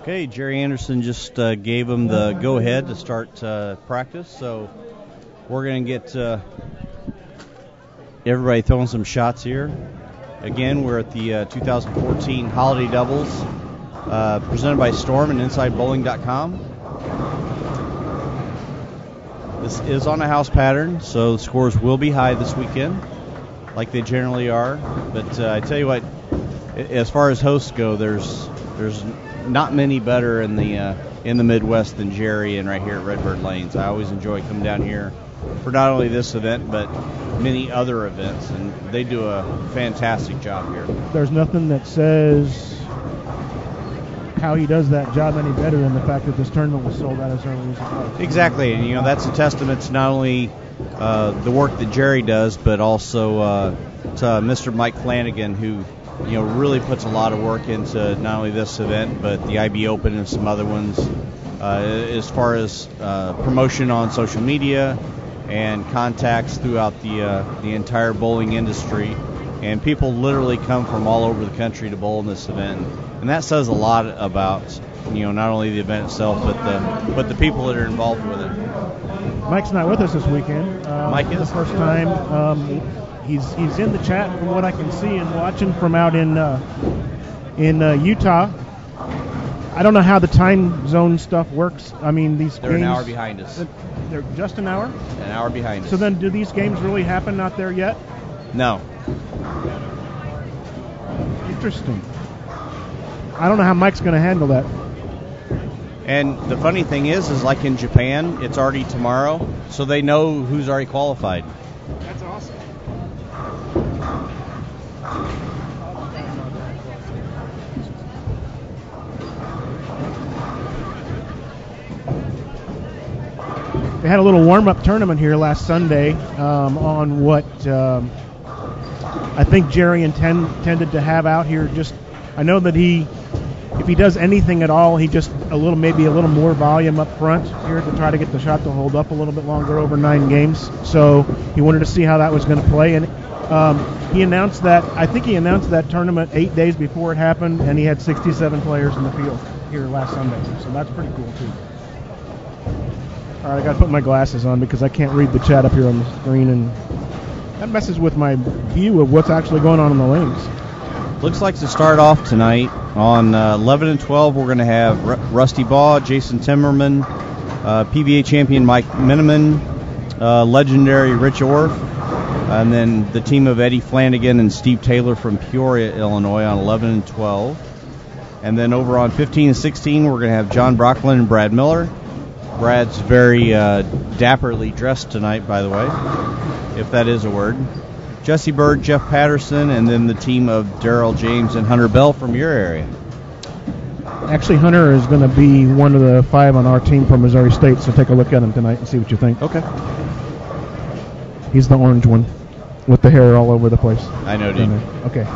Okay, Jerry Anderson just gave him the go-ahead to start practice, so we're going to get everybody throwing some shots here. Again, we're at the 2014 Holiday Doubles, presented by Storm and InsideBowling.com. This is on a house pattern, so the scores will be high this weekend, like they generally are. But I tell you what, as far as hosts go, there's not many better in the Midwest than Jerry and right here at Redbird Lanes. I always enjoy coming down here for not only this event but many other events, and they do a fantastic job here. There's nothing that says how he does that job any better than the fact that this tournament was sold out as early as it was. Exactly, and that's a testament to not only the work that Jerry does, but also to Mr. Mike Flanagan, who really puts a lot of work into not only this event, but the IB Open and some other ones, as far as promotion on social media and contacts throughout the entire bowling industry. And people literally come from all over the country to bowl in this event. And that says a lot about, not only the event itself, but the people that are involved with it. Mike's not with us this weekend. Mike is. The first time. He's in the chat from what I can see and watching from out in Utah. I don't know how the time zone stuff works. I mean, they're games, an hour behind us. They're just an hour? An hour behind us. So then do these games really happen out there yet? No. Interesting. I don't know how Mike's going to handle that. And the funny thing is like in Japan, it's already tomorrow, so they know who's already qualified. That's awesome. We had a little warm-up tournament here last Sunday on what I think Jerry intended to have out here. I know that if he does anything at all, he just maybe a little more volume up front here to try to get the shot to hold up a little bit longer over 9 games. So he wanted to see how that was going to play, and he announced that tournament 8 days before it happened, and he had 67 players in the field here last Sunday. So that's pretty cool too. All right, I got to put my glasses on because I can't read the chat up here on the screen, and that messes with my view of what's actually going on in the lanes. Looks like to start off tonight on 11 and 12, we're going to have Rusty Baugh, Jason Timmerman, PBA champion Mike Miniman, legendary Rich Orff, and then the team of Eddie Flanagan and Steve Taylor from Peoria, Illinois on 11 and 12. And then over on 15 and 16, we're going to have John Brocklin and Brad Miller. Brad's very dapperly dressed tonight, by the way, if that is a word. Jesse Bird, Jeff Patterson, and then the team of Darrell James and Hunter Bell from your area. Actually, Hunter is going to be one of the 5 on our team from Missouri State, so take a look at him tonight and see what you think. Okay. He's the orange one with the hair all over the place. I know, dude. Okay.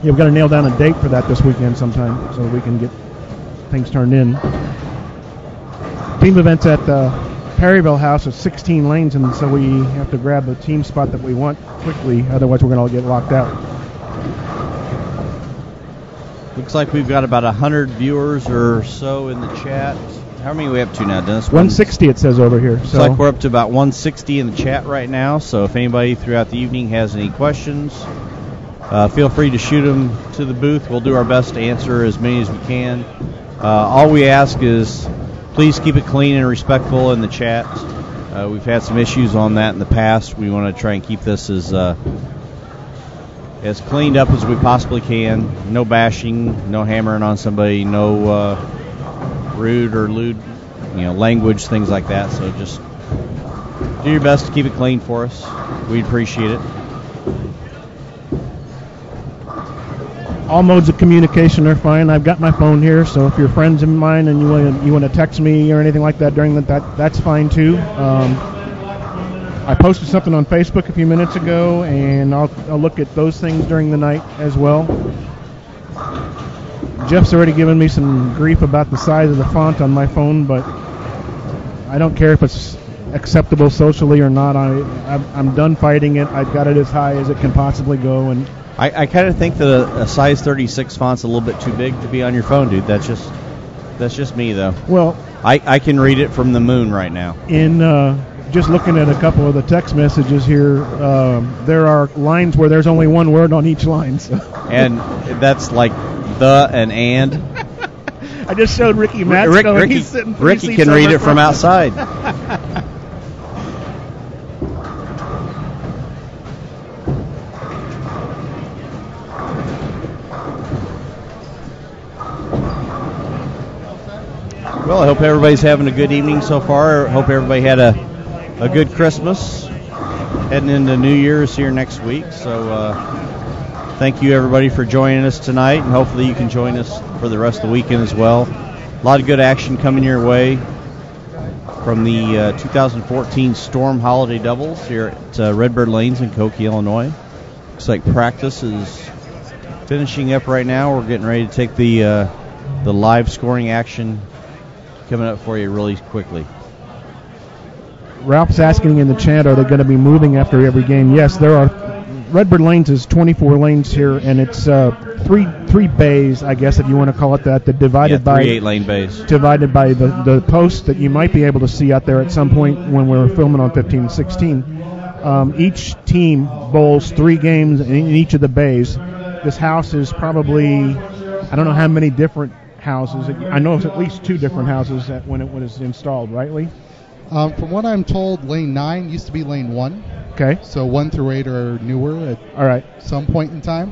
Yeah, we've got to nail down a date for that this weekend sometime so we can get things turned in. Team events at the Perryville House is 16 lanes, and so we have to grab the team spot that we want quickly, otherwise we're going to get locked out. Looks like we've got about 100 viewers or so in the chat. How many we have to now, Dennis? 160 it says over here. Looks like we're up to about 160 in the chat right now, so if anybody throughout the evening has any questions, feel free to shoot them to the booth. We'll do our best to answer as many as we can. All we ask is please keep it clean and respectful in the chat. We've had some issues on that in the past. We want to try and keep this as cleaned up as we possibly can. No bashing, no hammering on somebody, no rude or lewd language, things like that. So just do your best to keep it clean for us. We'd appreciate it. All modes of communication are fine. I've got my phone here, so if you're friends of mine and you want to text me or anything like that during that's fine too. I posted something on Facebook a few minutes ago, and I'll look at those things during the night as well. Jeff's already given me some grief about the size of the font on my phone, but I don't care if it's acceptable socially or not. I'm done fighting it. I've got it as high as it can possibly go, and I kind of think that a size 36 font's a little bit too big to be on your phone, dude. That's just me, though. Well, I can read it from the moon right now. In just looking at a couple of the text messages here, there are lines where there's only one word on each line. So. And that's like the and. I just showed Ricky Matsko, and he's sitting 3 Ricky seats can read over it from outside. Well, I hope everybody's having a good evening so far. I hope everybody had a good Christmas. Heading into New Year's here next week. So thank you, everybody, for joining us tonight. And hopefully you can join us for the rest of the weekend as well. A lot of good action coming your way from the 2014 Storm Holiday Doubles here at Redbird Lanes in Cahokia, Illinois. Looks like practice is finishing up right now. We're getting ready to take the live scoring action coming up for you really quickly. Ralph's asking in the chat, are they going to be moving after every game? Yes, there are. Redbird Lanes is 24 lanes here, and it's three bays, I guess, if you want to call it that, divided by 3 8-lane bays. Divided by the posts that you might be able to see out there at some point when we're filming on 15 and 16. Each team bowls 3 games in each of the bays. This house is probably, I don't know how many different houses. I know it's at least 2 different houses when it was installed, right, Lee? From what I'm told, lane 9 used to be lane 1. Okay. So 1 through 8 are newer at some point in time.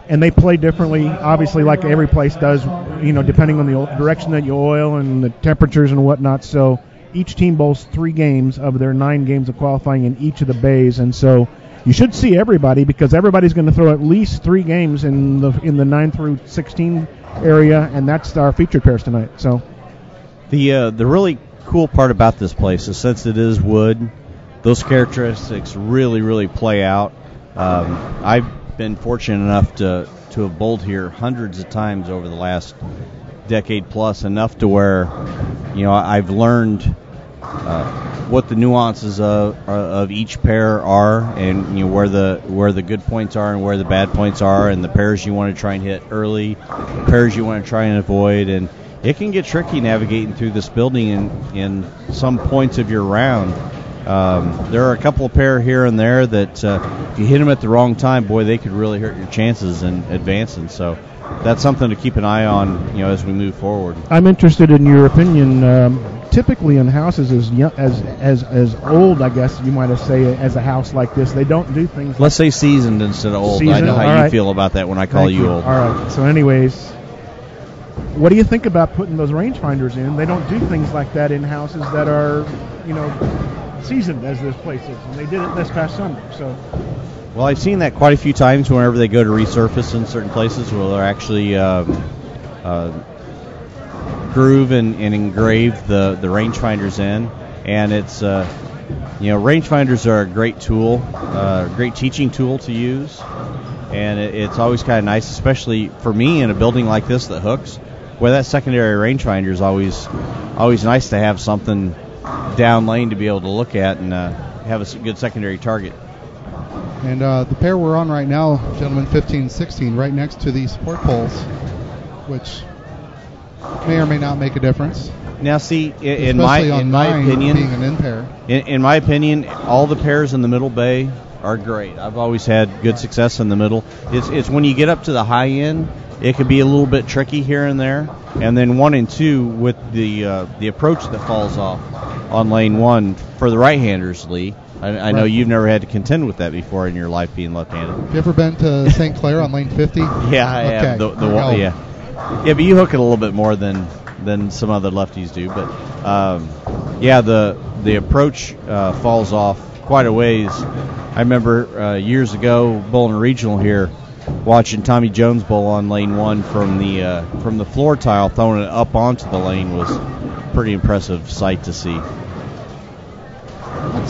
And they play differently, obviously, like every place does, depending on the direction that you oil and the temperatures and whatnot. So each team bowls 3 games of their 9 games of qualifying in each of the bays. And so you should see everybody, because everybody's going to throw at least 3 games in the 9 through 16 area, and that's our featured pairs tonight. So the really cool part about this place is, since it is wood, those characteristics really play out. I've been fortunate enough to have bowled here hundreds of times over the last decade plus, enough to where I've learned what the nuances of each pair are, and where the good points are and where the bad points are, and the pairs you want to try and hit early, the pairs you want to try and avoid. And it can get tricky navigating through this building in some points of your round. There are a couple of pair here and there that if you hit them at the wrong time, boy, they could really hurt your chances in advancing. So that's something to keep an eye on, as we move forward. I'm interested in your opinion. Typically in houses as old, I guess you might have say, as a house like this, they don't do things. Let's say seasoned instead of old. Seasoned? I know how All you feel about that when I call you old. All right. So anyways, what do you think about putting those rangefinders in? They don't do things like that in houses that are, seasoned as this place is, and they did it this past summer. So. Well, I've seen that quite a few times whenever they go to resurface in certain places where they're actually groove and engrave the rangefinders in, and it's rangefinders are a great tool, great teaching tool to use, and it's always kind of nice, especially for me in a building like this that hooks, where that secondary rangefinder is always nice to have something down lane to be able to look at and have a good secondary target. And the pair we're on right now, gentlemen, 15-16, right next to these support poles, which may or may not make a difference. Now, see, in my opinion, being an in pair. In my opinion, all the pairs in the middle bay are great. I've always had good success in the middle. It's when you get up to the high end, it can be a little bit tricky here and there. And then 1 and 2 with the approach that falls off on lane 1 for the right-handers, Lee. I know you've never had to contend with that before in your life being left-handed. Have you ever been to St. Clair on lane 50? Yeah, I have. Yeah, but you hook it a little bit more than some other lefties do. But the approach falls off quite a ways. I remember years ago bowling a regional here, watching Tommy Jones bowl on lane 1 from the floor tile, throwing it up onto the lane was a pretty impressive sight to see.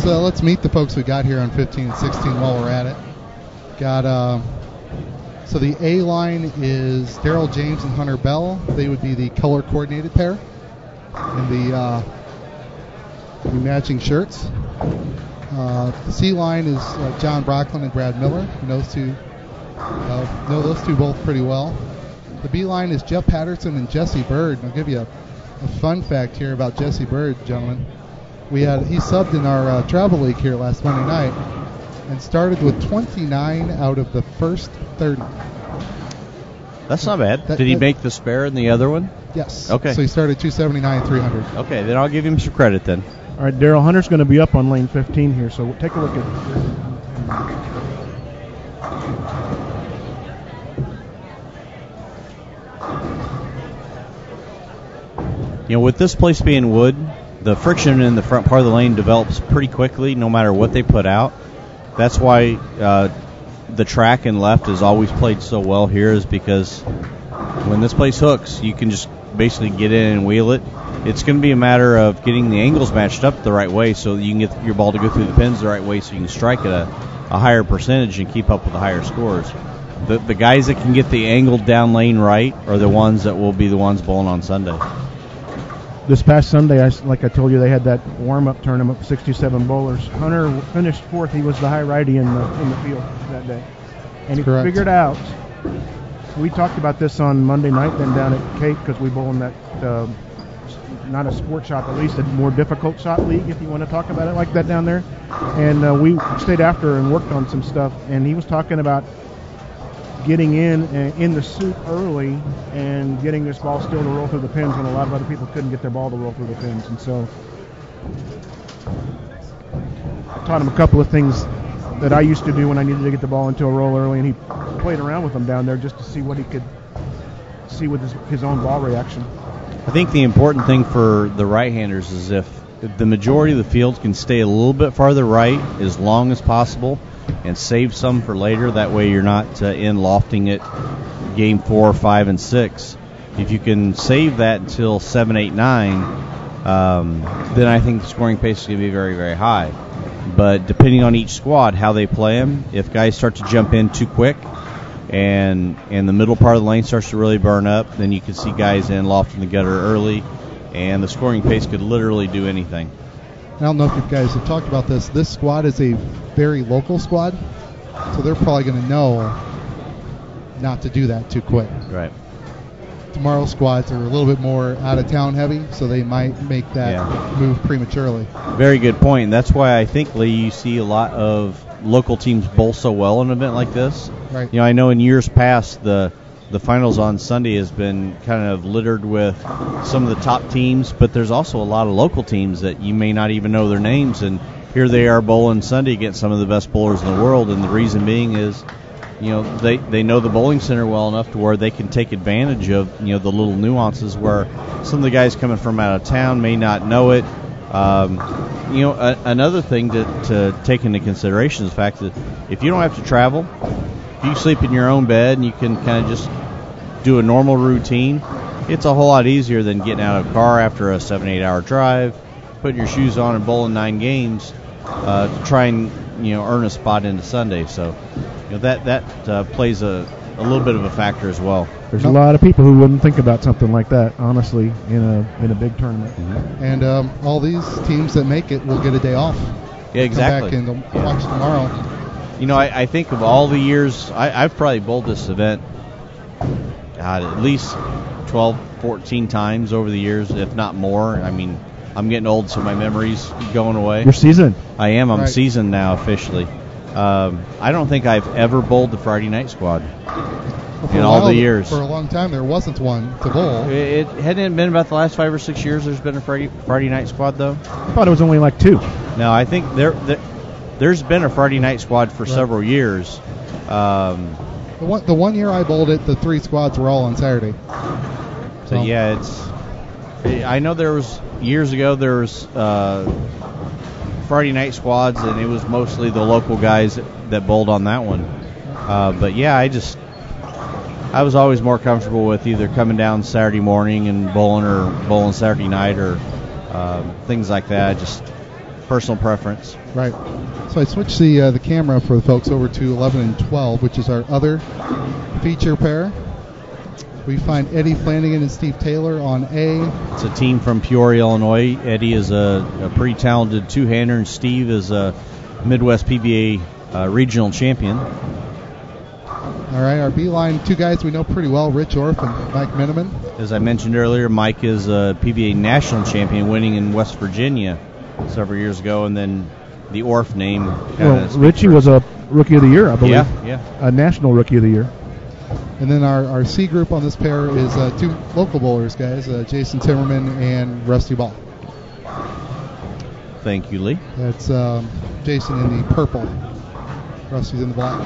Let's meet the folks we got here on 15 and 16 while we're at it. Got so the A line is Daryl James and Hunter Bell. They would be the color coordinated pair in the matching shirts. The C line is John Brocklin and Brad Miller, and those two Know those two both pretty well. The B line is Jeff Patterson and Jesse Bird. I'll give you a fun fact here about Jesse Bird, gentlemen. He subbed in our travel league here last Monday night and started with 29 out of the first 30. That's not bad. Did he make the spare in the other one? Yes. Okay. So he started 279, 300. Okay, then I'll give him some credit then. All right, Daryl Hunter's going to be up on lane 15 here, so take a look at. You know, with this place being wood, the friction in the front part of the lane develops pretty quickly no matter what they put out. That's why the track and left has always played so well here, is because when this place hooks, you can just basically get in and wheel it. It's going to be a matter of getting the angles matched up the right way so that you can get your ball to go through the pins the right way so you can strike at a higher percentage and keep up with the higher scores. The guys that can get the angled down lane right are the ones that will be the ones bowling on Sunday. This past Sunday, like I told you, they had that warm-up tournament with 67 bowlers. Hunter finished fourth. He was the high righty in the field that day. And he figured out, we talked about this on Monday night then down at Cape, because we bowl in that, not a sport shop, at least a more difficult shot league, if you want to talk about it like that down there. And we stayed after and worked on some stuff, and he was talking about getting in the suit early and getting this ball still to roll through the pins when a lot of other people couldn't get their ball to roll through the pins. And so I taught him a couple of things that I used to do when I needed to get the ball into a roll early, and he played around with them down there just to see what he could see with his own ball reaction. I think the important thing for the right-handers is if the majority of the field can stay a little bit farther right as long as possible and save some for later. That way you're not in lofting it game 4, 5, and 6. If you can save that until 7, 8, 9, then I think the scoring pace is going to be very, very high. But depending on each squad, how they play them, if guys start to jump in too quick and the middle part of the lane starts to really burn up, then you can see guys in lofting the gutter early, and the scoring pace could literally do anything. I don't know if you guys have talked about this. This squad is a very local squad, so they're probably going to know not to do that too quick. Right. Tomorrow's squads are a little bit more out-of-town heavy, so they might make that move prematurely. Very good point. And that's why I think, Lee, you see a lot of local teams bowl so well in an event like this. Right. You know, I know in years past the finals on Sunday has been kind of littered with some of the top teams, but there's also a lot of local teams that you may not even know their names, and here they are bowling Sunday against some of the best bowlers in the world, and the reason being is, you know, they know the bowling center well enough to where they can take advantage of, you know, the little nuances where some of the guys coming from out of town may not know it. You know, another thing to take into consideration is the fact that if you don't have to travel, if you sleep in your own bed and you can kind of just do a normal routine, it's a whole lot easier than getting out of a car after a 7-8 hour drive, putting your shoes on and bowling 9 games to try and, you know, earn a spot into Sunday. So, you know, that plays a little bit of a factor as well. There's a lot of people who wouldn't think about something like that, honestly, in a big tournament. Mm-hmm. And all these teams that make it will get a day off. Yeah, exactly. Come back and watch tomorrow. You know, I think of all the years, I've probably bowled this event, God, at least 12, 14 times over the years, if not more. I mean, I'm getting old, so my memory's going away. You're seasoned. I am. I'm right. seasoned now officially. I don't think I've ever bowled the Friday night squad in all the years. For a long time, there wasn't one to bowl. It hadn't been about the last 5 or 6 years there's been a Friday night squad, though. I thought it was only like 2. No, I think there's been a Friday night squad for several years. The one year I bowled it, the 3 squads were all on Saturday. So yeah, I know there was years ago there was Friday night squads, and it was mostly the local guys that bowled on that one. But yeah, I was always more comfortable with either coming down Saturday morning and bowling, or bowling Saturday night, or things like that. Just personal preference. Right. So I switched the camera for the folks over to 11 and 12, which is our other feature pair. We find Eddie Flanagan and Steve Taylor on A. It's a team from Peoria, Illinois. Eddie is a pretty talented two-hander, and Steve is a Midwest PBA regional champion. All right, our B line, two guys we know pretty well, Rich Orff and Mike Miniman. As I mentioned earlier, Mike is a PBA national champion, winning in West Virginia several years ago, and then the Orff name. Well, Richie was a Rookie of the Year, I believe. Yeah. A National Rookie of the Year. And then our C group on this pair is two local bowlers, guys, Jason Timmerman and Rusty Ball. Thank you, Lee. That's Jason in the purple. Rusty's in the black.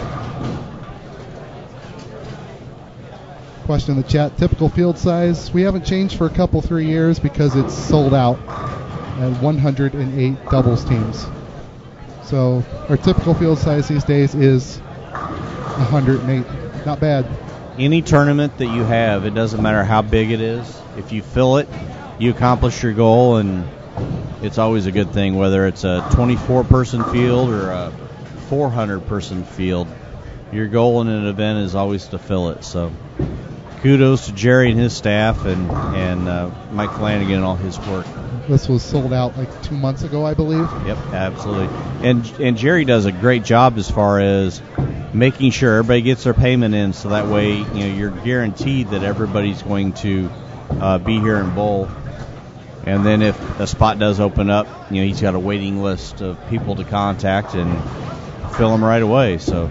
Question in the chat, typical field size. We haven't changed for a couple, 3 years because it's sold out at 108 doubles teams. So our typical field size these days is 108. Not bad. Any tournament that you have, it doesn't matter how big it is. If you fill it, you accomplish your goal, and it's always a good thing, whether it's a 24-person field or a 400-person field. Your goal in an event is always to fill it. So kudos to Jerry and his staff and Mike Flanagan and all his work. This was sold out like 2 months ago, I believe. Yep, absolutely. And Jerry does a great job as far as making sure everybody gets their payment in, so that way you're guaranteed that everybody's going to be here and bowl. And then if a spot does open up, he's got a waiting list of people to contact and fill them right away. So,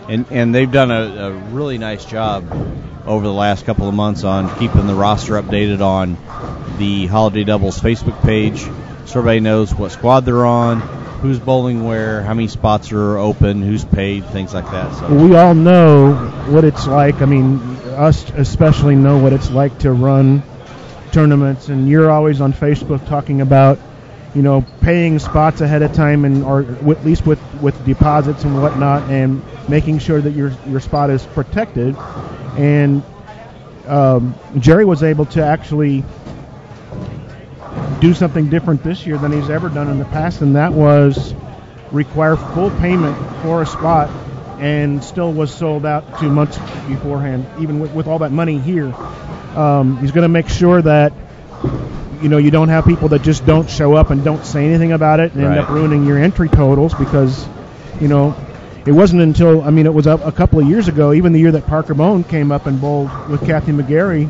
and they've done a really nice job over the last couple of months on keeping the roster updated on the Holiday Doubles Facebook page, so everybody knows what squad they're on, who's bowling where, how many spots are open, who's paid, things like that. So we all know what it's like. I mean, us especially know what it's like to run tournaments, and you're always on Facebook talking about, paying spots ahead of time, and or at least with deposits and whatnot, and making sure that your spot is protected. And Jerry was able to actually do something different this year than he's ever done in the past, and that was require full payment for a spot, and still was sold out 2 months beforehand, even with all that money here. He's going to make sure that you don't have people that just don't show up and don't say anything about it and end up ruining your entry totals, because it wasn't until it was a couple of years ago, even the year that Parker Bone came up and bowled with Kathy McGarry.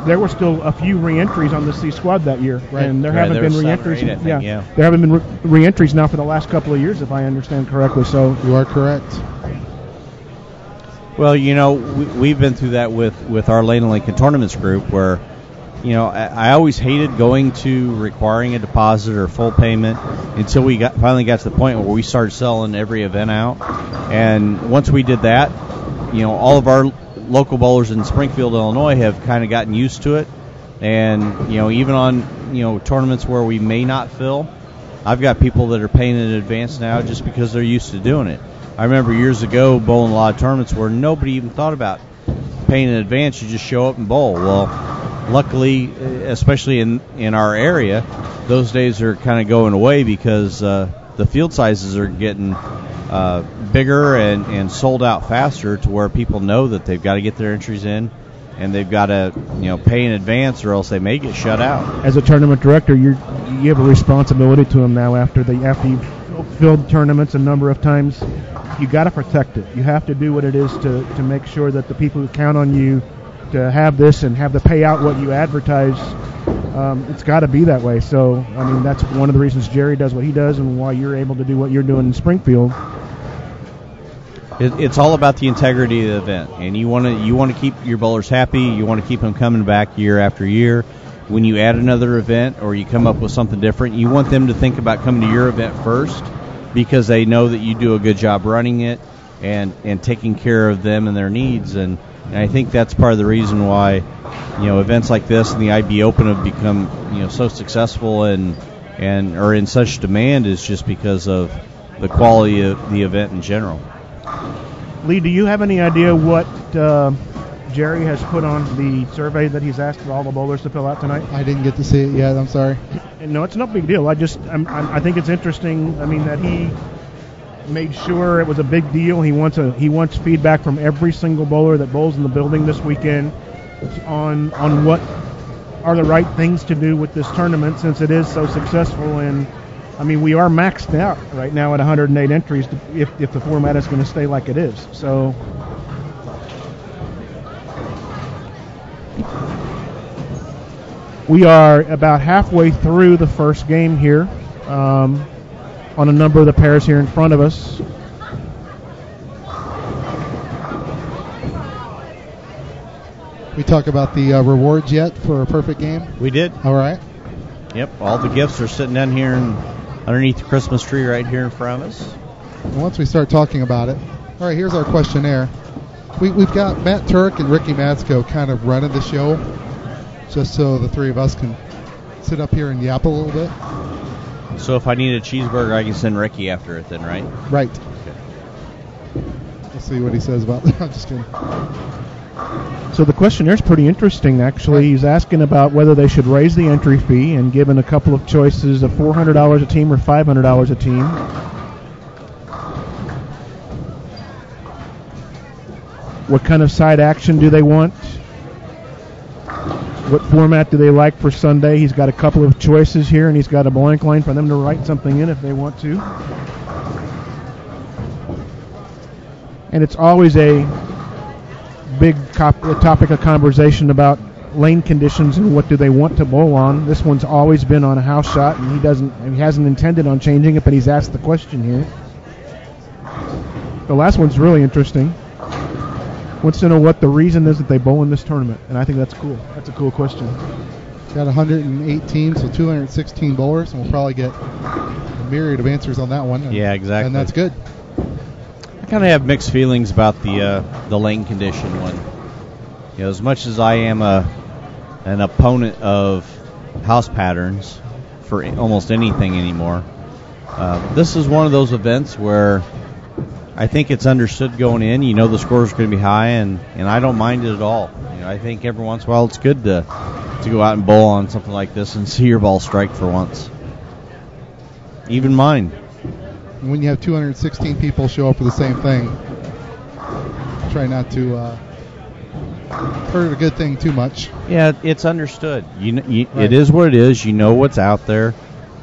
There were still a few re-entries on the C squad that year, and there haven't been re-entries. There haven't been re-entries now for the last couple of years, if I understand correctly. So you are correct. Well, we've been through that with our Lane and Lincoln Tournaments group, where I always hated going to requiring a deposit or full payment until we finally got to the point where we started selling every event out. And once we did that, all of our local bowlers in Springfield, Illinois have kind of gotten used to it. And, even on, tournaments where we may not fill, I've got people that are paying in advance now just because they're used to doing it. I remember years ago bowling a lot of tournaments where nobody even thought about paying in advance. You just show up and bowl. Well, luckily, especially in our area, those days are kind of going away because the field sizes are getting bigger and sold out faster, to where people know that they've got to get their entries in, and they've got to pay in advance, or else they may get shut out. As a tournament director, you have a responsibility to them now. After you've filled tournaments a number of times, you got to protect it. You have to do what it is to make sure that the people who count on you to have this and have to pay out what you advertise, it's got to be that way. So, that's one of the reasons Jerry does what he does, and why you're able to do what you're doing in Springfield. It's all about the integrity of the event, and you want to keep your bowlers happy. You want to keep them coming back year after year. When you add another event or you come up with something different, you want them to think about coming to your event first, because they know that you do a good job running it and taking care of them and their needs. And I think that's part of the reason why events like this and the IB Open have become so successful and are in such demand, is just because of the quality of the event in general. Lee, do you have any idea what Jerry has put on the survey that he's asked for all the bowlers to fill out tonight? I didn't get to see it yet. I'm sorry. No, it's no big deal. I think it's interesting. That he made sure it was a big deal. He wants feedback from every single bowler that bowls in the building this weekend on what are the right things to do with this tournament, since it is so successful. And I mean, we are maxed out right now at 108 entries if the format is going to stay like it is. So we are about halfway through the first game here on a number of the pairs here in front of us. We talk about the rewards yet for a perfect game? We did. All right. Yep, all the gifts are sitting down here underneath the Christmas tree right here in front of us. And once we start talking about it, all right, here's our questionnaire. We've got Matt Turk and Ricky Matzko kind of running the show, just so the three of us can sit up here and yap a little bit. So if I need a cheeseburger, I can send Ricky after it then, right? Right. Okay. We'll see what he says about that. I'm just kidding. So the questionnaire is pretty interesting, actually. He's asking about whether they should raise the entry fee and given a couple of choices of $400 a team or $500 a team. What kind of side action do they want? What format do they like for Sunday? He's got a couple of choices here, and he's got a blank line for them to write something in if they want to. And it's always a big topic of conversation about lane conditions and what do they want to bowl on. This one's always been on a house shot, and he hasn't intended on changing it, but he's asked the question here. The last one's really interesting. Wants to know what the reason is that they bowl in this tournament, and I think that's cool. That's a cool question. Got 108 teams, so 216 bowlers, and we'll probably get a myriad of answers on that one. Yeah, exactly. And that's good. I kind of have mixed feelings about the lane condition one. You know, as much as I am an opponent of house patterns for almost anything anymore, this is one of those events where I think it's understood going in. You know the score's going to be high, and I don't mind it at all. You know, I think every once in a while it's good to go out and bowl on something like this and see your ball strike for once. Even mine. When you have 216 people show up for the same thing, try not to hurt a good thing too much. Yeah, it's understood. Right. Right. It is what it is. You know what's out there.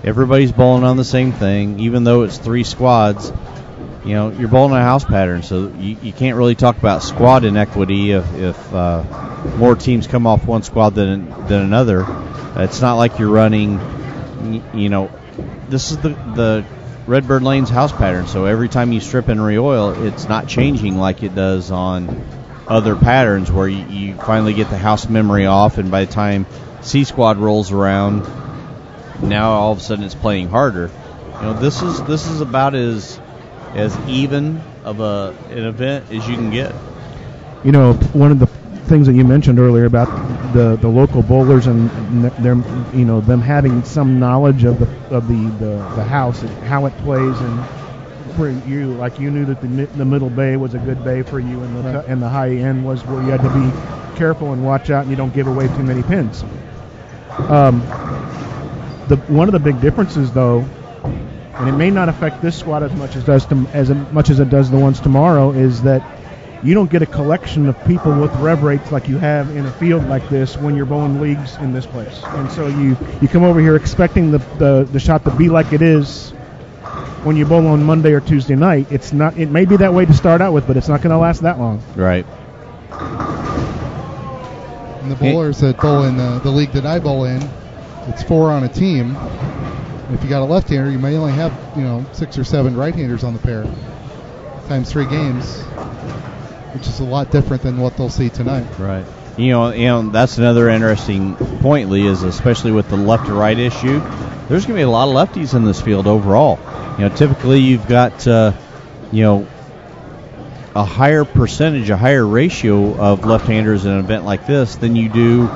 Everybody's bowling on the same thing, even though it's three squads. You know, you're bowling a house pattern, so you can't really talk about squad inequity if more teams come off one squad than another. It's not like you're running, you know, this is the Redbird Lane's house pattern, so every time you strip and re-oil, it's not changing like it does on other patterns where you finally get the house memory off, and by the time C squad rolls around, now all of a sudden it's playing harder. You know, this is about as even of an event as you can get. You know, one of the things that you mentioned earlier about the local bowlers and them, you know, them having some knowledge of the house and how it plays, and for you, like you knew that the middle bay was a good bay for you, and the high end was where you had to be careful and watch out and you don't give away too many pins. One of the big differences, though, and it may not affect this squad as much as it does the ones tomorrow, is that you don't get a collection of people with rev rates like you have in a field like this when you're bowling leagues in this place. And so you come over here expecting the shot to be like it is when you bowl on Monday or Tuesday night. It's not. It may be that way to start out with, but it's not going to last that long. Right. And the bowlers that bowl in the league that I bowl in, it's 4 on a team. If you got a left-hander, you may only have 6 or 7 right-handers on the pair times 3 games, which is a lot different than what they'll see tonight. Right. You know that's another interesting point, Lee, is especially with the left to right issue. There's going to be a lot of lefties in this field overall. You know, typically you've got a higher percentage, a higher ratio of left-handers in an event like this than you do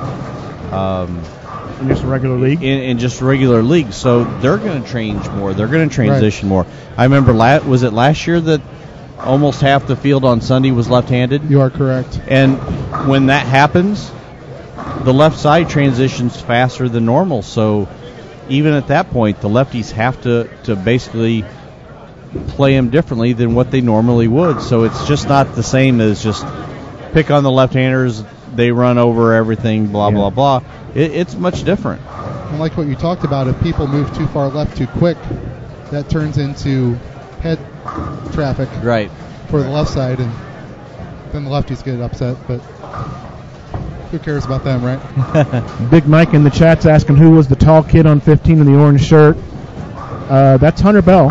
in just a regular league? In just a regular league. So they're going to change more. They're going to transition more. I remember, was it last year that almost half the field on Sunday was left-handed? You are correct. And when that happens, the left side transitions faster than normal. So even at that point, the lefties have to basically play them differently than what they normally would. So it's just not the same as just pick on the left-handers, they run over everything, blah, blah, blah. It's much different. And like what you talked about, if people move too far left too quick, that turns into head traffic for the left side, and then the lefties get upset. But who cares about them, right? Big Mike in the chat's asking who was the tall kid on 15 in the orange shirt. That's Hunter Bell.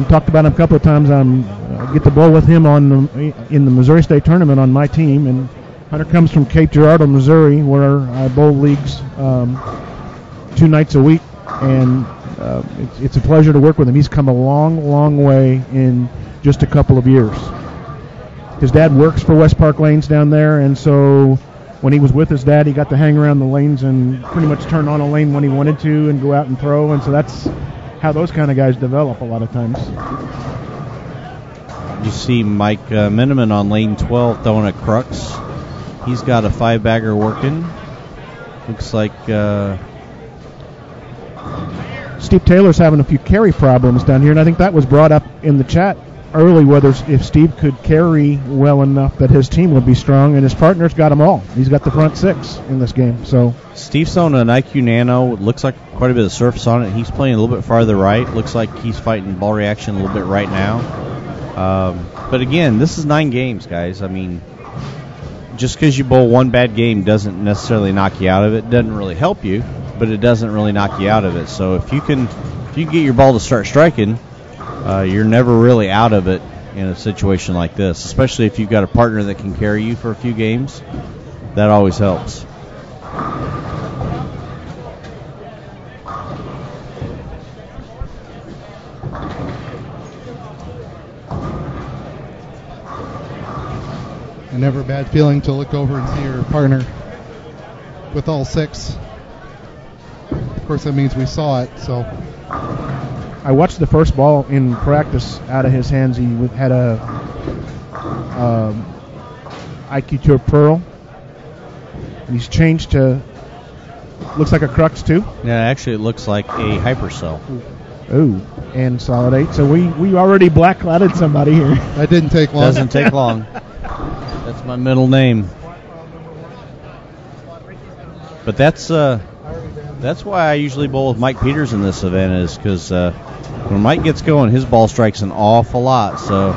Talked about him a couple of times. I get to bowl with him in the Missouri State Tournament on my team, and Hunter comes from Cape Girardeau, Missouri, where I bowl leagues 2 nights a week, and it's a pleasure to work with him. He's come a long, long way in just a couple of years. His dad works for West Park Lanes down there, and so when he was with his dad, he got to hang around the lanes and pretty much turn on a lane when he wanted to and go out and throw, and so that's how those kind of guys develop a lot of times. You see Mike Miniman on lane 12 throwing a crux. He's got a 5-bagger working. Looks like Steve Taylor's having a few carry problems down here, and I think that was brought up in the chat early, whether if Steve could carry well enough that his team would be strong, and his partner's got them all. He's got the front 6 in this game. So Steve's on an IQ Nano. It looks like quite a bit of surface on it. He's playing a little bit farther right. Looks like he's fighting ball reaction a little bit right now. But again, this is 9 games, guys. I mean, just because you bowl one bad game doesn't necessarily knock you out of it. It doesn't really help you, but it doesn't really knock you out of it. So if you can get your ball to start striking, you're never really out of it in a situation like this, especially if you've got a partner that can carry you for a few games. That always helps. And never a bad feeling to look over and see your partner with all 6. Of course, that means we saw it. So I watched the first ball in practice out of his hands. He had a IQ Tour Pearl. He's changed to, looks like a crux too. Yeah, actually it looks like a hypercell. Ooh, and solid 8. So we already black-clouded somebody here. That didn't take long. Doesn't take long. That's my middle name. But that's why I usually bowl with Mike Peters in this event, is because when Mike gets going, his ball strikes an awful lot. So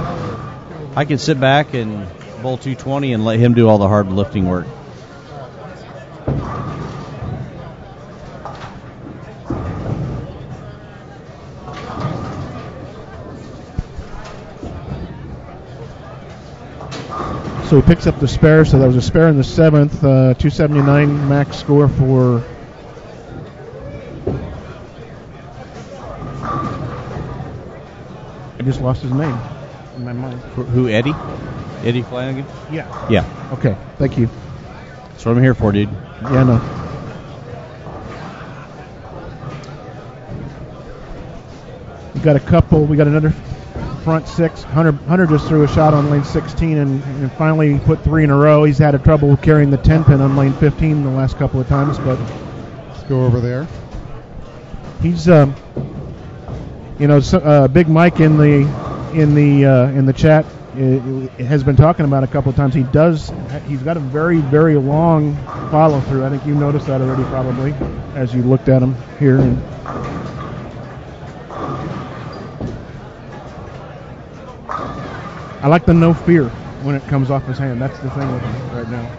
I can sit back and bowl 220 and let him do all the hard lifting work. So he picks up the spare. So that was a spare in the 7th. 279 max score for I just lost his name in my mind. Who, Eddie? Eddie Flanagan? Yeah. Yeah. Okay, thank you. That's what I'm here for, dude. Yeah, no. We got a couple. We got another front 6. Hunter just threw a shot on lane 16 and finally put 3 in a row. He's had a trouble carrying the 10 pin on lane 15 the last couple of times, but let's go over there. He's Big Mike in the chat has been talking about a couple of times. He's got a very, very long follow through. I think you noticed that already probably as you looked at him here. And I like the no fear when it comes off his hand. That's the thing with him right now.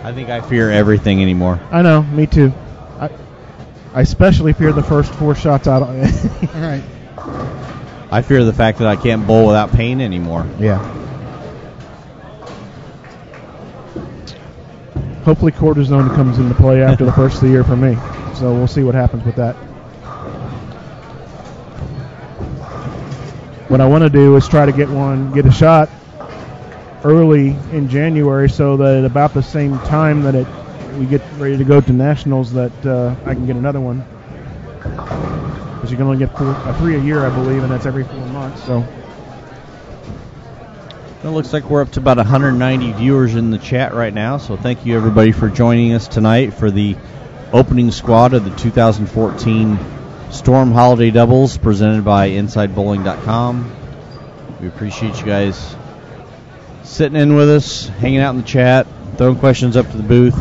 I think I fear everything anymore. I know, me too. I especially fear the first 4 shots out. All right. I fear the fact that I can't bowl without pain anymore. Yeah. Hopefully cortisone comes into play after the first of the year for me. So we'll see what happens with that. What I want to do is try to get a shot early in January so that at about the same time that we get ready to go to nationals that I can get another one. Because you can only get 3 a year, I believe, and that's every 4 months. So it looks like we're up to about 190 viewers in the chat right now. So thank you, everybody, for joining us tonight for the opening squad of the 2014 Storm Holiday Doubles presented by InsideBowling.com. We appreciate you guys sitting in with us, hanging out in the chat, throwing questions up to the booth.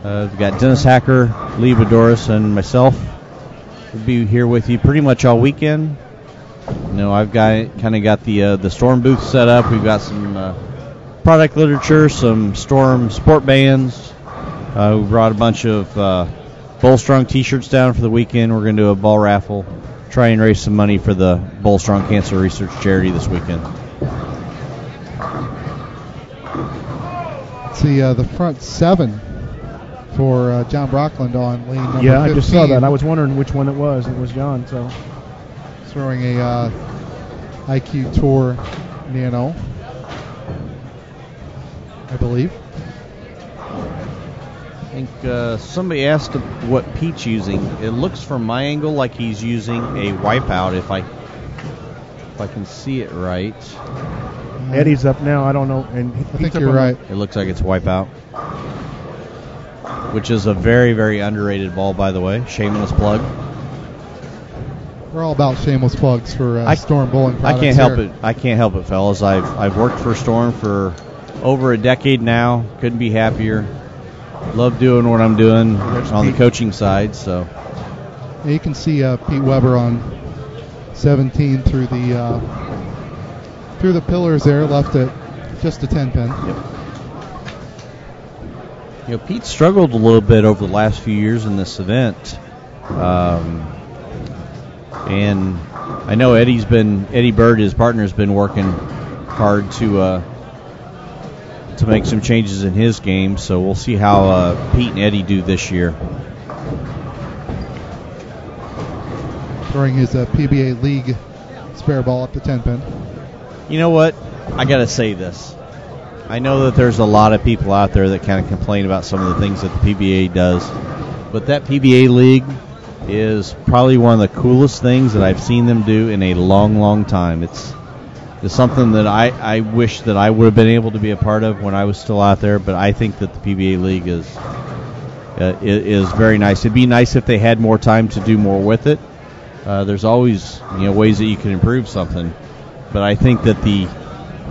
We've got Dennis Hacker, Lee Bedoris, and myself. We'll be here with you pretty much all weekend. I've kind of got the Storm booth set up. We've got some product literature, some Storm sport bands. We brought a bunch of Bullstrong T-shirts down for the weekend. We're going to do a ball raffle, try and raise some money for the Bullstrong Cancer Research Charity this weekend. Let's see the front 7 for John Brockland on lane number 15. I just saw that. I was wondering which one it was. It was John. So throwing a IQ Tour Nano, I believe. I think somebody asked what Pete's using. It looks from my angle like he's using a Wipeout, if I can see it right. Eddie's up now. I don't know. And I think you're right. It looks like it's Wipeout, which is a very, very underrated ball, by the way. Shameless plug. We're all about shameless plugs for Storm bowling products. I can't help it, fellas. I've worked for Storm for over a decade now. Couldn't be happier. Love doing what I'm doing on the coaching side. So you can see Pete Weber on 17 through the pillars there, left at just a 10-pin. Yep. Pete struggled a little bit over the last few years in this event, and I know Eddie Bird, his partner, has been working hard to make some changes in his game. So we'll see how Pete and Eddie do this year. Throwing his PBA League spare ball up to 10-pin. You know what? I got to say this. I know that there's a lot of people out there that kind of complain about some of the things that the PBA does, but that PBA League is probably one of the coolest things that I've seen them do in a long, long time. It's something that I wish that I would have been able to be a part of when I was still out there, but I think that the PBA League is very nice. It'd be nice if they had more time to do more with it. There's always ways that you can improve something, but I think that the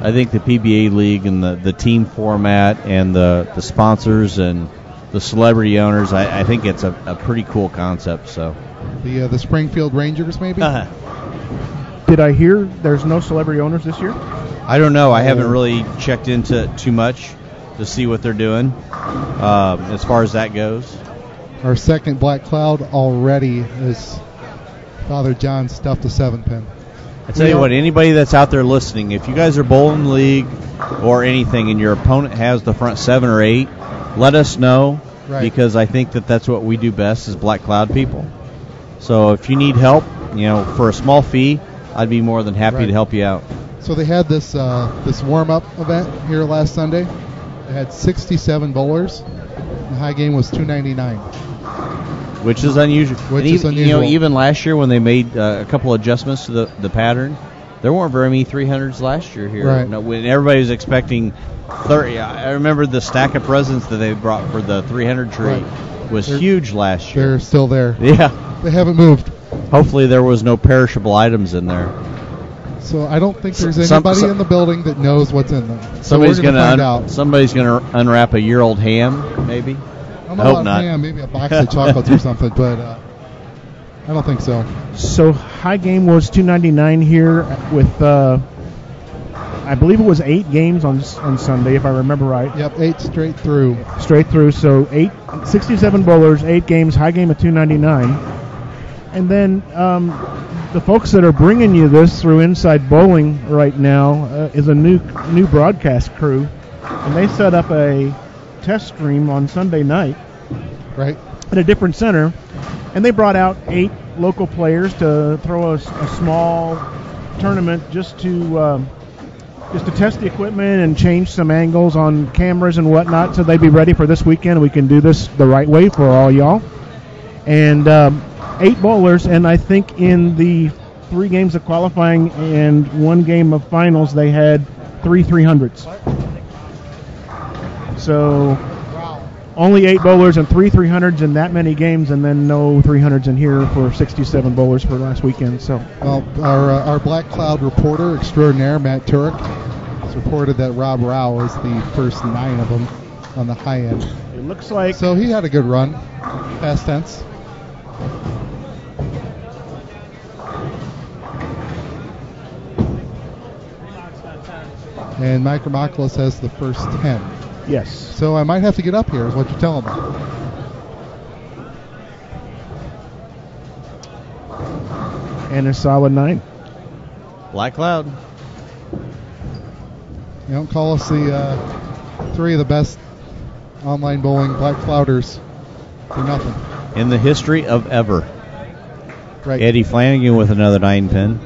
PBA League and the team format and the sponsors and the celebrity owners, I think it's a pretty cool concept. So the Springfield Rangers, maybe. Did I hear there's no celebrity owners this year? I don't know. I haven't really checked into it too much to see what they're doing as far as that goes. Our second Black Cloud already is Father John stuffed a 7-pin. I tell you what, anybody that's out there listening, if you guys are bowling league or anything and your opponent has the front 7 or 8, let us know, because I think that's what we do best as Black Cloud people. So if you need help, for a small fee, I'd be more than happy to help you out. So they had this warm-up event here last Sunday. They had 67 bowlers. The high game was $299. Which is unusual. Even last year when they made a couple adjustments to the pattern, there weren't very many 300s last year here. Right. No, when everybody was expecting 30. I remember the stack of presents that they brought for the 300 tree was huge last year. They're still there. Yeah. They haven't moved. Hopefully there was no perishable items in there. So I don't think there's anybody in the building that knows what's in them. Somebody's going to unwrap a year-old ham, maybe. I hope not. Ham, maybe a box of chocolates or something, but I don't think so. So high game was $299 here with, I believe it was 8 games on Sunday, if I remember right. Yep, 8 straight through. So 67 bowlers, 8 games, high game of $299. And then the folks that are bringing you this through Inside Bowling right now is a new broadcast crew, and they set up a test stream on Sunday night, right, at a different center, and they brought out 8 local players to throw a small tournament just to test the equipment and change some angles on cameras and whatnot, so they'd be ready for this weekend. We can do this the right way for all y'all. And 8 bowlers, and I think in the 3 games of qualifying and 1 game of finals, they had 3 300s. So only 8 bowlers and 3 300s in that many games, and then no 300s in here for 67 bowlers for last weekend. So, well, our Black Cloud reporter extraordinaire, Matt Turek, has reported that Rob Rao is the first 9 of them on the high end. It looks like. So he had a good run, past tense. And Mike Ramopoulos has the first 10. Yes. So I might have to get up here, is what you're telling me. And a solid 9. Black Cloud. You don't call us the 3 of the best online bowling Black Clouders for nothing. In the history of ever. Right. Eddie Flanagan with another 9 pin.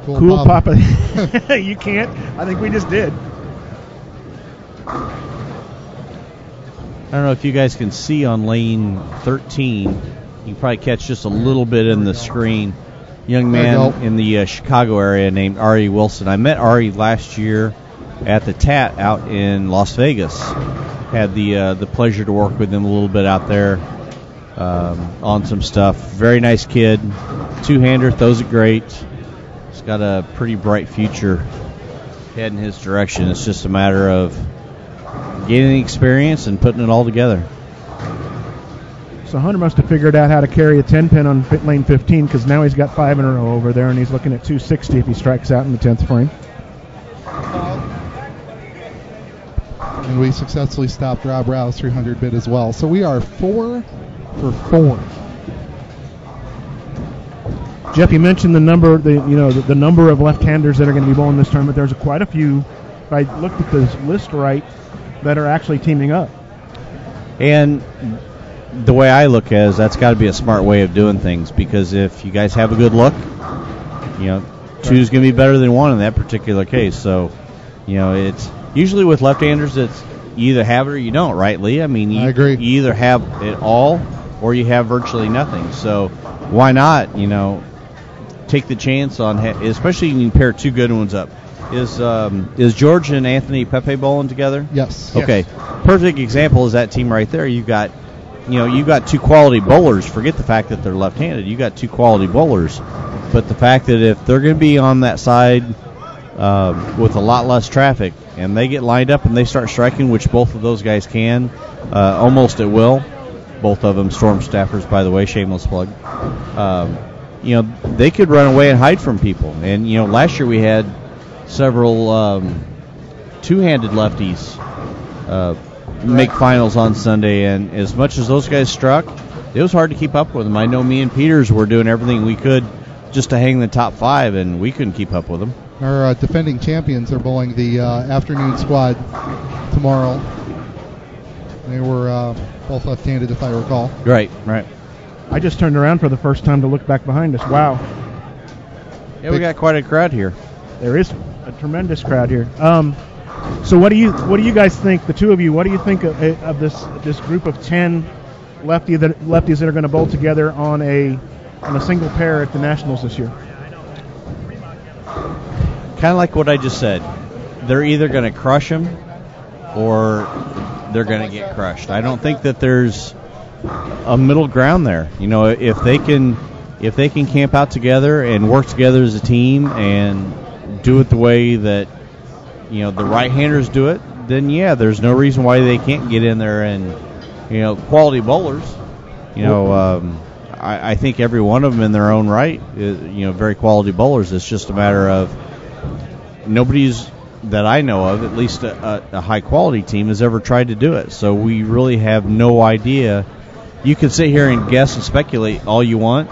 Cool Papa. You can't. I think we just did. I don't know if you guys can see on lane 13. You can probably catch just a little bit in the screen. Young man in the Chicago area named Ari Wilson. I met Ari last year at the TAT out in Las Vegas. Had the pleasure to work with him a little bit out there on some stuff. Very nice kid. Two-hander, throws it great. He's got a pretty bright future heading his direction. It's just a matter of getting the experience and putting it all together. So Hunter must have figured out how to carry a 10 pin on lane 15, because now he's got 5 in a row over there, and he's looking at 260 if he strikes out in the 10th frame. And we successfully stopped Rob Rouse's 300 bid as well. So we are 4 for 4. Jeff, you mentioned the number, the number of left-handers that are going to be bowling this tournament. There's quite a few, if I looked at this list right, that are actually teaming up. And the way I look at it is that's got to be a smart way of doing things, because if you guys have a good look, two's going to be better than one in that particular case. So, it's usually with left-handers, it's you either have it or you don't, right, Lee? I mean, I agree. You either have it all or you have virtually nothing. So why not, take the chance on, especially when you pair two good ones up. Is George and Anthony Pepe bowling together? Yes. Okay. Yes. Perfect example is that team right there. You've got two quality bowlers. Forget the fact that they're left-handed. You got two quality bowlers. But the fact that if they're going to be on that side with a lot less traffic, and they get lined up and they start striking, which both of those guys can, almost at will. Both of them storm staffers, by the way, shameless plug. They could run away and hide from people. And, last year we had several two-handed lefties make finals on Sunday, and as much as those guys struck, it was hard to keep up with them. I know me and Peters were doing everything we could just to hang the top 5, and we couldn't keep up with them. Our defending champions are bowling the afternoon squad tomorrow. They were both left-handed, if I recall. Right. I just turned around for the first time to look back behind us. Wow. Yeah, we got quite a crowd here. There is a tremendous crowd here. So what do you guys think, the two of you, what do you think of this group of 10 lefties that are going to bowl together on a single pair at the Nationals this year? Kind of like what I just said. They're either going to crush them or they're going to get crushed. I don't think that there's a middle ground there. If they can camp out together and work together as a team and do it the way that the right-handers do it, then yeah, there's no reason why they can't get in there and quality bowlers. I think every one of them in their own right is very quality bowlers. It's just a matter of nobody's that I know of, at least a high-quality team, has ever tried to do it. So we really have no idea. You can sit here and guess and speculate all you want,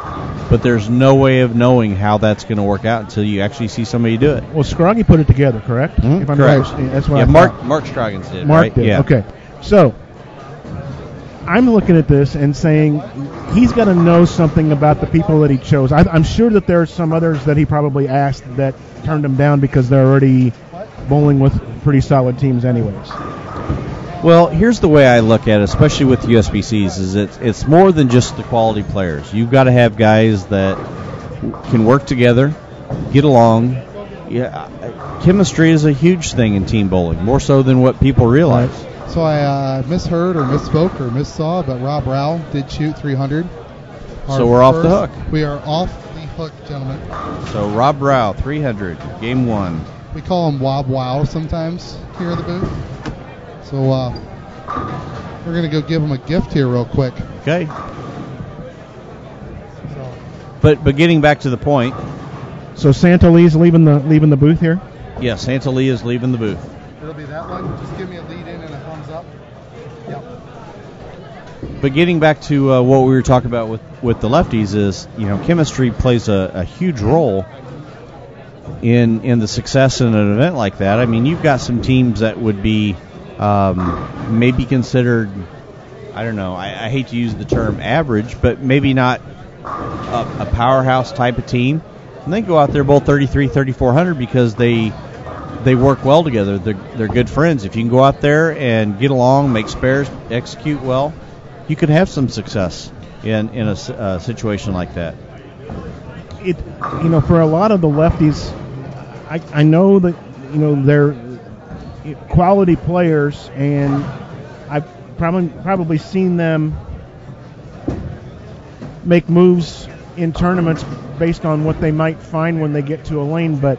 but there's no way of knowing how that's going to work out until you actually see somebody do it. Well, Scroggy put it together, correct? Mm-hmm. If I'm correct. Right. That's what yeah, I Mark Scroggins did, Mark right? did. Yeah. Okay. So I'm looking at this and saying he's got to know something about the people that he chose. I'm sure that there are some others that he probably asked that turned him down because they're already bowling with pretty solid teams anyways. Well, here's the way I look at it, especially with USBCs, is it's more than just the quality players. You've got to have guys that can work together, get along. Yeah, chemistry is a huge thing in team bowling, more so than what people realize. So I misheard or misspoke or missaw, but Rob Rao did shoot 300. So we're off the hook. We are off the hook, gentlemen. So Rob Rao, 300, game 1. We call him Wob Wow sometimes here at the booth. So we're going to go give him a gift here real quick. Okay. So, But getting back to the point, So Santa Lee's leaving the booth here. yes, Santa Lee is leaving the booth. it'll be that one. Just give me a lead in and a thumbs up. Yep. But getting back to what we were talking about with the lefties is, chemistry plays a huge role in the success in an event like that. I mean, you've got some teams that would be maybe considered, I don't know, I hate to use the term average, but maybe not a powerhouse type of team. And they go out there both 33, 3,400 because they work well together. They're good friends. If you can go out there and get along, make spares, execute well, you could have some success in a situation like that. For a lot of the lefties, I know that they're quality players, and I've probably seen them make moves in tournaments based on what they might find when they get to a lane. But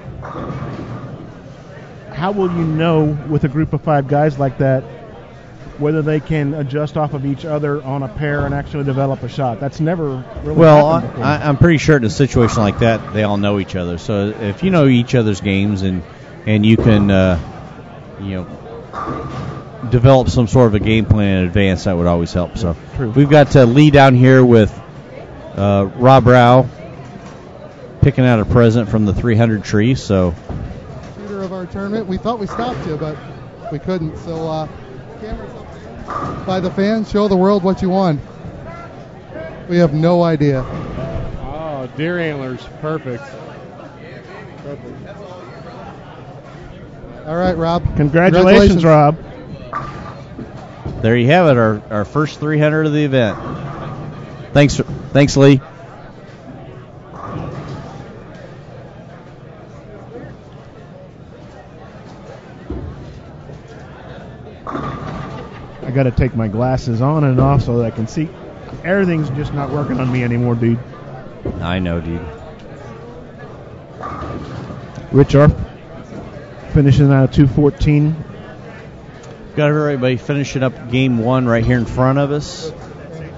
how will you know with a group of 5 guys like that whether they can adjust off of each other on a pair and actually develop a shot? That's never really happened before. I'm pretty sure in a situation like that, they all know each other. So if you know each other's games and you can, develop some sort of a game plan in advance, that would always help. So True. We've got Lee down here with Rob Rao picking out a present from the 300 tree. So Shooter of our tournament. We thought we stopped you, but we couldn't. So cameras up by the fans. Show the world what you won. We have no idea. Oh, deer antlers. Perfect. All right, Rob. Congratulations, Rob. there you have it, our first 300 of the event. Thanks, Lee. I got to take my glasses on and off so that I can see. Everything's just not working on me anymore, dude. I know, dude. Rich Arf finishing out 214. Got everybody finishing up game 1 right here in front of us.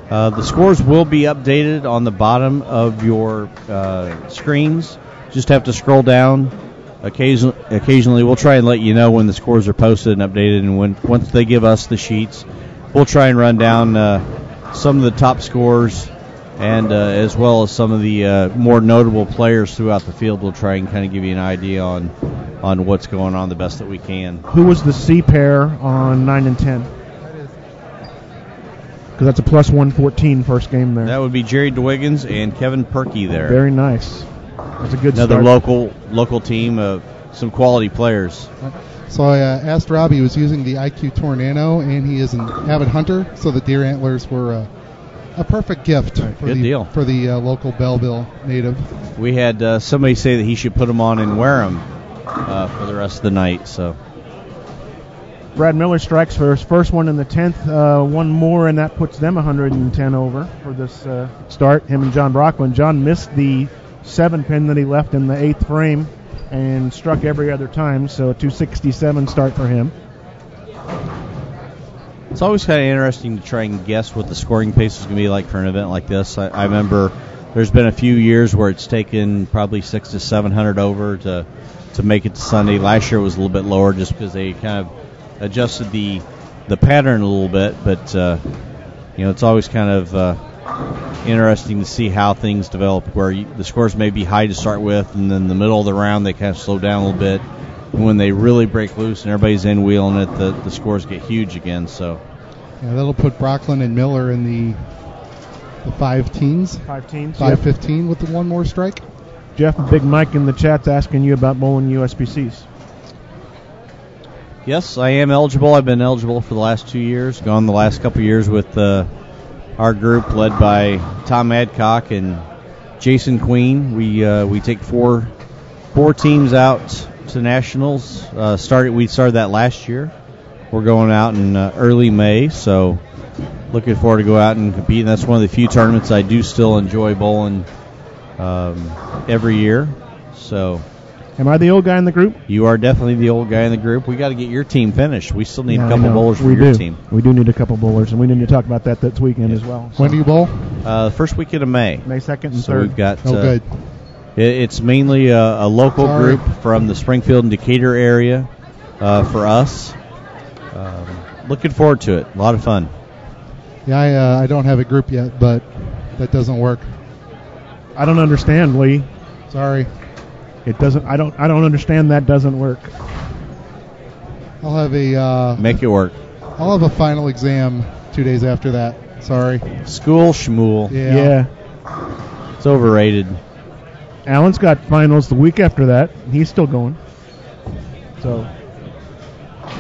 The scores will be updated on the bottom of your screens. Just have to scroll down. Occasionally, we'll try and let you know when the scores are posted and updated, and once they give us the sheets, we'll try and run down some of the top scores, and as well as some of the more notable players throughout the field. We'll try and kind of give you an idea on what's going on the best that we can. Who was the C pair on 9 and 10? Because that's a plus 114 first game there. That would be Jerry DeWiggins and Kevin Perkey there. Very nice. That's a good Another start. local team of some quality players. So I asked Rob. He was using the IQ Tornado, and he is an avid hunter, so the deer antlers were a perfect gift for Good deal. for the local Belleville native. We had somebody say that he should put them on and wear them for the rest of the night. So Brad Miller strikes for his first one in the 10th. One more, and that puts them 110 over for this start. Him and John Brockman. John missed the 7-pin that he left in the 8th frame and struck every other time, so a 267 start for him. it's always kind of interesting to try and guess what the scoring pace is going to be like for an event like this. I remember there's been a few years where it's taken probably 600 to 700 over to make it to Sunday. Last year it was a little bit lower just because they kind of adjusted the pattern a little bit, but it's always kind of interesting to see how things develop, where the scores may be high to start with, and then the middle of the round they kind of slow down a little bit. And when they really break loose and everybody's in wheeling it, the scores get huge again. So Yeah, that'll put Brockland and Miller in the 5 teens. 5 teens. 5-15 with the one more strike. Jeff and Big Mike in the chat's asking you about bowling USBCs. yes, I am eligible. I've been eligible for the last 2 years. Gone the last couple of years with our group led by Tom Adcock and Jason Queen. We take four teams out to nationals. We started that last year. We're going out in early May, so looking forward to go out and compete. And that's one of the few tournaments I do still enjoy bowling every year. So am I the old guy in the group? you are definitely the old guy in the group. We got to get your team finished. We still need a couple bowlers for your team. We do need a couple bowlers, and we need to talk about that this weekend as well. When do you bowl? First weekend of May. May 2nd and 3rd. So we've got. Good. It's mainly a local group from the Springfield and Decatur area for us. Looking forward to it. A lot of fun. Yeah, I don't have a group yet, but that doesn't work. I don't understand, Lee. Sorry. It doesn't. I don't understand. That doesn't work. I'll have a make it work. I'll have a final exam 2 days after that. Sorry. School schmool. Yeah. It's overrated. Alan's got finals the week after that. He's still going. So.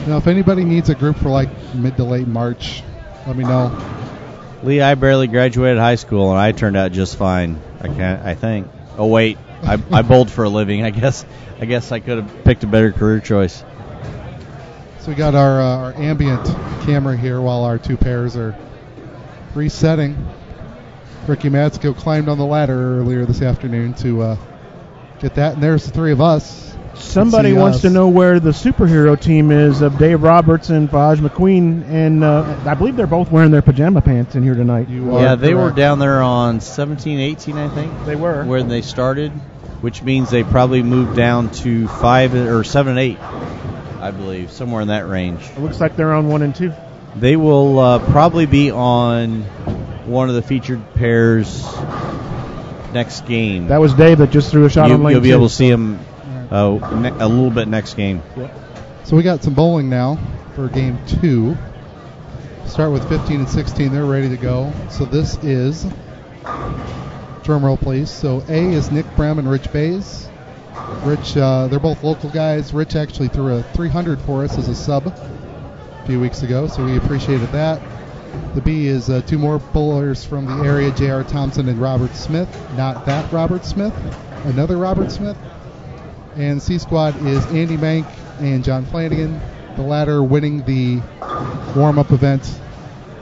Now, if anybody needs a group for like mid to late March, let me know. Lee, I barely graduated high school and I turned out just fine. I think. Oh wait, I bowled for a living. I guess I could have picked a better career choice. So we got our ambient camera here while our two pairs are resetting. Ricky Matsko climbed on the ladder earlier this afternoon to get that, and there's the three of us. Somebody wants to know where the superhero team is of Dave Roberts and Faj McQueen, and I believe they're both wearing their pajama pants in here tonight. Yeah, they were down there on 17, 18, I think. They were. Where they started, which means they probably moved down to 5 or 7 and 8, I believe, somewhere in that range. It looks like they're on 1 and 2. They will probably be on one of the featured pairs next game. That was Dave that just threw a shot on lane 2. You'll be able to see him a little bit next game. Yep. So we got some bowling now for game 2. Start with 15 and 16. They're ready to go. So this is, drum roll please. So A is Nick Brem and Rich Bays. Rich, they're both local guys. Rich actually threw a 300 for us as a sub a few weeks ago, so we appreciated that. The B is two more bowlers from the area, J.R. Thompson and Robert Smith. Not that Robert Smith, another Robert Smith. And C squad is Andy Bank and John Flanagan, the latter winning the warm-up event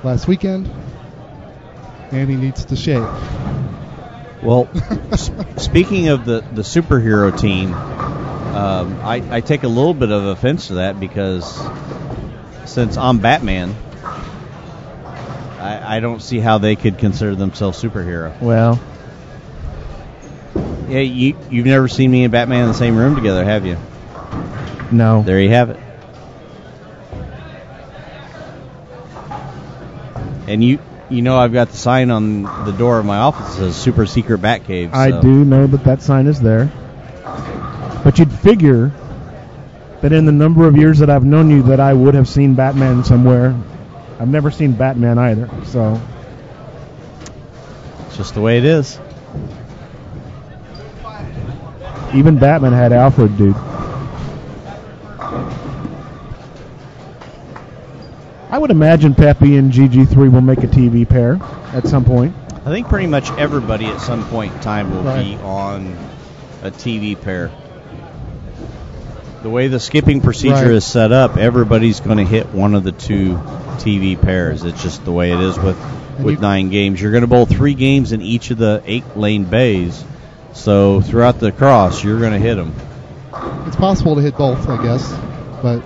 last weekend. Andy needs to shave. Well, speaking of the superhero team, I take a little bit of offense to that because since I'm Batman, I don't see how they could consider themselves superhero. Well, yeah, you've never seen me and Batman in the same room together, have you? No. There you have it. And you know I've got the sign on the door of my office that says Super Secret Batcave. So. I do know that sign is there. But you'd figure that in the number of years that I've known you that I would have seen Batman somewhere. I've never seen Batman either, so. It's just the way it is. Even Batman had Alfred, dude. I would imagine Pepe and GG3 will make a TV pair at some point. I think pretty much everybody at some point in time will be on a TV pair. The way the skipping procedure is set up, everybody's going to hit one of the two TV pairs. It's just the way it is with 9 games. You're going to bowl 3 games in each of the 8-lane bays. So throughout the cross, you're going to hit them. It's possible to hit both, I guess, but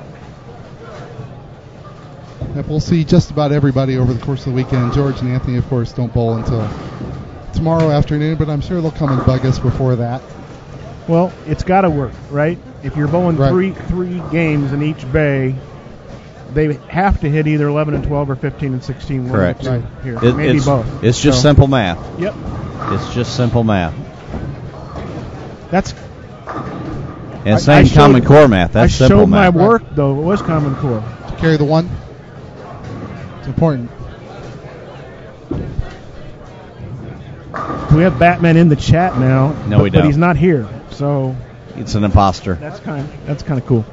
we'll see just about everybody over the course of the weekend. George and Anthony, of course, don't bowl until tomorrow afternoon, but I'm sure they'll come and bug us before that. Well, it's got to work, right? If you're bowling three games in each bay, they have to hit either 11 and 12 or 15 and 16. Correct. Right here. Maybe both. It's just simple math. Yep. It's just simple math. That's. And it's not Common Core math. That's simple math. I showed my work, though. It was Common Core. To carry the 1. It's important. We have Batman in the chat now. No, we don't. But he's not here, so. It's an imposter. That's kind of cool.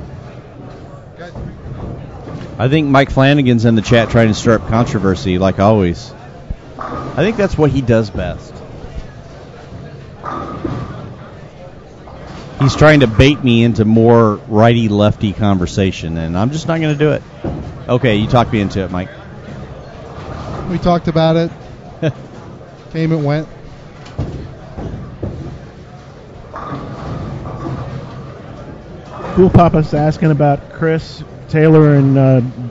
I think Mike Flanagan's in the chat trying to stir up controversy, like always. I think that's what he does best. He's trying to bait me into more righty-lefty conversation, and I'm just not going to do it. Okay, you talked me into it, Mike. We talked about it. Came and went. School Papa's asking about Chris Taylor, and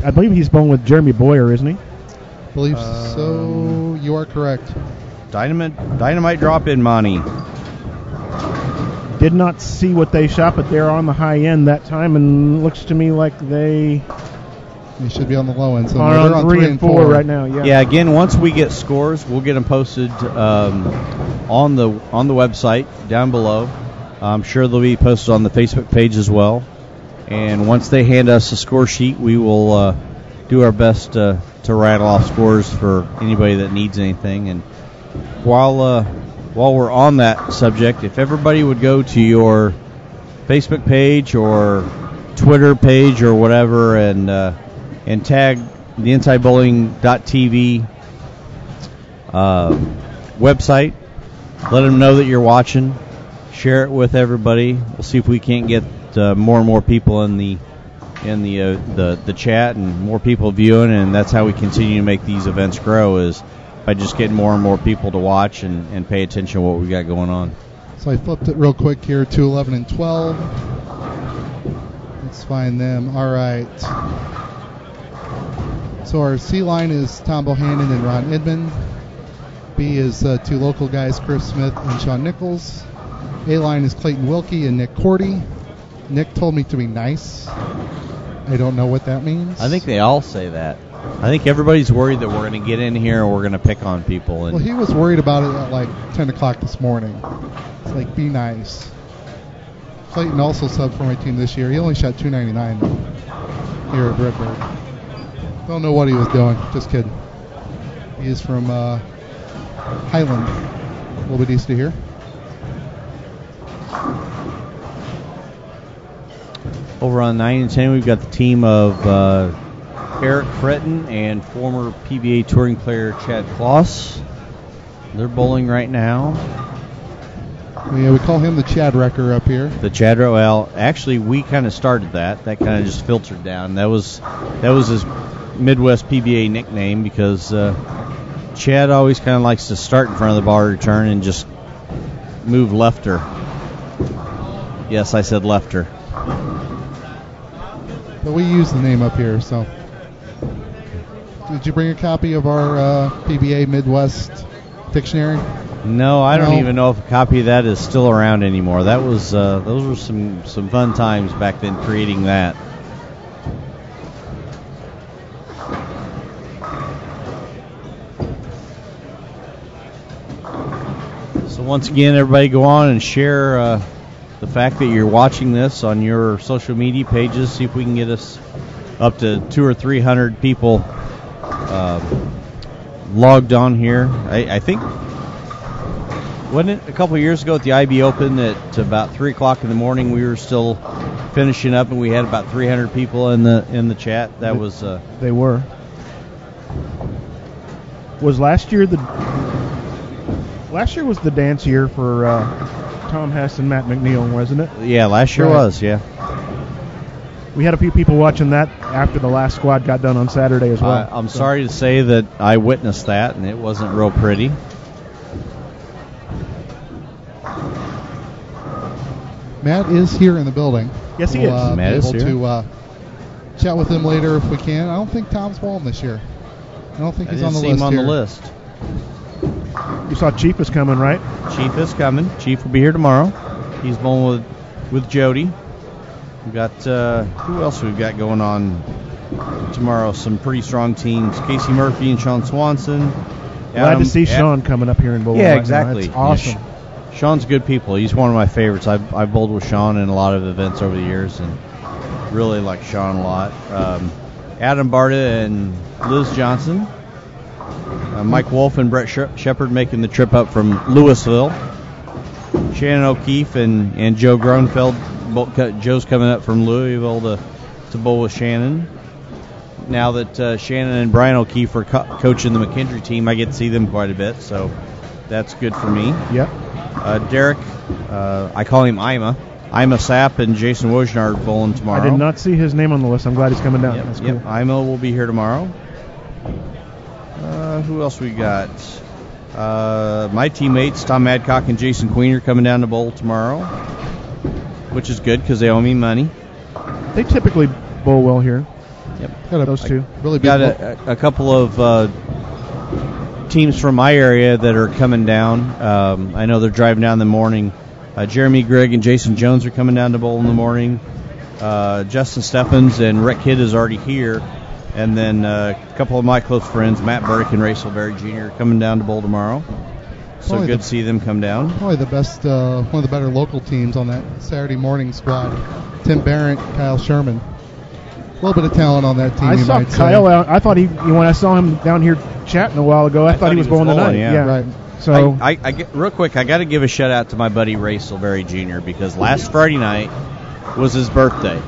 I believe he's bowling with Jeremy Boyer, isn't he? I believe so. You are correct. Dynamite drop in, Monty. Did not see what they shot, but they're on the high end that time, and looks to me like they should be on the low end. So are they're on 3 and 4 right now. Yeah. Yeah. Again, once we get scores, we'll get them posted on the website down below. I'm sure they'll be posted on the Facebook page as well. And once they hand us a score sheet, we will do our best to rattle off scores for anybody that needs anything. And while we're on that subject, if everybody would go to your Facebook page or Twitter page or whatever and tag the InsideBowling.tv website, let them know that you're watching. Share it with everybody. We'll see if we can't get more and more people in the chat and more people viewing, and that's how we continue to make these events grow, is by just getting more and more people to watch and pay attention to what we got going on. So I flipped it real quick here to 11 and 12. Let's find them. All right. So our C line is Tom Bohannon and Ron Edmond. B is two local guys, Chris Smith and Sean Nichols. A line is Clayton Wilkie and Nick Cordy. Nick told me to be nice. I don't know what that means. I think they all say that. I think everybody's worried that we're going to get in here and we're going to pick on people. And well, he was worried about it at like 10 o'clock this morning. It's like, be nice. Clayton also subbed for my team this year. He only shot .299 here at Redbird. Don't know what he was doing. Just kidding. He is from Highland, a little bit east of here. Over on 9 and 10, we've got the team of Eric Fretton and former PBA touring player Chad Kloss. They're bowling right now. Yeah, we call him the Chad Wrecker up here. The Chad, well, actually, we kind of started that. That kind of just filtered down. That was his Midwest PBA nickname, because Chad always kind of likes to start in front of the bar return and just move lefter. Yes, I said lefter. But we use the name up here, so. Did you bring a copy of our PBA Midwest dictionary? No, I don't even know if a copy of that is still around anymore. That was those were some fun times back then creating that. So once again, everybody go on and share the fact that you're watching this on your social media pages. See if we can get us up to 200 or 300 people logged on here. I think, wasn't it a couple of years ago at the IB Open at about 3 o'clock in the morning we were still finishing up and we had about 300 people in the chat? That was they were. Was last year the dance year for Tom Hess and Matt McNeil, wasn't it? Yeah, last year was, yeah. We had a few people watching that after the last squad got done on Saturday as well. I'm sorry to say that I witnessed that, and it wasn't real pretty. Matt is here in the building. Yes, he is. Matt is here. To chat with him later if we can. I don't think Tom's bowling this year. I don't think he's on the list. On the list. You saw Chief is coming, right? Chief is coming. Chief will be here tomorrow. He's bowling with Jody. We've got who else we've got going on tomorrow? Some pretty strong teams. Casey Murphy and Sean Swanson. Glad to see Sean coming up here in bowling. Yeah, right exactly. That's awesome. Yeah, Sean's good people. He's one of my favorites. I've bowled with Sean in a lot of events over the years and really like Sean a lot. Adam Barta and Liz Johnson. Mike Wolf and Brett Shepard making the trip up from Louisville. Shannon O'Keefe and Joe Gronfeld. Joe's coming up from Louisville to bowl with Shannon. Now that Shannon and Brian O'Keefe are coaching the McKendree team, I get to see them quite a bit, so that's good for me. Yep. Derek, I call him Ima. Ima Sapp and Jason Wojnar bowling tomorrow. I did not see his name on the list. I'm glad he's coming down. Yep, That's cool. Yep. Ima will be here tomorrow. Who else we got? My teammates, Tom Madcock and Jason Queen, are coming down to bowl tomorrow, which is good because they owe me money. They typically bowl well here. Yep. Got Those two. Really big Got a couple of teams from my area that are coming down. I know they're driving down in the morning. Jeremy Grigg and Jason Jones are coming down to bowl in the morning. Justin Steffens and Rick Kidd is already here. And then a couple of my close friends, Matt Burdick and Racel Berry Jr., are coming down to bowl tomorrow. So Probably good to see them come down. Probably the best, one of the better local teams on that Saturday morning squad. Tim Barrett, Kyle Sherman. A little bit of talent on that team. I saw Kyle out. I thought when I saw him down here chatting a while ago, I thought he was bowling tonight. Yeah, right. So I get, real quick, I got to give a shout out to my buddy Racel Berry Jr. because last Friday night was his birthday,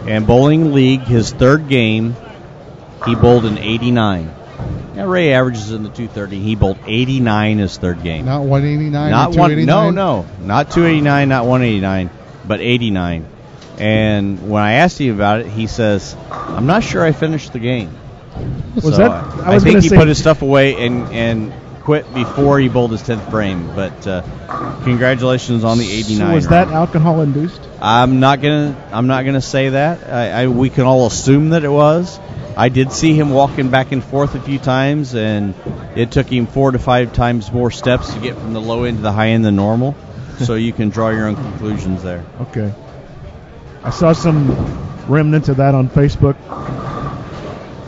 and bowling league, his third game, he bowled an 89. Now Ray averages in the 230. He bowled 89 his third game. Not 189. Not or 289? No, not 289, not 189, but 89. And when I asked him about it, he says, "I'm not sure I finished the game." I think he put his stuff away and quit before he bowled his 10th frame. But congratulations on the 89. So was that alcohol induced? I'm not gonna say that. We can all assume that it was. I did see him walking back and forth a few times, and it took him 4 to 5 times more steps to get from the low end to the high end than normal. So you can draw your own conclusions there. Okay. I saw some remnants of that on Facebook.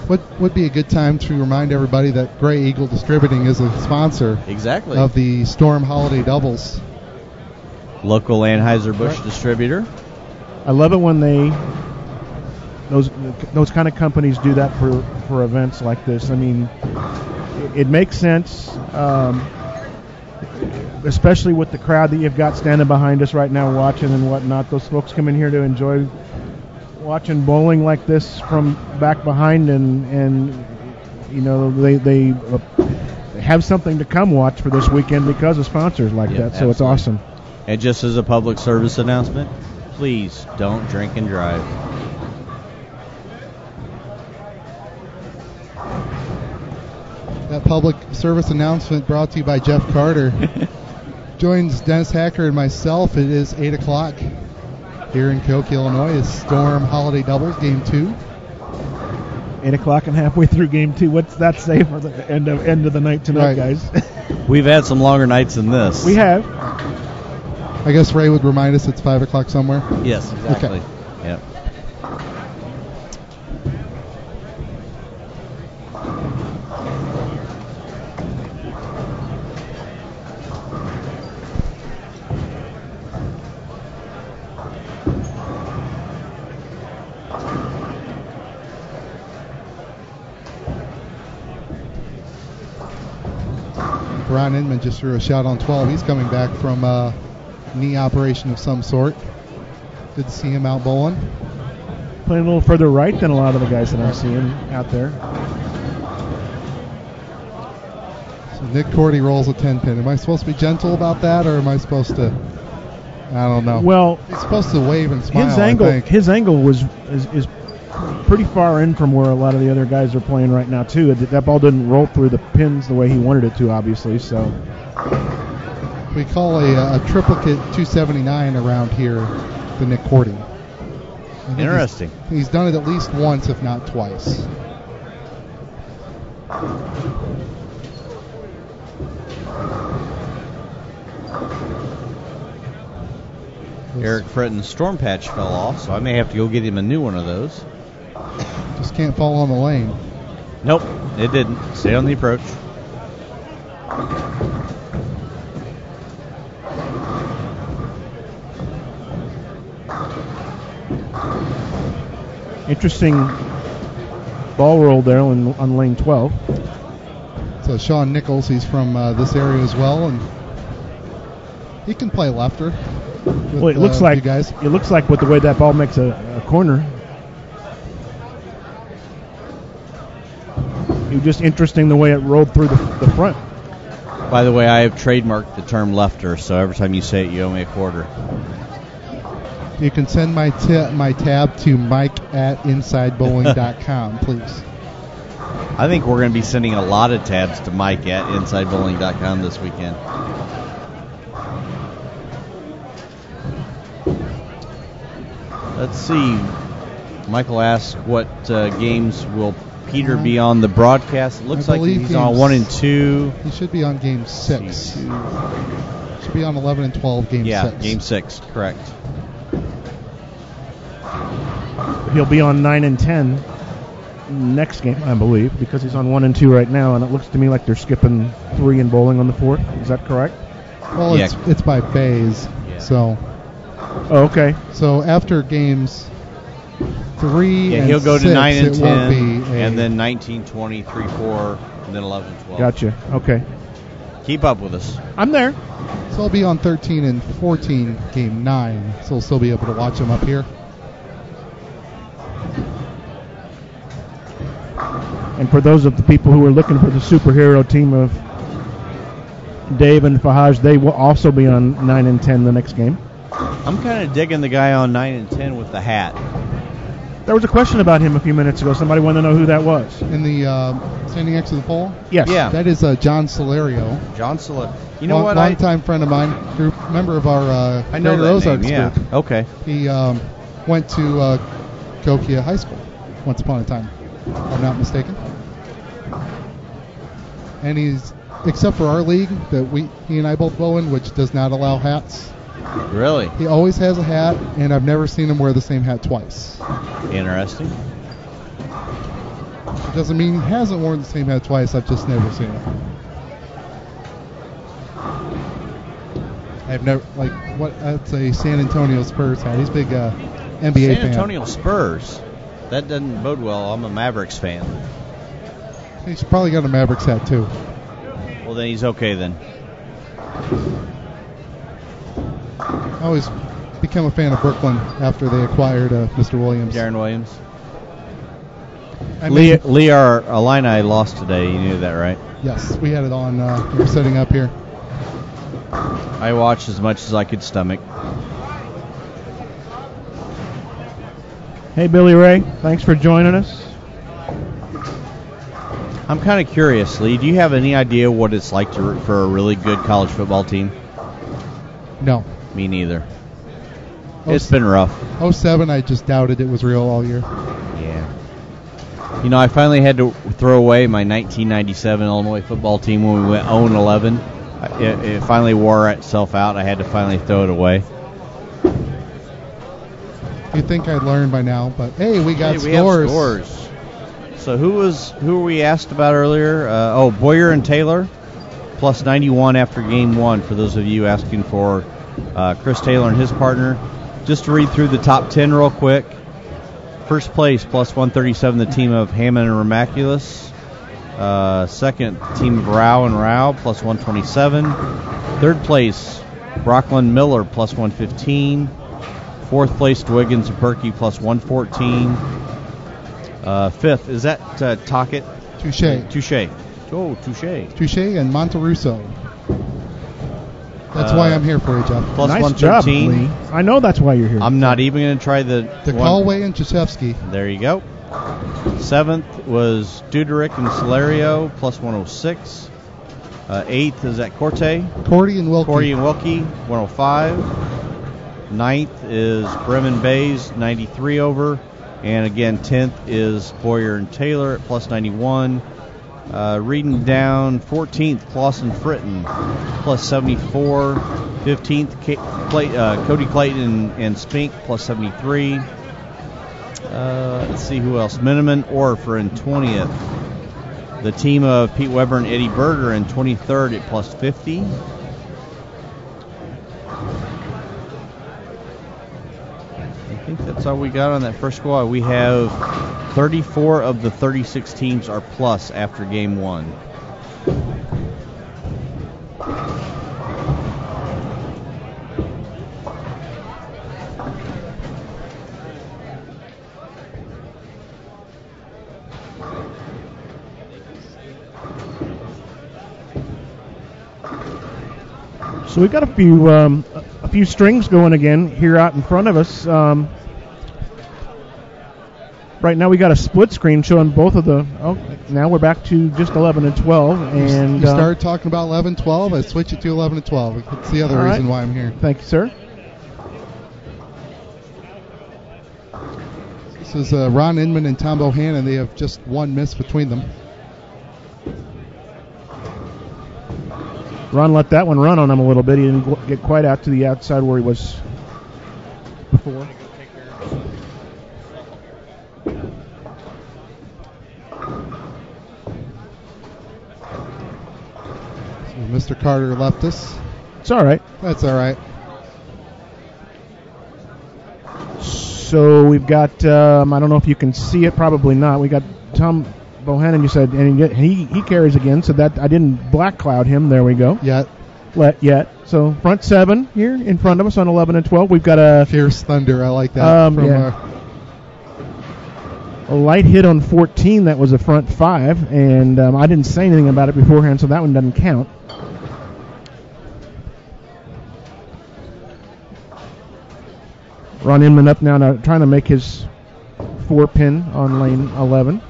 What would be a good time to remind everybody that Gray Eagle Distributing is a sponsor Exactly. of the Storm Holiday Doubles. Local Anheuser-Busch distributor. I love it when those kind of companies do that for events like this. I mean, it makes sense, especially with the crowd that you've got standing behind us right now watching and whatnot. Those folks come in here to enjoy watching bowling like this from back behind, and you know they have something to come watch for this weekend because of sponsors like that. So absolutely. It's awesome. And just as a public service announcement, please don't drink and drive. That public service announcement brought to you by Jeff Carter. Joins Dennis Hacker and myself. It is 8 o'clock here in Cahokia, Illinois. It's Storm Holiday Doubles, Game 2. 8 o'clock and halfway through Game 2. What's that say for the end of the night tonight, guys? We've had some longer nights than this. We have. I guess Ray would remind us it's 5 o'clock somewhere. Yes, exactly. Okay. Yep. Ron Inman just threw a shot on 12. He's coming back from a knee operation of some sort. Good to see him out bowling. Playing a little further right than a lot of the guys that I'm seeing out there. So Nick Cordy rolls a 10-pin. Am I supposed to be gentle about that, or am I supposed to? I don't know. Well, he's supposed to wave and smile. His angle is pretty far in from where a lot of the other guys are playing right now too. That ball didn't roll through the pins the way he wanted it to, obviously. So we call a triplicate 279 around here the Nick Cordy. Interesting. He's done it at least once, if not twice. Eric Fritton's storm patch fell off, so I may have to go get him a new one of those. Just can't fall on the lane. Nope, it didn't. Stay on the approach. interesting ball roll there on lane 12. So Sean Nichols, he's from this area as well, and he can play lefter. Well, it looks like it looks like with the way that ball makes a corner. It was just interesting the way it rolled through the front. By the way, I have trademarked the term lefter, so every time you say it, you owe me a quarter. You can send my tab to mike@insidebowling.com, please. I think we're going to be sending a lot of tabs to mike@insidebowling.com this weekend. Let's see. Michael asks, what games will Peter be on the broadcast? It looks like he's on 1 and 2. He should be on game 6. Should be on 11 and 12, game 6. Yeah, game 6, correct. He'll be on 9 and 10 next game, I believe, because he's on 1 and 2 right now, and it looks to me like they're skipping 3 and bowling on the 4th. Is that correct? Well, it's by bays, so. Oh, okay. So after games 3 and he'll go 6, to 9 and 10, and then 19, 20, 3, 4, and then 11, 12. Gotcha. Okay. Keep up with us. I'm there. So he'll be on 13 and 14, game 9, so we'll still be able to watch him up here. And for those of the people who are looking for the superhero team of Dave and Fahaj, they will also be on 9 and 10 the next game. I'm kind of digging the guy on 9 and 10 with the hat. There was a question about him a few minutes ago. Somebody wanted to know who that was. In the standing next to the pole? Yes. Yeah. That is John Solario. John Solario. You know what? Long-time friend of mine, member of our I know Greater that Ozarks name, yeah. group. Okay. He went to Cahokia High School once upon a time, if I'm not mistaken. And he's, except for our league that he and I both bow in, which does not allow hats. Really? He always has a hat, and I've never seen him wear the same hat twice. Interesting. It doesn't mean he hasn't worn the same hat twice, I've just never seen it. I've never, that's a San Antonio Spurs hat. He's a big NBA fan. San Antonio Spurs. That doesn't bode well. I'm a Mavericks fan. He's probably got a Mavericks hat, too. Well, then he's okay then. I always became a fan of Brooklyn after they acquired Mr. Williams. Darren Williams. Lee, our Illini lost today. You knew that, right? Yes, we had it on. We were setting up here. I watched as much as I could stomach. Hey, Billy Ray. Thanks for joining us. I'm kind of curious, Lee. Do you have any idea what it's like to root for a really good college football team? No. Me neither. It's been rough. 07, I just doubted it was real all year. Yeah. You know, I finally had to throw away my 1997 Illinois football team when we went 0-11. It finally wore itself out. I had to finally throw it away. You'd think I'd learn by now, but hey, we got we scores. Have scores. So who were we asked about earlier? Boyer and Taylor, plus 91 after game 1. For those of you asking for Chris Taylor and his partner, just to read through the top 10 real quick. First place, plus 137, the team of Hammond and Remaculous. Second, team of Rao and Rao, plus 127. Third place, Brocklyn Miller, plus 115. Fourth place, Dwiggins and Perky, plus 114. Fifth, is that Tockett? Touche. Oh, Touche. Touche and Monterusso. That's why I'm here for you, Jeff. Plus nice 113. job, Lee. I know that's why you're here. I'm not even going to try the Callaway and Chachevsky. There you go. Seventh was Duderick and Solario, plus 106. Eighth is at Corte. Cordy and Wilkie, 105. Ninth is Bremen Bays, 93 over. And again, 10th is Boyer and Taylor at plus 91. Reading down, 14th, Clausen Fritton, plus 74. 15th, Cody Clayton and Spink, plus 73. Let's see who else. Miniman Orfer in 20th. The team of Pete Weber and Eddie Berger in 23rd at plus 50. I think that's all we got on that first squad. We have 34 of the 36 teams are plus after game 1. So we've got a few strings going again here out in front of us. Right now we got a split screen showing both of the. Oh, now we're back to just 11 and 12. And you started talking about 11 and 12. I switched it to 11 and 12. That's the other reason why I'm here. Thank you, sir. This is Ron Inman and Tom Bohannon. They have just one miss between them. Ron let that one run on him a little bit. He didn't get quite out to the outside where he was before. So Mr. Carter left us. It's all right. That's all right. So we've got, I don't know if you can see it, probably not. We got Tom Bohannon, you said, and he carries again, so that I didn't black cloud him. There we go. Yet. So front 7 here in front of us on 11 and 12. We've got a Fierce Thunder. I like that. A light hit on 14. That was a front 5, and I didn't say anything about it beforehand, so that one doesn't count. Ron Inman up now, trying to make his 4-pin on lane 11.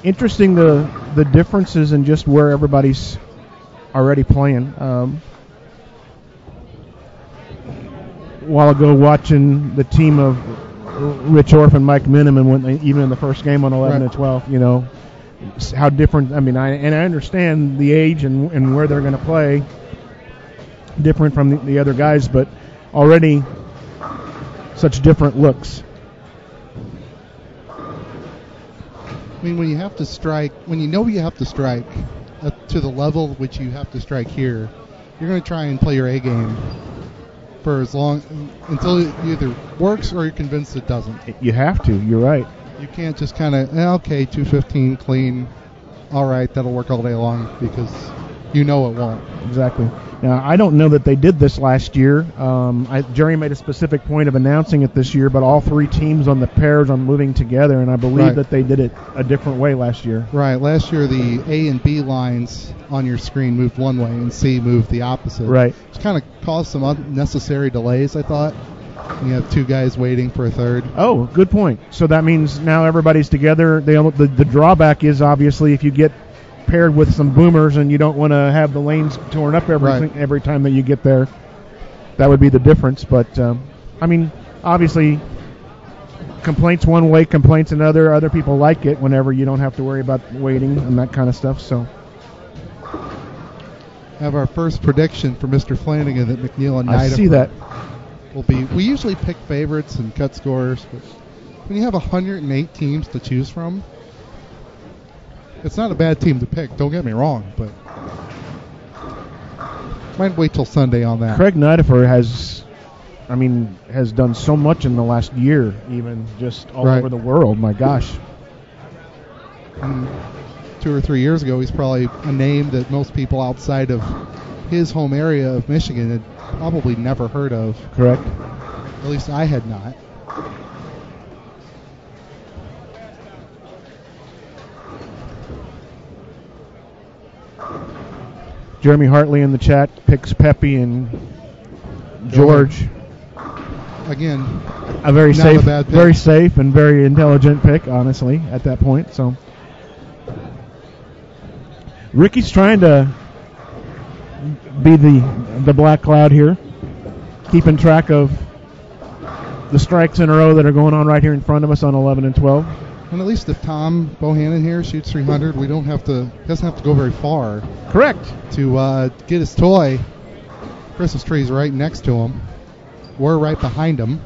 Interesting the differences in just where everybody's already playing. A while ago, watching the team of Rich Orff and Mike Miniman, even in the first game on 11 and 12, you know, how different. I mean, I understand the age and where they're going to play, different from the other guys, but already such different looks. I mean, when you have to strike, when you know you have to strike to the level which you have to strike here, you're going to try and play your A game for as long until it either works or you're convinced it doesn't. You have to. You're right. You can't just kind of, okay, 215 clean, all right, that'll work all day long, because you know it won't. Exactly. Now, I don't know that they did this last year. Jerry made a specific point of announcing it this year, but all 3 teams on the pairs are moving together, and I believe that they did it a different way last year. Right. Last year, the A and B lines on your screen moved one way, and C moved the opposite. Right. Which kind of caused some unnecessary delays, I thought. You have 2 guys waiting for a third. Oh, good point. So that means now everybody's together. The drawback is obviously if you get paired with some boomers and you don't want to have the lanes torn up every time that you get there, that would be the difference. But I mean, obviously, complaints one way, complaints another. Other people like it whenever you don't have to worry about waiting and that kind of stuff. So, have our first prediction for Mr. Flanagan that McNeil and Nida. I see that. Will be. We usually pick favorites and cut scores, but when you have 108 teams to choose from, it's not a bad team to pick, don't get me wrong, but might wait till Sunday on that. Craig Nidifer has done so much in the last year, even just all over the world. My gosh. And 2 or 3 years ago, he's probably a name that most people outside of his home area of Michigan had probably never heard of. Correct. At least I had not. Jeremy Hartley in the chat picks Pepe and George. Again, a very safe and very intelligent pick, honestly, at that point. So Ricky's trying to be the black cloud here, keeping track of the strikes in a row that are going on right here in front of us on 11 and 12. And at least if Tom Bohannon here shoots 300, doesn't have to go very far. Correct. To get his toy. Christmas tree's right next to him. We're right behind him.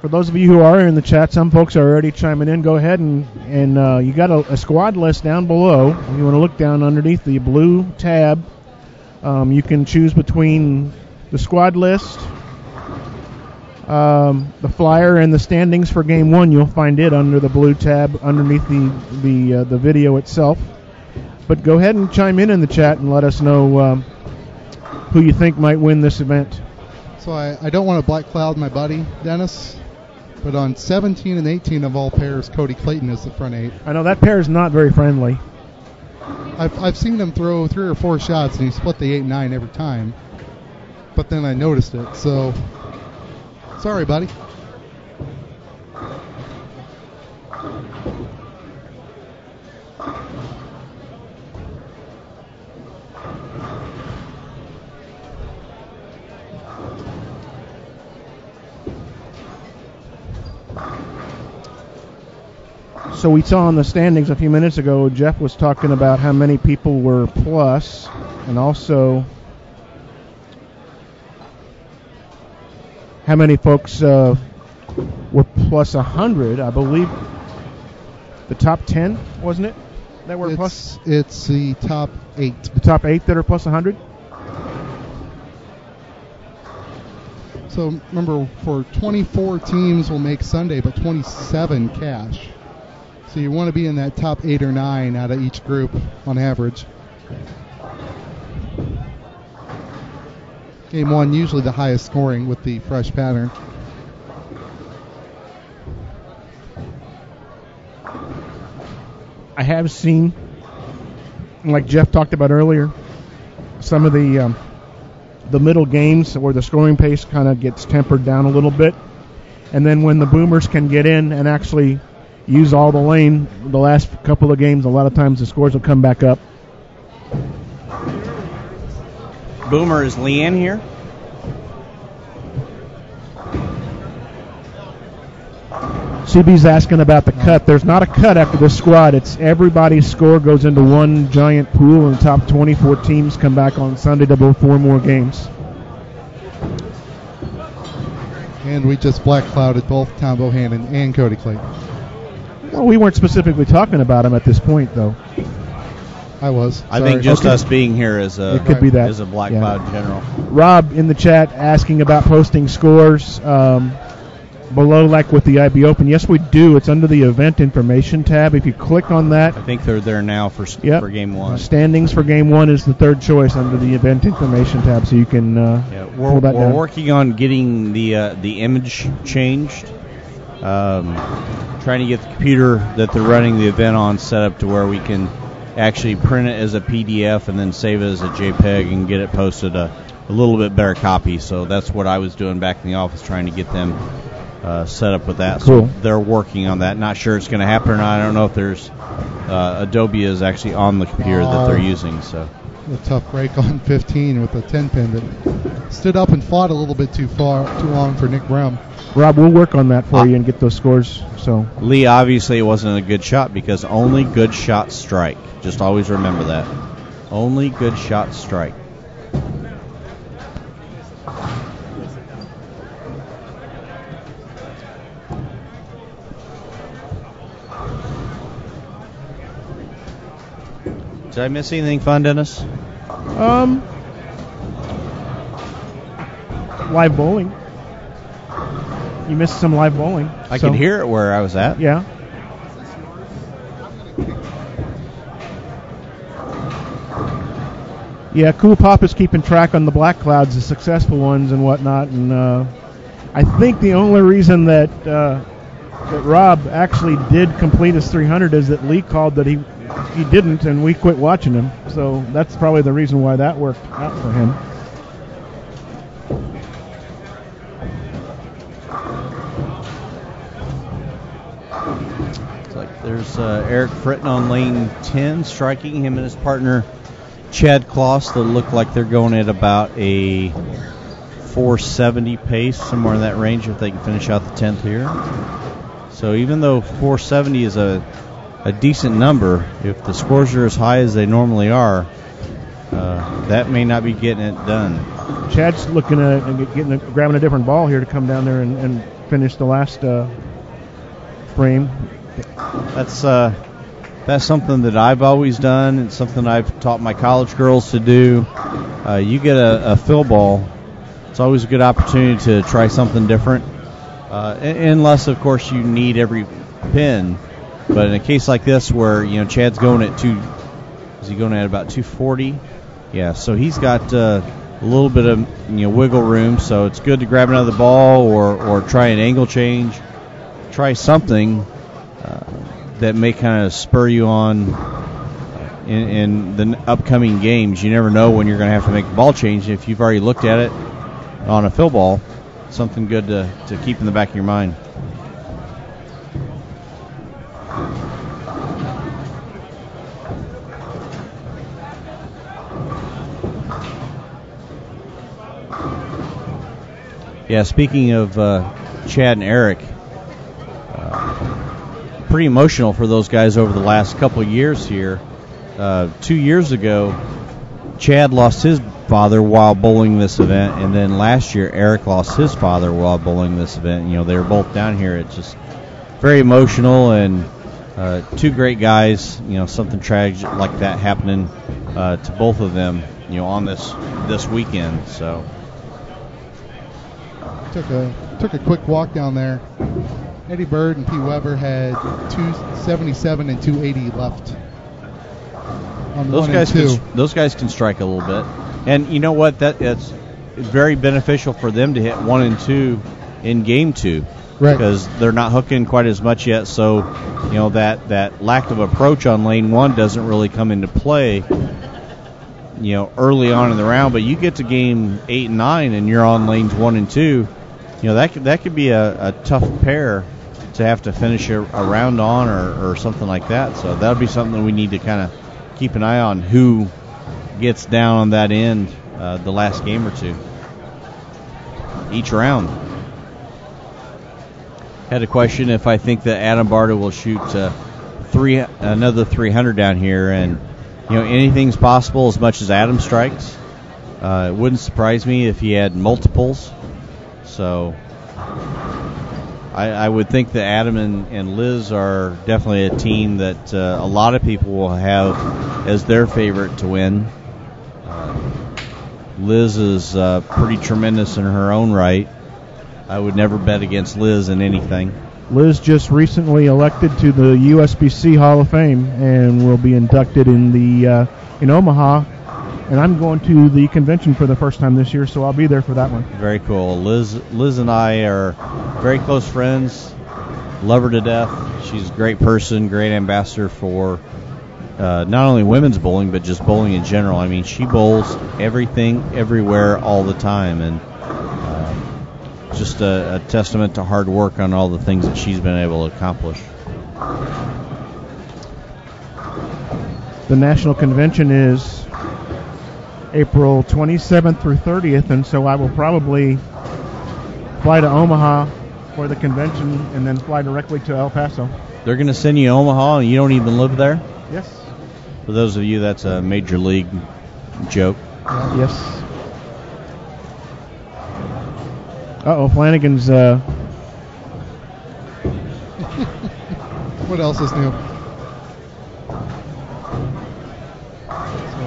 For those of you who are in the chat, some folks are already chiming in. Go ahead and you got a squad list down below. You want to look down underneath the blue tab. You can choose between the squad list, the flyer, and the standings for Game 1. You'll find it under the blue tab underneath the video itself. But go ahead and chime in the chat and let us know who you think might win this event. So I don't want to black cloud my buddy, Dennis, but on 17 and 18 of all pairs, Cody Clayton is the front 8. I know that pair is not very friendly. I've seen him throw 3 or 4 shots, and he split the 8-9 every time. But then I noticed it, so sorry, buddy. So we saw in the standings a few minutes ago, Jeff was talking about how many people were plus, and also how many folks were plus 100. I believe the top 10, wasn't it, that were plus? It's the top 8. The top 8 that are plus 100? So remember, for 24 teams will make Sunday, but 27 cash. So you want to be in that top 8 or 9 out of each group on average. Game 1 usually the highest scoring with the fresh pattern. I have seen, like Jeff talked about earlier, some of the middle games where the scoring pace kind of gets tempered down a little bit. And then when the Boomers can get in and actually use all the lane, the last couple of games, a lot of times the scores will come back up. Boomer, is Leanne here? CB's asking about the cut. There's not a cut after this squad. It's everybody's score goes into one giant pool, and the top 24 teams come back on Sunday to bowl 4 more games. And we just black clouded both Tom Bohannon and Cody Clayton. Well, we weren't specifically talking about him at this point, though. I was. I think just us being here is a, it could be that. Is a black cloud in general. Rob in the chat asking about posting scores below, like with the IB Open. Yes, we do. It's under the event information tab. If you click on that, I think they're there now for Game 1. Standings for Game 1 is the third choice under the event information tab, so you can pull that down. We're working on getting the image changed. Trying to get the computer that they're running the event on set up to where we can actually print it as a PDF and then save it as a JPEG and get it posted a little bit better copy. So that's what I was doing back in the office, trying to get them set up with that. Cool. So they're working on that. Not sure it's going to happen or not. I don't know if there's Adobe is actually on the computer that they're using. So a tough break on 15 with a 10-pin that stood up and fought a little bit too long for Nick Brown. Rob, we'll work on that for you and get those scores. So Lee, obviously it wasn't a good shot because only good shots strike. Just always remember that. Only good shots strike. Did I miss anything fun, Dennis? Live bowling. You missed some live bowling. I could hear it where I was at. Yeah. Yeah, Cool Pop is keeping track on the black clouds, the successful ones and whatnot. And I think the only reason that Rob actually did complete his 300 is that Lee called that he didn't, and we quit watching him. So that's probably the reason why that worked out for him. There's Eric Fritton on lane 10, striking. Him and his partner, Chad Kloss, that look like they're going at about a 470 pace, somewhere in that range, if they can finish out the 10th here. So even though 470 is a decent number, if the scores are as high as they normally are, that may not be getting it done. Chad's looking at grabbing a different ball here to come down there and finish the last frame. That's something that I've always done. It's something I've taught my college girls to do. You get a fill ball, it's always a good opportunity to try something different. Unless, of course, you need every pin. But in a case like this where, Chad's going at is he going at about 240? Yeah, so he's got a little bit of wiggle room, so it's good to grab another ball or try an angle change, try something that may kind of spur you on, in the upcoming games. You never know when you're going to have to make a ball change. If you've already looked at it on a fill ball, something good to keep in the back of your mind. Yeah, speaking of Chad and Eric, pretty emotional for those guys over the last couple of years here. 2 years ago, Chad lost his father while bowling this event, and then last year Eric lost his father while bowling this event. You know, they were both down here. It's just very emotional, and two great guys. You know, something tragic like that happening to both of them, you know, on this weekend. So took a quick walk down there. Eddie Bird and Pete Weber had 277 and 280 left. On those guys can strike a little bit, and you know what? It's very beneficial for them to hit 1 and 2 in game 2, right? Because they're not hooking quite as much yet. So, you know, that lack of approach on lane 1 doesn't really come into play, you know, early on in the round. But you get to game 8 and 9, and you're on lanes 1 and 2. You know, that could be a tough pair to have to finish a round on or something like that. So that would be something we need to kind of keep an eye on, who gets down on that end the last game or two each round. Had a question if I think that Adam Barta will shoot another 300 down here, and you know, anything's possible as much as Adam strikes. It wouldn't surprise me if he had multiples. So I would think that Adam and Liz are definitely a team that a lot of people will have as their favorite to win. Liz is pretty tremendous in her own right. I would never bet against Liz in anything. Liz just recently elected to the USBC Hall of Fame and will be inducted in Omaha. And I'm going to the convention for the first time this year, so I'll be there for that one. Very cool. Liz and I are very close friends. Love her to death. She's a great person, great ambassador for not only women's bowling, but just bowling in general. I mean, she bowls everything, everywhere, all the time. And just a testament to hard work on all the things that she's been able to accomplish. The national convention is April 27th through 30th, and so I will probably fly to Omaha for the convention and then fly directly to El Paso. They're going to send you to Omaha and you don't even live there? Yes. For those of you, that's a major league joke. Yes. Uh-oh, Flanagan's... What else is new?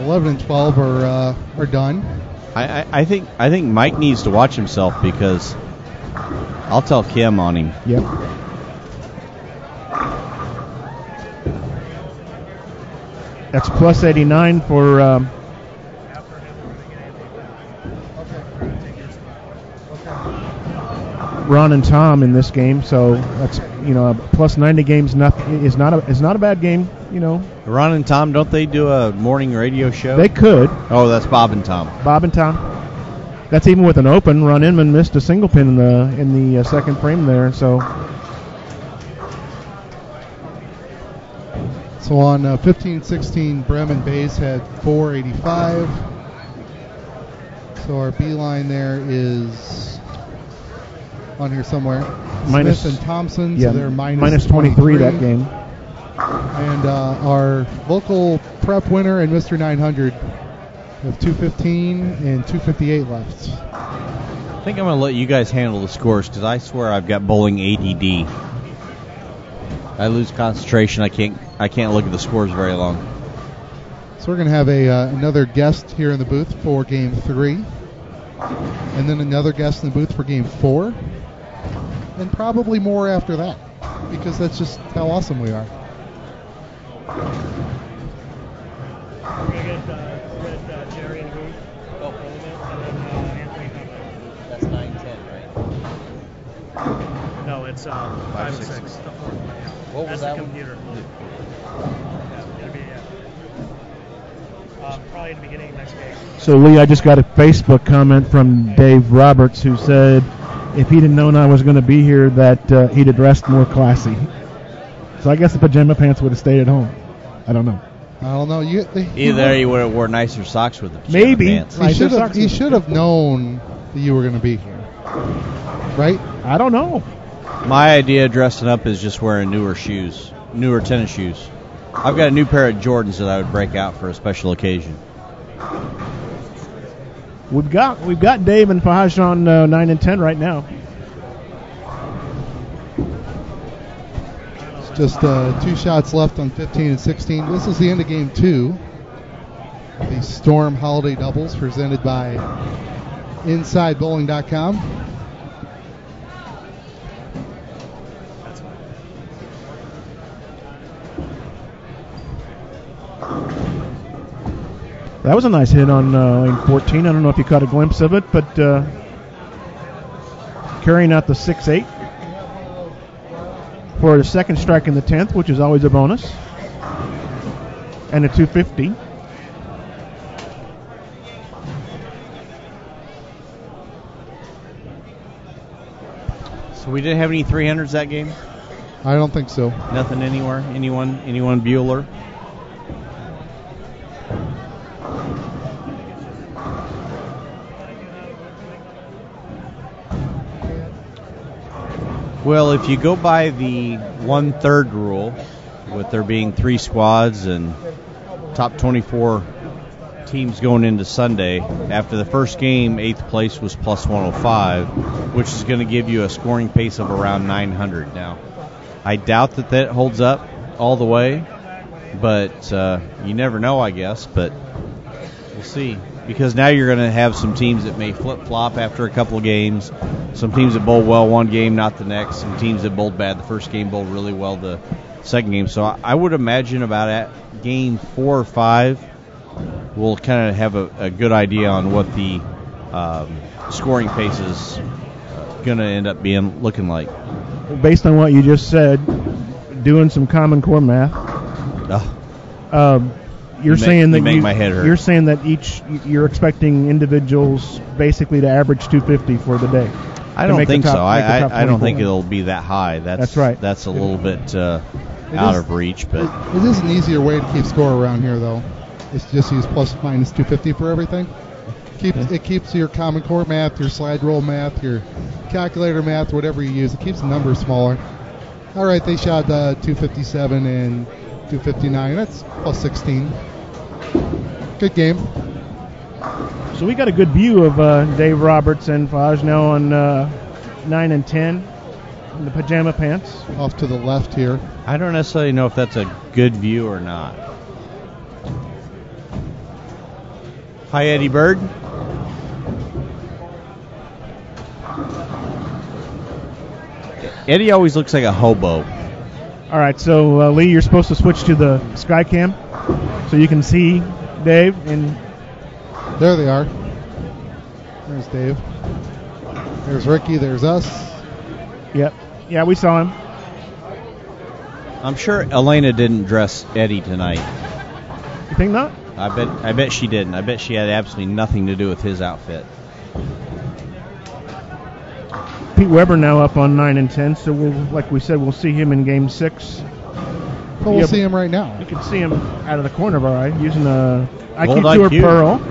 11 and 12 are done. I think Mike needs to watch himself, because I'll tell Kim on him. Yep. That's plus 89 for Ron and Tom in this game. So that's, you know, plus 90 games is not a bad game. You know, Ron and Tom, don't they do a morning radio show? They could. Oh, that's Bob and Tom. Bob and Tom. That's even with an open. Ron Inman missed a single pin in the second frame there. So on 15-16, Bremen Bays had 485. So our B line there is on here somewhere. Minus, Smith and Thompson, yeah, so they're minus 23 that game. And our local prep winner and Mr. 900 have 215 and 258 left. I think I'm going to let you guys handle the scores, because I swear I've got bowling ADD. I lose concentration. I can't look at the scores very long. So we're going to have another guest here in the booth for Game 3. And then another guest in the booth for Game 4. And probably more after that, because that's just how awesome we are. We're going to get Jerry in the booth. Oh. And then Anthony. That's 9-10, right? No, it's 5 and 6. What was that computer. Yeah, it'll be, Probably at the beginning of next game. So, Lee, I just got a Facebook comment from Dave Roberts who said if he'd have known I was going to be here that he'd have dressed more classy. So I guess the pajama pants would have stayed at home. I don't know. I don't know. Either you would have wore nicer socks with the pajama Maybe. pants. He should have known that you were going to be here. Right? I don't know. My idea of dressing up is just wearing newer tennis shoes. I've got a new pair of Jordans that I would break out for a special occasion. We've got Dave and Fahaj on 9 and 10 right now. It's just 2 shots left on 15 and 16. This is the end of game 2. The Storm Holiday Doubles presented by InsideBowling.com. That was a nice hit on lane 14. I don't know if you caught a glimpse of it, but carrying out the 6-8 for the second strike in the 10th, which is always a bonus, and a 250. So we didn't have any 300s that game? I don't think so. Nothing anywhere? Anyone Bueller? Well, if you go by the 1/3 rule, with there being 3 squads and top 24 teams going into Sunday, after the first game, 8th place was plus 105, which is going to give you a scoring pace of around 900. Now, I doubt that holds up all the way, but you never know, I guess, but we'll see. Because now you're going to have some teams that may flip-flop after a couple of games. Some teams that bowled well one game, not the next. Some teams that bowled bad the first game, bowled really well the second game. So I would imagine about at game 4 or 5, we'll kind of have a good idea on what the scoring pace is going to end up looking like. Based on what you just said, doing some Common Core math, you're saying that you're expecting individuals basically to average 250 for the day. I don't think so. I don't think it'll be that high. That's right. That's a little bit out of reach, but it is an easier way to keep score around here, though. It's just use plus minus 250 for everything. It keeps your Common Core math, your slide rule math, your calculator math, whatever you use. It keeps the numbers smaller. All right, they shot 257 and 259. That's plus 16. Good game. So we got a good view of Dave Roberts and Faj now on 9 and 10 in the pajama pants. Off to the left here. I don't necessarily know if that's a good view or not. Hi, Eddie Bird. Eddie always looks like a hobo. All right, so Lee, you're supposed to switch to the Skycam so you can see Dave. And there they are. There's Dave. There's Ricky. There's us. Yep. Yeah, we saw him. I'm sure Elena didn't dress Eddie tonight. You think not? I bet she didn't. I bet she had absolutely nothing to do with his outfit. Pete Weber now up on 9 and 10, so like we said, we'll see him in Game 6. Well, we'll see him right now. You can see him out of the corner of our eye using a IQ Tour Pearl.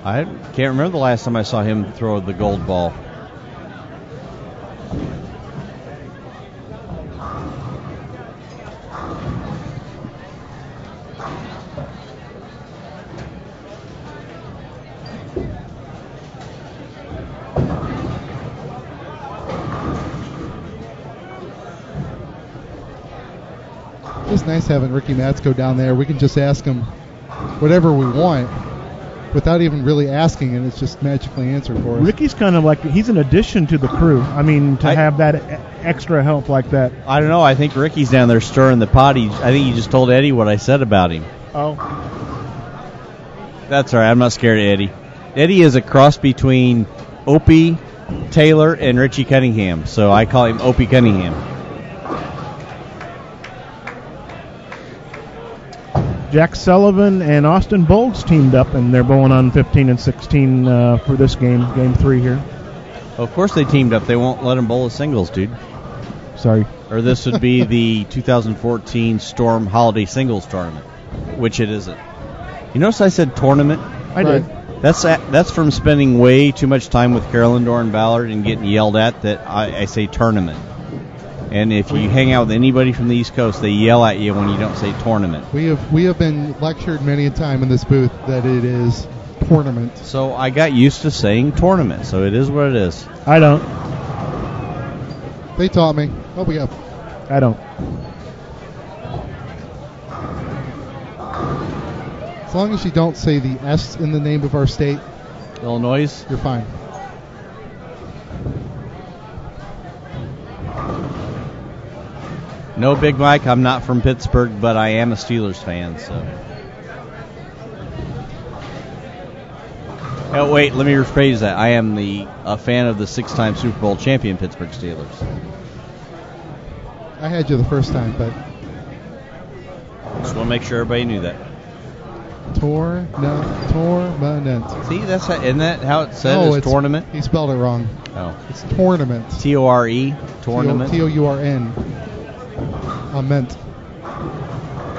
I can't remember the last time I saw him throw the gold ball. It's nice having Ricky Matsko down there. We can just ask him whatever we want without even really asking, and it's just magically answered for us. Ricky's kind of like, he's an addition to the crew. I mean, to have that extra help like that. I don't know. I think Ricky's down there stirring the pot. I think he just told Eddie what I said about him. Oh. That's all right. I'm not scared of Eddie. Eddie is a cross between Opie Taylor and Richie Cunningham, so I call him Opie Cunningham. Jack Sullivan and Austin Bolds teamed up, and they're bowling on 15 and 16 for this game 3 here. Well, of course they teamed up. They won't let them bowl as singles, dude. Sorry. Or this would be the 2014 Storm Holiday Singles Tournament, which it isn't. You notice I said tournament? I did. That's from spending way too much time with Carolyn Doran Ballard and getting yelled at that I say tournament. And if you hang out with anybody from the East Coast, they yell at you when you don't say tournament. We have been lectured many a time in this booth that it is tournament. So I got used to saying tournament, so it is what it is. I don't. They taught me. Oh, we have. I don't. As long as you don't say the S in the name of our state, Illinois? you're fine. No, Big Mike, I'm not from Pittsburgh, but I am a Steelers fan, so. Oh, wait, let me rephrase that. I am a fan of the 6-time Super Bowl champion Pittsburgh Steelers. I had you the first time, but Just want to make sure everybody knew that. Tournament. See, isn't that how it said? It's tournament? He spelled it wrong. Oh. It's tournament. T-O-R-E, tournament. T-O-U-R-N. Meant.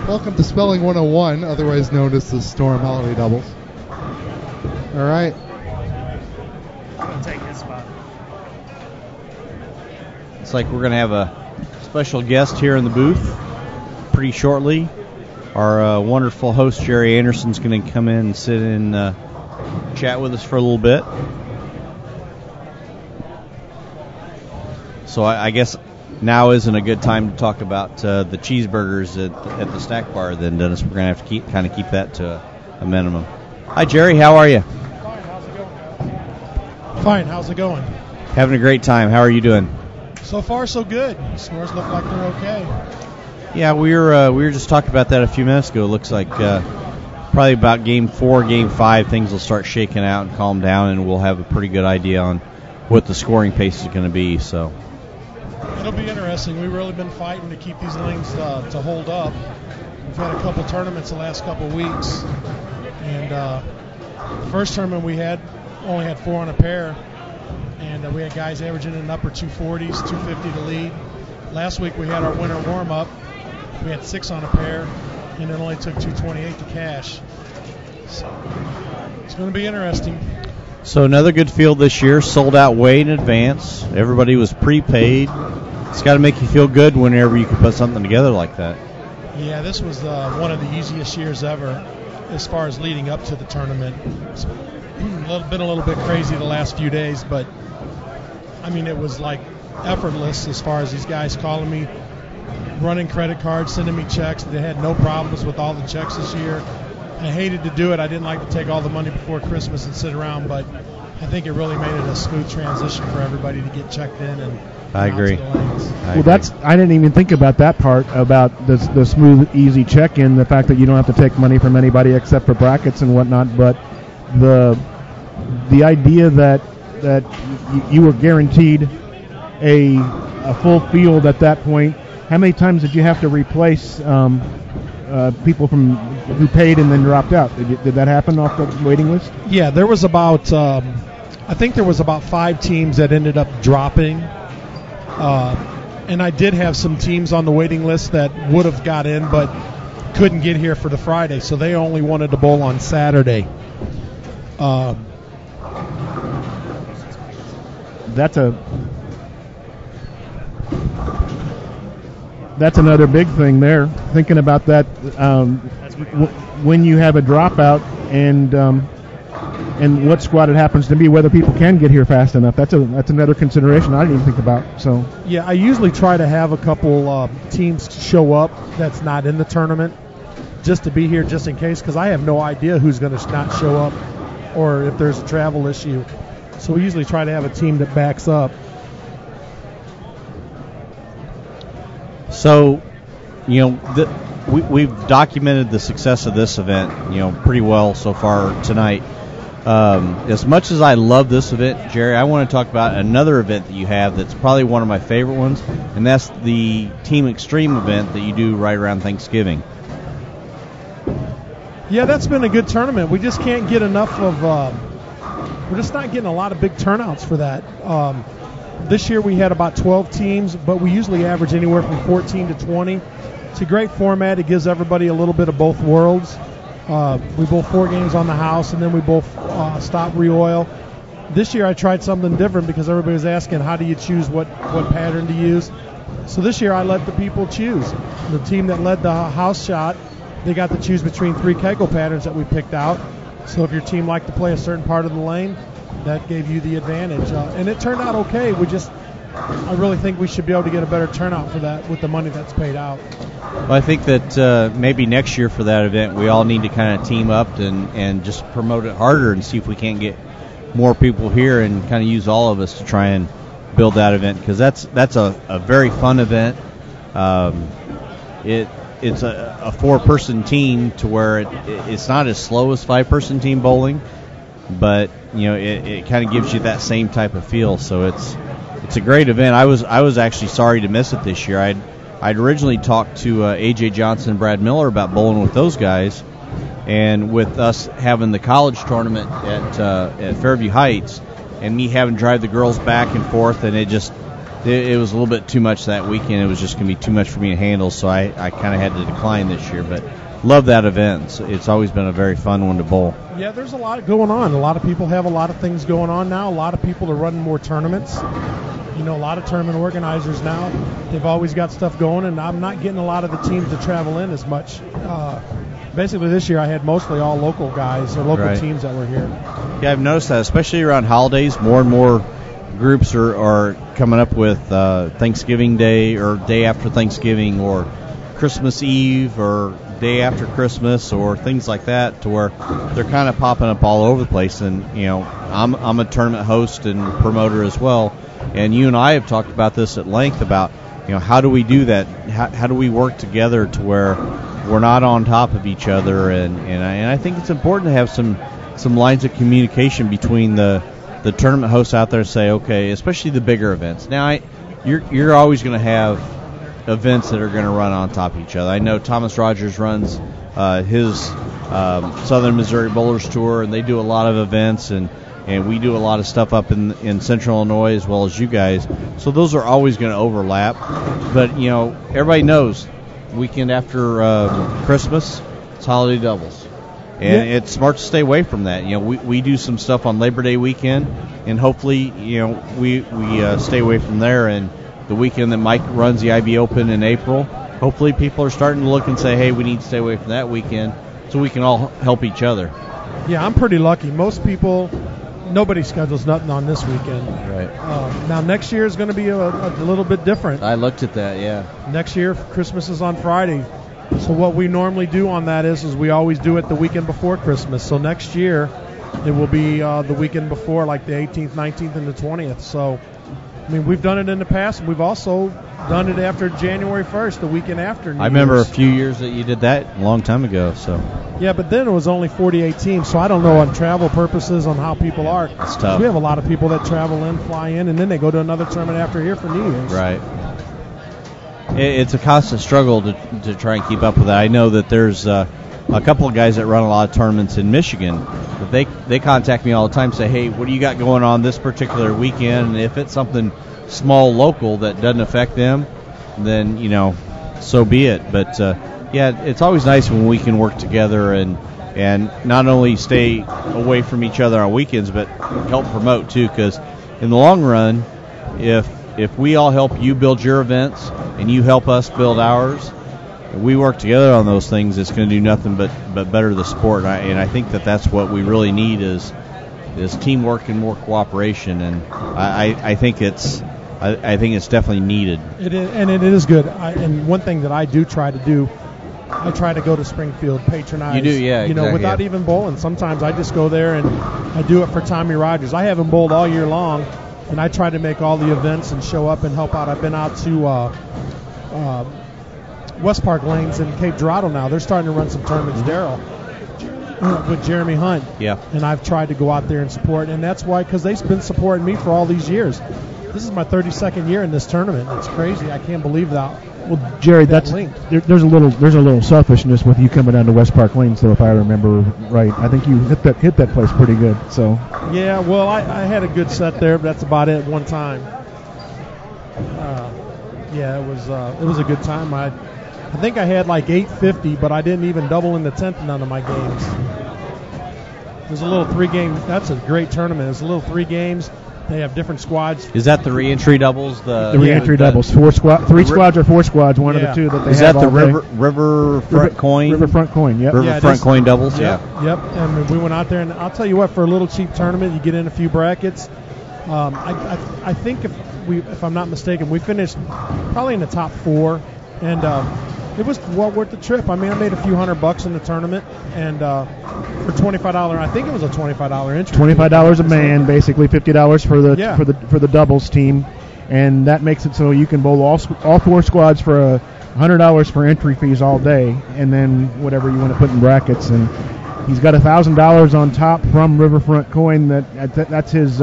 Welcome to Spelling 101, otherwise known as the Storm Holiday Doubles. All right. I'll take his spot. It's like we're going to have a special guest here in the booth pretty shortly. Our wonderful host, Jerry Anderson, is going to come in and sit and chat with us for a little bit. So I guess now isn't a good time to talk about the cheeseburgers at the snack bar then, Dennis. We're going to have to keep that to a minimum. Hi, Jerry. How are you? Fine, how's it going? Having a great time. How are you doing? So far, so good. Scores look like they're okay. Yeah, we were just talking about that a few minutes ago. It looks like probably about Game 4, Game 5, things will start shaking out and calm down, and we'll have a pretty good idea on what the scoring pace is going to be. So it'll be interesting. We've really been fighting to keep these lanes to hold up. We've had a couple tournaments the last couple weeks, and the first tournament we had only had 4 on a pair, and we had guys averaging in the upper 240s, 250 to lead. Last week we had our winter warm-up. We had 6 on a pair, and it only took 228 to cash. So it's going to be interesting. So another good field this year, sold out way in advance. Everybody was prepaid. It's got to make you feel good whenever you can put something together like that. Yeah, this was one of the easiest years ever as far as leading up to the tournament. It's been a little bit crazy the last few days, but I mean it was like effortless as far as these guys calling me, running credit cards, sending me checks. They had no problems with all the checks this year. I hated to do it. I didn't like to take all the money before Christmas and sit around, but I think it really made it a smooth transition for everybody to get checked in and I agree. I didn't even think about that part about the smooth, easy check-in. The fact that you don't have to take money from anybody except for brackets and whatnot. But the idea that you were guaranteed a full field at that point. How many times did you have to replace people who paid and then dropped out? Did that happen off the waiting list? Yeah, there was about I think there was about 5 teams that ended up dropping. And I did have some teams on the waiting list that would have got in but couldn't get here for the Friday, so they only wanted to bowl on Saturday. That's another big thing there. Thinking about that, when you have a dropout and what squad it happens to be, whether people can get here fast enough. That's another consideration I didn't even think about. So yeah, I usually try to have a couple teams show up that's not in the tournament just to be here just in case, because I have no idea who's going to not show up or if there's a travel issue. So we usually try to have a team that backs up. So, we've documented the success of this event, pretty well so far tonight. As much as I love this event, Jerry, I want to talk about another event that you have that's probably one of my favorite ones, and that's the Team Extreme event that you do right around Thanksgiving. Yeah, that's been a good tournament. We just can't get enough of. We're just not getting a lot of big turnouts for that. This year we had about 12 teams, but we usually average anywhere from 14 to 20. It's a great format. It gives everybody a little bit of both worlds. We bowl 4 games on the house, and then we both stop re-oil. This year I tried something different because everybody was asking how do you choose what pattern to use. So this year I let the people choose. The team that led the house shot, they got to choose between 3 kegel patterns that we picked out. So if your team liked to play a certain part of the lane, that gave you the advantage. And it turned out okay. I really think we should be able to get a better turnout for that with the money that's paid out. Well, I think that maybe next year for that event, we all need to kind of team up and just promote it harder and see if we can't get more people here and kind of use all of us to try and build that event, because that's a very fun event. It's a 4-person team to where it's not as slow as 5-person team bowling, but it kind of gives you that same type of feel. So it's a great event. I was actually sorry to miss it this year. I'd originally talked to AJ Johnson and Brad Miller about bowling with those guys, and with us having the college tournament at Fairview Heights, and me having to drive the girls back and forth, and it was a little bit too much that weekend. It was just going to be too much for me to handle, so I kind of had to decline this year. But love that event. It's always been a very fun one to bowl. Yeah, there's a lot going on. A lot of people have a lot of things going on now. A lot of people are running more tournaments. A lot of tournament organizers now, they've always got stuff going, and I'm not getting a lot of the teams to travel in as much. Basically this year I had mostly all local guys or local teams that were here. Yeah, I've noticed that, especially around holidays, more and more groups are coming up with Thanksgiving Day or day after Thanksgiving or Christmas Eve or day after Christmas or things like that, to where they're kind of popping up all over the place. And I'm a tournament host and promoter as well, and you and I have talked about this at length about how do we do that, how do we work together to where we're not on top of each other, and I think it's important to have some lines of communication between the tournament hosts out there. Say, okay, especially the bigger events. Now you're always going to have events that are going to run on top of each other. I know Thomas Rogers runs his Southern Missouri Bowlers Tour, and they do a lot of events, and we do a lot of stuff up in Central Illinois as well as you guys. So those are always going to overlap. But everybody knows weekend after Christmas, it's holiday doubles, and it's smart to stay away from that. We do some stuff on Labor Day weekend, and hopefully we stay away from there. And the weekend that Mike runs the IB Open in April, hopefully people are starting to look and say, hey, we need to stay away from that weekend so we can all help each other. Yeah, I'm pretty lucky. Most people, nobody schedules nothing on this weekend. Right. Now next year is going to be a little bit different. I looked at that, yeah. Next year, Christmas is on Friday. So what we normally do on that is we always do it the weekend before Christmas. So next year, it will be the weekend before, like the 18th, 19th, and the 20th. So, we've done it in the past, and we've also done it after January 1st, the weekend after New I remember Year's. a few years that you did that a long time ago. So yeah, but then it was only 48 teams, so I don't know on travel purposes on how people are. It's tough. We have a lot of people that travel in, fly in, and then they go to another tournament after here for New Year's. Right. It's a constant struggle to try and keep up with that. I know that there's a couple of guys that run a lot of tournaments in Michigan. But they contact me all the time and say, hey, what do you got going on this particular weekend? And if it's something small, local that doesn't affect them, then, so be it. But, it's always nice when we can work together and not only stay away from each other on weekends, but help promote, too, because in the long run, if we all help you build your events and you help us build ours, we work together on those things, it's going to do nothing but better the sport. And I think that's what we really need is teamwork and more cooperation. And I think it's definitely needed. It is, and it is good. And one thing that I do try to do, I try to go to Springfield, patronize. You do, yeah, exactly, without even bowling. Sometimes I just go there and I do it for Tommy Rogers. I haven't bowled all year long, and I try to make all the events and show up and help out. I've been out to West Park Lanes in Cape Girardeau now. They're starting to run some tournaments, Darryl, with Jeremy Hunt. Yeah. And I've tried to go out there and support, and that's why, because they've been supporting me for all these years. This is my 32nd year in this tournament. It's crazy. I can't believe that Well, Jerry, there's a little selfishness with you coming down to West Park Lanes, though, if I remember right. I think you hit that place pretty good. So. Yeah, well, I had a good set there, but that's about it. One time. Yeah, it was a good time. I think I had like 850, but I didn't even double in the 10th in none of my games. It was a little 3-game. That's a great tournament. It's a little 3 games. They have different squads. Is that the re-entry doubles? The re-entry doubles. 3 squads or 4 squads. One of the two that they have. Is that the riverfront coin? Riverfront coin. Yep. Riverfront coin doubles. Yep. And we went out there, and I'll tell you what, for a little cheap tournament, you get in a few brackets. I think if I'm not mistaken, we finished probably in the top 4, and it was well worth the trip. I mean, I made a few $100 in the tournament, and for $25, I think it was a $25 entry. $25 a man, basically $50 for the doubles team, and that makes it so you can bowl all 4 squads for $100 for entry fees all day, and then whatever you want to put in brackets. And he's got $1,000 on top from Riverfront Coin. That's his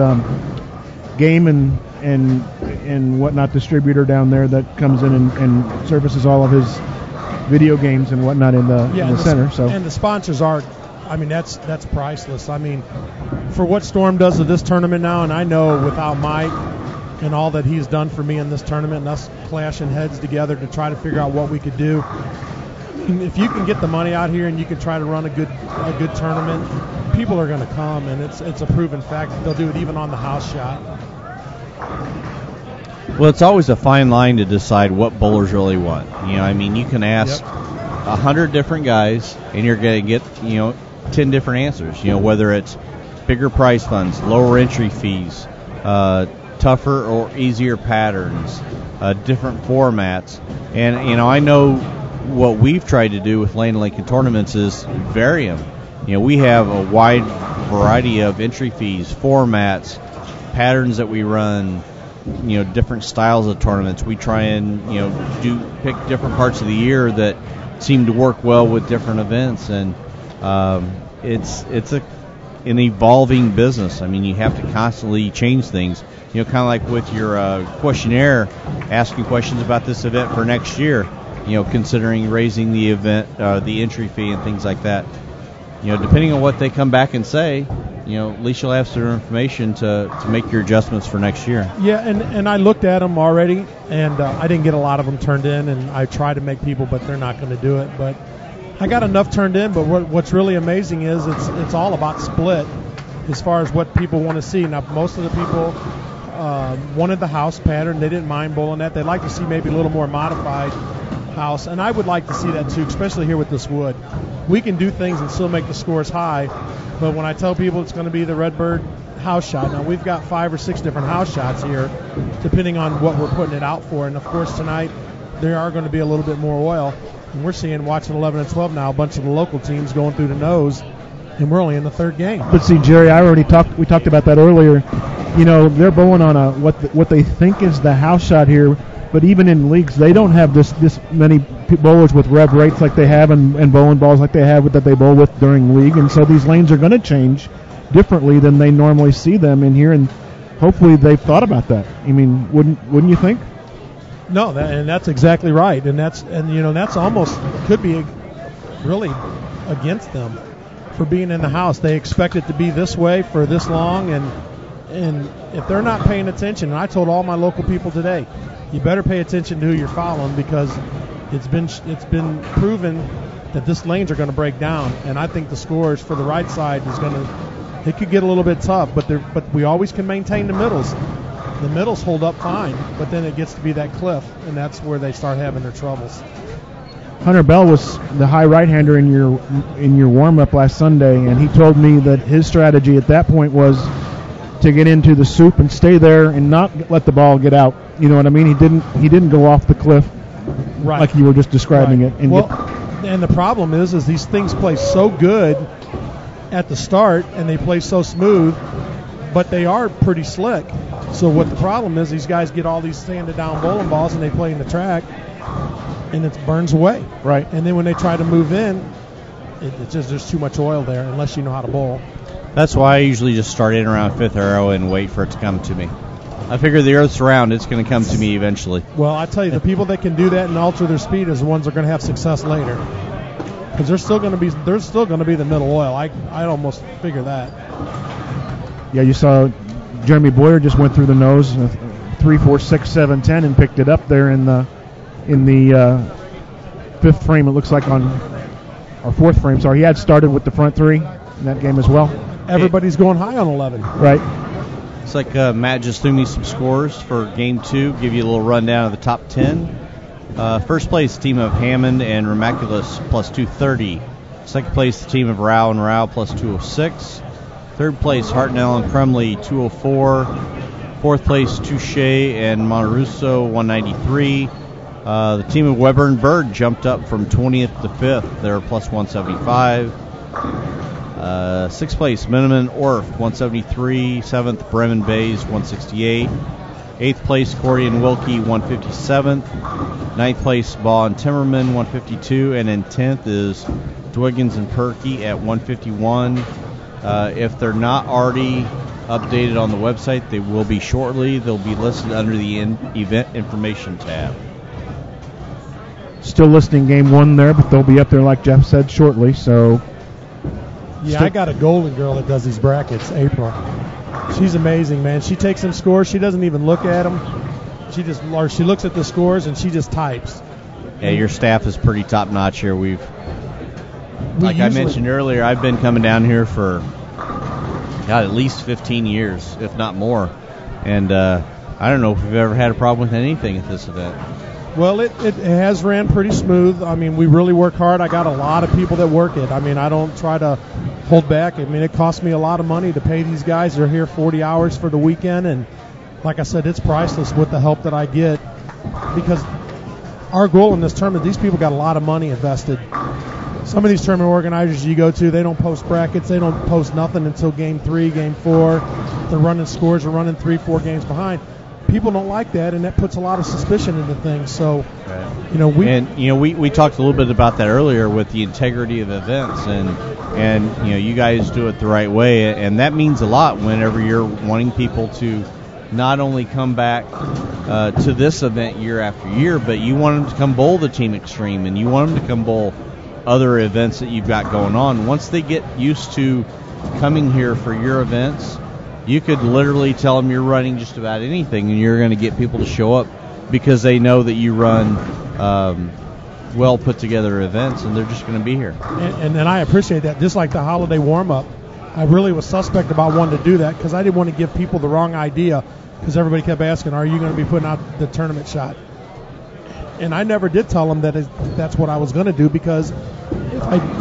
game and whatnot distributor down there that comes in and services all of his video games and whatnot in the center. So, and the sponsors are, I mean, that's priceless. I mean, for what Storm does to this tournament now, and I know without Mike and all that he's done for me in this tournament, and us clashing heads together to try to figure out what we could do. I mean, if you can get the money out here and you can try to run a good tournament, people are going to come, and it's a proven fact that they'll do it even on the house shot. Well, it's always a fine line to decide what bowlers really want. I mean, you can ask 100 different guys, and you're going to get 10 different answers. Whether it's bigger prize funds, lower entry fees, tougher or easier patterns, different formats. And I know what we've tried to do with Lane Lincoln tournaments is vary them. We have a wide variety of entry fees, formats, patterns that we run. Different styles of tournaments. We try and pick different parts of the year that seem to work well with different events, and it's an evolving business. I mean, you have to constantly change things. Kind of like with your questionnaire, asking questions about this event for next year. Considering raising the event, the entry fee, and things like that. Depending on what they come back and say. At least you'll have some information to make your adjustments for next year. Yeah, and I looked at them already, and I didn't get a lot of them turned in, and I tried to make people, but they're not going to do it. But I got enough turned in, but what's really amazing is it's all about split as far as what people want to see. Now, most of the people wanted the house pattern. They didn't mind bowling that. They'd like to see maybe a little more modified house, and I would like to see that too, especially here with this wood. We can do things and still make the scores high, but when I tell people it's going to be the Redbird house shot, now we've got 5 or 6 different house shots here, depending on what we're putting it out for. And of course tonight there are going to be a little bit more oil, and we're seeing, watching 11 and 12 now, a bunch of the local teams going through the nose, and we're only in the 3rd game. But see, Jerry, we talked about that earlier. They're bowling on what they think is the house shot here. But even in leagues, they don't have this many bowlers with rev rates like they have and bowling balls like they have that they bowl with during league. And so these lanes are going to change differently than they normally see them in here. And hopefully they've thought about that. I mean, wouldn't you think? No, and that's exactly right. And that's almost could be really against them for being in the house. They expect it to be this way for this long, and if they're not paying attention, and I told all my local people today, you better pay attention to who you're following, because it's been proven that this lanes are going to break down, and I think the scores for the right side it could get a little bit tough, but we always can maintain the middles. The middles hold up fine, but then it gets to be that cliff, and that's where they start having their troubles. Hunter Bell was the high right-hander in your warm-up last Sunday, and he told me that his strategy at that point was to get into the soup and stay there and not let the ball get out. You know what I mean? He didn't go off the cliff, right, like you were just describing it. And the problem is these things play so good at the start, and they play so smooth, but they are pretty slick. So what the problem is, these guys get all these sanded down bowling balls, and they play in the track, and it burns away. Right. And then when they try to move in, it's just there's too much oil there unless you know how to bowl. That's why I usually just start in around 5th arrow and wait for it to come to me. I figure the Earth's round. It's going to come to me eventually. Well, I tell you, the people that can do that and alter their speed is the ones that are going to have success later. Because there's still going to be the middle oil. I'd almost figure that. Yeah, you saw Jeremy Boyer just went through the nose, 3, 4, 6, 7, 10, and picked it up there in the fifth frame. It looks like or fourth frame. Sorry, he had started with the front 3 in that game as well. Everybody's going high on 11. Right. It's like Matt just threw me some scores for Game 2. Give you a little rundown of the top 10. First place, team of Hammond and Remaculous, plus 230. Second place, the team of Rao and Rao, plus 206. Third place, Hartnell and Crumley, 204. Fourth place, Touche and Monterusso, 193. The team of Weber and Bird jumped up from 20th to 5th. They're plus 175. Sixth place, Miniman Orf, 173. Seventh, Bremen Bays, 168. Eighth place, Corey and Wilkie, 157th. Ninth place, Baugh and Timmerman, 152. And in 10th is Dwiggins and Perky at 151. If they're not already updated on the website, they will be shortly. They'll be listed under the event information tab. Still listing game 1 there, but they'll be up there, like Jeff said, shortly. So, yeah, I got a golden girl that does these brackets, April. She's amazing, man. She takes some scores. She doesn't even look at them. She looks at the scores and she just types. Yeah, your staff is pretty top notch here. Like I mentioned earlier, I've been coming down here for at least 15 years, if not more. And I don't know if we've ever had a problem with anything at this event. Well, it has ran pretty smooth. I mean, we really work hard. I got a lot of people that work it. I mean, I don't try to hold back. I mean, it costs me a lot of money to pay these guys. They're here 40 hours for the weekend, and like I said, it's priceless with the help that I get, because our goal in this tournament, these people got a lot of money invested. Some of these tournament organizers you go to, they don't post brackets. They don't post nothing until Game 3, Game 4. They're running scores. They're running 3, 4 games behind. People don't like that, and that puts a lot of suspicion into things. So, we talked a little bit about that earlier with the integrity of events, and you guys do it the right way, and that means a lot whenever you're wanting people to not only come back to this event year after year, but you want them to come bowl the Team Extreme, and you want them to come bowl other events that you've got going on. Once they get used to coming here for your events, you could literally tell them you're running just about anything, and you're going to get people to show up because they know that you run well put together events, and they're just going to be here. And I appreciate that. Just like the holiday warm-up, I really was suspect about wanting to do that because I didn't want to give people the wrong idea, because everybody kept asking, are you going to be putting out the tournament shot? And I never did tell them that that's what I was going to do, because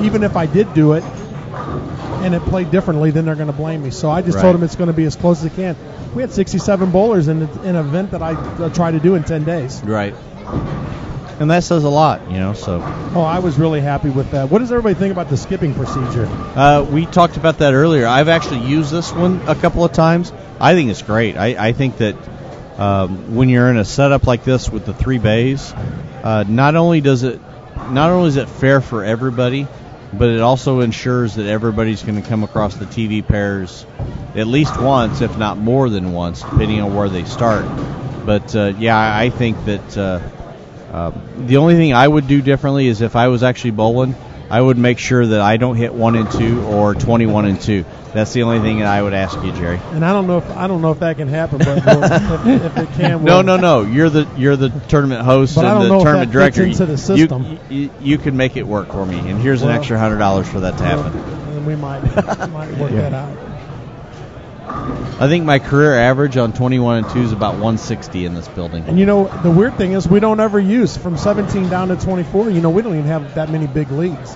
even if I did do it and it played differently, then they're going to blame me. So I just told them it's going to be as close as it can. We had 67 bowlers in an event that I tried to do in 10 days. Right. And that says a lot, so. Oh, I was really happy with that. What does everybody think about the skipping procedure? We talked about that earlier. I've actually used this one a couple of times. I think it's great. I think that when you're in a setup like this with the 3 bays, not only is it fair for everybody, but it also ensures that everybody's going to come across the TV pairs at least once, if not more than once, depending on where they start. But, I think that the only thing I would do differently is if I was actually bowling, I would make sure that I don't hit 1 and 2 or 21 and 2. That's the only thing that I would ask you, Jerry. And I don't know if that can happen, but if it can, no. You're the tournament host but and the tournament director. Into the system. You can make it work for me, and here's an extra $100 for that to happen. And we might work that out. I think my career average on 21 and 2 is about 160 in this building. And the weird thing is we don't ever use from 17 down to 24. We don't even have that many big leagues.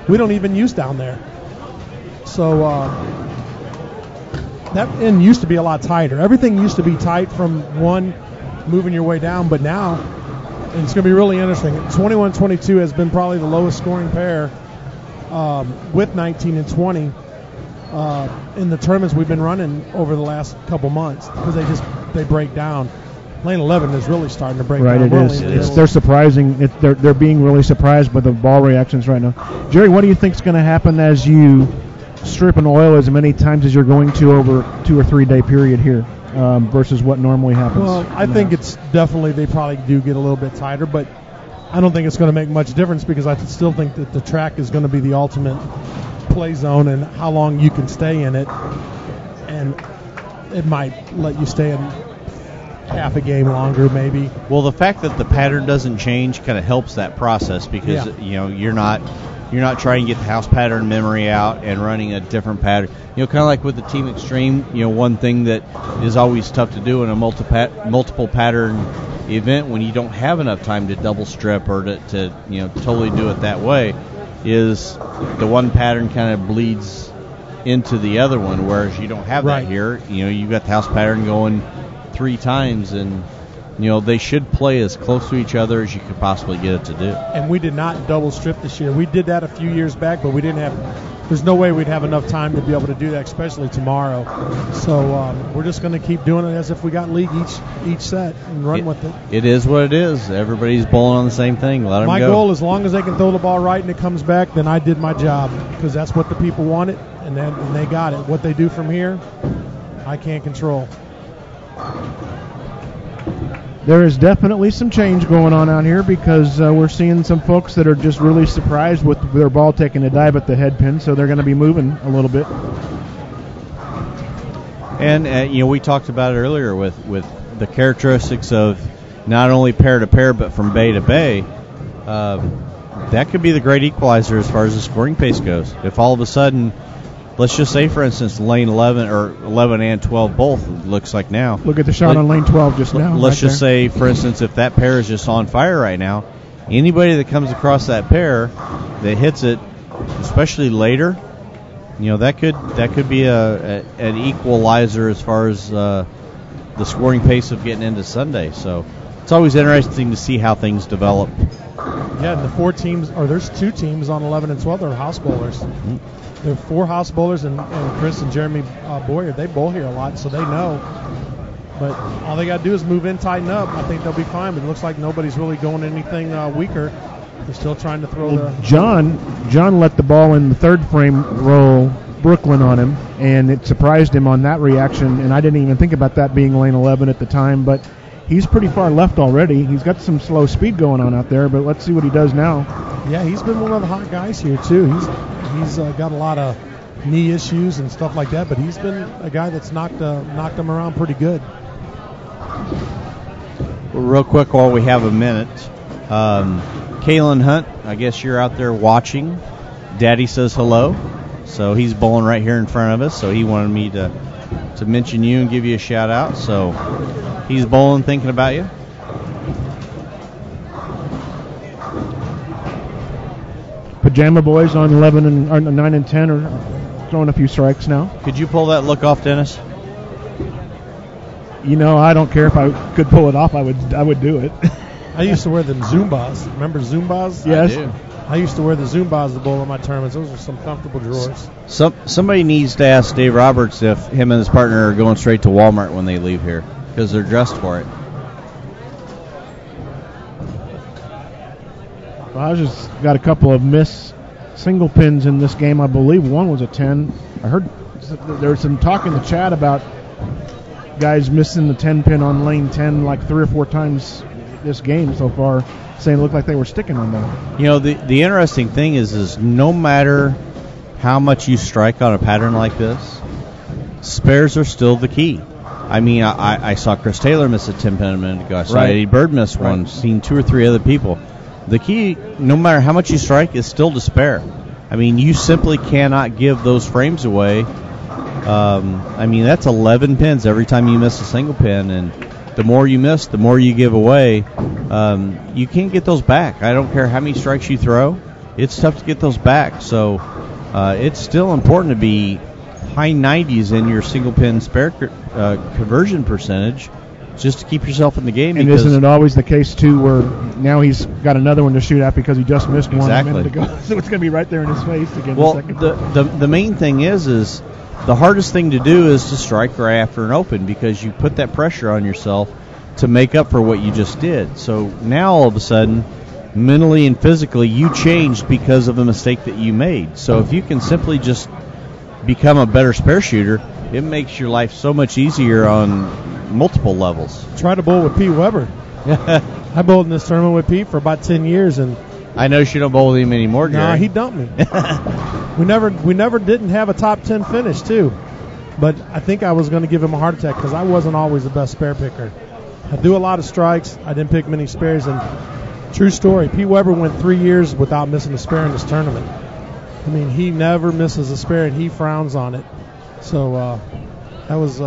We don't even use down there. So that end used to be a lot tighter. Everything used to be tight from 1 moving your way down, but now, and it's going to be really interesting, 21-22 has been probably the lowest scoring pair with 19 and 20 in the tournaments we've been running over the last couple months, because they break down. Lane 11 is really starting to break down. Right, it is. They're surprising. They're being really surprised by the ball reactions right now. Jerry, what do you think is going to happen as you strip and oil as many times as you're going to over 2 or 3 day period here? versus what normally happens? Well, I think it's definitely, they probably do get a little bit tighter, but I don't think it's going to make much difference because I still think that the track is going to be the ultimate play zone and how long you can stay in it. And it might let you stay in half a game longer, maybe. Well, the fact that the pattern doesn't change kind of helps that process because you're not trying to get the house pattern memory out and running a different pattern. Kind of like with the Team Extreme. One thing that is always tough to do in a multiple pattern event when you don't have enough time to double strip or to totally do it that way is the one pattern kind of bleeds into the other one, whereas you don't have that here. You've got the house pattern going 3 times, and they should play as close to each other as you could possibly get it to do. And we did not double strip this year. We did that a few years back, but we didn't have. There's no way we'd have enough time to be able to do that, especially tomorrow. So we're just going to keep doing it as if we got league each set and run with it. It is what it is. Everybody's bowling on the same thing. Let them go. My goal, as long as they can throw the ball right and it comes back, then I did my job because that's what the people wanted, and they got it. What they do from here, I can't control. There is definitely some change going on out here because we're seeing some folks that are just really surprised with their ball taking a dive at the head pin, so they're going to be moving a little bit. And we talked about it earlier with the characteristics of not only pair to pair but from bay to bay. That could be the great equalizer as far as the scoring pace goes. If all of a sudden, let's just say, for instance, lane 11 or 11 and 12 both looks like now. Look at the shot on lane 12 just now. Let's just say, for instance, if that pair is just on fire right now, anybody that comes across that pair that hits it, especially later, that could be an equalizer as far as the scoring pace of getting into Sunday. So it's always interesting to see how things develop. Yeah, the 4 teams, or there's 2 teams on 11 and 12 that are house bowlers. Mm-hmm. There are 4 house bowlers, and Chris and Jeremy Boyer, they bowl here a lot, so they know. But all they got to do is move in, tighten up. I think they'll be fine. But it looks like nobody's really going anything weaker. They're still trying to throw John let the ball in the third frame roll Brooklyn on him, and it surprised him on that reaction. And I didn't even think about that being lane 11 at the time, but he's pretty far left already. He's got some slow speed going on out there, but let's see what he does now. Yeah, he's been one of the hot guys here, too. He's got a lot of knee issues and stuff like that, but he's been a guy that's knocked him around pretty good. Well, real quick while we have a minute, Kalen Hunt, I guess you're out there watching. Daddy says hello. So he's bowling right here in front of us, so he wanted me to mention you and give you a shout out. So he's bowling, thinking about you. Pajama Boys on 11 and 9 and 10 are throwing a few strikes now. Could you pull that look off, Dennis? I don't care if I could pull it off. I would do it. I used to wear them Zumbas. Remember Zumbas? Yes. I do. I used to wear the Zumbas to bowl in my tournaments. Those are some comfortable drawers. Somebody needs to ask Dave Roberts if him and his partner are going straight to Walmart when they leave here because they're dressed for it. I just got a couple of miss single pins in this game. I believe one was a 10. I heard there was some talk in the chat about guys missing the 10 pin on lane 10 like 3 or 4 times this game so far, saying it looked like they were sticking on them. The interesting thing is no matter how much you strike on a pattern like this, spares are still the key. I mean, I saw Chris Taylor miss a 10 pin a minute ago. I saw Eddie Bird miss one. Seen 2 or 3 other people. The key, no matter how much you strike, is still to spare. I mean, you simply cannot give those frames away. I mean, that's 11 pins every time you miss a single pin, and the more you miss, the more you give away. You can't get those back. I don't care how many strikes you throw. It's tough to get those back. So it's still important to be high 90s in your single pin spare conversion percentage just to keep yourself in the game. And isn't it always the case, too, where now he's got another one to shoot at because he just missed one a minute ago? So it's going to be right there in his face again. Well, the main thing is the hardest thing to do is to strike right after an open because you put that pressure on yourself to make up for what you just did. So now all of a sudden, mentally and physically, you changed because of the mistake that you made. So if you can simply just become a better spare shooter, it makes your life so much easier on multiple levels. Try to bowl with Pete Weber. I bowled in this tournament with Pete for about 10 years, and I know you don't bowl with him anymore, Gary. nah, he dumped me. we never didn't have a top 10 finish too, but I think I was going to give him a heart attack because I wasn't always the best spare picker. I do a lot of strikes. I didn't pick many spares, and true story, Pete Weber went 3 years without missing a spare in this tournament. I mean, he never misses a spare, and he frowns on it. So that was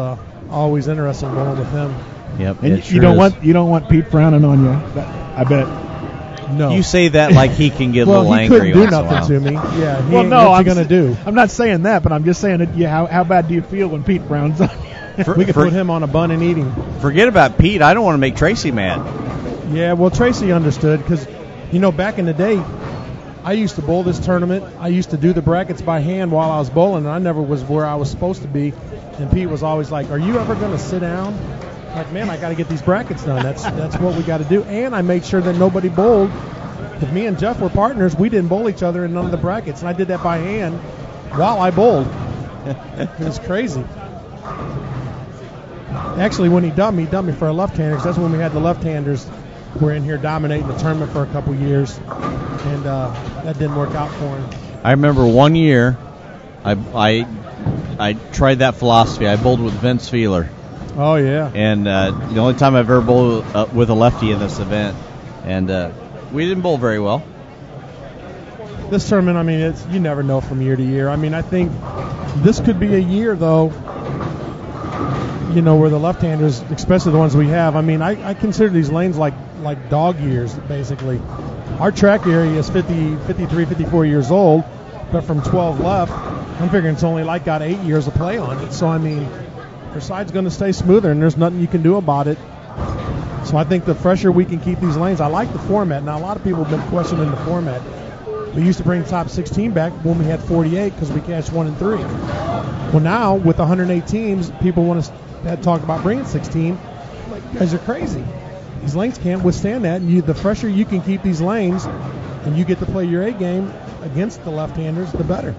always interesting going with him. Yep, And you don't want Pete frowning on you. I bet. No. You say that like he can get a little he angry. couldn't do once in a nothing while. to me. Yeah. He Well, ain't- no, what's he gonna do? I'm not saying that, but I'm just saying that. Yeah, how bad do you feel when Pete frowns on you? We could put him on a bun and eat him. Forget about Pete. I don't want to make Tracy mad. Yeah, well, Tracy understood because, back in the day, I used to bowl this tournament. I used to do the brackets by hand while I was bowling, and I never was where I was supposed to be. And Pete was always like, "Are you ever going to sit down?" Like, man, I got to get these brackets done. That's what we got to do. And I made sure that nobody bowled. If me and Jeff were partners, we didn't bowl each other in none of the brackets, and I did that by hand while I bowled. It was crazy. Actually, when he dumped me for a left-hander, 'cause that's when we had the left-handers were in here dominating the tournament for a couple years, and that didn't work out for him. I remember one year, I tried that philosophy. I bowled with Vince Feeler, Oh, yeah. and the only time I've ever bowled with a lefty in this event, and we didn't bowl very well. This tournament, I mean, you never know from year to year. I mean, I think this could be a year, though, where the left-handers, especially the ones we have, I mean, I consider these lanes like dog years, basically. Our track area is 50, 53, 54 years old, but from 12 left, I'm figuring it's only got 8 years of play on it. So, I mean, your side's going to stay smoother, and there's nothing you can do about it. So I think the fresher we can keep these lanes, I like the format. Now, a lot of people have been questioning the format. We used to bring top 16 back when we had 48 because we cashed 1 and 3. Well, now with 108 teams, people want to talk about bringing 16. Like, you guys are crazy. These lanes can't withstand that. And the fresher you can keep these lanes, and you get to play your A game against the left-handers, the better.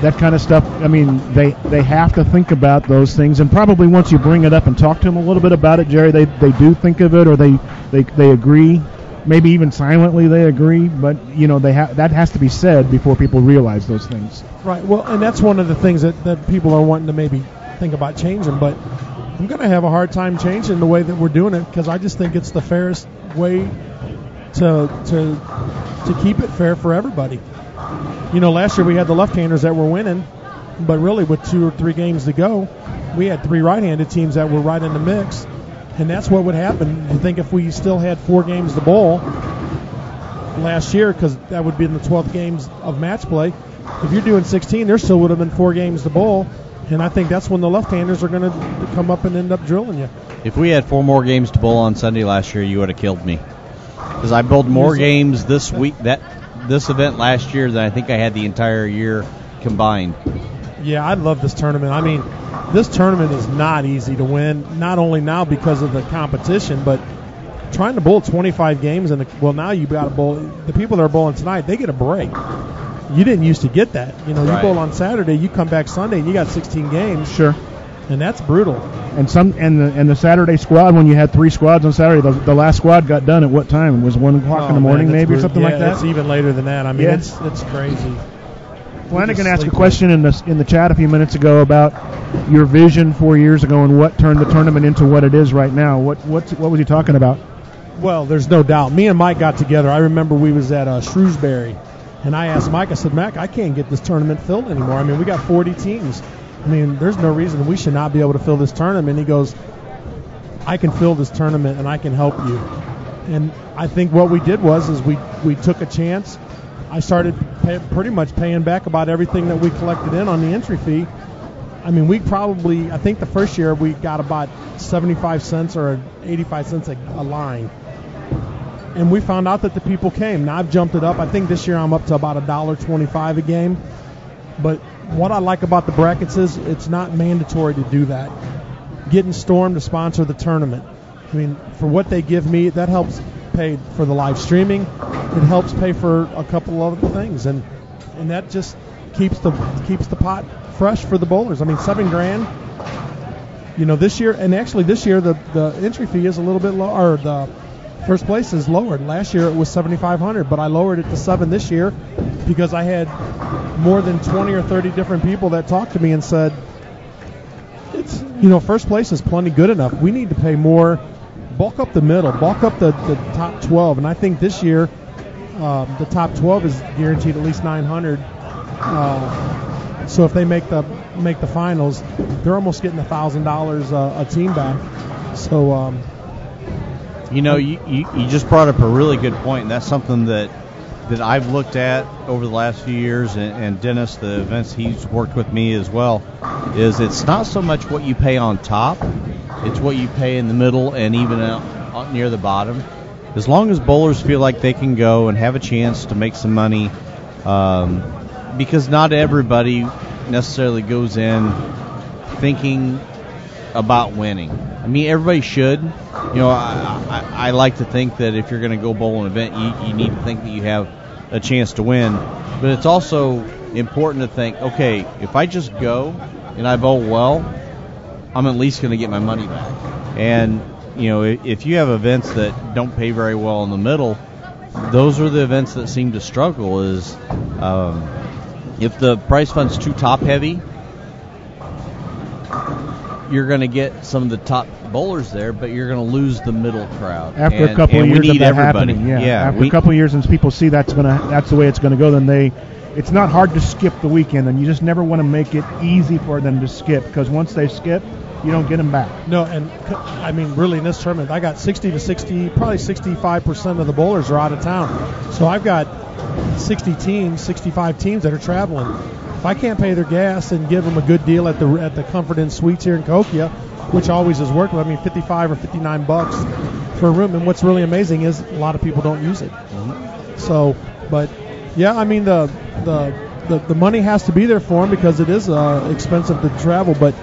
That kind of stuff, I mean, they have to think about those things, and probably once you bring it up and talk to them a little bit about it, Jerry, they do think of it, or they agree, maybe even silently they agree, but that has to be said before people realize those things. Right. Well, and that's one of the things that people are wanting to maybe think about changing, but I'm going to have a hard time changing the way that we're doing it because I just think it's the fairest way to keep it fair for everybody. Last year we had the left-handers that were winning, but really with 2 or 3 games to go, we had 3 right-handed teams that were right in the mix, and that's what would happen. You think if we still had 4 games to bowl last year, because that would be in the 12th games of match play, if you're doing 16, there still would have been 4 games to bowl, and I think that's when the left-handers are going to come up and end up drilling you. If we had 4 more games to bowl on Sunday last year, you would have killed me. Because I bowled more games this event last year than I think I had the entire year combined. Yeah, I love this tournament. I mean, this tournament is not easy to win, not only now because of the competition, but trying to bowl 25 games. Now you've got to bowl. The people that are bowling tonight, they get a break. You didn't used to get that. You Right. bowl on Saturday, you come back Sunday, and you got 16 games. Sure. And that's brutal. And the Saturday squad, when you had 3 squads on Saturday, the last squad got done at what time? It was 1 o'clock in the morning, man, that's maybe, or brutal. something like that. It's even later than that. I mean, Yeah. it's crazy. Flanagan just asked a sleep question in the chat a few minutes ago about your vision 4 years ago and what turned the tournament into what it is right now. What was he talking about? Well, there's no doubt. Me and Mike got together. I remember we was at Shrewsbury, and I asked Mike, I said, Mac, I can't get this tournament filled anymore. I mean, we got 40 teams. I mean, there's no reason we should not be able to fill this tournament. He goes, I can fill this tournament, and I can help you. And I think what we did was we took a chance. I started pretty much paying back about everything that we collected in on the entry fee. I mean, I think the first year we got about 75 cents or 85 cents a line. And we found out that the people came. Now I've jumped it up. I think this year I'm up to about $1.25 a game. But what I like about the brackets is it's not mandatory to do that. Getting Storm to sponsor the tournament. I mean, for what they give me, that helps pay for the live streaming. It helps pay for a couple of other things. And and that just keeps the pot fresh for the bowlers. I mean, $7,000. This year, and actually this year the entry fee is a little bit low, or the first place is lowered. Last year it was $7,500, but I lowered it to $7,000 this year because I had more than 20 or 30 different people that talked to me and said, it's first place is plenty good enough. We need to pay more. Bulk up the middle, bulk up the top 12, and I think this year the top 12 is guaranteed at least $900. So if they make the finals, they're almost getting $1,000 a team back. So you just brought up a really good point, and that's something that I've looked at over the last few years, and Dennis, the events he's worked with me as well, is it's not so much what you pay on top, it's what you pay in the middle and even out near the bottom. As long as bowlers feel like they can go and have a chance to make some money, because not everybody necessarily goes in thinking about winning. I mean, everybody should. I like to think that if you're going to go bowl an event, you need to think that you have a chance to win. But it's also important to think, okay, if I just go and I bowl well, I'm at least going to get my money back. And, if you have events that don't pay very well in the middle, those are the events that seem to struggle. Is if the prize fund's too top heavy, you're going to get some of the top bowlers there, but you're going to lose the middle crowd. After a couple of years of that happening, after a couple of years, and people see that's the way it's going to go, then it's not hard to skip the weekend, and you just never want to make it easy for them to skip, because once they skip, you don't get them back. No, and I mean, really, in this tournament, I got 60 to 60, probably 65% of the bowlers are out of town. So I've got 65 teams that are traveling. If I can't pay their gas and give them a good deal at the Comfort Inn Suites here in Cahokia, which always has worked, I mean, $55 or $59 for a room. And what's really amazing is a lot of people don't use it. Mm-hmm. So, but yeah, I mean, the money has to be there for them because it is expensive to travel, but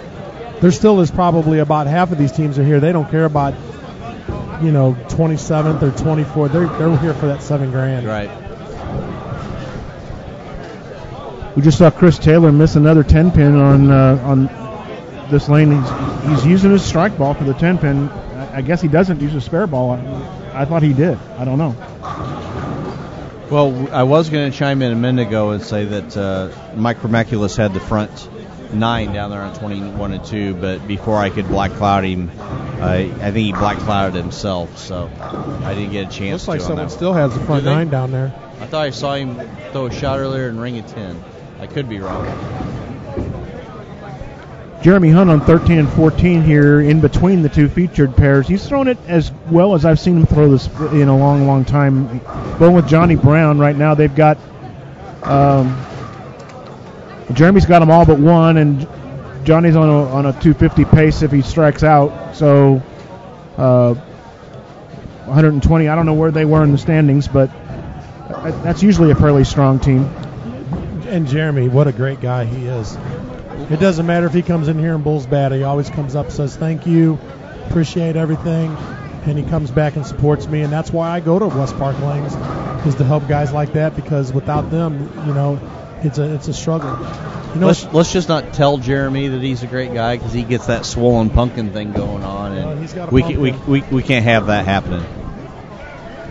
there still is probably about half of these teams are here. They don't care about 27th or 24th. They're here for that $7,000. Right. We just saw Chris Taylor miss another 10-pin on this lane. He's using his strike ball for the 10-pin. I guess he doesn't use a spare ball. I thought he did. I don't know. Well, I was going to chime in a minute ago and say that Mike Romaculus had the front 9 down there on 21 and 2, but before I could black cloud him, I think he black clouded himself, so I didn't get a chance. Looks like someone still has the front 9 down there. I thought I saw him throw a shot earlier and ring a 10. I could be wrong. Jeremy Hunt on 13 and 14 here in between the two featured pairs. He's thrown it as well as I've seen him throw this in a long, long time. Going with Johnny Brown right now, they've got Jeremy's got them all but one, and Johnny's on a 250 pace if he strikes out. So 120. I don't know where they were in the standings, but that's usually a fairly strong team. And Jeremy, what a great guy he is. It doesn't matter if he comes in here and bowls bad. He always comes up and says, thank you, appreciate everything, and he comes back and supports me. And that's why I go to West Park Lanes, is to help guys like that, because without them, it's a struggle. Let's just not tell Jeremy that he's a great guy, because he gets that swollen pumpkin thing going on, and we can't have that happening.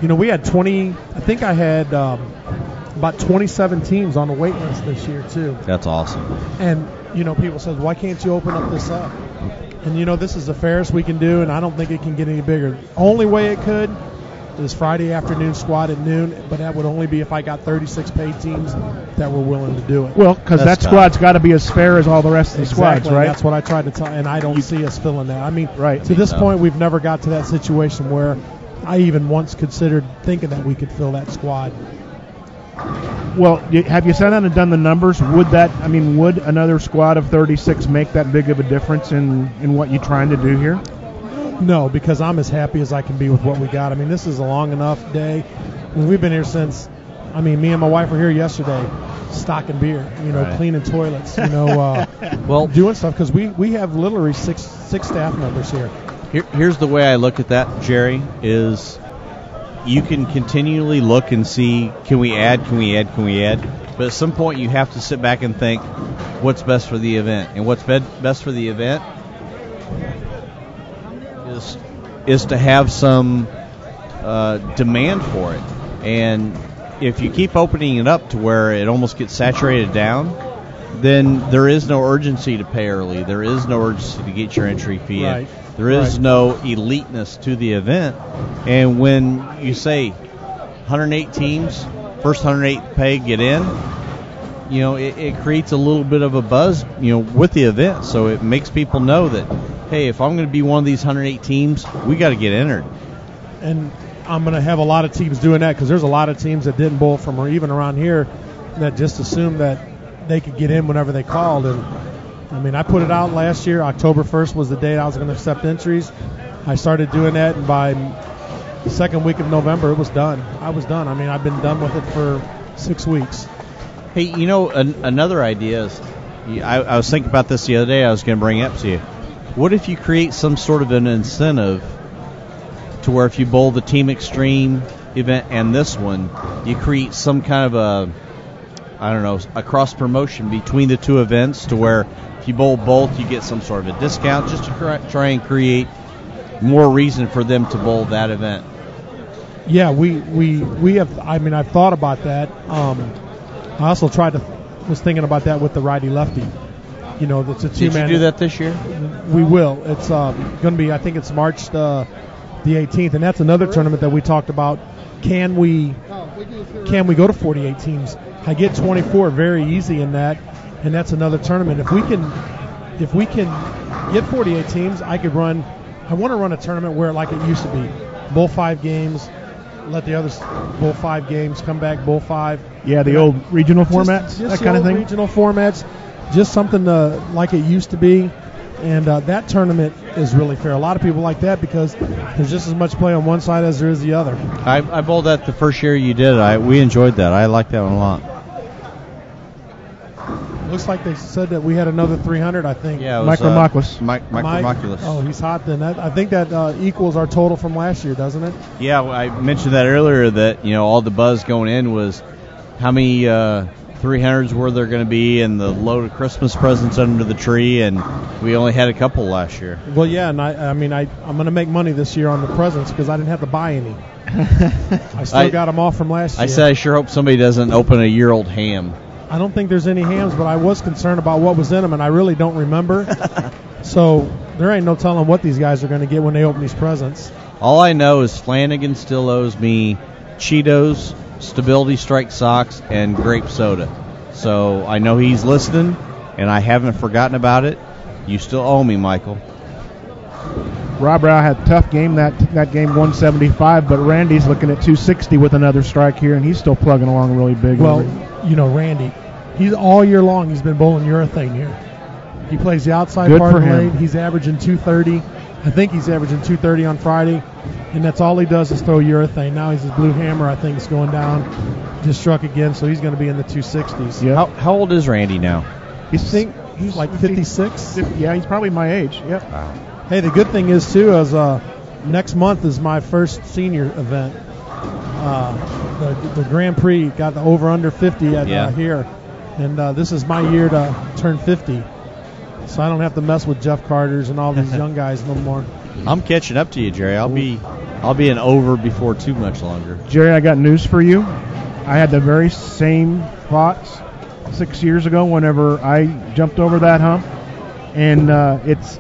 We had 20. I think I had about 27 teams on the wait list this year too. That's awesome. And people said, why can't you open up this up? And this is the fairest we can do, and I don't think it can get any bigger. Only way it could is Friday afternoon squad at noon, but that would only be if I got 36 paid teams that were willing to do it. Well, because that squad's got to be as fair as all the rest of the squads, right? That's what I tried to tell, and I don't see us filling that. I mean, right. To this point, we've never got to that situation where I even once considered thinking that we could fill that squad. Well, have you sat down and done the numbers? Would another squad of 36 make that big of a difference in what you're trying to do here? No, because I'm as happy as I can be with what we got. I mean, this is a long enough day. We've been here since, me and my wife were here yesterday, stocking beer, right. Cleaning toilets, doing stuff, because we have literally six staff members here. Here's the way I look at that, Jerry, is you can continually look and see, can we add? But at some point, you have to sit back and think, what's best for the event? And what's best for the event is to have some demand for it. And if you keep opening it up to where it almost gets saturated down, then there is no urgency to pay early. There is no urgency to get your entry fee in. There is no eliteness to the event. And when you say 108 teams, first 108 pay, get in, it creates a little bit of a buzz, with the event. So it makes people know that, hey, if I'm going to be one of these 108 teams, we got to get entered. And I'm going to have a lot of teams doing that because there's a lot of teams that didn't bowl from or even around here that just assumed that they could get in whenever they called. And I mean, I put it out last year. October 1st was the date I was going to accept entries. I started doing that, and by the second week of November, it was done. I was done. I mean, I've been done with it for 6 weeks. Hey, another idea is, I was thinking about this the other day. I was going to bring it up to you. What if you create some sort of an incentive to where if you bowl the Team Extreme event and this one, you create some kind of a cross promotion between the two events to where if you bowl both, you get some sort of a discount just to try and create more reason for them to bowl that event. Yeah, we have. I mean, I've thought about that. I also was thinking about that with the righty-lefty. That's a two-man. Did you do that this year? We will. It's going to be, I think it's March the 18th, and that's another tournament that we talked about. Can we go to 48 teams? I get 24 very easy in that, and that's another tournament. If we can get 48 teams, I want to run a tournament where like it used to be, bowl 5 games, let the others bowl 5 games, come back, bowl 5. Yeah, the old regional formats, that kind of thing. Regional formats, just something like it used to be. And that tournament is really fair. A lot of people like that because there's just as much play on one side as there is the other. I bowled that the first year you did it. We enjoyed that. I liked that one a lot. Looks like they said that we had another 300, I think. Yeah, it was Micromoculus. Oh, he's hot then. I think that equals our total from last year, doesn't it? Yeah, I mentioned that earlier that, all the buzz going in was how many 300s were there going to be and the load of Christmas presents under the tree, and we only had a couple last year. Well, yeah, and I'm going to make money this year on the presents because I didn't have to buy any. I still got them all from last year. I said I sure hope somebody doesn't open a year-old ham. I don't think there's any hams, but I was concerned about what was in them, and I really don't remember. So there ain't no telling what these guys are going to get when they open these presents. All I know is Flanagan still owes me Cheetos, Stability Strike socks, and grape soda. So I know he's listening, and I haven't forgotten about it. You still owe me, Michael. Rob Rao had a tough game, that game 175, but Randy's looking at 260 with another strike here, and he's still plugging along really big. Well, Randy, he's all year long he's been bowling urethane here. He plays the outside part of the lane. He's averaging 230. I think he's averaging 230 on Friday, and that's all he does is throw urethane. Now he's his blue hammer, I think, is going down. Just struck again, so he's going to be in the 260s. Yep. How old is Randy now? He's like 56. Yeah, he's probably my age. Yep. Wow. Hey, the good thing is, too, is next month is my first senior event. The Grand Prix got the over-under 50 at here. And this is my year to turn 50. So I don't have to mess with Jeff Carter's and all these young guys no more. I'm catching up to you, Jerry. I'll be an over before too much longer. Jerry, I got news for you. I had the very same thoughts 6 years ago whenever I jumped over that hump. And it's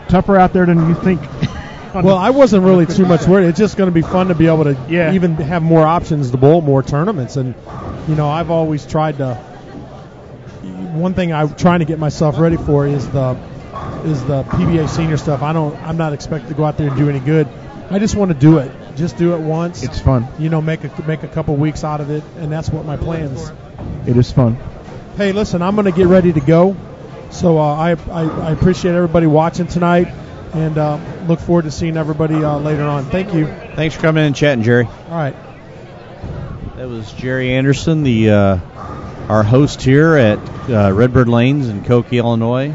tougher out there than you think. Well, I wasn't really too much worried. It's just going to be fun to be able to even have more options to bowl more tournaments. And, I've always tried to. One thing I'm trying to get myself ready for is the PBA senior stuff. I'm not expected to go out there and do any good. I just want to do it. Just do it once. It's fun. Make a couple weeks out of it, and that's what my plan is. It is fun. Hey, listen, I'm going to get ready to go. So I appreciate everybody watching tonight, and look forward to seeing everybody later on. Thank you. Thanks for coming in and chatting, Jerry. All right. That was Jerry Anderson, our host here at Redbird Lanes in Cahokia, Illinois.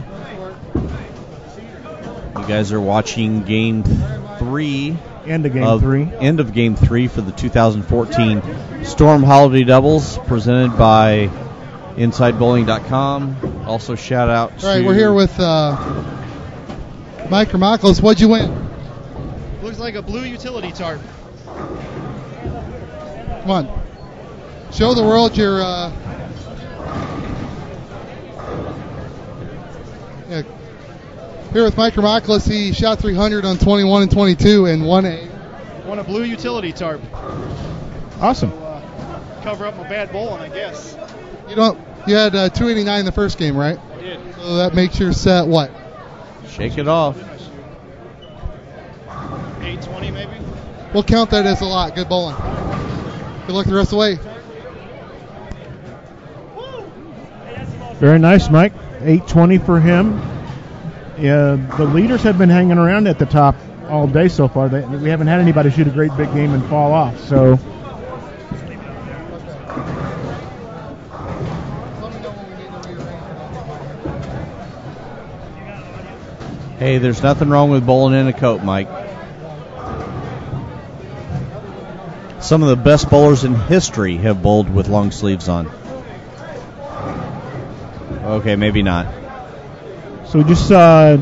You guys are watching Game 3 End of game 3. End of game 3 for the 2014 Storm Holiday Doubles, presented by InsideBowling.com. Also, shout out to... All right, we're here with Mike Hermopoulos. What'd you win? Looks like a blue utility tarp. Come on. Show the world your... yeah. Here with Mike Hermopoulos. He shot 300 on 21 and 22 and won a blue utility tarp. Awesome. So, cover up my bad bowling, I guess. You had 289 in the first game, right? I did. So that makes your set what? Shake it off. 820 maybe? We'll count that as a lot. Good bowling. Good luck the rest of the way. Very nice, Mike. 820 for him. Yeah, the leaders have been hanging around at the top all day so far. We haven't had anybody shoot a great big game and fall off. So. Hey, there's nothing wrong with bowling in a coat, Mike. Some of the best bowlers in history have bowled with long sleeves on. Okay, maybe not. So we just saw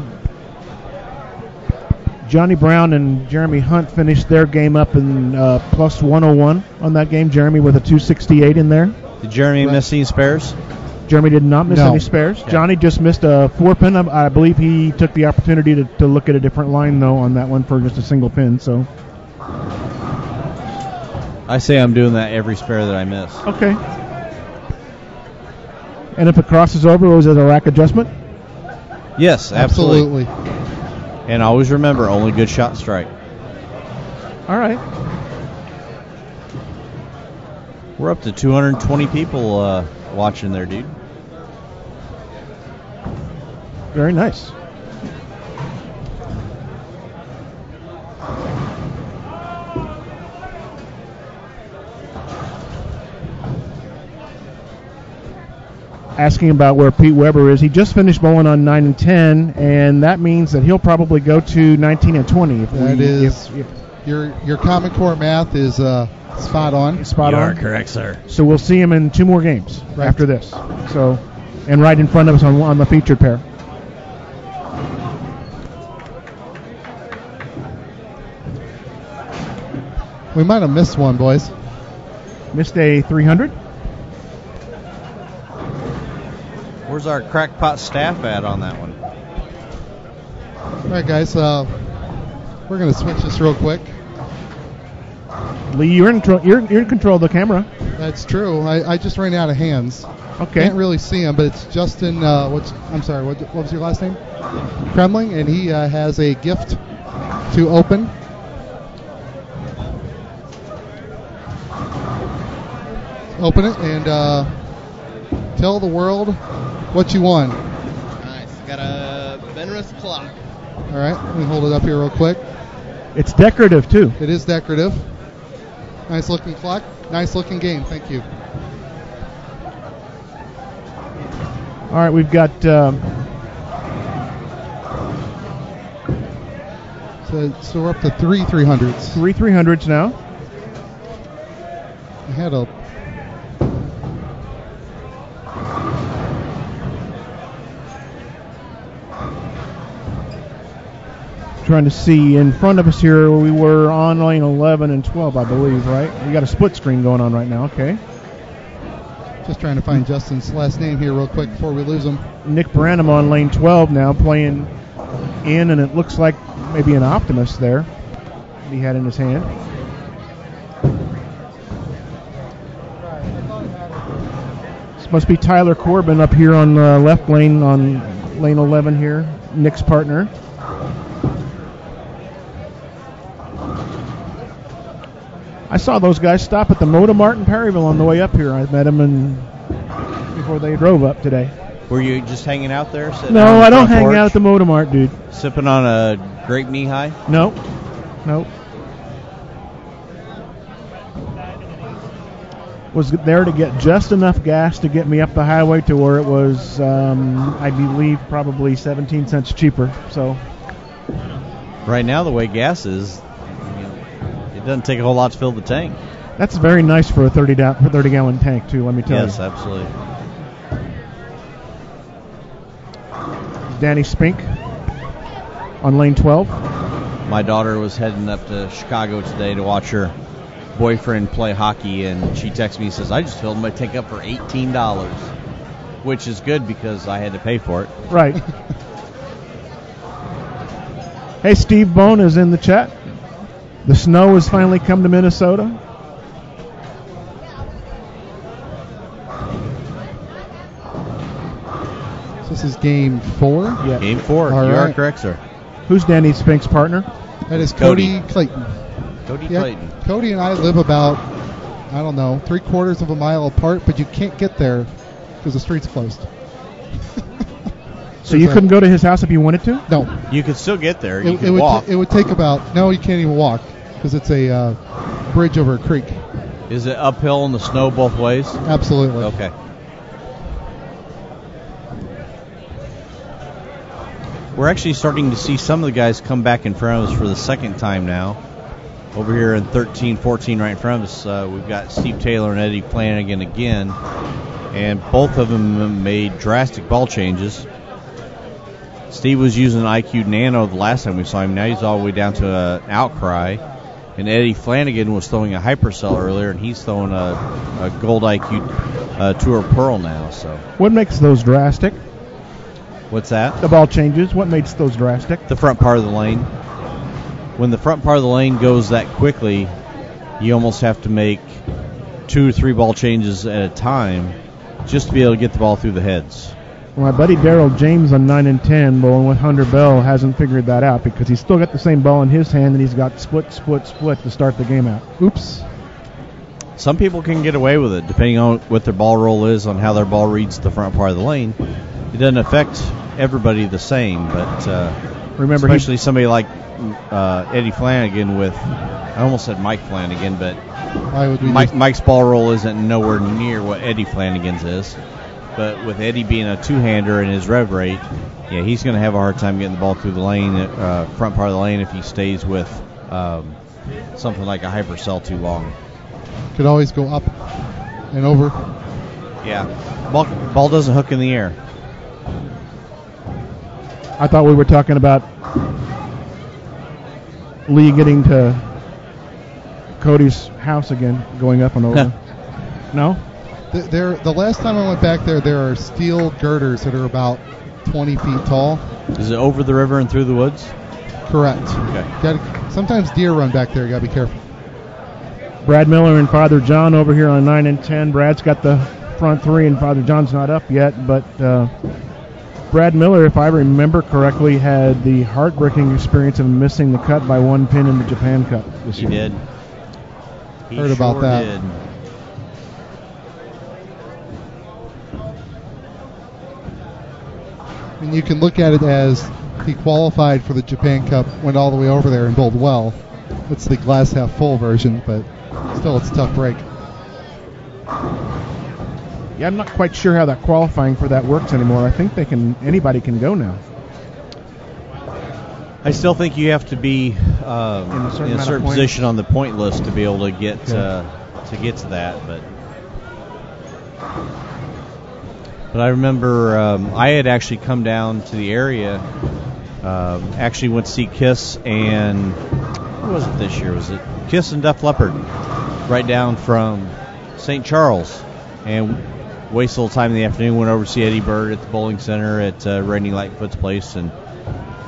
Johnny Brown and Jeremy Hunt finish their game up in plus 101 on that game. Jeremy with a 268 in there. Did Jeremy miss any spares? Jeremy did not miss any spares. Okay. Johnny just missed a 4-pin. I believe he took the opportunity to look at a different line, though, on that one for just a single pin. So I say I'm doing that every spare that I miss. Okay. And if it crosses over, was it a rack adjustment? Yes, absolutely. And always remember, only good shot strike. All right. We're up to 220 people watching there, dude. Very nice. Asking about where Pete Weber is. He just finished bowling on 9 and 10, and that means that he'll probably go to 19 and 20. Your Common Core math is spot on. Spot on. You are correct, sir. So we'll see him in 2 more games after this. So, and right in front of us on the featured pair. We might have missed one, boys. Missed a 300. Where's our crackpot staff at on that one? All right, guys. We're going to switch this real quick. Lee, you're in control of the camera. That's true. I just ran out of hands. Okay. Can't really see him, but it's Justin. What was your last name? Kremling, and he has a gift to open. Open it and tell the world what you won. Nice. Got a Benris clock. All right. Let me hold it up here real quick. It's decorative, too. It is decorative. Nice looking clock. Nice looking game. Thank you. All right, we've got... So we're up to 3 300s. 3 300s now. I had a... Trying to see in front of us here. We were on lane 11 and 12, I believe, right? We got a split screen going on right now. Okay. Just trying to find Justin's last name here real quick before we lose him. Nick Branham on lane 12 now, playing in, and it looks like maybe an Optimus there he had in his hand. This must be Tyler Corbin up here on the left lane on lane 11 here, Nick's partner. I saw those guys stop at the Moda Mart in Perryville on the way up here. I met them before they drove up today. Were you just hanging out there? No, I don't hang out at the Moda Mart, dude. Sipping on a grape knee-high? Nope. Was there to get just enough gas to get me up the highway to where it was, I believe, probably 17 cents cheaper. So right now, the way gas is, It doesn't take a whole lot to fill the tank. That's very nice for a 30-gallon tank, too, let me tell you. Yes, absolutely. Danny Spink on lane 12. My daughter was heading up to Chicago today to watch her boyfriend play hockey, and she texted me and says, I just filled my tank up for $18, which is good because I had to pay for it. Right. Hey, Steve Bone is in the chat. The snow has finally come to Minnesota. This is game 4. Yeah. Game 4. All You are right. correct, sir. Who's Danny Spink's partner? That is Cody. Cody Clayton. Cody Yeah, Clayton. Cody and I live about, I don't know, 3/4 of a mile apart, but you can't get there because the street's closed. So you couldn't go to his house if you wanted to? No. You could still get there. You could would walk. it would take about, no, you can't even walk because it's a bridge over a creek. Is it uphill in the snow both ways? Absolutely. Okay. We're actually starting to see some of the guys come back in front of us for the second time now. Over here in 13-14 right in front of us, we've got Steve Taylor and Eddie Flanagan again. And both of them made drastic ball changes. Steve was using an IQ Nano the last time we saw him. Now he's all the way down to an Outcry. And Eddie Flanagan was throwing a Hypercell earlier, and he's throwing a Gold IQ Tour Pearl now. So What makes those drastic? what's that? The ball changes. What makes those drastic? The front part of the lane. When the front part of the lane goes that quickly, you almost have to make 2 or 3 ball changes at a time just to be able to get the ball through the heads. Well, my buddy Daryl James on 9 and 10, bowling with Hunter Bell, hasn't figured that out because he's still got the same ball in his hand and he's got split to start the game out. Oops. Some people can get away with it depending on what their ball roll is, on how their ball reads the front part of the lane. It doesn't affect everybody the same, but Remember, especially somebody like Eddie Flanagan with, I almost said Mike Flanagan, but Why would we Mike's ball roll isn't nowhere near what Eddie Flanagan's is. But with Eddie being a two-hander and his rev rate, yeah, he's going to have a hard time getting the ball through the lane, front part of the lane, if he stays with something like a Hypercell too long. could always go up and over? Yeah, ball doesn't hook in the air. I thought we were talking about Lee getting to Cody's house again, going up and over. No? The last time I went back there are steel girders that are about 20 feet tall. Is it over the river and through the woods? Correct. Okay. Sometimes deer run back there. You got to be careful. Brad Miller and Father John over here on 9 and 10. Brad's got the front 3 and Father John's not up yet, but Brad Miller, if I remember correctly, had the heartbreaking experience of missing the cut by 1 pin in the Japan Cup this He year. did. He Heard about sure that. did. And you can look at it as he qualified for the Japan Cup, went all the way over there and bowled well. It's the glass half full version, but still it's a tough break. Yeah, I'm not quite sure how that qualifying for that works anymore. I think anybody can go now. I still think you have to be in a certain position on the point list to be able to get to that. But I remember I had actually come down to the area. Actually went to see Kiss and what was it this year? Was it Kiss and Def Leppard? Right down from St. Charles, and wasted a little time in the afternoon. Went over to see Eddie Bird at the bowling center at Randy Lightfoot's place, and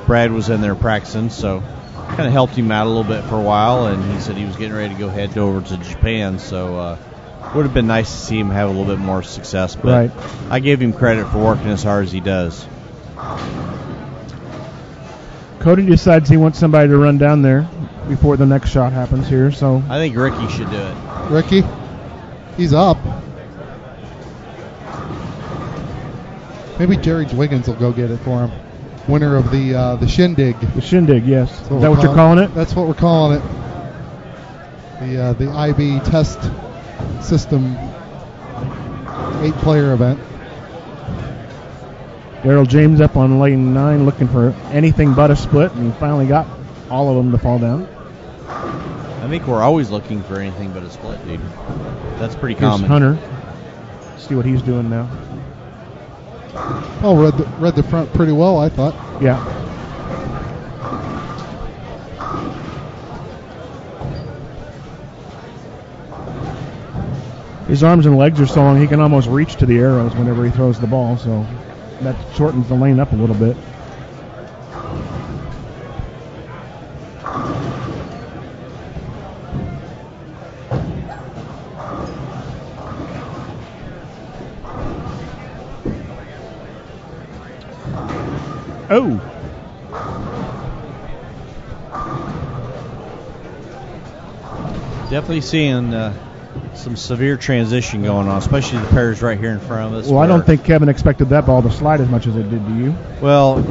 Brad was in there practicing, so kind of helped him out a little bit for a while, and he said he was getting ready to go head over to Japan, so would have been nice to see him have a little bit more success, but Right. I gave him credit for working as hard as he does. Cody decides he wants somebody to run down there before the next shot happens here, so I think Ricky should do it. Ricky, he's up. Maybe Jerry Wiggins will go get it for him. Winner of the Shindig. the Shindig, yes. Is That's that what you're calling it? That's what we're calling it. The IB test system 8-player event. Daryl James up on lane 9 looking for anything but a split, and finally got all of them to fall down. I think we're always looking for anything but a split, dude. That's pretty Here's common. Hunter. See what he's doing now. Oh, read the front pretty well, I thought. Yeah. His arms and legs are so long he can almost reach to the arrows whenever he throws the ball, so that shortens the lane up a little bit. Oh! Definitely seeing some severe transition going on, especially the pairs right here in front of us. Well, I don't think Kevin expected that ball to slide as much as it did to you. Well,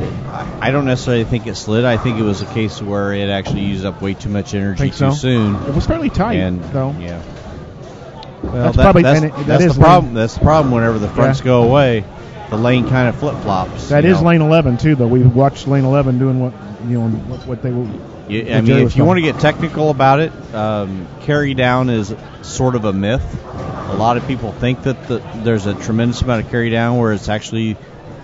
I don't necessarily think it slid. I think it was a case where it actually used up way too much energy too soon. It was fairly tight, though. Yeah. That's Well, probably that's the problem. lane. That's the problem. Whenever the fronts go away, the lane kind of flip flops. That is lane 11 too, though. We've watched lane 11 doing what they will. I mean, if you want to get technical about it, carry down is sort of a myth. A lot of people think that there's a tremendous amount of carry down where it's actually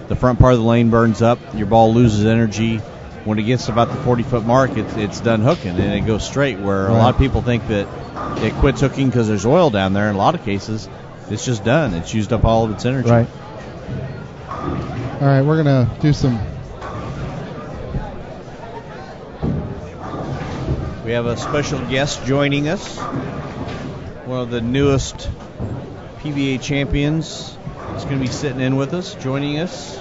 the front part of the lane burns up, your ball loses energy. When it gets to about the 40-foot mark, it's done hooking and it goes straight. Where a lot of people think that it quits hooking because there's oil down there. In a lot of cases, it's just done. It's used up all of its energy. Right. All right, we're gonna do some. We have a special guest joining us. One of the newest PBA champions is going to be sitting in with us, joining us.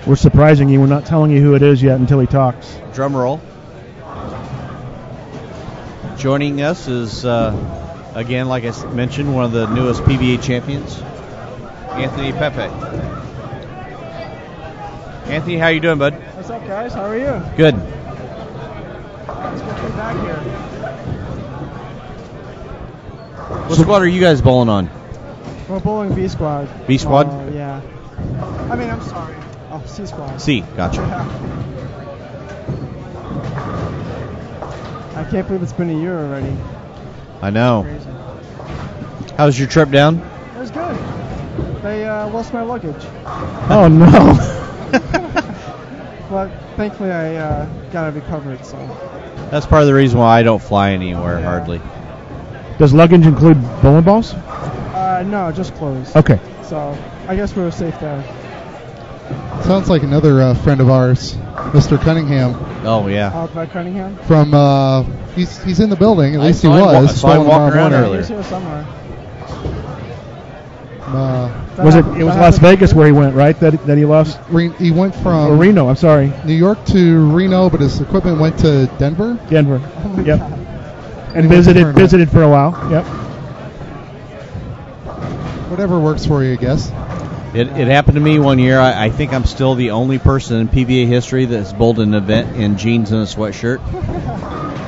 We're surprising you. We're not telling you who it is yet until he talks. Drum roll. Joining us is, again, like I mentioned, one of the newest PBA champions, Anthony Pepe. Anthony, how you doing, bud? What's up, guys? How are you? Good. It's good to be back here. What squad are you guys bowling on? We're bowling B squad. B squad? Yeah. I mean, I'm sorry. Oh, C squad. C, gotcha. I can't believe it's been a year already. I know. Crazy. How's your trip down? It was good. They lost my luggage. Oh no! But thankfully I got it recovered. So. That's part of the reason why I don't fly anywhere hardly. Does luggage include bowling balls? No, just clothes. Okay. So I guess we were safe there. Sounds like another friend of ours, Mr. Cunningham. Oh yeah. Out Cunningham. From he's in the building. At least he was. I saw him walking around earlier. He's here somewhere. It was Las Vegas where he went, right? That he lost. He went from Reno. I'm sorry. New York to Reno, but his equipment went to Denver. Denver. Oh Yep. God. And visited for a while. Yep. Whatever works for you, I guess. It happened to me one year. I think I'm still the only person in PBA history that's bowled an event in jeans and a sweatshirt.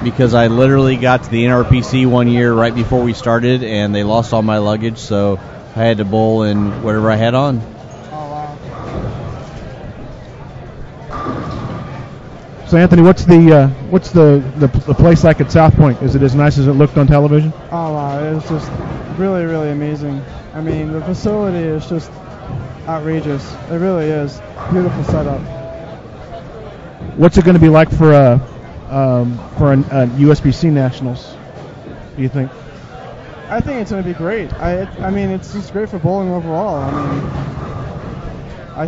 Because I literally got to the NRPC one year right before we started, and they lost all my luggage, so I had to bowl in whatever I had on. Oh wow. So Anthony, what's the place like at South Point? Is it as nice as it looked on television? Oh wow, it was just really, really amazing. I mean, the facility is just outrageous. It really is. Beautiful setup. What's it going to be like for a USBC Nationals, do you think? I think it's going to be great. I mean, it's just great for bowling overall. I mean, I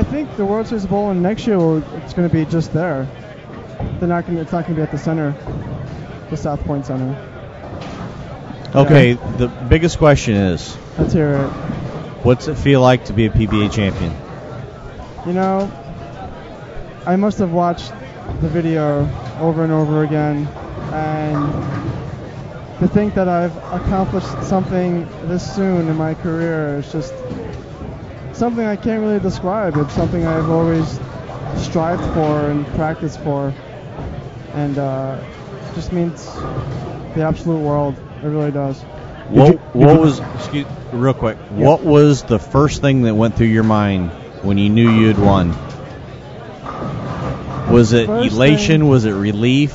think the World Series of Bowling next year it's going to be just there. It's not going to be at the center, the South Point Center. Okay, the biggest question is, Let's hear it. what's it feel like to be a PBA champion? You know, I must have watched the video over and over again, and to think that I've accomplished something this soon in my career is just something I can't really describe. It's something I've always strived for and practiced for, and just means the absolute world. It really does. Real quick, what was the first thing that went through your mind when you knew you had won? Was it First elation? thing- Was it relief?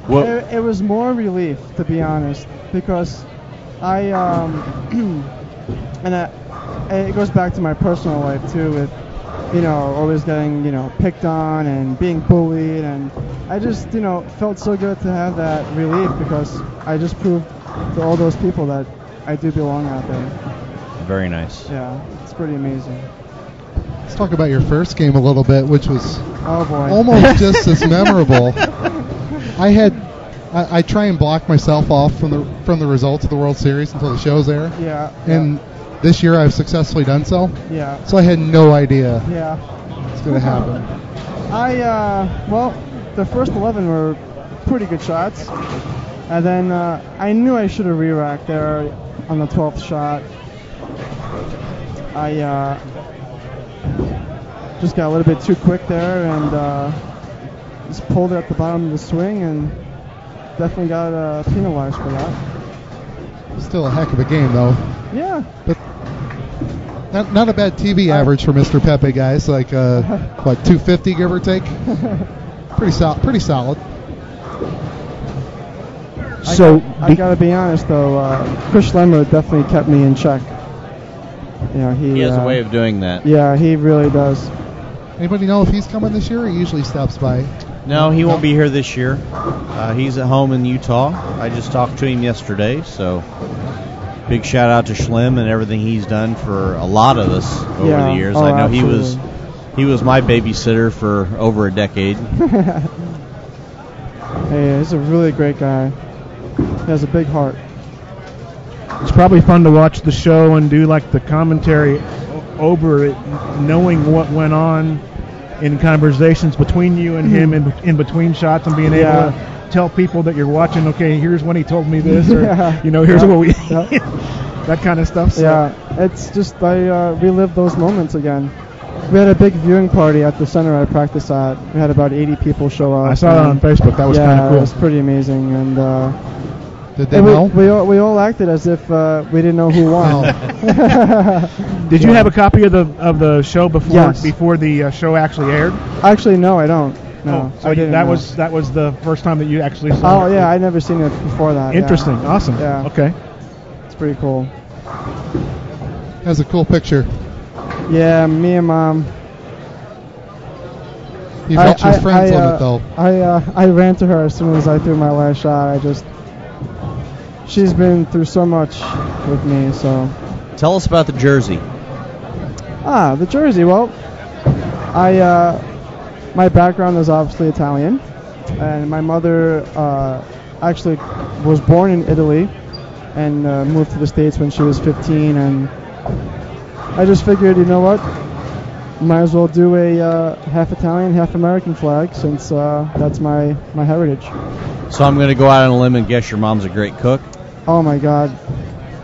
What? It was more relief, to be honest, because I and it goes back to my personal life too, with always getting picked on and being bullied, and I just felt so good to have that relief, because I just proved to all those people that I do belong out there. Very nice. Yeah, it's pretty amazing. Let's talk about your first game a little bit, which was Oh boy. almost just as memorable. I try and block myself off from the results of the World Series until the show's there. Yeah. And this year I've successfully done so. Yeah. So I had no idea Yeah. it's going to happen. Well, the first 11 were pretty good shots, and then I knew I should have re-racked there on the 12th shot. I just got a little bit too quick there, and just pulled it at the bottom of the swing, and definitely got penalized for that. Still a heck of a game, though. Yeah. But not a bad TV average for Mr. Pepe, guys. Like, 250, give or take? Pretty solid. So I gotta be honest though, Chris Schlemmer definitely kept me in check. He has a way of doing that. Yeah, he really does. Anybody know if he's coming this year, or he usually stops by? No, he won't be here this year. He's at home in Utah. I just talked to him yesterday, so big shout out to Schlem and everything he's done for a lot of us over the years. I know absolutely. he was my babysitter for over a decade. Hey, he's a really great guy. He has a big heart. it's probably fun to watch the show and do like the commentary over it, knowing what went on in conversations between you and him in between shots, and being able to tell people that you're watching, okay, here's when he told me this, or here's what we that kind of stuff. So. Yeah, it's just I relive those moments again. We had a big viewing party at the center I practice at. We had about 80 people show up. I saw that on Facebook. That was kind of cool. Yeah, it was pretty amazing. And did they know? We all acted as if we didn't know who won. Did you have a copy of the show before Yes. before the show actually aired? Actually, no, I don't. No, so I didn't that know. was the first time that you actually saw Oh it? yeah, I'd never seen it before that. Interesting. Yeah. Awesome. Yeah. Okay. It's pretty cool. Has a cool picture. Yeah, me and Mom. You felt your friends on it, though. I ran to her as soon as I threw my last shot. She's been through so much with me, so. Tell us about the jersey. The jersey. Well, my background is obviously Italian, and my mother actually was born in Italy and moved to the States when she was 15, and I just figured, you know what, might as well do a half Italian, half American flag, since that's my heritage. So I'm going to go out on a limb and guess your mom's a great cook. Oh my God,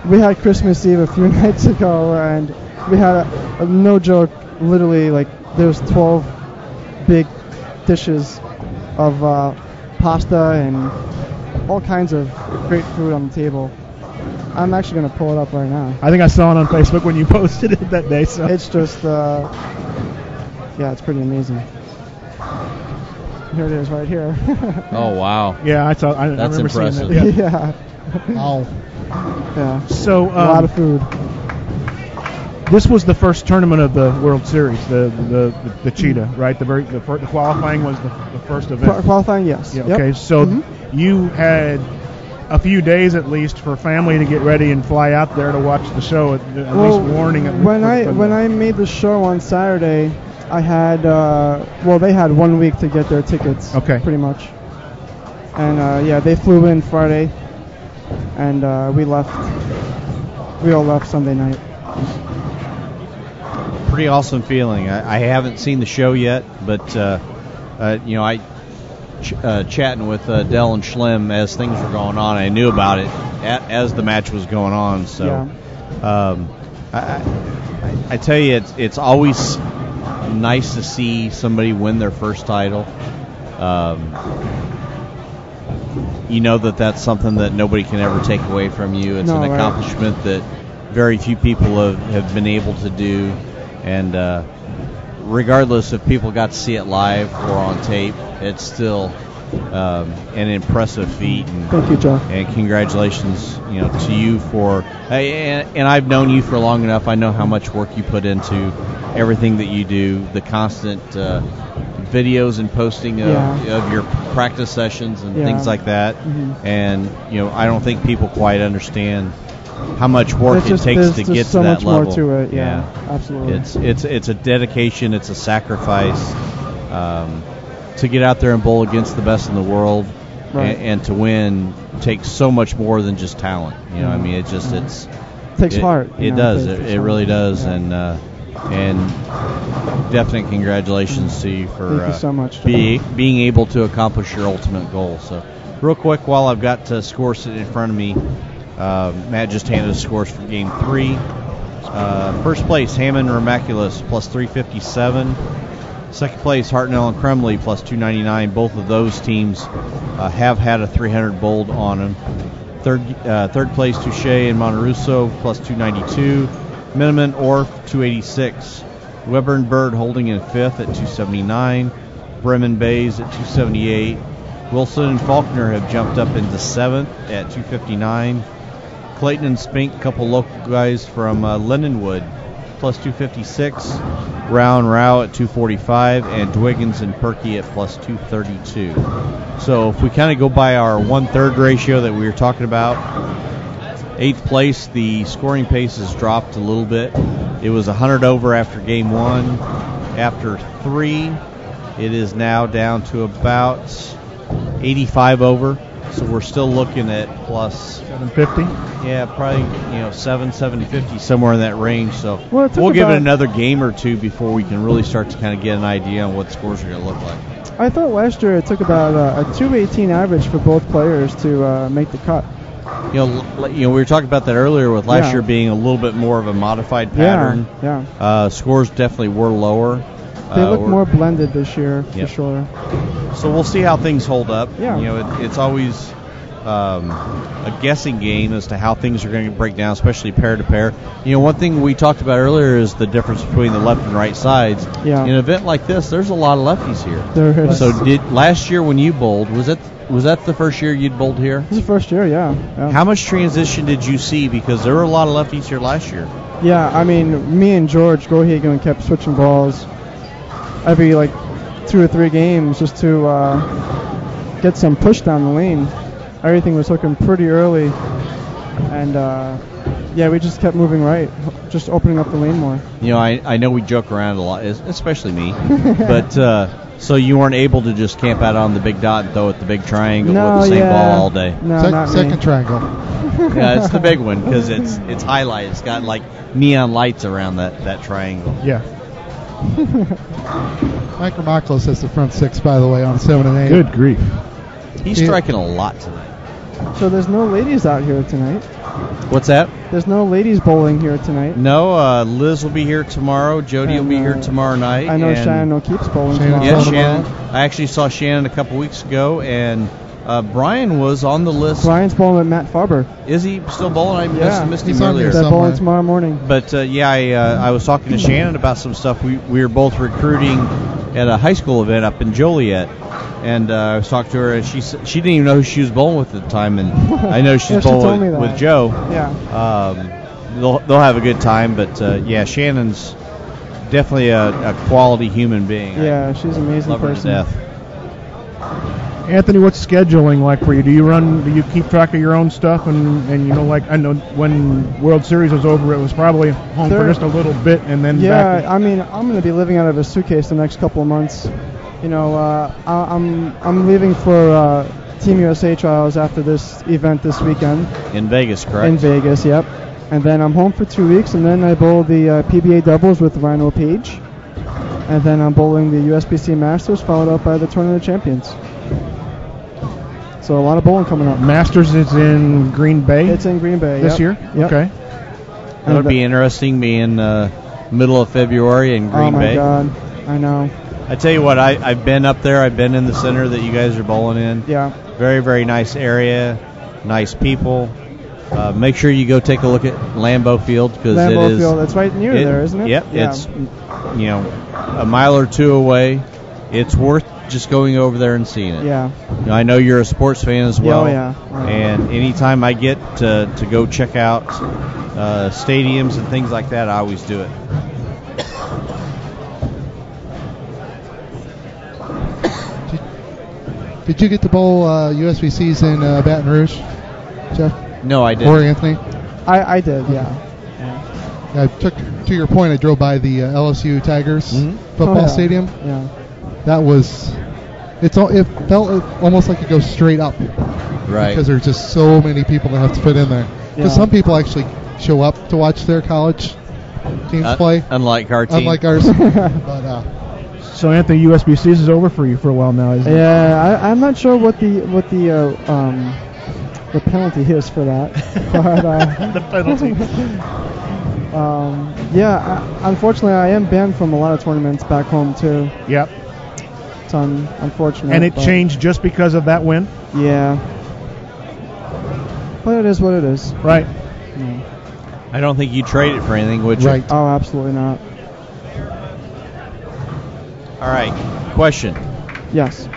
we had Christmas Eve a few nights ago, and we had a no joke, literally like there's 12 big dishes of pasta and all kinds of great food on the table. I'm actually going to pull it up right now. I think I saw it on Facebook when you posted it that day. So It's just, it's pretty amazing. Here it is right here. Oh, wow. yeah, I saw. I That's remember impressive. seeing that. Yeah. Yeah. Wow. Yeah. So A lot of food. this was the first tournament of the World Series, the Cheetah, right? The qualifying was the first event. Qualifying, yes. Yeah, Yep. okay, so Mhm. you had a few days at least for family to get ready and fly out there to watch the show. At least warning. When I made the show on Saturday, I had they had 1 week to get their tickets. Okay. Pretty much. And they flew in Friday, and we left. We all left Sunday night. Pretty awesome feeling. I haven't seen the show yet, but chatting with Dell and Schlem as things were going on, I knew about it as the match was going on. So, I tell you, it's always nice to see somebody win their first title. You know that's something that nobody can ever take away from you. It's an accomplishment that very few people have been able to do, and regardless if people got to see it live or on tape, it's still an impressive feat. And, thank you, Joe. And congratulations, to you for. And I've known you for long enough. I know how much work you put into everything that you do. The constant videos and posting of your practice sessions and things like that. Mm-hmm. And I don't think people quite understand how much work it takes to get to that level. There's so much more to it. Yeah, absolutely. It's a dedication. It's a sacrifice to get out there and bowl against the best in the world, right. and to win takes so much more than just talent. I mean, it takes heart. It does. It really does. Yeah. And definite congratulations to you for Thank you so much, being able to accomplish your ultimate goal. So, real quick, while I've got scores sitting in front of me, Matt just handed us scores for Game 3. First place, Hammond Remaculous, plus 357. Second place, Hartnell and Crumley, plus 299. Both of those teams have had a 300 bowled on them. Third place, Touche and Monterusso, plus 292. Miniman, Orff, 286. Weber and Bird holding in fifth at 279. Bremen Bays at 278. Wilson and Faulkner have jumped up into seventh at 259. Clayton and Spink, a couple local guys from Lindenwood, plus 256. Rao and Rao at 245. And Dwiggins and Perky at plus 232. So if we kind of go by our 1/3 ratio that we were talking about, 8th place, the scoring pace has dropped a little bit. It was 100 over after Game 1. After 3, it is now down to about 85 over. So we're still looking at plus 750. Yeah, probably 750, somewhere in that range. So we'll give it another game or two before we can really start to kind of get an idea on what scores are going to look like. I thought last year it took about a 218 average for both players to make the cut. We were talking about that earlier with last year being a little bit more of a modified pattern. Yeah. Scores definitely were lower. They look more blended this year, for sure. So we'll see how things hold up. Yeah. It's always a guessing game as to how things are going to break down, especially pair to pair. One thing we talked about earlier is the difference between the left and right sides. Yeah. In an event like this, there's a lot of lefties here. There is. So last year when you bowled, was that the first year you'd bowled here? This is the first year, yeah. How much transition did you see? Because there were a lot of lefties here last year. Yeah, I mean, me and George Gohagan kept switching balls every 2 or 3 games just to get some push down the lane. Everything was looking pretty early, and we just kept moving right, just opening up the lane more. I know we joke around a lot, especially me, but so you weren't able to just camp out on the big dot and throw at the big triangle with the same ball all day? No, not second me. Triangle. Yeah, it's the big one because it's highlight. It's got neon lights around that triangle. Yeah. Mike Remaculous has the front 6, by the way, on 7 and 8. Good grief. He's striking a lot tonight. So there's no ladies out here tonight? What's that? There's no ladies bowling here tonight. No, Liz will be here tomorrow. Jody will be here tomorrow night. I know Shannon O'Keefe's bowling tomorrow. Yeah, Shannon. I actually saw Shannon a couple weeks ago, and Brian was on the list. Brian's bowling with Matt Farber. Is he still bowling? I missed he's him earlier. They're bowling tomorrow morning. But I was talking to Shannon about some stuff. We were both recruiting at a high school event up in Joliet, and I was talking to her, and she didn't even know who she was bowling with at the time, and I know she's bowling with Joe. Yeah. They'll have a good time, but Shannon's definitely a quality human being. Yeah, she's an amazing love person. Her to death. Anthony, what's scheduling like for you? Do you keep track of your own stuff? And I know when World Series was over, it was probably home for just a little bit and then back. Yeah, I mean, I'm going to be living out of a suitcase the next couple of months. I'm leaving for Team USA trials after this event this weekend. In Vegas, correct? In Vegas, yep. And then I'm home for 2 weeks, and then I bowl the PBA doubles with Rhino Page. And then I'm bowling the USBC Masters, followed up by the Tournament of Champions. So a lot of bowling coming up. Masters is in Green Bay? It's in Green Bay, this year? Yep. Okay. That would be interesting, being middle of February in Green Bay. Oh, my God. I know. I tell you what, I've been up there. I've been in the center that you guys are bowling in. Yeah. Very, very nice area, nice people. Make sure you go take a look at Lambeau Field because it is. Field. It's right near there, isn't it? Yep. Yeah. a mile or two away, it's worth just going over there and seeing it. Yeah. I know you're a sports fan as well. Oh, yeah. Right. And anytime I get to go check out stadiums and things like that, I always do it. Did you get to bowl USBCs in Baton Rouge, Jeff? No, I didn't. Or Anthony? I did, yeah. I took, to your point, I drove by the LSU Tigers football stadium. Yeah. That was, it felt almost like it goes straight up. Right. Because there's just so many people that have to fit in there. Because some people actually show up to watch their college teams play. Unlike our team. Unlike ours. But, so Anthony, USBCs is over for you for a while now, isn't it? Yeah, I'm not sure what the penalty is for that. But, The penalty. unfortunately, I am banned from a lot of tournaments back home too. Yep. It's unfortunate. And it but changed just because of that win? Yeah. But it is what it is. Right. Yeah. I don't think you trade it for anything, would you? right. Oh, absolutely not. All right. Question. Yes.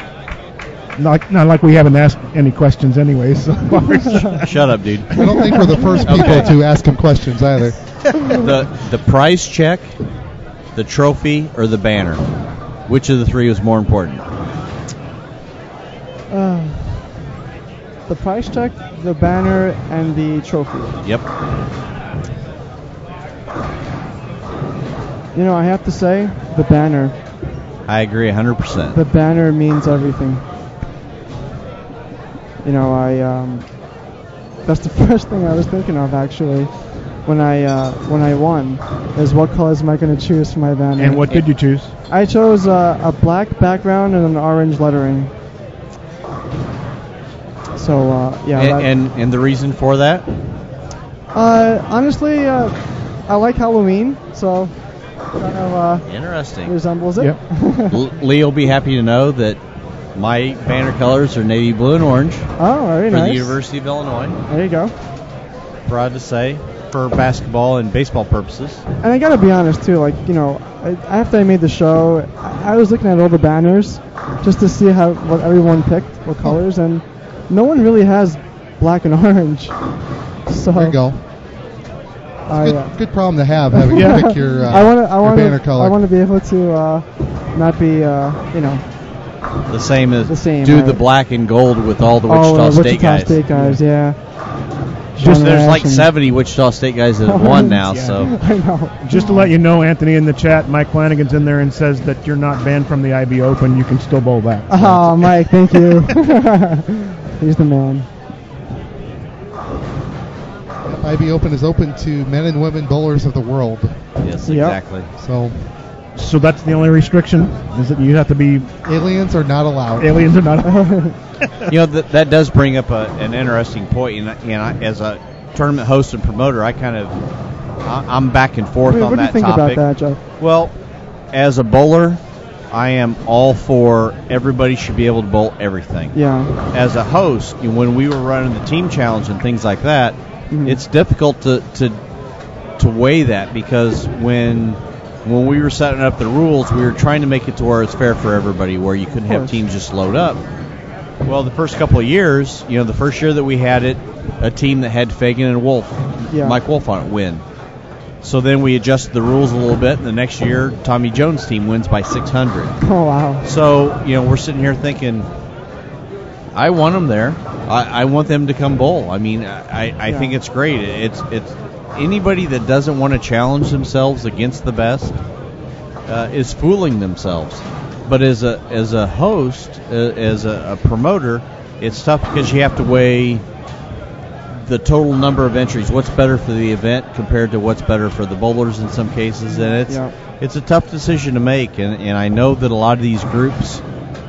Not like we haven't asked any questions anyway. So Shut up, dude. I don't think we're the first people Okay. to ask him questions either. The prize check, the trophy, or the banner? Which of the three was more important? The price check, the banner, and the trophy. Yep. I have to say, the banner. I agree 100%. The banner means everything. That's the first thing I was thinking of actually when I won, is what colors am I going to choose for my banner? And what did you choose? I chose a black background and an orange lettering. So And the reason for that? honestly, I like Halloween, so kind of Interesting. resembles it. Yep. Lee will be happy to know that my banner colors are navy blue and orange Oh, very for nice. the University of Illinois. There you go. Proud to say, for basketball and baseball purposes. And I gotta be honest too, after I made the show, I was looking at all the banners just to see what everyone picked, what colors, and no one really has black and orange. So There you go. Good problem to have, having to pick your banner color. I want to be able to not be, The same as The same, do right. the black and gold with all the Wichita State guys. State guys, yeah. Just there's like Generation. 70 Wichita State guys that have won now, Yeah. so I know. Just to let you know, Anthony, in the chat, Mike Flanagan's in there and says that you're not banned from the IB Open. You can still bowl that. Oh, Mike, thank you. He's the man. IB Open is open to men and women bowlers of the world. yes, Yep. exactly. So that's the only restriction, is that you have to be Aliens are not allowed. aliens or not. That does bring up an interesting point, and as a tournament host and promoter, I'm back and forth Wait, on what do you that think topic. about that, Jeff? Well, as a bowler, I am all for everybody should be able to bowl everything. Yeah. As a host, when we were running the team challenge and things like that, it's difficult to weigh that, because when we were setting up the rules, we were trying to make it to where it's fair for everybody, where you couldn't have teams just load up. Well, the first couple of years, the first year that we had it, a team that had Fagan and Wolf, Mike Wolf on it, win. So then we adjusted the rules a little bit, and the next year, Tommy Jones' team wins by 600. Oh, wow. So, we're sitting here thinking, I want them there. I want them to come bowl. I mean, I think it's great. It's anybody that doesn't want to challenge themselves against the best is fooling themselves. But as a host, as a promoter, it's tough because you have to weigh the total number of entries. What's better for the event compared to what's better for the bowlers in some cases, and it's a tough decision to make. And I know that a lot of these groups,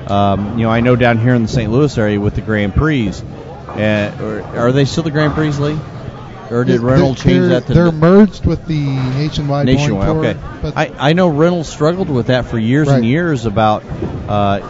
I know down here in the St. Louis area with the Grand Prix, are they still the Grand Prix, Lee? Or did Reynolds change that to... They're merged with the Nationwide Bowling Tour, okay. But I know Reynolds struggled with that for years and years about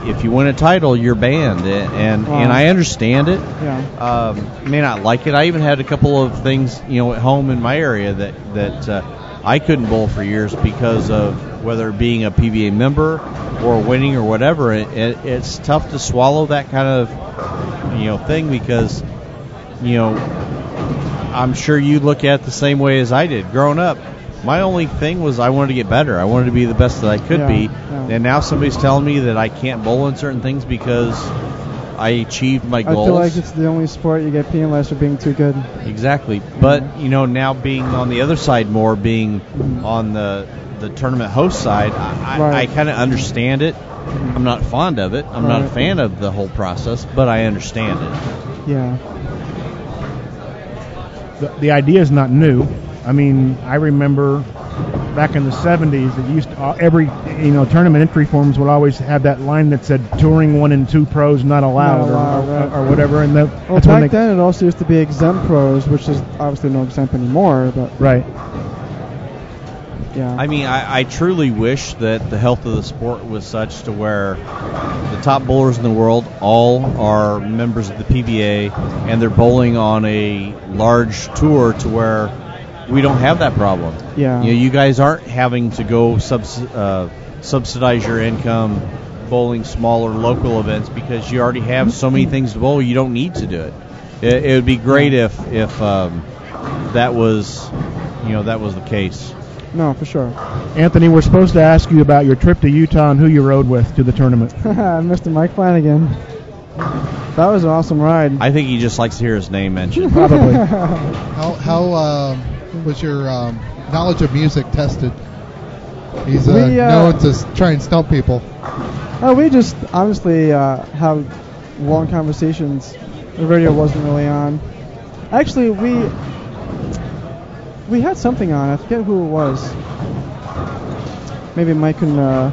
if you win a title, you're banned. And I understand it. Yeah. May not like it. I even had a couple of things, at home in my area that I couldn't bowl for years because of whether being a PBA member or winning or whatever. It's tough to swallow that kind of thing because I'm sure you look at it the same way as I did growing up. My only thing was I wanted to get better. I wanted to be the best that I could be. Yeah. And now somebody's telling me that I can't bowl in certain things because I achieved my goals. I feel like it's the only sport you get penalized for being too good. Exactly. But, now being on the other side more, being on the tournament host side, I kind of understand it. I'm not fond of it. I'm not a fan of the whole process, but I understand it. Yeah. The idea is not new. I mean, I remember back in the 70s, it used to, every tournament entry forms would always have that line that said "Touring 1 and 2 pros not allowed," or whatever. And that's back then it also used to be exempt pros, which is obviously no exempt anymore. But right. Yeah. I mean, I truly wish that the health of the sport was such to where the top bowlers in the world all are members of the PBA and they're bowling on a large tour to where we don't have that problem. Yeah. You guys aren't having to go subsidize your income bowling smaller local events because you already have so many things to bowl. You don't need to do it. It would be great if that was the case. No, for sure. Anthony, we're supposed to ask you about your trip to Utah and who you rode with to the tournament. Mr. Mike Flanagan. That was an awesome ride. I think he just likes to hear his name mentioned. Probably. How was your knowledge of music tested? He's known to try and stump people. We just honestly have long conversations. The radio wasn't really on. Actually, we had something on. I forget who it was. Maybe Mike can.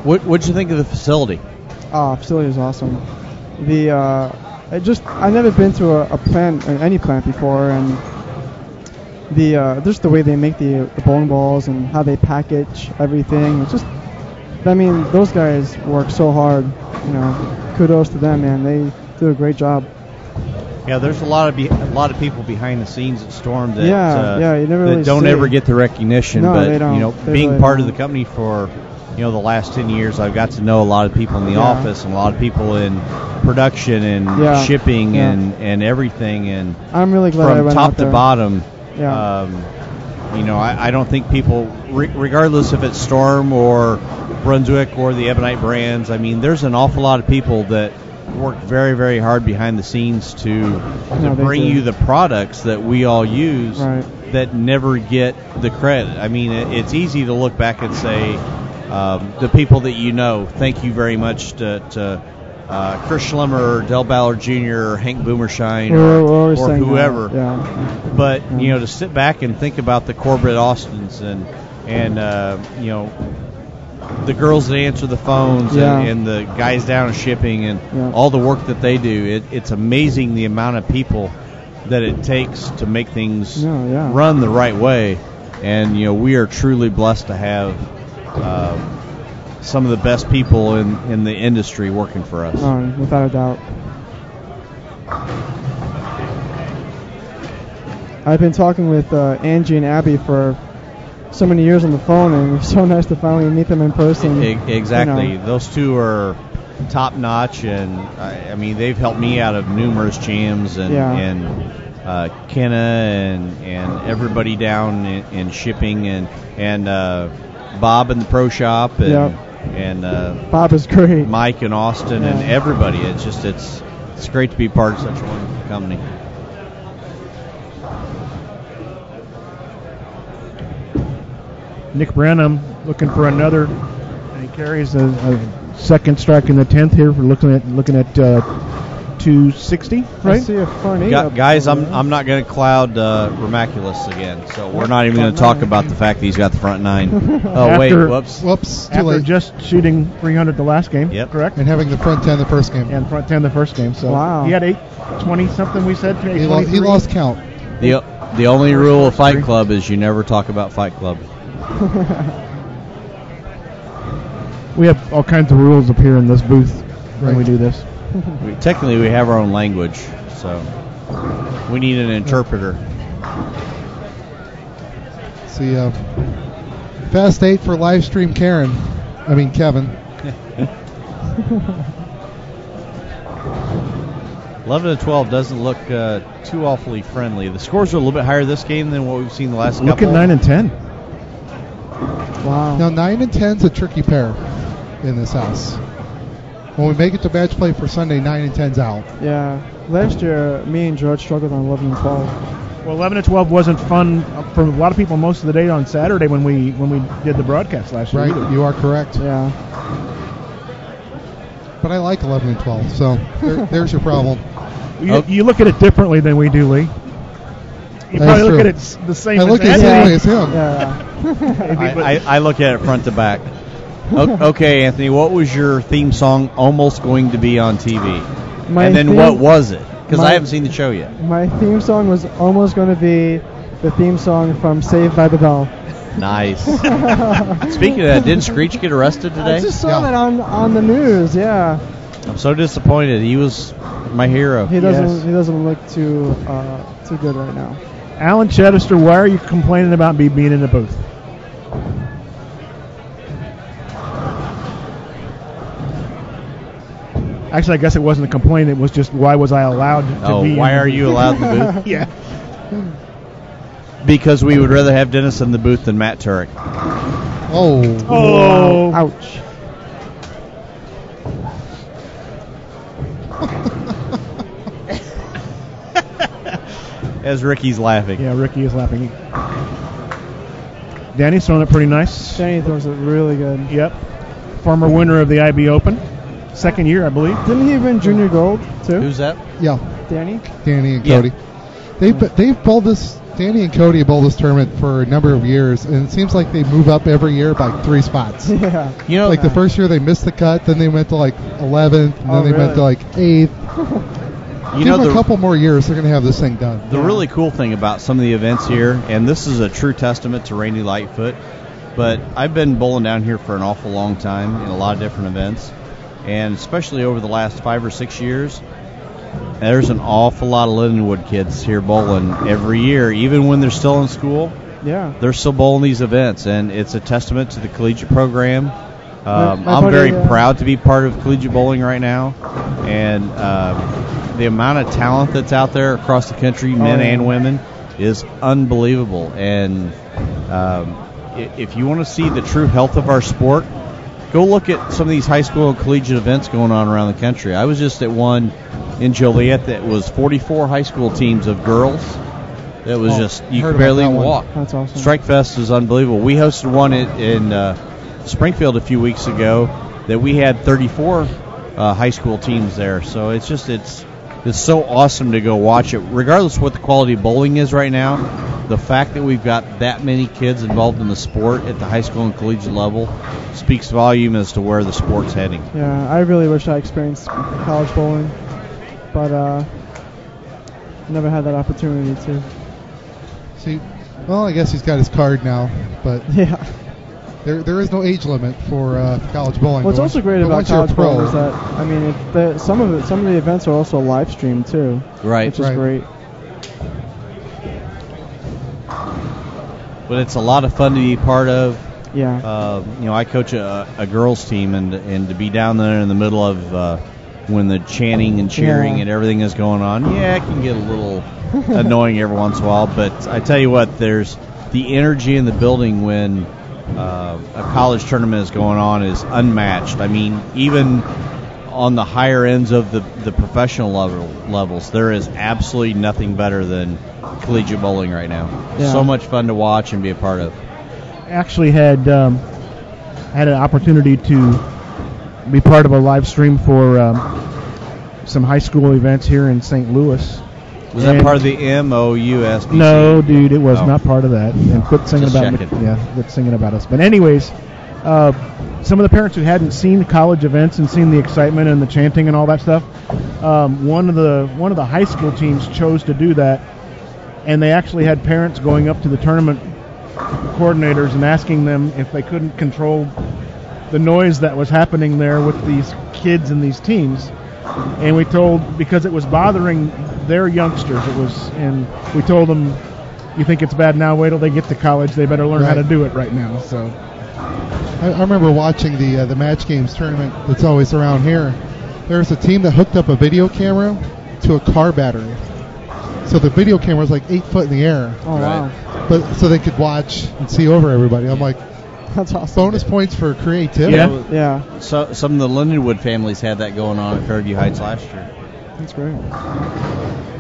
What'd you think of the facility? Facility is awesome. I've never been to a plant, any plant before, and just the way they make the bowling balls and how they package everything. It's just, I mean, those guys work so hard. Kudos to them, man. They do a great job. Yeah, there's a lot of people behind the scenes at Storm that you never really don't see. ever get the recognition. No, but they don't. They being really part don't. of the company for the last 10 years, I've got to know a lot of people in the office and a lot of people in production and shipping and everything. And I'm really glad I from went top out to there. bottom. Yeah. I don't think people, regardless if it's Storm or Brunswick or the Ebonite brands, I mean, there's an awful lot of people that work very, very hard behind the scenes to bring you the products that we all use that never get the credit. I mean, it's easy to look back and say, the people that thank you very much to Chris Schlemmer, or Del Ballard Jr., or Hank Boomershine, or whoever. But to sit back and think about the Corbett Austins and the girls that answer the phones and the guys down in shipping and all the work that they do, it's amazing the amount of people that it takes to make things run the right way. And we are truly blessed to have some of the best people in the industry working for us. Without a doubt. I've been talking with Angie and Abby for so many years on the phone, and it's so nice to finally meet them in person. Exactly. Those two are top notch, and I mean they've helped me out of numerous jams and Kenna and everybody down in shipping and Bob in the pro shop and Bob is great. Mike and Austin and everybody. It's just it's great to be part of such a wonderful company. Nick Branham looking for another, and he carries a second strike in the 10th here. We're looking at 260, right? I see a front eight guys, I'm not going to cloud Remaculous again, so we're not even going to talk about the fact that he's got the front nine. Whoops, too late. Just shooting 300 the last game, correct? And having the front 10 the first game. And front 10 the first game. So he had 820 something. We said he lost count. The only rule of Fight Club is you never talk about Fight Club. We have all kinds of rules up here in this booth when we do this. Technically, we have our own language, so we need an interpreter. see. Fast 8 for live stream Kevin. 11 to 12 doesn't look too awfully friendly. The scores are a little bit higher this game than what we've seen the last couple. Look at 9 and 10. Wow. Now 9 and 10's a tricky pair in this house. When we make it to match play for Sunday, 9 and 10's out. Yeah. Last year, me and George struggled on 11 and 12. Well, 11 and 12 wasn't fun for a lot of people most of the day on Saturday when we did the broadcast last year. Right, either. you are correct. Yeah. But I like 11 and 12, so there's your problem. You look at it differently than we do, Lee. You probably look true. at it the same I as look at it the Anthony. same way as him. Yeah. I look at it front to back. Okay, Anthony, what was your theme song almost going to be on TV? And then what was it? Because I haven't seen the show yet. My theme song was almost going to be the theme song from Saved by the Bell. Nice. Speaking of that, didn't Screech get arrested today? I just saw that on the news. Yeah. I'm so disappointed. He was my hero. He doesn't look too good right now. Alan Chedester, why are you complaining about me being in the booth? Actually, I guess it wasn't a complaint. It was just why was I allowed to be? Why are you allowed in the booth? Yeah. Because we would rather have Dennis in the booth than Matt Turek. Oh. Ouch. As Ricky's laughing. Yeah, Ricky is laughing. Danny's throwing it pretty nice. Danny throws it really good. Yep. Former winner of the IB Open. Second year, I believe. Didn't he win junior gold too? Who's that? Yeah, Danny? Danny and Yeah. Cody. They've bowled this. Danny and Cody have bowled this tournament for a number of years, and it seems like they move up every year by 3 spots. Yeah. You know, Like the first year they missed the cut, then they went to like 11th, and then they went to like 8th. you Give know them a couple more years, they're going to have this thing done. the really cool thing about some of the events here, and this is a true testament to Randy Lightfoot, but I've been bowling down here for an awful long time in a lot of different events, and especially over the last 5 or 6 years, there's an awful lot of Lindenwood kids here bowling every year, even when they're still in school. Yeah. They're still bowling these events, and it's a testament to the collegiate program. My I'm buddy, very proud to be part of collegiate bowling right now, and the amount of talent that's out there across the country, men and women, is unbelievable. And if you want to see the true health of our sport, go look at some of these high school and collegiate events going on around the country. I was just at one in Joliet that was 44 high school teams of girls. That was just, you could barely even walk. That's awesome. Strike Fest is unbelievable. We hosted one in Springfield a few weeks ago that we had 34 high school teams there. So it's so awesome to go watch it. Regardless of what the quality of bowling is right now, the fact that we've got that many kids involved in the sport at the high school and collegiate level speaks volume as to where the sport's heading. Yeah, I really wish I experienced college bowling, but never had that opportunity to. See, well, I guess he's got his card now, but Yeah. there is no age limit for college bowling. What's But also once- great but about once you're a college pro, bowling is that some of the events are also live streamed too, Right. which is Right. great. But it's a lot of fun to be part of. Yeah. I coach a girls team, and to be down there in the middle of when the chanting and cheering and everything is going on, it can get a little annoying every once in a while. But I tell you what, there's the energy in the building when a college tournament is going on is unmatched. I mean, even on the higher ends of the professional levels, there is absolutely nothing better than collegiate bowling right now. Yeah. So much fun to watch and be a part of. Actually had an opportunity to be part of a live stream for some high school events here in St. Louis. Was that part of the MOUSBC? No, dude, it was not part of that. And quit singing Just about checking. quit singing about us. But anyways, some of the parents who hadn't seen the college events and seen the excitement and the chanting and all that stuff, one of the high school teams chose to do that, and they actually had parents going up to the tournament coordinators and asking them if they couldn't control the noise that was happening there with these kids and these teams. And we told, because it was bothering their youngsters, and we told them, you think it's bad now, wait till they get to college. They better learn how to do it right now. So I remember watching the Match Games tournament that's always around here. There's a team that hooked up a video camera to a car battery. So the video camera was like 8 foot in the air. Oh, wow. But so they could watch and see over everybody. I'm like, that's awesome. Bonus points for creativity. Yeah. So some of the Lindenwood families had that going on at Fairview Heights last year. That's great.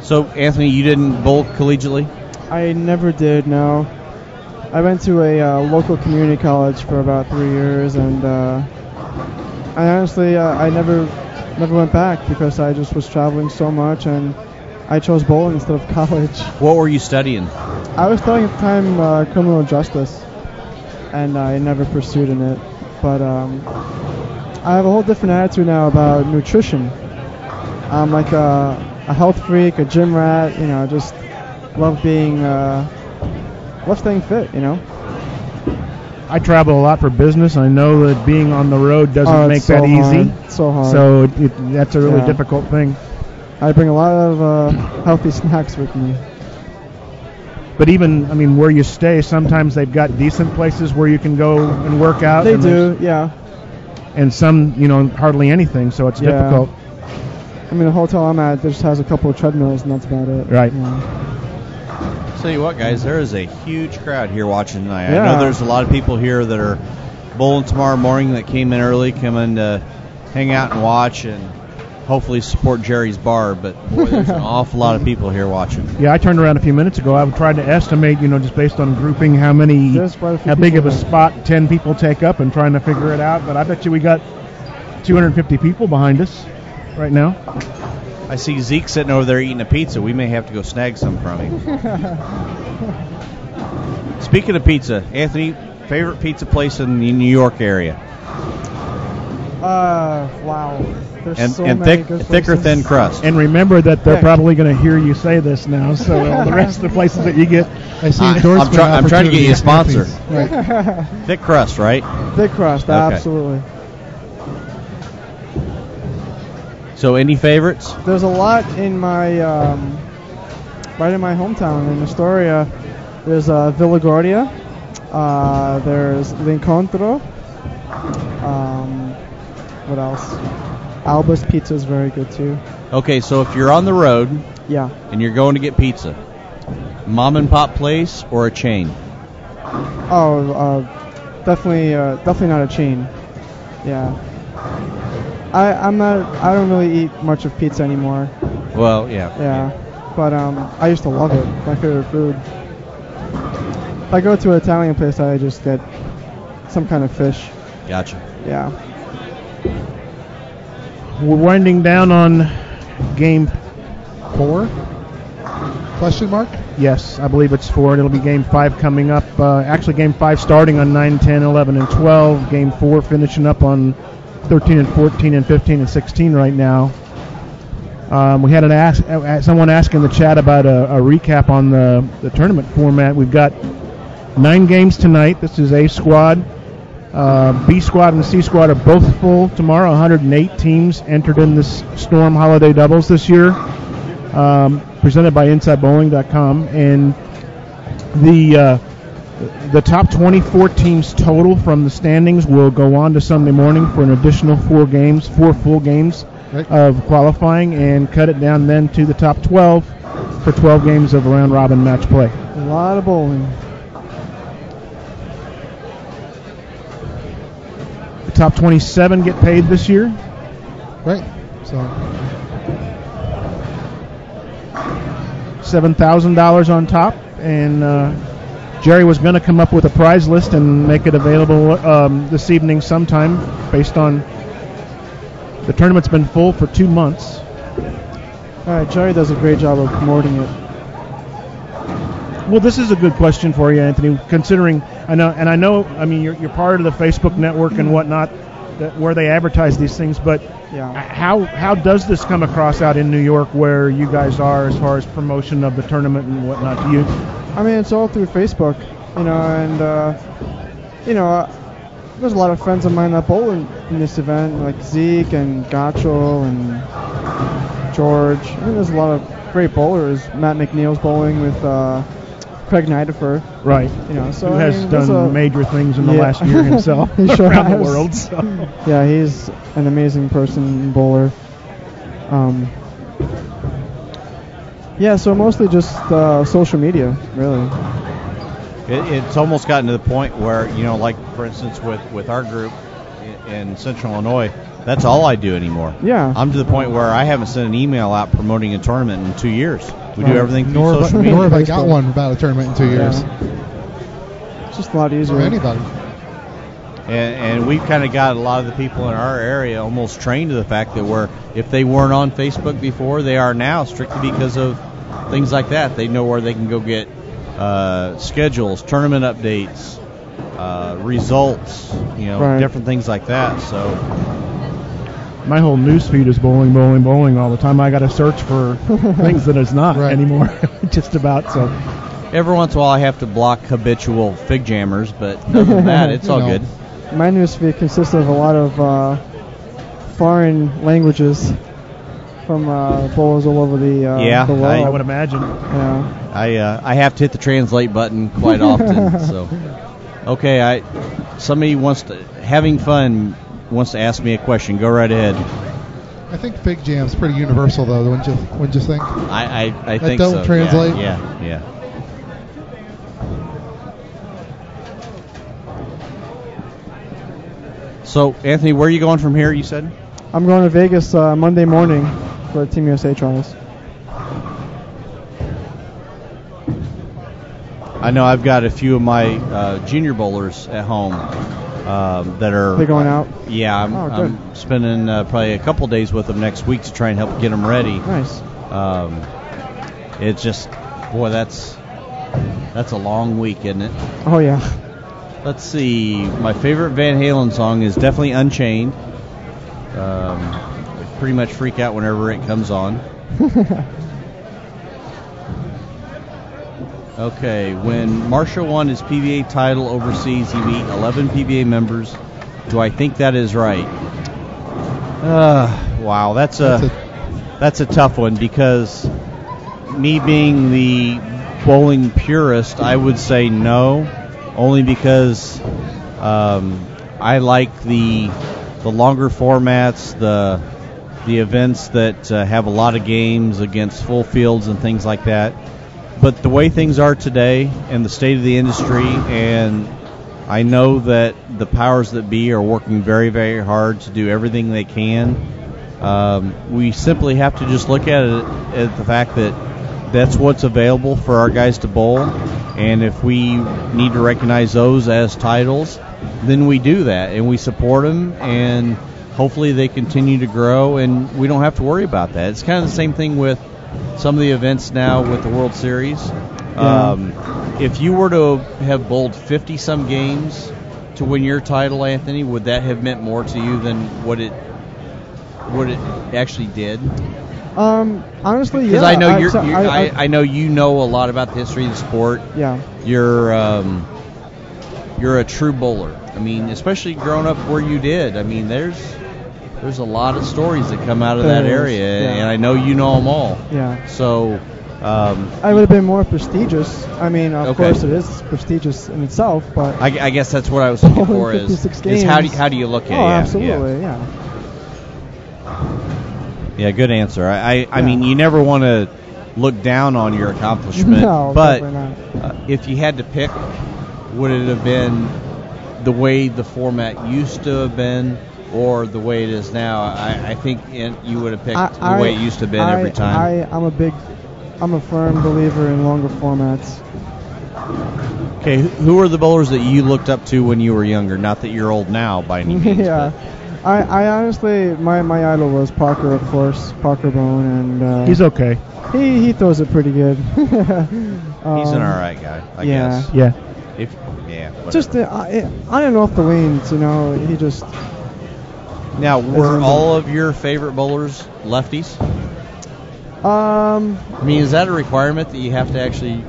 So, Anthony, you didn't bowl collegiately? I never did, no. I went to a local community college for about 3 years, and honestly, I never went back because I just was traveling so much, and I chose bowling instead of college. What were you studying? I was studying at the time criminal justice, and I never pursued in it. But I have a whole different attitude now about nutrition. I'm like a health freak, a gym rat, just love staying fit, I travel a lot for business. I know that being on the road doesn't make that easy. It's so hard. So that's a really difficult thing. I bring a lot of healthy snacks with me. But even, where you stay, sometimes they've got decent places where you can go and work out. They do, yeah. And some, hardly anything, so it's difficult. The hotel I'm at just has a couple of treadmills, and that's about it. Right. Tell you what, guys, there is a huge crowd here watching tonight. Yeah. I know there's a lot of people here that are bowling tomorrow morning that came in early, coming to hang out and watch and hopefully support Jerry's bar. But boy, there's an awful lot of people here watching. Yeah, I turned around a few minutes ago. I tried to estimate, just based on grouping, how big of a spot 10 people take up and trying to figure it out. But I bet you we got 250 people behind us right now. I see Zeke sitting over there eating a pizza. We may have to go snag some from him. Speaking of pizza, Anthony, favorite pizza place in the New York area? Wow. There's so and many good thick or places. thin crust. And remember that they're probably going to hear you say this now, so the rest of the places that you get. I see endorsement I'm trying to get you a opportunities. sponsor. Right. Thick crust, right? Thick crust, Okay. absolutely. So any favorites? There's a lot in my right in my hometown in Astoria. There's Villa Guardia. There's L'Incontro. What else? Alba's Pizza is very good too. Okay, so if you're on the road Yeah. and you're going to get pizza, mom and pop place or a chain? Oh, definitely not a chain. Yeah. I don't really eat much of pizza anymore. Well, yeah. Yeah. But I used to love it. My favorite food. If I go to an Italian place, I just get some kind of fish. Gotcha. Yeah. We're winding down on game 4. Question mark? Yes, I believe it's 4. It'll be game 5 coming up. Actually, game 5 starting on 9, 10, 11, and 12. Game 4 finishing up on 13 and 14 and 15 and 16 right now. We had someone ask in the chat about a recap on the tournament format. We've got 9 games tonight. This is A squad. B squad and C squad are both full tomorrow. 108 teams entered in this Storm Holiday Doubles this year, presented by InsideBowling.com. And the top 24 teams total from the standings will go on to Sunday morning for an additional 4 full games of qualifying, and cut it down then to the top 12 for 12 games of round-robin match play. A lot of bowling. The top 27 get paid this year. Right. So $7,000 on top, and Jerry was going to come up with a prize list and make it available this evening sometime, based on the tournament's been full for 2 months. All right, Jerry does a great job of promoting it. Well, this is a good question for you, Anthony, considering I know, you're part of the Facebook network and whatnot, where they advertise these things, but Yeah. how does this come across out in New York where you guys are as far as promotion of the tournament and whatnot? Do you? It's all through Facebook, and there's a lot of friends of mine that bowl in this event, like Zeke and Gacho and George. There's a lot of great bowlers. Matt McNeil's bowling with Craig Nidifer. Right. You know, so who I has mean, done major things in the last year himself he sure around has. the world. So. Yeah, he's an amazing person and bowler. Yeah, so mostly just social media, really. It's almost gotten to the point where, you know, like, for instance, with our group in Central Illinois, that's all I do anymore. Yeah. I'm to the point where I haven't sent an email out promoting a tournament in 2 years. We do everything through social media. Nor have I got one about a tournament in 2 years. It's just a lot easier. For anybody. And we've kind of got a lot of the people in our area almost trained to the fact that if they weren't on Facebook before, they are now, strictly because of things like that. They know where they can go get schedules, tournament updates, results, you know, different things like that. So my whole news feed is bowling all the time. I got to search for things that it's not anymore, just about. So every once in a while I have to block habitual fig jammers, but other than that, it's all good. My news feed consists of a lot of foreign languages from bowlers all over the world. I would imagine. Yeah. I have to hit the translate button quite often. So, okay, somebody having fun wants to ask me a question. Go right ahead. I think fig jam's pretty universal, though. Wouldn't you think? I think so. Don't translate. Yeah. So, Anthony, where are you going from here, you said? I'm going to Vegas Monday morning for Team USA trials. I know I've got a few of my junior bowlers at home that are... They're going out? Yeah, I'm spending probably a couple days with them next week to try and help get them ready. Nice. It's just, boy, that's a long week, isn't it? Oh, yeah. Let's see. My favorite Van Halen song is definitely Unchained. Pretty much freak out whenever it comes on. Okay, when Marshall won his PBA title overseas, he beat 11 PBA members. Do I think that is right? Wow, that's a tough one, because me being the bowling purist, I would say no, only because I like the longer formats, the events that have a lot of games against full fields and things like that. But the way things are today and the state of the industry, and I know that the powers that be are working very, very hard to do everything they can. We simply have to just look at it at the fact that that's what's available for our guys to bowl, and if we need to recognize those as titles, then we do that, and we support them, and hopefully they continue to grow, and we don't have to worry about that. It's kind of the same thing with some of the events now with the World Series. If you were to have bowled 50-some games to win your title, Anthony, would that have meant more to you than what it actually did? Honestly, because I know I know you know a lot about the history of the sport. Yeah. You're a true bowler. I mean, especially growing up where you did. I mean, there's a lot of stories that come out of that area, and I know you know them all. Yeah. So I would have been more prestigious. I mean, of course it is prestigious in itself, but I guess that's what I was looking for is how do you look at it? Oh, absolutely, yeah. Yeah, good answer. I mean, you never want to look down on your accomplishment, no, but not. If you had to pick, would it have been the way the format used to have been, or the way it is now? I think you would have picked the way it used to have been every time. I'm a firm believer in longer formats. Okay, who are the bowlers that you looked up to when you were younger? Not that you're old now by any means. Yeah. I honestly, my idol was Parker, of course, Parker Bone, and he's okay. He throws it pretty good. He's an all right guy, I guess. Yeah. Whatever. Just on and off the lanes, you know. He just. Now, were all of your favorite bowlers lefties? I mean, is that a requirement that you have to actually,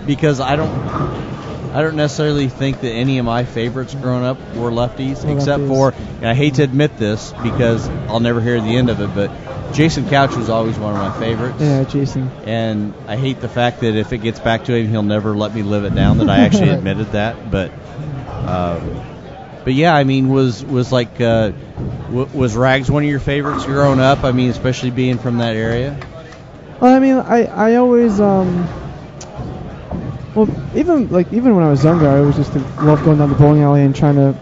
because I don't necessarily think that any of my favorites growing up were lefties, except for, and I hate to admit this because I'll never hear the end of it, but Jason Couch was always one of my favorites. Yeah, Jason. And I hate the fact that if it gets back to him, he'll never let me live it down. That I actually admitted that, but yeah, I mean, was Rags one of your favorites growing up? I mean, especially being from that area. Well, I mean, I always well, even when I was younger, I always just loved going down the bowling alley and trying to,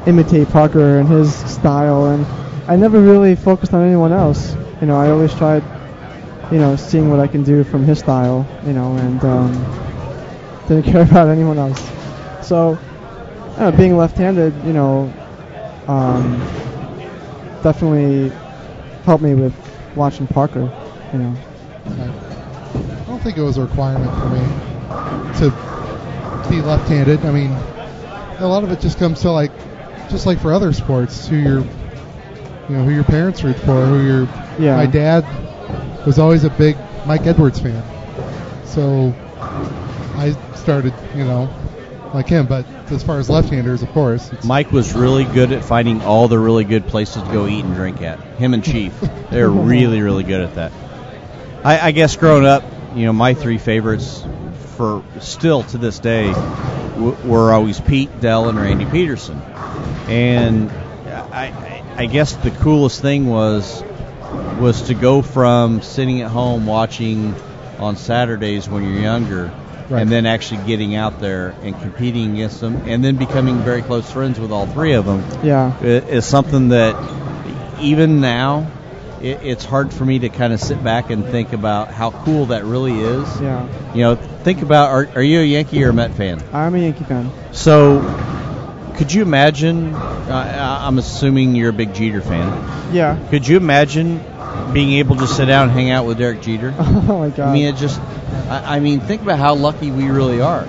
imitate Parker and his style, and I never really focused on anyone else. I always tried, seeing what I can do from his style, and didn't care about anyone else. So, being left-handed, definitely helped me with watching Parker, I don't think it was a requirement for me to be left-handed. I mean, a lot of it just comes to just like for other sports, who your parents root for, My dad was always a big Mike Edwards fan, so I started, like him. But as far as left-handers, of course, Mike was really good at finding all the really good places to go eat and drink at. Him and Chief, they're really, really good at that. I guess growing up, my three favorites for still to this day were always Pete, Dell, and Randy Peterson. And I guess the coolest thing was to go from sitting at home watching on Saturdays when you're younger, right, and then actually getting out there and competing against them, and then becoming very close friends with all three of them. Yeah, is something that even now it's hard for me to kind of sit back and think about how cool that really is. Yeah. Think about, are you a Yankee or a Met fan? I'm a Yankee fan. So, could you imagine, I'm assuming you're a big Jeter fan. Yeah. Could you imagine being able to sit down and hang out with Derek Jeter? Oh, my God. I mean, think about how lucky we really are.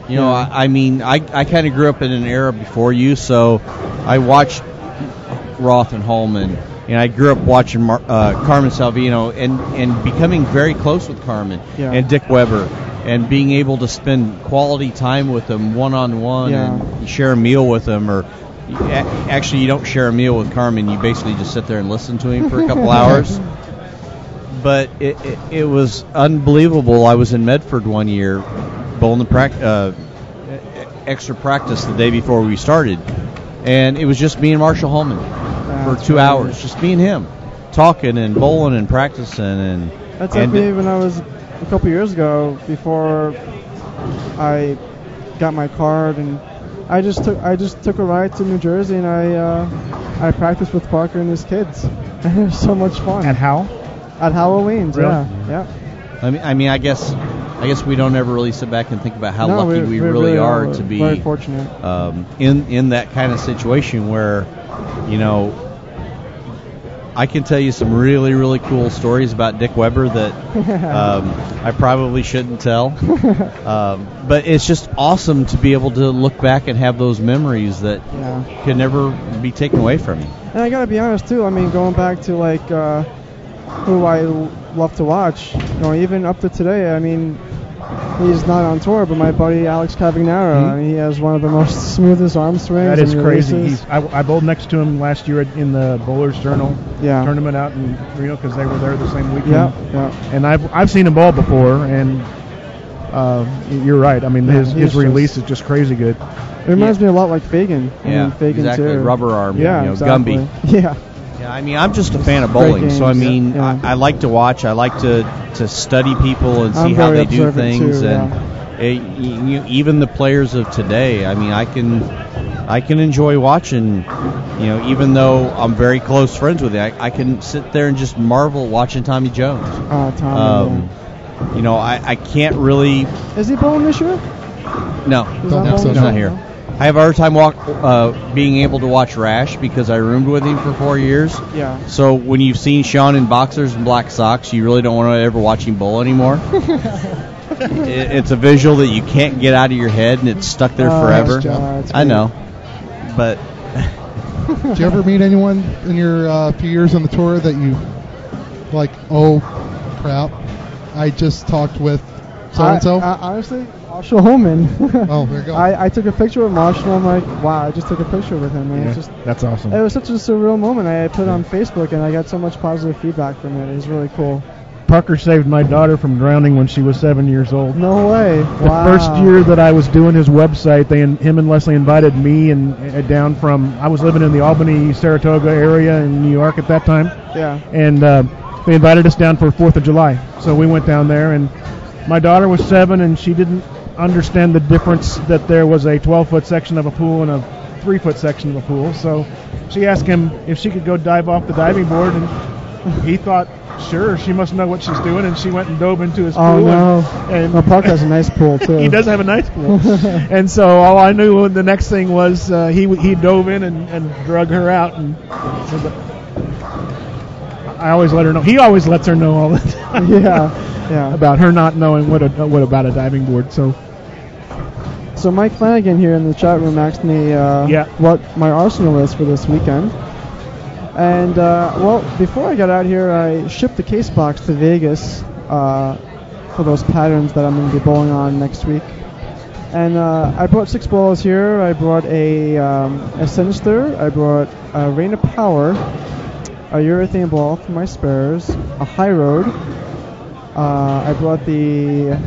I kind of grew up in an era before you, so I watched Roth and Holman. And I grew up watching Carmen Salvino and becoming very close with Carmen and Dick Weber, and being able to spend quality time with them one-on-one and share a meal with them. Or actually, you don't share a meal with Carmen. You basically just sit there and listen to him for a couple hours. But it was unbelievable. I was in Medford one year, bowling the extra practice the day before we started, and it was just me and Marshall Holman. For 2 hours, just me and him, talking and bowling and practicing. And that took me when I was a couple years ago, before I got my card, and I just took a ride to New Jersey, and I practiced with Parker and his kids, and it was so much fun. At Halloween's, really? Yeah. I guess we don't ever really sit back and think about how lucky we really are to be very fortunate in that kind of situation where, I can tell you some really, really cool stories about Dick Weber that I probably shouldn't tell. But it's just awesome to be able to look back and have those memories that can never be taken away from you. And I got to be honest, too. I mean, going back to, who I love to watch, even up to today, I mean, he's not on tour, but my buddy Alex Cavagnaro, I mean, he has one of the most smoothest arm swings. That is crazy. I bowled next to him last year in the Bowlers Journal tournament out in Reno, because they were there the same weekend. Yeah. And I've seen him bowl before, and you're right. I mean, his release is just crazy good. It reminds me a lot like Fagan. Fagan exactly. Too. Rubber arm. Yeah, exactly. Gumby. Yeah. Yeah, I mean, I'm just a fan of bowling, games, so I mean, I like to watch. I like to study people and see how they do things, and even the players of today. I mean, I can enjoy watching. Even though I'm very close friends with it, I can sit there and just marvel watching Tommy Jones. Tommy. I can't really. Is he bowling this year? No, Don't think so. He's not here. I have a hard time being able to watch Rash because I roomed with him for 4 years. Yeah. So when you've seen Sean in boxers and black socks, you really don't want to ever watch him bowl anymore. It's a visual that you can't get out of your head, and it's stuck there forever. I know. But did you ever meet anyone in your few years on the tour that you like, oh, crap, I just talked with so-and-so? Honestly, Marshall Holman. Oh, there you go. I took a picture with Marshall. I'm like, wow, I just took a picture with him. And Yeah, it's just, that's awesome. it was such a surreal moment. I put it on Facebook, and I got so much positive feedback from it. It was really cool. Parker saved my daughter from drowning when she was 7 years old. No way. The Wow. first year that I was doing his website, him and Leslie invited me and down from. I was living in the Albany, Saratoga area in New York at that time. Yeah. And they invited us down for 4th of July. So we went down there, and my daughter was 7, and she didn't understand the difference that there was a 12-foot section of a pool and a 3-foot section of a pool. So she asked him if she could go dive off the diving board, and he thought, sure, she must know what she's doing, and she went and dove into his pool. Oh, no. And Well, Parker has a nice pool, too. he does have a nice pool. And so all I knew the next thing was he dove in and drug her out. And so I always let her know. He always lets her know all the time. Yeah. About her not knowing what about a diving board. So Mike Flanagan here in the chat room asked me what my arsenal is for this weekend. And, well, before I got out here, I shipped the case box to Vegas for those patterns that I'm going to be bowling on next week. And I brought 6 balls here. I brought a Sinister. I brought a Rain of Power, a urethane ball for my spares, a High Road. I brought the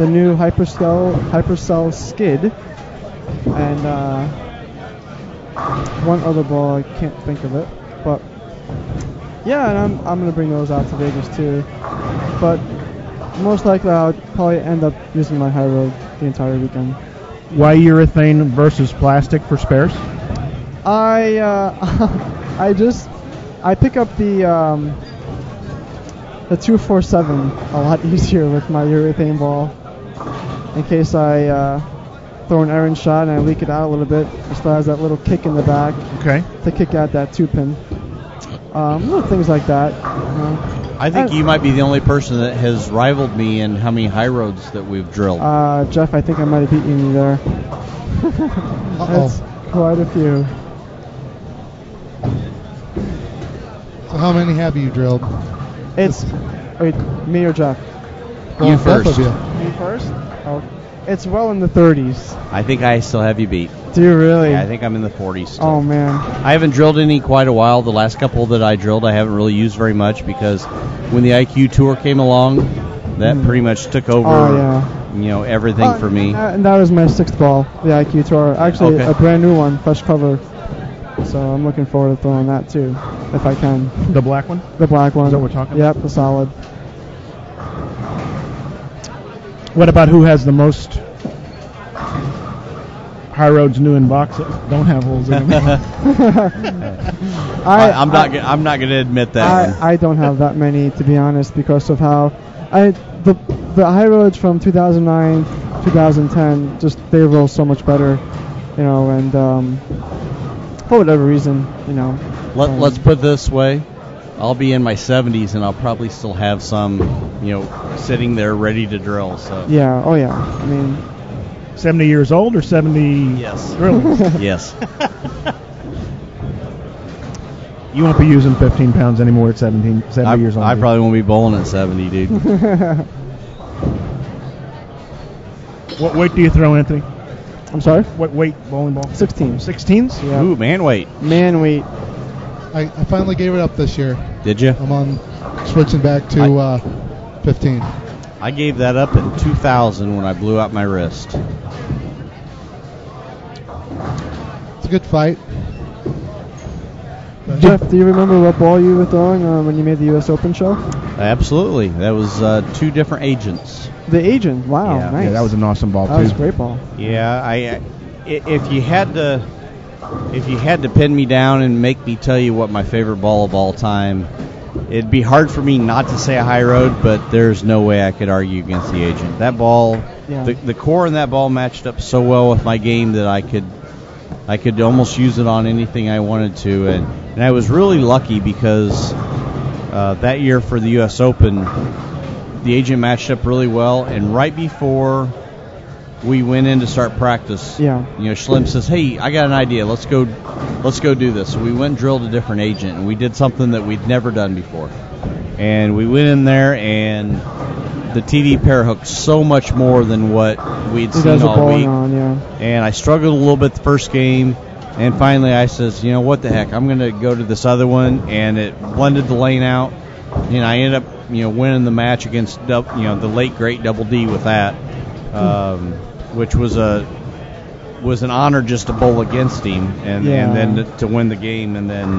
new Hypercell Skid, and one other ball, I can't think of it, but yeah, and I'm gonna bring those out to Vegas too. But most likely I'll probably end up using my High Road the entire weekend. why urethane versus plastic for spares? I pick up the 247 a lot easier with my urethane ball. In case I throw an errant shot and I leak it out a little bit, it still has that little kick in the back to kick out that 2-pin. Little things like that. I think you might be the only person that has rivaled me in how many high roads that we've drilled. Jeff, I think I might have beaten you there. That's quite a few. So how many have you drilled? Wait, me or Jeff? Well, You both first. of you. Me first? Oh, it's well in the 30s. I think I still have you beat. Do you really? Yeah, I think I'm in the 40s still. Oh, man. I haven't drilled any quite a while. The last couple that I drilled, I haven't really used very much because when the IQ Tour came along, that pretty much took over, everything for me. And that was my 6th ball, the IQ Tour. Actually, a brand new one, fresh cover. So I'm looking forward to throwing that too, if I can. The black one? The black one. Is that what we're talking about? Yep, the solid. What about who has the most high roads new in box that don't have holes in them? I'm not going to admit that. I don't have that many, to be honest, because of how the high roads from 2009, 2010 they roll so much better, and for whatever reason, Let's put it this way. I'll be in my 70s and I'll probably still have some, sitting there ready to drill. So. Yeah. Oh yeah. I mean, 70 years old or 70? Yes. Really? Yes. You won't be using 15 pounds anymore at 70 years old. I probably won't be bowling at 70, dude. What weight do you throw, Anthony? I'm sorry? What weight bowling ball? 16. 16s? Yeah. Ooh, man weight. Man weight. I finally gave it up this year. Did you? I'm on switching back to 15. I gave that up in 2000 when I blew out my wrist. It's a good fight. Jeff, do you remember what ball you were throwing when you made the U.S. Open show? Absolutely. That was 2 different agents. The agent. Wow, Yeah. nice. Yeah, that was an awesome ball, That too. was a great ball. Yeah, if you had to pin me down and make me tell you what my favorite ball of all time, it'd be hard for me not to say a high road, but there's no way I could argue against the agent. That ball, the core in that ball matched up so well with my game that I could almost use it on anything I wanted to, and I was really lucky because that year for the U.S. Open, the agent matched up really well, and right before we went in to start practice, Schlim says, "Hey, I got an idea. Let's go do this." So we went and drilled a different agent, and we did something that we'd never done before. And we went in there, and the TD pair hooked so much more than what we'd You seen guys are all bowling week. on, yeah. And I struggled a little bit the first game, and finally I says, you know what the heck, I'm going to go to this other one, and it blended the lane out, and I ended up winning the match against the late great Double D with that, which was an honor just to bowl against him, and then to win the game, and then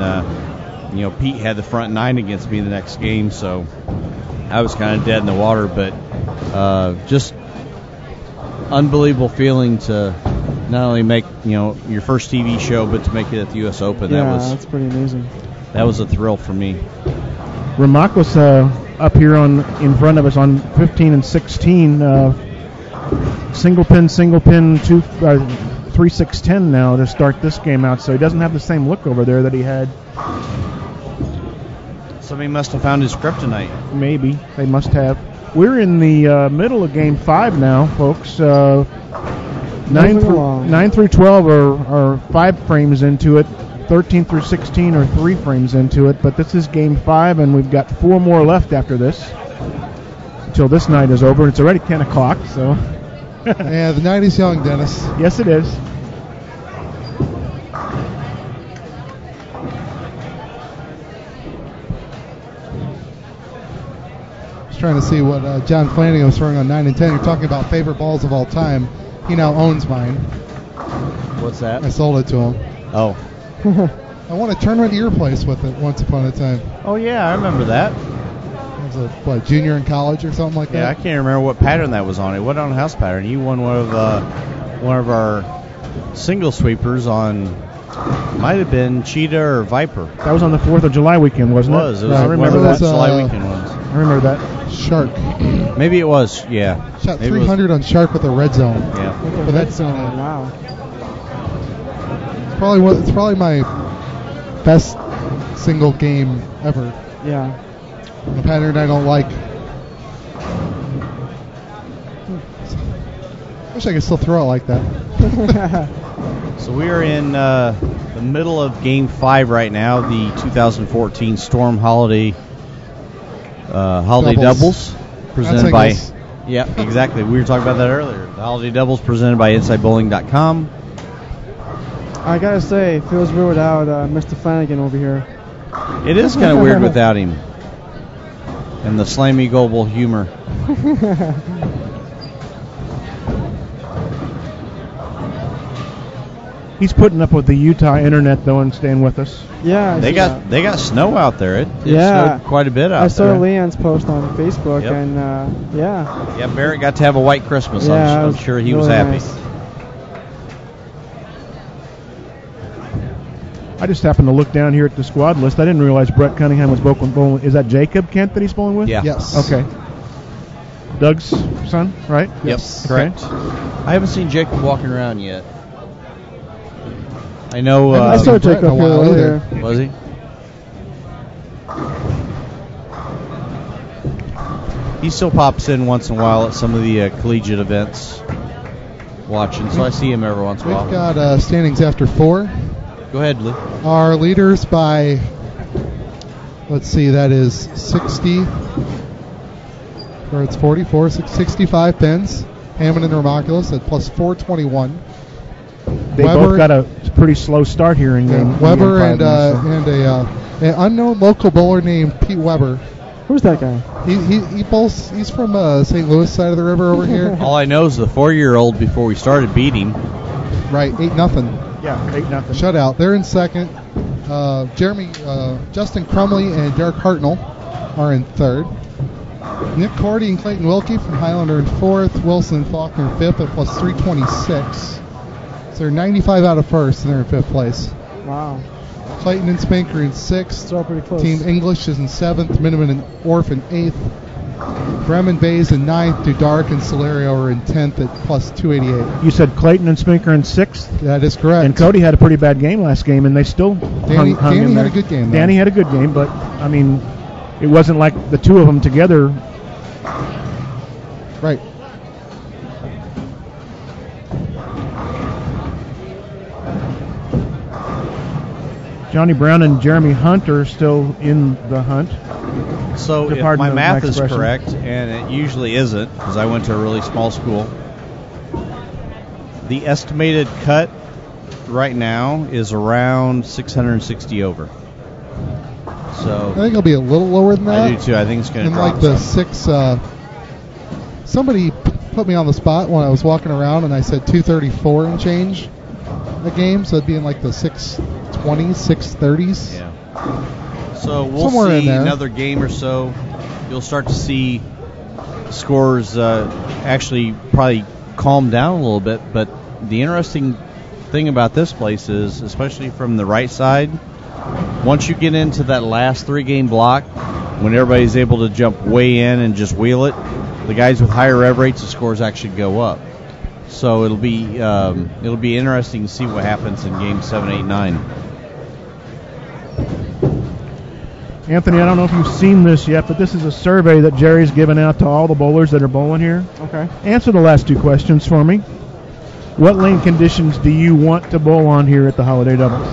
Pete had the front nine against me the next game, so I was kind of dead in the water, but just unbelievable feeling to not only make your first TV show, but to make it at the U.S. Open. Yeah, that's pretty amazing. That was a thrill for me. Ramak was up here in front of us on 15 and 16. Single pin, 3-6-10 now to start this game out, so he doesn't have the same look over there that he had. Somebody must have found his kryptonite. Maybe. They must have. We're in the middle of Game 5 now, folks. 9 through 12 are 5 frames into it. 13 through 16 are 3 frames into it. But this is Game 5, and we've got 4 more left after this until this night is over. It's already 10 o'clock, so... Yeah, the night is young, Dennis. Yes, it is. Trying to see what John Flanagan was throwing on 9 and 10. You're talking about favorite balls of all time. He now owns mine. What's that? I sold it to him. Oh. I won a tournament at your place with it once upon a time. Oh, yeah, I remember that. I was junior in college or something like that? Yeah, I can't remember what pattern that was on. It wasn't on house pattern. You won one of our single sweepers on, might have been Cheetah or Viper. That was on the 4th of July weekend, wasn't it? It was. It was I remember one of that. those July weekend ones. I remember that. Shark. Maybe it was, yeah. Shot Maybe 300 on Shark with a red zone. Yeah. With a But red that's zone, wow. It's probably my best single game ever. Yeah. A pattern I don't like. Wish I could still throw it like that. So we are in the middle of Game 5 right now, the 2014 Storm Holiday Doubles presented by... Yeah, exactly. We were talking about that earlier. The Holiday Doubles presented by InsideBowling.com. I gotta say, it feels weird without Mr. Flanagan over here. It is kind of weird without him. And the slimy global humor. He's putting up with the Utah internet, though, and staying with us. Yeah. They got snow out there. It snowed quite a bit out there. I saw Leon's post on Facebook, Yep. and yeah. Yeah, Barrett got to have a white Christmas. Yeah, I'm sure he really was happy. nice. I just happened to look down here at the squad list. I didn't realize Brett Cunningham was bowling. Is that Jacob Kent that he's bowling with? Yeah. Yes. Okay. Doug's son, right? Yes, Okay. correct. I haven't seen Jacob walking around yet. I know. I saw Brett Jacob in a here while earlier. Was he? He still pops in once in a while at some of the collegiate events watching, so I see him every once in a We've while. got standings after 4. Go ahead, Lou. Our leaders by, let's see, that is 60, or it's 44, 65 pins. Hammond and Romoculus at plus 421. They Weber, both got a pretty slow start here in game. Weber game 5 and an unknown local bowler named Pete Weber. Who's that guy? He bowls. He's from St. Louis side of the river over here. All I know is the 4-year-old before we started beat him. Right, 8-0. Yeah, 8-0. Shutout. They're in second. Justin Crumley and Derek Hartnell are in third. Nick Cordy and Clayton Wilkie from Highland are in fourth. Wilson and Faulkner in fifth at plus 326. So they're 95 out of first, and they're in fifth place. Wow. Clayton and Spink are in sixth. It's all pretty close. Team English is in seventh. Miniman and Orff in eighth. Bremen Bays in ninth. Dudark and Solario are in 10th at plus 288. You said Clayton and Spinker in 6th? That is correct. And Cody had a pretty bad game last game, and they still hung Danny in there. had a good game, though. Danny had a good game, but, I mean, it wasn't like the two of them together. Right. Johnny Brown and Jeremy Hunt are still in the hunt. So if pardon my the math is expression. correct, and it usually isn't, because I went to a really small school, the estimated cut right now is around 660 over. I So think it'll be a little lower than that. I do too. I think it's going to And drop. like the some. 6, somebody put me on the spot when I was walking around, and I said 234 and change a game, so it'd be in like the 620s, 630s. Yeah. So we'll Somewhere in see there. another game or so. You'll start to see scores actually probably calm down a little bit. But the interesting thing about this place is, especially from the right side, once you get into that last 3-game block, when everybody's able to jump way in and just wheel it, the guys with higher rev rates, the scores actually go up. So it'll be interesting to see what happens in games 7, 8, 9. Anthony, I don't know if you've seen this yet, but this is a survey that Jerry's given out to all the bowlers that are bowling here. Okay. Answer the last 2 questions for me. What lane conditions do you want to bowl on here at the Holiday Doubles?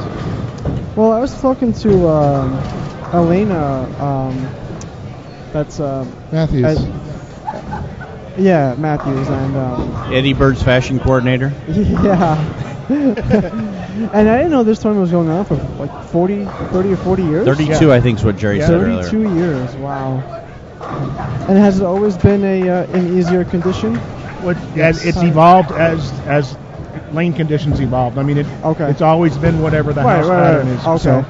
Well, I was talking to Elena. That's Matthews. yeah, Matthews, and Eddie Bird's fashion coordinator. yeah. And I didn't know this tournament was going on for like 30 or 40 years. 32, I think, is what Jerry said earlier. 32 years, wow. And has it always been an easier condition? As it's evolved as lane conditions evolved. I mean, it's always been whatever the house pattern is. Okay. So.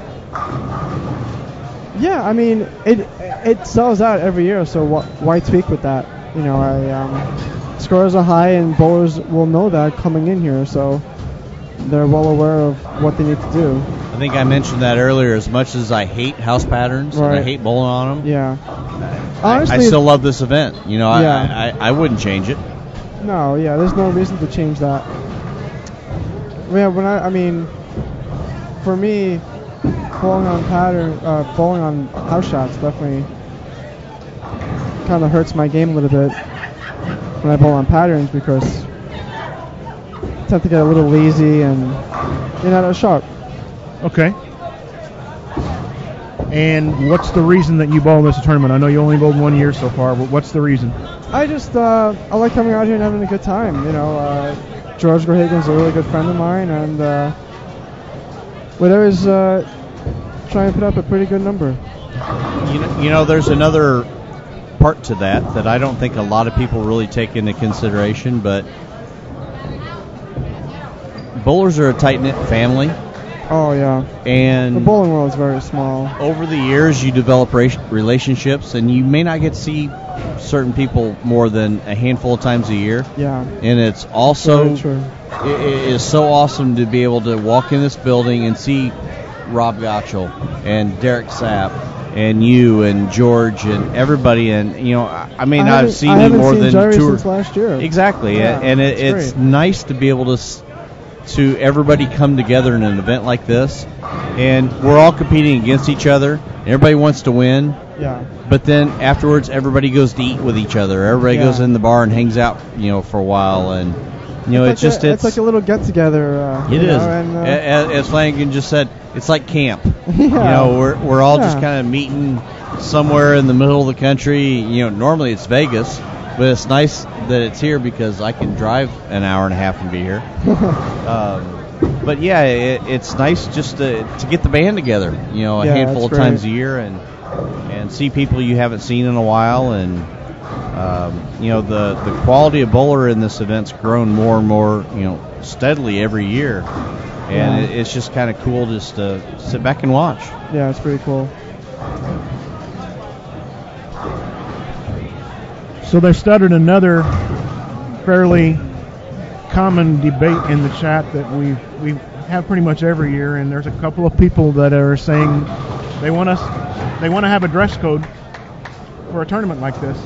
Yeah, I mean, it sells out every year, so why tweak with that? You know, scores are high, and bowlers will know that coming in here, so they're well aware of what they need to do. I think I mentioned that earlier. As much as I hate house patterns and I hate bowling on them, Yeah. I Honestly, still love this event. You know, Yeah. I wouldn't change it. No, yeah, there's no reason to change that. Yeah, I mean, for me, bowling on house shots definitely kind of hurts my game a little bit when I bowl on patterns, because I tend to get a little lazy and you're not as sharp. Okay. And what's the reason that you bowl in this tournament? I know you only bowled 1 year so far, but what's the reason? I just I like coming out here and having a good time. You know, George Grohagan's a really good friend of mine, and whatever's trying to put up a pretty good number. You know, there's another part to that I don't think a lot of people really take into consideration, but bowlers are a tight-knit family. Oh, yeah. And the bowling world is very small. Over the years, you develop relationships, and you may not get to see certain people more than a handful of times a year. Yeah. And it's also Very true. it is so awesome to be able to walk in this building and see Rob Gottschall and Derek Sapp and you and George and everybody, and you know, I may not have seen you more than Jerry 2 or since last year. Exactly, Yeah, and it's great. nice to be able to everybody come together in an event like this, and we're all competing against each other. Everybody wants to win. Yeah. But then afterwards, everybody goes to eat with each other. Everybody goes in the bar and hangs out, you know, for a while, and you know, it's like a little get together. It is. And, as Flanagan just said, it's like camp. Yeah. You know, we're all just kind of meeting somewhere in the middle of the country. You know, normally it's Vegas, but it's nice that it's here because I can drive an hour and a half and be here. But yeah, it's nice just to get the band together. You know, a handful of times a year and see people you haven't seen in a while, and you know, the quality of bowler in this event's grown more and more, you know, steadily every year, and it's just kind of cool just to sit back and watch. Yeah, it's pretty cool. So they started another fairly common debate in the chat that we have pretty much every year, and there's a couple of people that are saying they want to have a dress code for a tournament like this.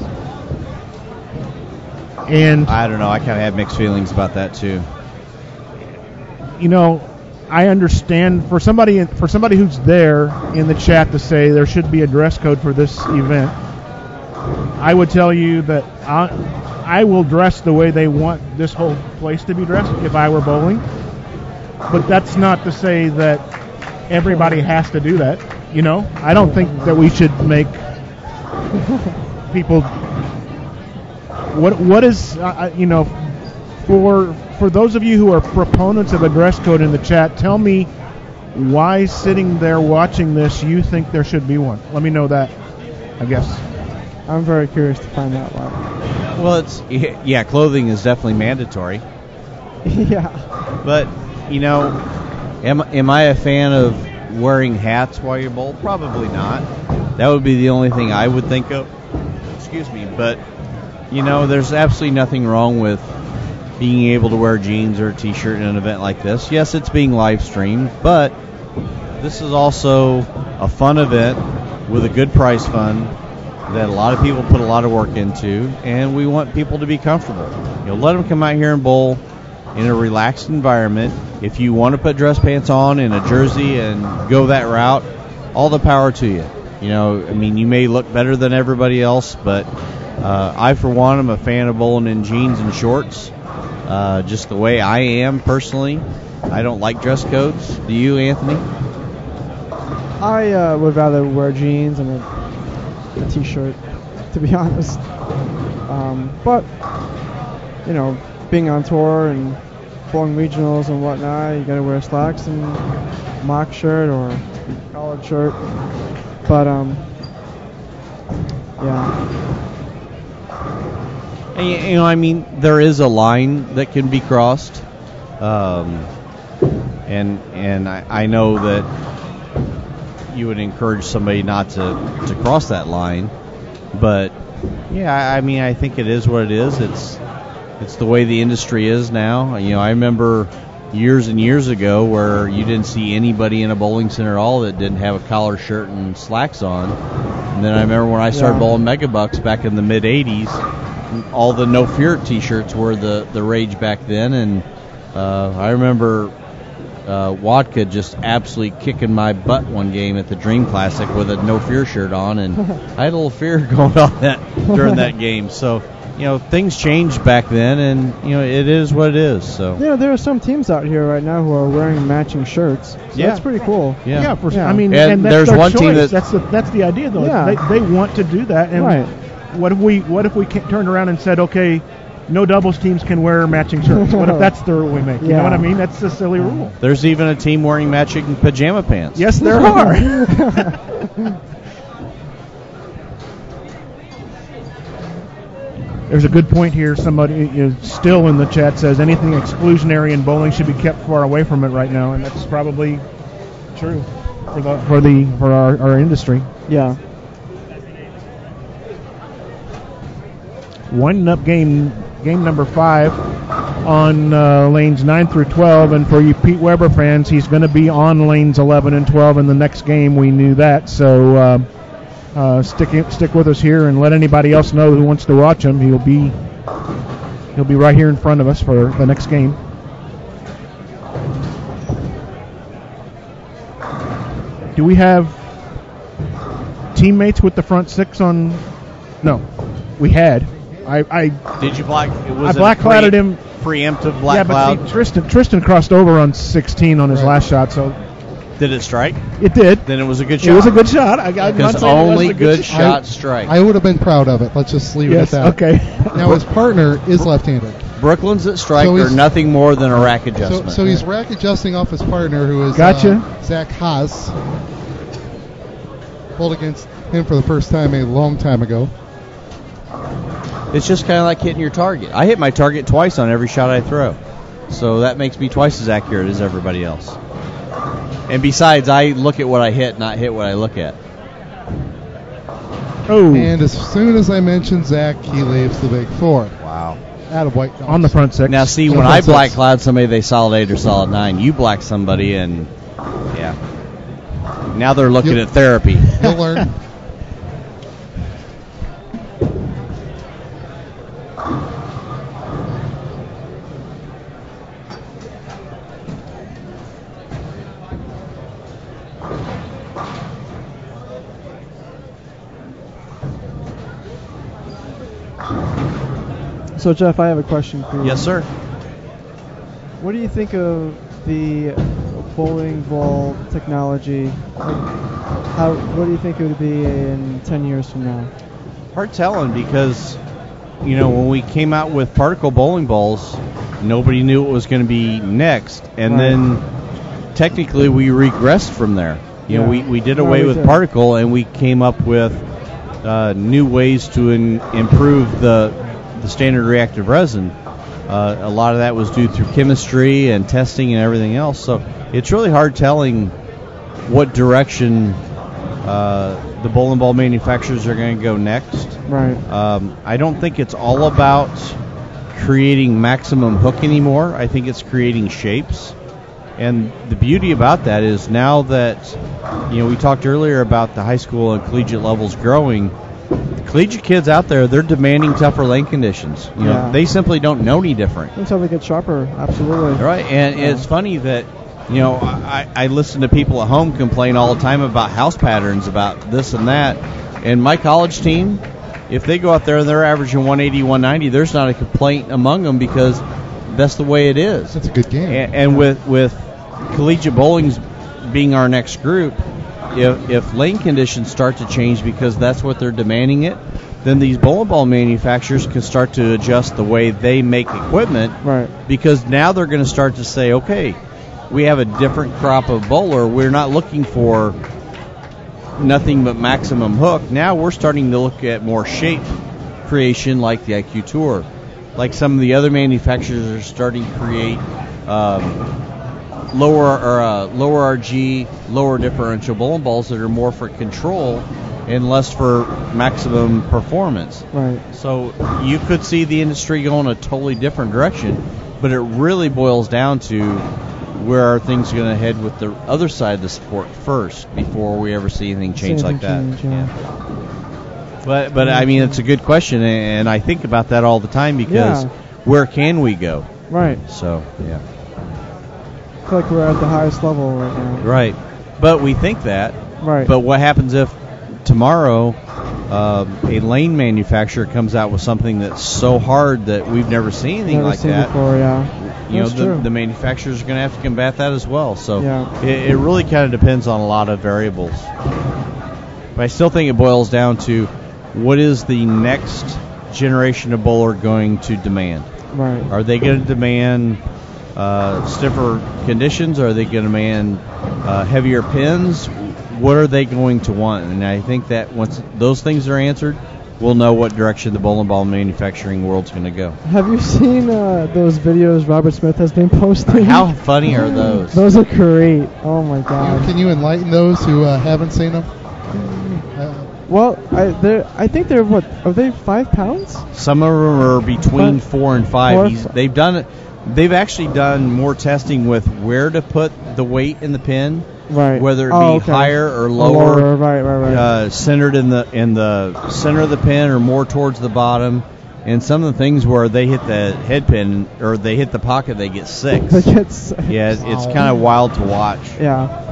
And I don't know, I kind of have mixed feelings about that too. You know, I understand for somebody who's there in the chat to say there should be a dress code for this event. I would tell you that I will dress the way they want this whole place to be dressed if I were bowling. But that's not to say that everybody has to do that. You know, I don't think that we should make people. What is for those of you who are proponents of a dress code in the chat, tell me why sitting there watching this you think there should be one. Let me know that, I guess. I'm very curious to find out why. Well, clothing is definitely mandatory. Yeah. But, am I a fan of wearing hats while you bowl? Probably not. That would be the only thing I would think of. Excuse me. But, there's absolutely nothing wrong with being able to wear jeans or a t-shirt in an event like this. Yes, it's being live streamed, but this is also a fun event with a good prize fund that a lot of people put a lot of work into, and we want people to be comfortable. Let them come out here and bowl in a relaxed environment. If you want to put dress pants on and a jersey and go that route, all the power to you. You may look better than everybody else, but I, for one, am a fan of bowling in jeans and shorts, just the way I am personally. I don't like dress codes. Do you, Anthony? I would rather wear jeans and a t-shirt, to be honest. But, being on tour and bowling regionals and whatnot, you gotta wear slacks and mock shirt or collared shirt. But, yeah. And, there is a line that can be crossed. And I know that you would encourage somebody not to cross that line, but I think it is what it is. It's the way the industry is now. I remember years and years ago where you didn't see anybody in a bowling center at all that didn't have a collar shirt and slacks on. And then I remember when I started bowling Megabucks back in the mid 80s, all the No Fear t-shirts were the rage back then, and I remember Wadka just absolutely kicking my butt one game at the Dream Classic with a No Fear shirt on, and I had a little fear going on during that game. So, things changed back then, and it is what it is. So there are some teams out here right now who are wearing matching shirts. So that's pretty cool. Yeah. And and that's there's their one team choice. That's the idea, though. Yeah. They want to do that. And right. What if we turned around and said, okay, no doubles teams can wear matching shirts? What if that's the rule we make? You know what I mean? That's a silly rule. There's even a team wearing matching pajama pants. Yes, there are. There's a good point here. Somebody still in the chat says anything exclusionary in bowling should be kept far away from it right now, and that's probably true for our industry. Yeah. Winding up game number 5 on lanes 9 through 12, and for you Pete Weber fans, he's going to be on lanes 11 and 12 in the next game. We knew that, so stick with us here and let anybody else know who wants to watch him. He'll be right here in front of us for the next game. Do we have teammates with the front 6 on? No, we had. Did you black? It was I black clouded him. Preemptive black cloud. Yeah, but see, Tristan crossed over on 16 on his last shot. So did it strike? It did. Then it was a good shot. It was a good shot. Because only good shots strike. I would have been proud of it. Let's just leave it at that. Okay. Now his partner is left-handed. Brooklyn's that strike are nothing more than a rack adjustment. So he's rack adjusting off his partner, who is Zach Haas. Bowled against him for the first time a long time ago. It's just kind of like hitting your target. I hit my target twice on every shot I throw. So that makes me twice as accurate as everybody else. And besides, I look at what I hit, not hit what I look at. Oh. And as soon as I mention Zach, he leaves the big 4. Wow. Out of white. On the front 6. Now, see, when I black cloud somebody, they solid 8 or solid 9. You black somebody, and now they're looking at therapy. You'll learn. So, Jeff, I have a question for you. Yes, sir. What do you think of the bowling ball technology? What do you think it would be in 10 years from now? Hard telling because, when we came out with particle bowling balls, nobody knew what was going to be next. And then technically we regressed from there. We did away with particle, and we came up with new ways to improve the standard reactive resin. A lot of that was due through chemistry and testing and everything else. So it's really hard telling what direction the bowling ball manufacturers are going to go next. Right. I don't think it's all about creating maximum hook anymore. I think it's creating shapes. And the beauty about that is now that, we talked earlier about the high school and collegiate levels growing, the collegiate kids out there, they're demanding tougher lane conditions. They simply don't know any different. Until they get sharper, absolutely. Right, and it's funny that, I listen to people at home complain all the time about house patterns, about this and that. And my college team, if they go out there and they're averaging 180, 190, there's not a complaint among them because that's the way it is. It's a good game. And with collegiate bowling being our next group, if lane conditions start to change because that's what they're demanding it, then these bowling ball manufacturers can start to adjust the way they make equipment. Right. Because now they're going to start to say, okay, we have a different crop of bowler. We're not looking for nothing but maximum hook. Now we're starting to look at more shape creation like the IQ Tour. Like some of the other manufacturers are starting to create lower RG, lower differential bowling balls that are more for control and less for maximum performance. Right. So you could see the industry go in a totally different direction, but it really boils down to where are things going to head with the other side of the sport first before we ever see anything change like that. But I mean, it's a good question, and I think about that all the time because where can we go? Right. So, yeah. I feel like we're at the highest level right now. Right. But we think that. Right. But what happens if tomorrow a lane manufacturer comes out with something that's so hard that we've never seen anything like that? Before, the manufacturers are going to have to combat that as well. So yeah. it really kind of depends on a lot of variables. But I still think it boils down to what is the next generation of bowler going to demand? Right. Are they going to demand stiffer conditions? Are they going to demand heavier pins? What are they going to want? And I think that once those things are answered, we'll know what direction the bowling ball manufacturing world's going to go. Have you seen those videos Robert Smith has been posting? How funny are those? Those are great. Oh, my God. Can you enlighten those who haven't seen them? Well, I think they're, what, are they 5 pounds? Some of them are between 4 and 5. They've done it. They've actually done more testing with where to put the weight in the pin, right? Whether it be higher or lower, right. Centered in the center of the pin or more towards the bottom. And some of the things where they hit the head pin or they hit the pocket, they get 6. Yeah, it's kind of wild to watch. Yeah.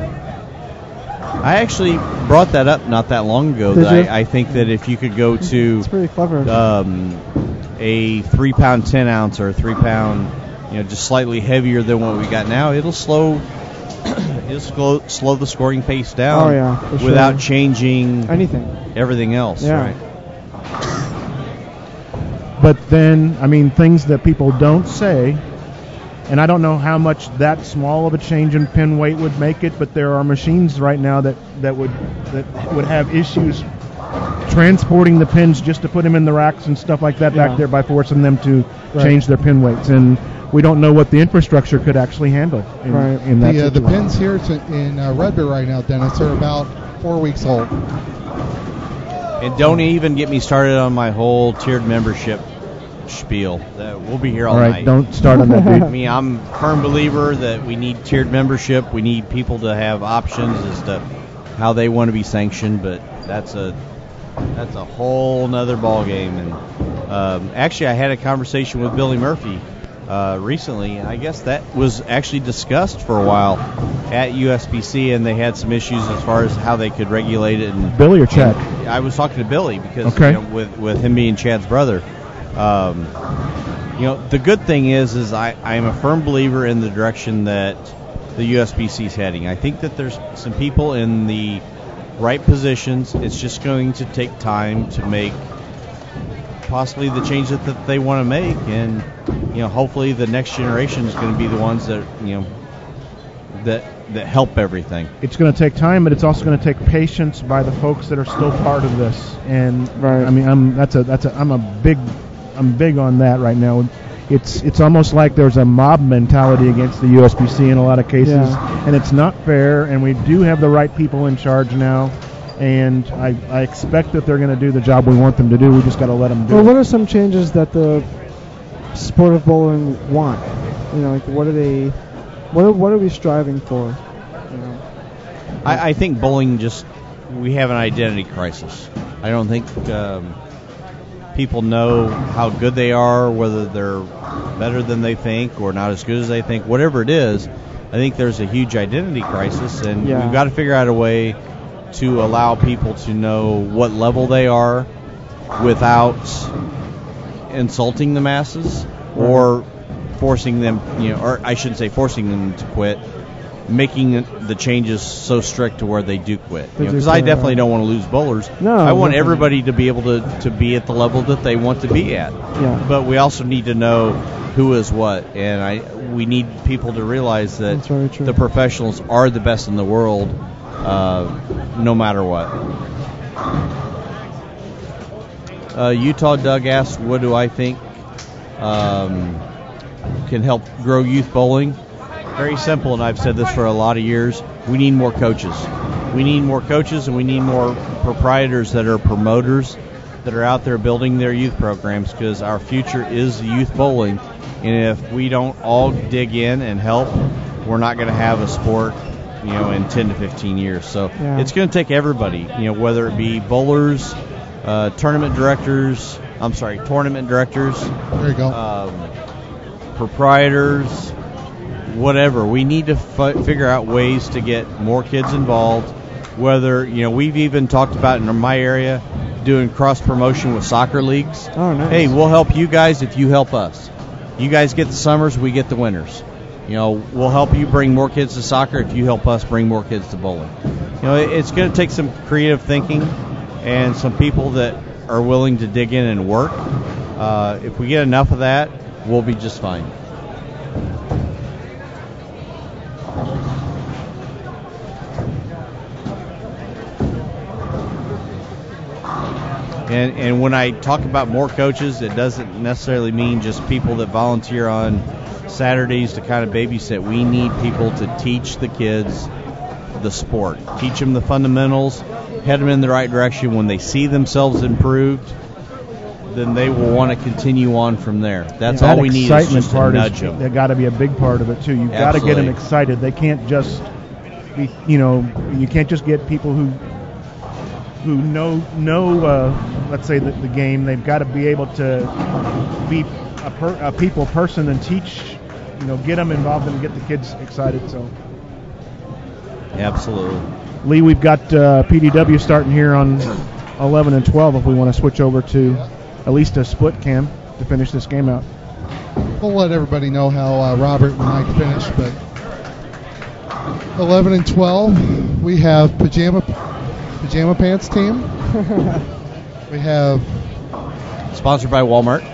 I actually brought that up not that long ago. That I think that if you could go to it's pretty clever. A 3 pound 10 ounce or a 3 pound, just slightly heavier than what we got now, it'll slow the scoring pace down. Oh, yeah, without changing everything else. Yeah. Right. But then, I mean, things that people don't say, and I don't know how much that small of a change in pin weight would make it, but there are machines right now that would have issues transporting the pins just to put them in the racks and stuff like that back there by forcing them to change their pin weights. And we don't know what the infrastructure could actually handle in that situation. The pins here in Red Bear right now, Dennis, are about 4 weeks old. And don't even get me started on my whole tiered membership spiel. We'll be here all night. Don't start on that, dude. I mean, I'm a firm believer that we need tiered membership. We need people to have options as to how they want to be sanctioned, but that's a whole nother ball game. And actually, I had a conversation with Billy Murphy recently, and I guess that was actually discussed for a while at USBC, and they had some issues as far as how they could regulate it. And Billy or Chad? I was talking to Billy because with him being Chad's brother. The good thing is I am a firm believer in the direction that the USBC is heading. I think that there's some people in the right positions. It's just going to take time to make possibly the change that they want to make, and hopefully the next generation is going to be the ones that that help everything. It's going to take time, but it's also going to take patience by the folks that are still part of this. And right. I mean, I'm big on that right now. It's almost like there's a mob mentality against the USBC in a lot of cases, and it's not fair. And we do have the right people in charge now, and I expect that they're going to do the job we want them to do. We just got to let them do Well, it. what are some changes that the sport of bowling want? Like what are they? What are we striving for? I think bowling we have an identity crisis. I don't think people know how good they are, whether they're better than they think or not as good as they think. Whatever it is, I think there's a huge identity crisis, and we've got to figure out a way to allow people to know what level they are without insulting the masses or forcing them, or I shouldn't say forcing them to quit, making the changes so strict to where they do quit. Because I definitely don't want to lose bowlers. No, I want definitely. everybody to be able to be at the level that they want to be at. Yeah. But we also need to know who is what, and we need people to realize that That's very true. the professionals are the best in the world, no matter what. Utah Doug asked, what do I think can help grow youth bowling? Very simple, and I've said this for a lot of years. We need more coaches. We need more coaches, and we need more proprietors that are promoters that are out there building their youth programs, because our future is youth bowling. And if we don't all dig in and help, we're not going to have a sport, in 10 to 15 years. So it's going to take everybody, whether it be bowlers, tournament directors. There you go. Proprietors, whatever. We need to figure out ways to get more kids involved. Whether, we've even talked about in my area doing cross promotion with soccer leagues. Oh, nice. Hey, we'll help you guys if you help us. You guys get the summers, we get the winters. We'll help you bring more kids to soccer if you help us bring more kids to bowling. It's going to take some creative thinking and some people that are willing to dig in and work. If we get enough of that, we'll be just fine. And when I talk about more coaches, it doesn't necessarily mean just people that volunteer on Saturdays to kind of babysit. We need people to teach the kids the sport, teach them the fundamentals, head them in the right direction. When they see themselves improved, then they will want to continue on from there. That's all we need is just to nudge them. That got to be a big part of it too. You've got to get them excited. They can't just be, you can't just get people who know let's say the game. They've got to be able to be a people person and teach, get them involved and get the kids excited. So absolutely. Lee, we've got PDW starting here on 11 and 12 if we want to switch over to at least a split cam to finish this game out. We'll let everybody know how Robert and Mike finished, but 11 and 12, we have pajama pants team. We have sponsored by Walmart.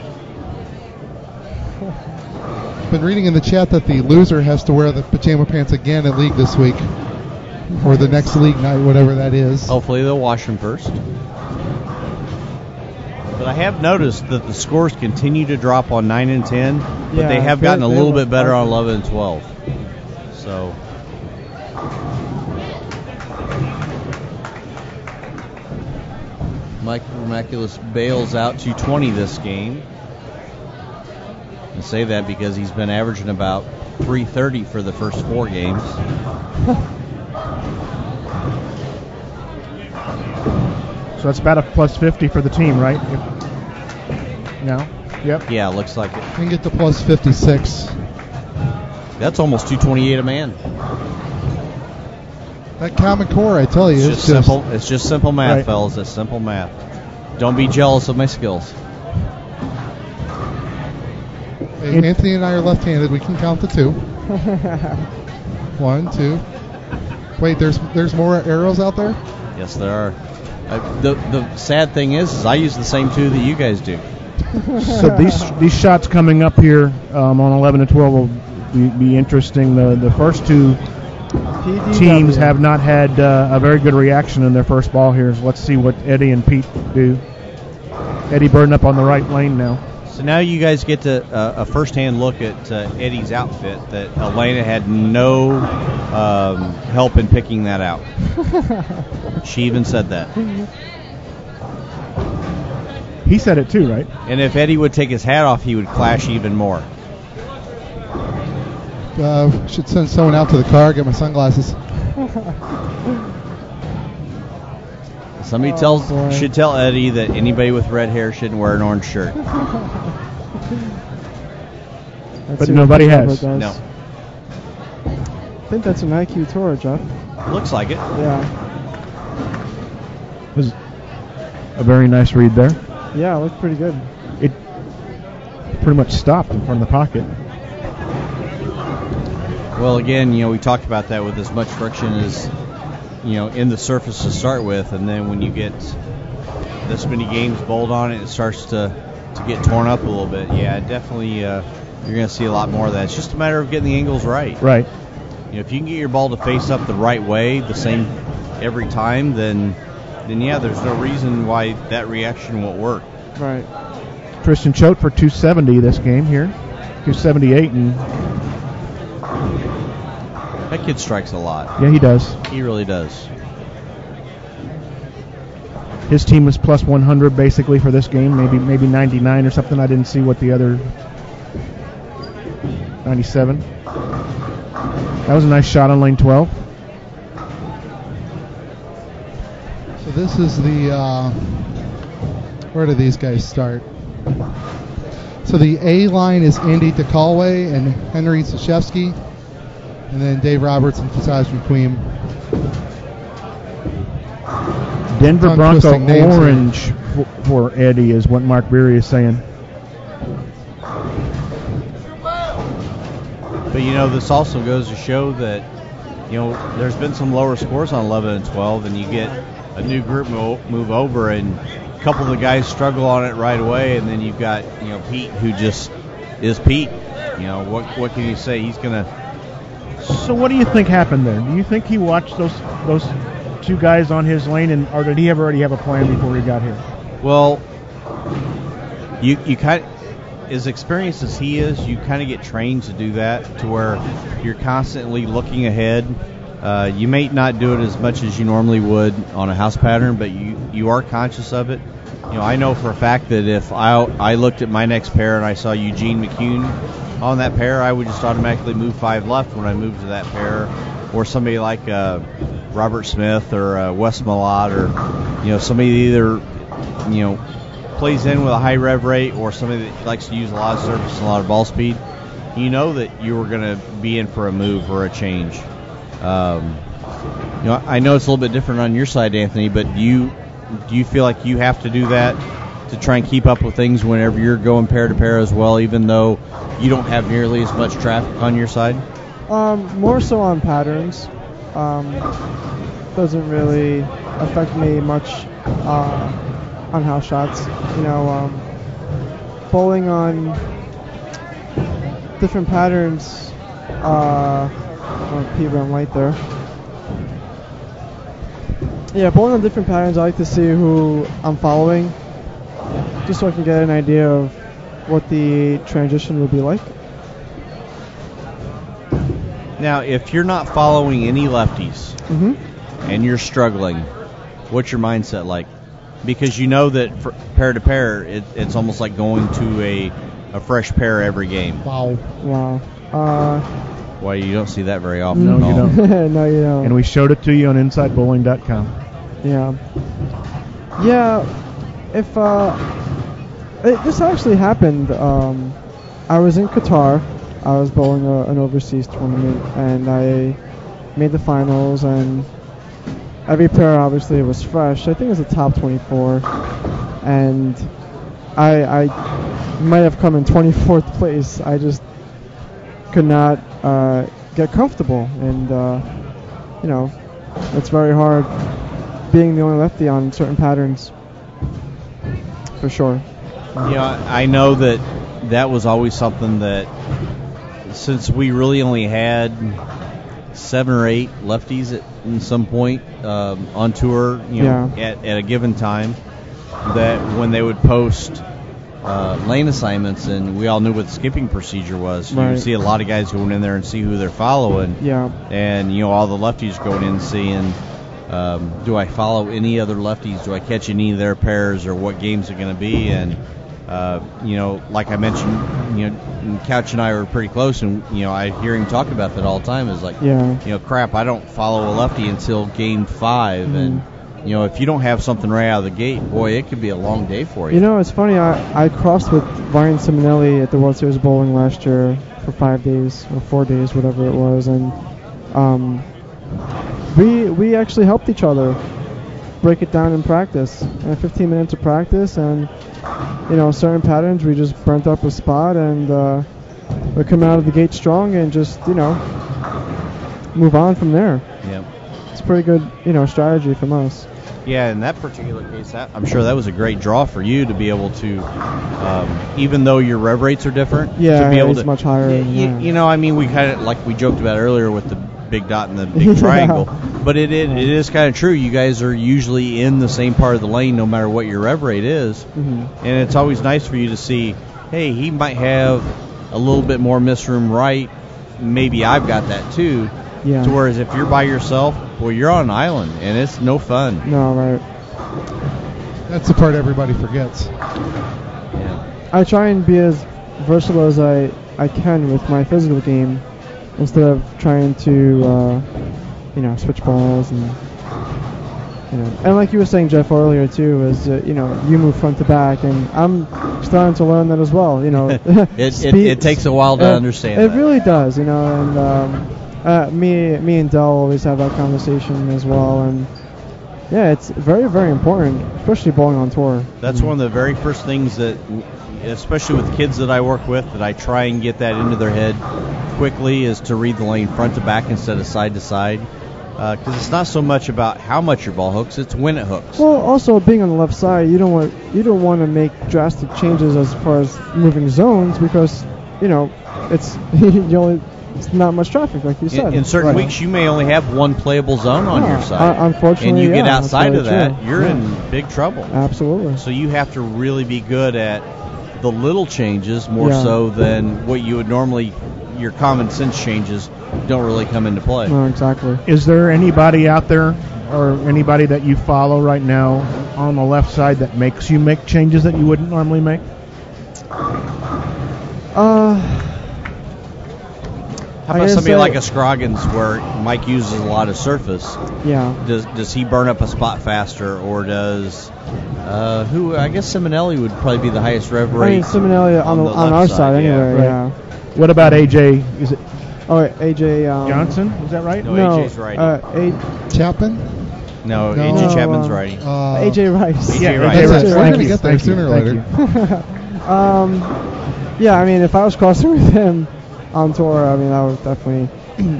Been reading in the chat that the loser has to wear the pajama pants again at league this week, or the next league night, whatever that is. Hopefully they'll wash them first. But I have noticed that the scores continue to drop on 9 and 10, but they have gotten a little bit better on 11 and 12. So Mike Remarculus bails out 220 this game. I say that because he's been averaging about 330 for the first 4 games. So it's about a plus 50 for the team, right? No? Yep. Yeah, looks like it. You can get to plus 56. That's almost 228 a man. That Common Core, I tell you, it's just simple. It's just simple math, fellas. It's simple math. Don't be jealous of my skills. Hey, Anthony and I are left-handed. We can count the 2. 1, 2. Wait, there's more arrows out there? Yes, there are. The sad thing is I use the same 2 that you guys do. So these shots coming up here on 11 and 12 will be interesting. The first two teams have not had a very good reaction in their first ball here. Let's see what Eddie and Pete do. Eddie Burden up on the right lane now. So now you guys get to a first-hand look at Eddie's outfit that Elena had no help in picking that out. She even said that. He said it too, right? And if Eddie would take his hat off, he would clash even more. Should send someone out to the car, get my sunglasses. Somebody should tell Eddie that anybody with red hair shouldn't wear an orange shirt. But nobody has. No. I think that's an IQ Tour, Jeff. Looks like it. Yeah. Was a very nice read there. Yeah, it looked pretty good. It pretty much stopped in front of the pocket. Well, again, we talked about that with as much friction as, in the surface to start with, and then when you get this many games bowled on it, it starts to get torn up a little bit. Yeah, definitely you're going to see a lot more of that. It's just a matter of getting the angles right. Right. If you can get your ball to face up the right way, the same every time, then yeah, there's no reason why that reaction won't work. Right. Tristan Choate for 270 this game here. 278, and that kid strikes a lot. Yeah, he does. He really does. His team was plus 100 basically for this game, maybe 99 or something. I didn't see what the other 97. That was a nice shot on lane 12. So this is the where do these guys start? So the A line is Andy DeCalway and Henry Zashevsky, and then Dave Roberts and Fasaj McQueen. Denver Bronco orange for Eddie is what Mark Beery is saying. But this also goes to show that there's been some lower scores on 11 and 12, and you get a new group move over, and a couple of the guys struggle on it right away, and then you've got Pete, who just is Pete. What can you say? He's gonna. So what do you think happened there? Do you think he watched those two guys on his lane, or did he already have a plan before he got here? Well, you kind of, as experienced as he is, you kind of get trained to do that, to where you're constantly looking ahead. You may not do it as much as you normally would on a house pattern, but you are conscious of it. I know for a fact that if I looked at my next pair and I saw Eugene McCune on that pair, I would just automatically move 5 left when I moved to that pair, or somebody like Robert Smith or Wes Malott, or somebody that either plays in with a high rev rate, or somebody that likes to use a lot of surface and a lot of ball speed. That you were going to be in for a move or a change. I know it's a little bit different on your side, Anthony, but do you feel like you have to do that to try and keep up with things whenever you're going pair to pair as well, even though you don't have nearly as much traffic on your side? More so on patterns. Doesn't really affect me much on house shots. Bowling on different patterns. PBA on light there. Yeah, bowling on different patterns, I like to see who I'm following, just so I can get an idea of what the transition will be like. Now, if you're not following any lefties and you're struggling, what's your mindset like? Because that for pair to pair, it's almost like going to a fresh pair every game. Wow. Why, you don't see that very often No, at all. you don't. No, you don't. And we showed it to you on InsideBowling.com. Yeah. If this actually happened. I was in Qatar. I was bowling an overseas tournament, and I made the finals. And every pair, obviously, was fresh. I think it was a top 24, and I might have come in 24th place. I just could not get comfortable, and it's very hard being the only lefty on certain patterns, for sure. I know that was always something that, since we really only had 7 or 8 lefties at some point on tour, at a given time, that when they would post lane assignments, and we all knew what the skipping procedure was. You would see a lot of guys going in there and see who they're following. Yeah. And all the lefties going in seeing, do I follow any other lefties? Do I catch any of their pairs, or what games are going to be? And like I mentioned, Couch and I were pretty close, and I hear him talk about that all the time. Is like, crap, I don't follow a lefty until game 5, and if you don't have something right out of the gate, boy, it could be a long day for you. It's funny. I crossed with Ryan Simonelli at the World Series Bowling last year for 5 days or 4 days, whatever it was, and we actually helped each other break it down in practice. And 15 minutes of practice, and certain patterns we just burnt up a spot, and we're coming out of the gate strong, and just move on from there. Yeah, it's a pretty good strategy from us. Yeah, in that particular case, I'm sure that was a great draw for you to be able to, even though your rev rates are different, to be able it's much higher. We kind of, like we joked about earlier with the big dot and the big triangle, but it is kind of true. You guys are usually in the same part of the lane no matter what your rev rate is, and it's always nice for you to see, hey, he might have a little bit more miss room right. Maybe I've got that too. Yeah. To whereas if you're by yourself, well, you're on an island, and it's no fun. No, right. That's the part everybody forgets. Yeah. I try and be as versatile as I can with my physical game, instead of trying to, switch balls and, And like you were saying, Jeff, earlier too, is you move front to back, and I'm starting to learn that as well. It takes a while to understand. It really does, and me and Del always have that conversation as well, and yeah, it's very, very important, especially bowling on tour. That's one of the very first things that, especially with kids that I work with, that I try and get that into their head quickly, is to read the lane front to back instead of side to side. Because it's not so much about how much your ball hooks; it's when it hooks. Well, also being on the left side, you don't want to make drastic changes as far as moving zones, because it's not much traffic, like you said. In certain weeks, you may only have one playable zone on your side. Unfortunately, and you get outside of true. that, you're in big trouble. Absolutely. So you have to really be good at the little changes more so than what you would normally. Your common sense changes don't really come into play. No, exactly. Is there anybody out there, or anybody that you follow right now on the left side, that makes you make changes that you wouldn't normally make? How about somebody like a Scroggins, where Mike uses a lot of surface? Yeah. Does he burn up a spot faster, or does I guess Simonelli would probably be the highest rev rate? I mean, Simonelli on our side anyway. Yeah. What about AJ? Is it? Oh, AJ Johnson? Is that right? No, AJ's righty. Chapman? No, AJ Chapman's righty. AJ Rice. AJ Rice. We're Thank going to you. get there sooner or later. Yeah, I mean, if I was crossing with him on tour, I mean, that would definitely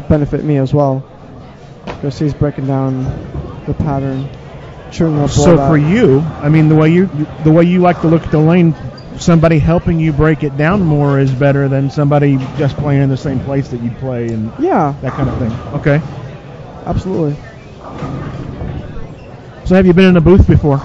benefit me as well, because he's breaking down the pattern, chewing up. So for you, I mean, the way you like to look at the lane, somebody helping you break it down more is better than somebody just playing in the same place that you play, and that kind of thing. Okay. Absolutely. So have you been in a booth before?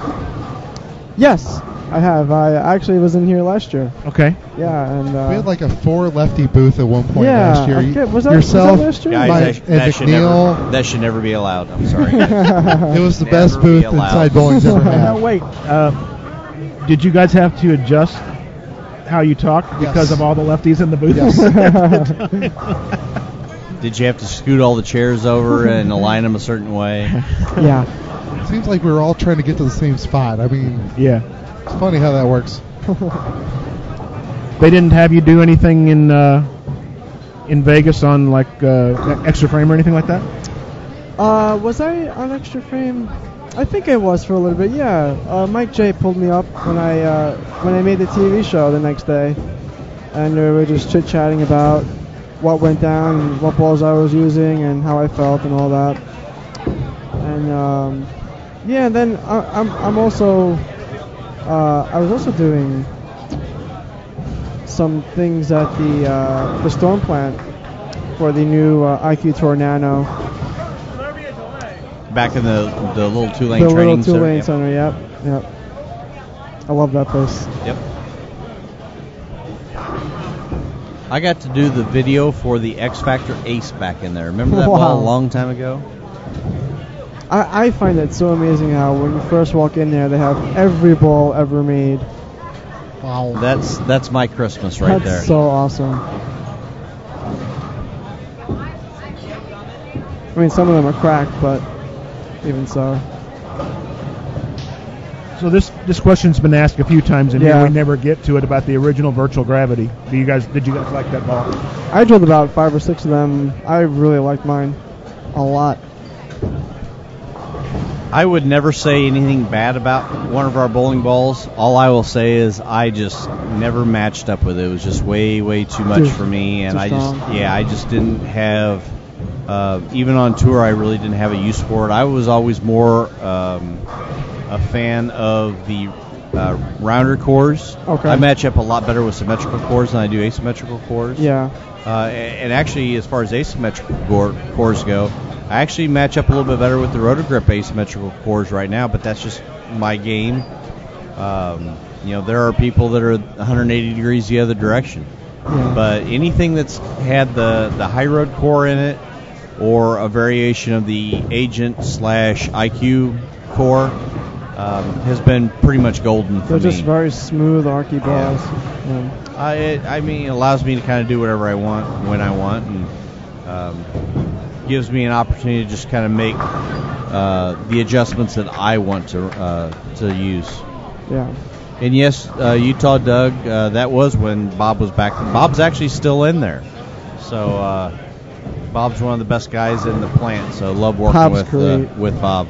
Yes, I have. I actually was in here last year. Okay. Yeah, and we had like a 4 lefty booth at one point last year. Okay. Was that Yourself, last year? Guys, that should never be allowed. I'm sorry. It was the best booth inside bowling's ever had. Now wait. Did you guys have to adjust how you talk because of all the lefties in the booth? Yes. Did you have to scoot all the chairs over and align them a certain way? Yeah. It seems like we were all trying to get to the same spot. I mean, it's funny how that works. They didn't have you do anything in Vegas on like extra frame or anything like that? Was I on extra frame? I think I was for a little bit. Yeah. Mike J pulled me up when I made the TV show the next day, and we were just chit chatting about what went down, and what balls I was using, and how I felt, and all that. And then I was also doing some things at the Storm plant for the new IQ Tour Nano. Back in the little two-lane The training little two-lane center. center, yep. I love that place. Yep. I got to do the video for the X Factor Ace back in there. Remember that ball a long time ago? I find it so amazing how when you first walk in there, they have every ball ever made. Wow. That's my Christmas right there. That's so awesome. I mean, some of them are cracked, but even so. So this question's been asked a few times, and Yeah. we never get to it about the original virtual gravity. Did you guys like that ball? I drilled about 5 or 6 of them. I really liked mine a lot. I would never say anything bad about one of our bowling balls. All I will say is I just never matched up with it. It was just way too much for me, and I just didn't have. Even on tour, I really didn't have a use for it. I was always more a fan of the rounder cores. Okay. I match up a lot better with symmetrical cores than I do asymmetrical cores. Yeah. And actually, as far as asymmetrical cores go, I actually match up a little bit better with the Rotogrip asymmetrical cores right now, but that's just my game. There are people that are 180 degrees the other direction. Yeah. But anything that's had the high road core in it, or a variation of the Agent/IQ core, has been pretty much golden for me. They're just very smooth, archy balls. Yeah. It allows me to kind of do whatever I want when I want, and gives me an opportunity to just kind of make the adjustments that I want to use. Yeah. And yes, Utah Doug, that was when Bob was back. Bob's actually still in there. So Bob's one of the best guys in the plant. So love working with Bob.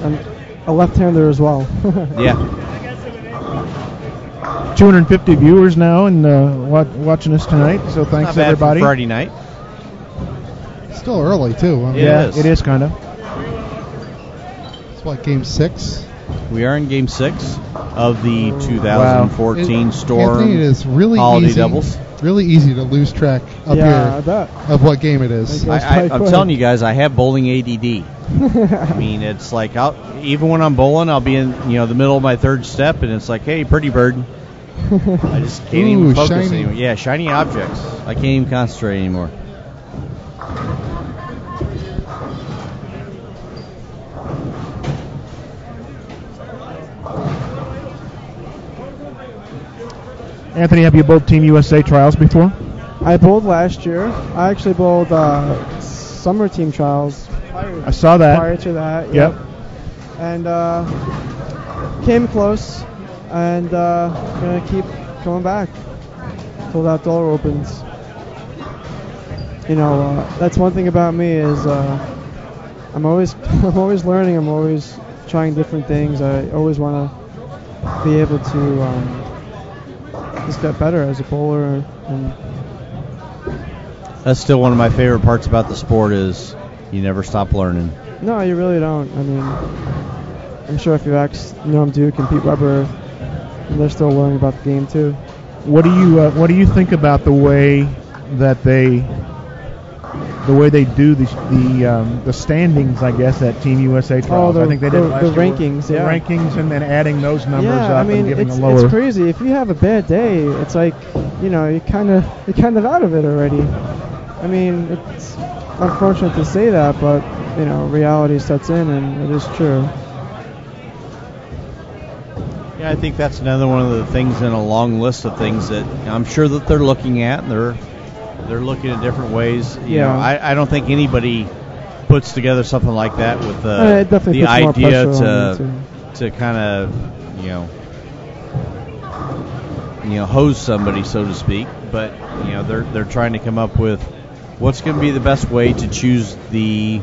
And a left-hander as well. Yeah. 250 viewers now and watching us tonight. So thanks Not bad everybody. For Friday night. Still early, too. I mean, It is kind of. It's what, game 6? We are in Game 6 of the 2014 Storm Anthony, it is really Holiday easy, Doubles. really easy to lose track up Yeah, I here bet. of what game it is. I'm telling you guys, I have bowling ADD. I mean, it's like even when I'm bowling, I'll be in the middle of my third step, and it's like, hey, pretty bird. I just can't even focus shiny. anymore. Yeah, shiny objects. I can't even concentrate anymore. Anthony, have you bowled Team USA trials before? I bowled last year. I actually bowled summer team trials. I saw that. Prior to that, Yep. And came close, and gonna keep coming back till that door opens. That's one thing about me is I'm always learning. I'm always trying different things. I always want to be able to just get better as a bowler. And That's still one of my favorite parts about the sport is you never stop learning. no, you really don't. I mean, I'm sure if you ask Norm Duke and Pete Weber, they're still learning about the game too. What do you think about the way that they do the standings, I guess, at Team USA trials? I think they did last the year. rankings, The yeah. rankings, and then adding those numbers Yeah, up I mean, and giving it's a lower. it's crazy. If you have a bad day, it's like you're kind of out of it already. I mean, it's unfortunate to say that, but reality sets in, and it is true. Yeah, I think that's another one of the things in a long list of things that I'm sure that they're looking at, and they're looking at different ways. You know, I don't think anybody puts together something like that with the idea to kind of hose somebody, so to speak. But they're trying to come up with what's going to be the best way to choose the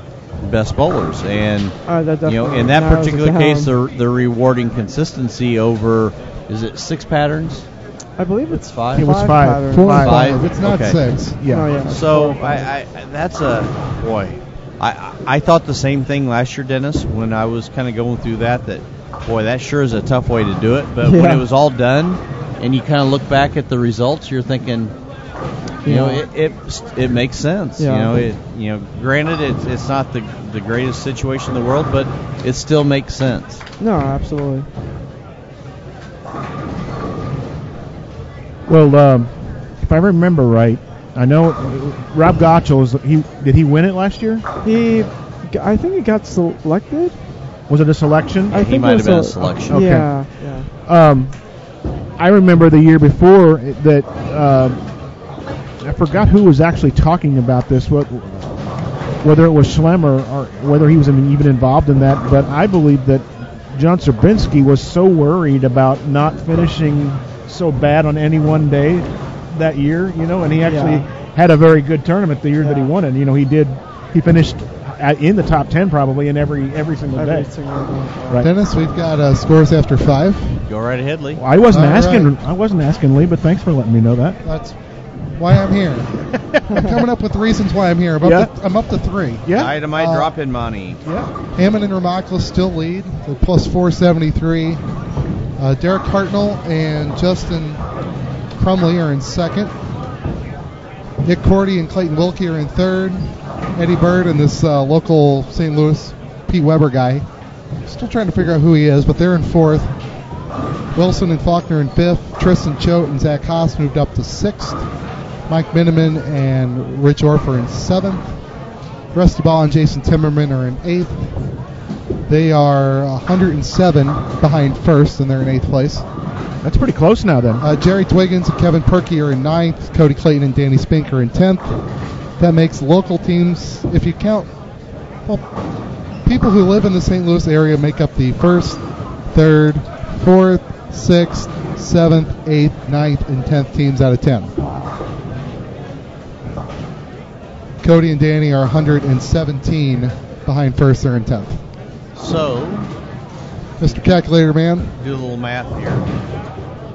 best bowlers, and in that particular case, they're rewarding consistency over. Is it 6 patterns? I believe it's 5. It was 5. 4 and 5. 5. It's not 6. Yeah. Oh, yeah. So that's a boy. I thought the same thing last year, Dennis, when I was kind of going through that boy, that sure is a tough way to do it. But when it was all done, and you kind of look back at the results, you're thinking, you know, it makes sense. Yeah. Granted, it's not the greatest situation in the world, but it still makes sense. No, absolutely. Well, if I remember right, I know Rob Gottschall did he win it last year? I think he got selected. Was it a selection? I think He might have it been a was selection. Okay. Yeah. I remember the year before that I forgot who was actually talking about this, whether it was Schlemmer or whether he was even involved in that. But I believe that John Serbinski was so worried about not finishing so bad on any one day that year, and he actually had a very good tournament the year that he won it. He finished in the top 10 probably in every single day. Right. Dennis, we've got scores after 5. Go right ahead, Lee. Well, I wasn't All asking Lee, but thanks for letting me know that. That's why I'm here. I'm coming up with reasons why I'm here. I'm up to 3. Yeah. Dynamite drop-in money. Yeah. Hammond and Ramacla still lead. They're plus 473. Derek Hartnell and Justin Crumley are in second. Nick Cordy and Clayton Wilkie are in third. Eddie Bird and this local St. Louis Pete Weber guy. Still trying to figure out who he is, but they're in fourth. Wilson and Faulkner in fifth. Tristan Choate and Zach Haas moved up to sixth. Mike Miniman and Rich Orff are in seventh. Rusty Ball and Jason Timmerman are in eighth. They are 107 behind first, and they're in eighth place. That's pretty close now then. Jerry Twiggins and Kevin Perky are in ninth. Cody Clayton and Danny Spink are in 10th. That makes local teams, if you count, people who live in the St. Louis area make up the first, third, fourth, sixth, seventh, eighth, ninth, and 10th teams out of 10. Cody and Danny are 117 behind first. They're in 10th. So, Mr. Calculator Man. do a little math here.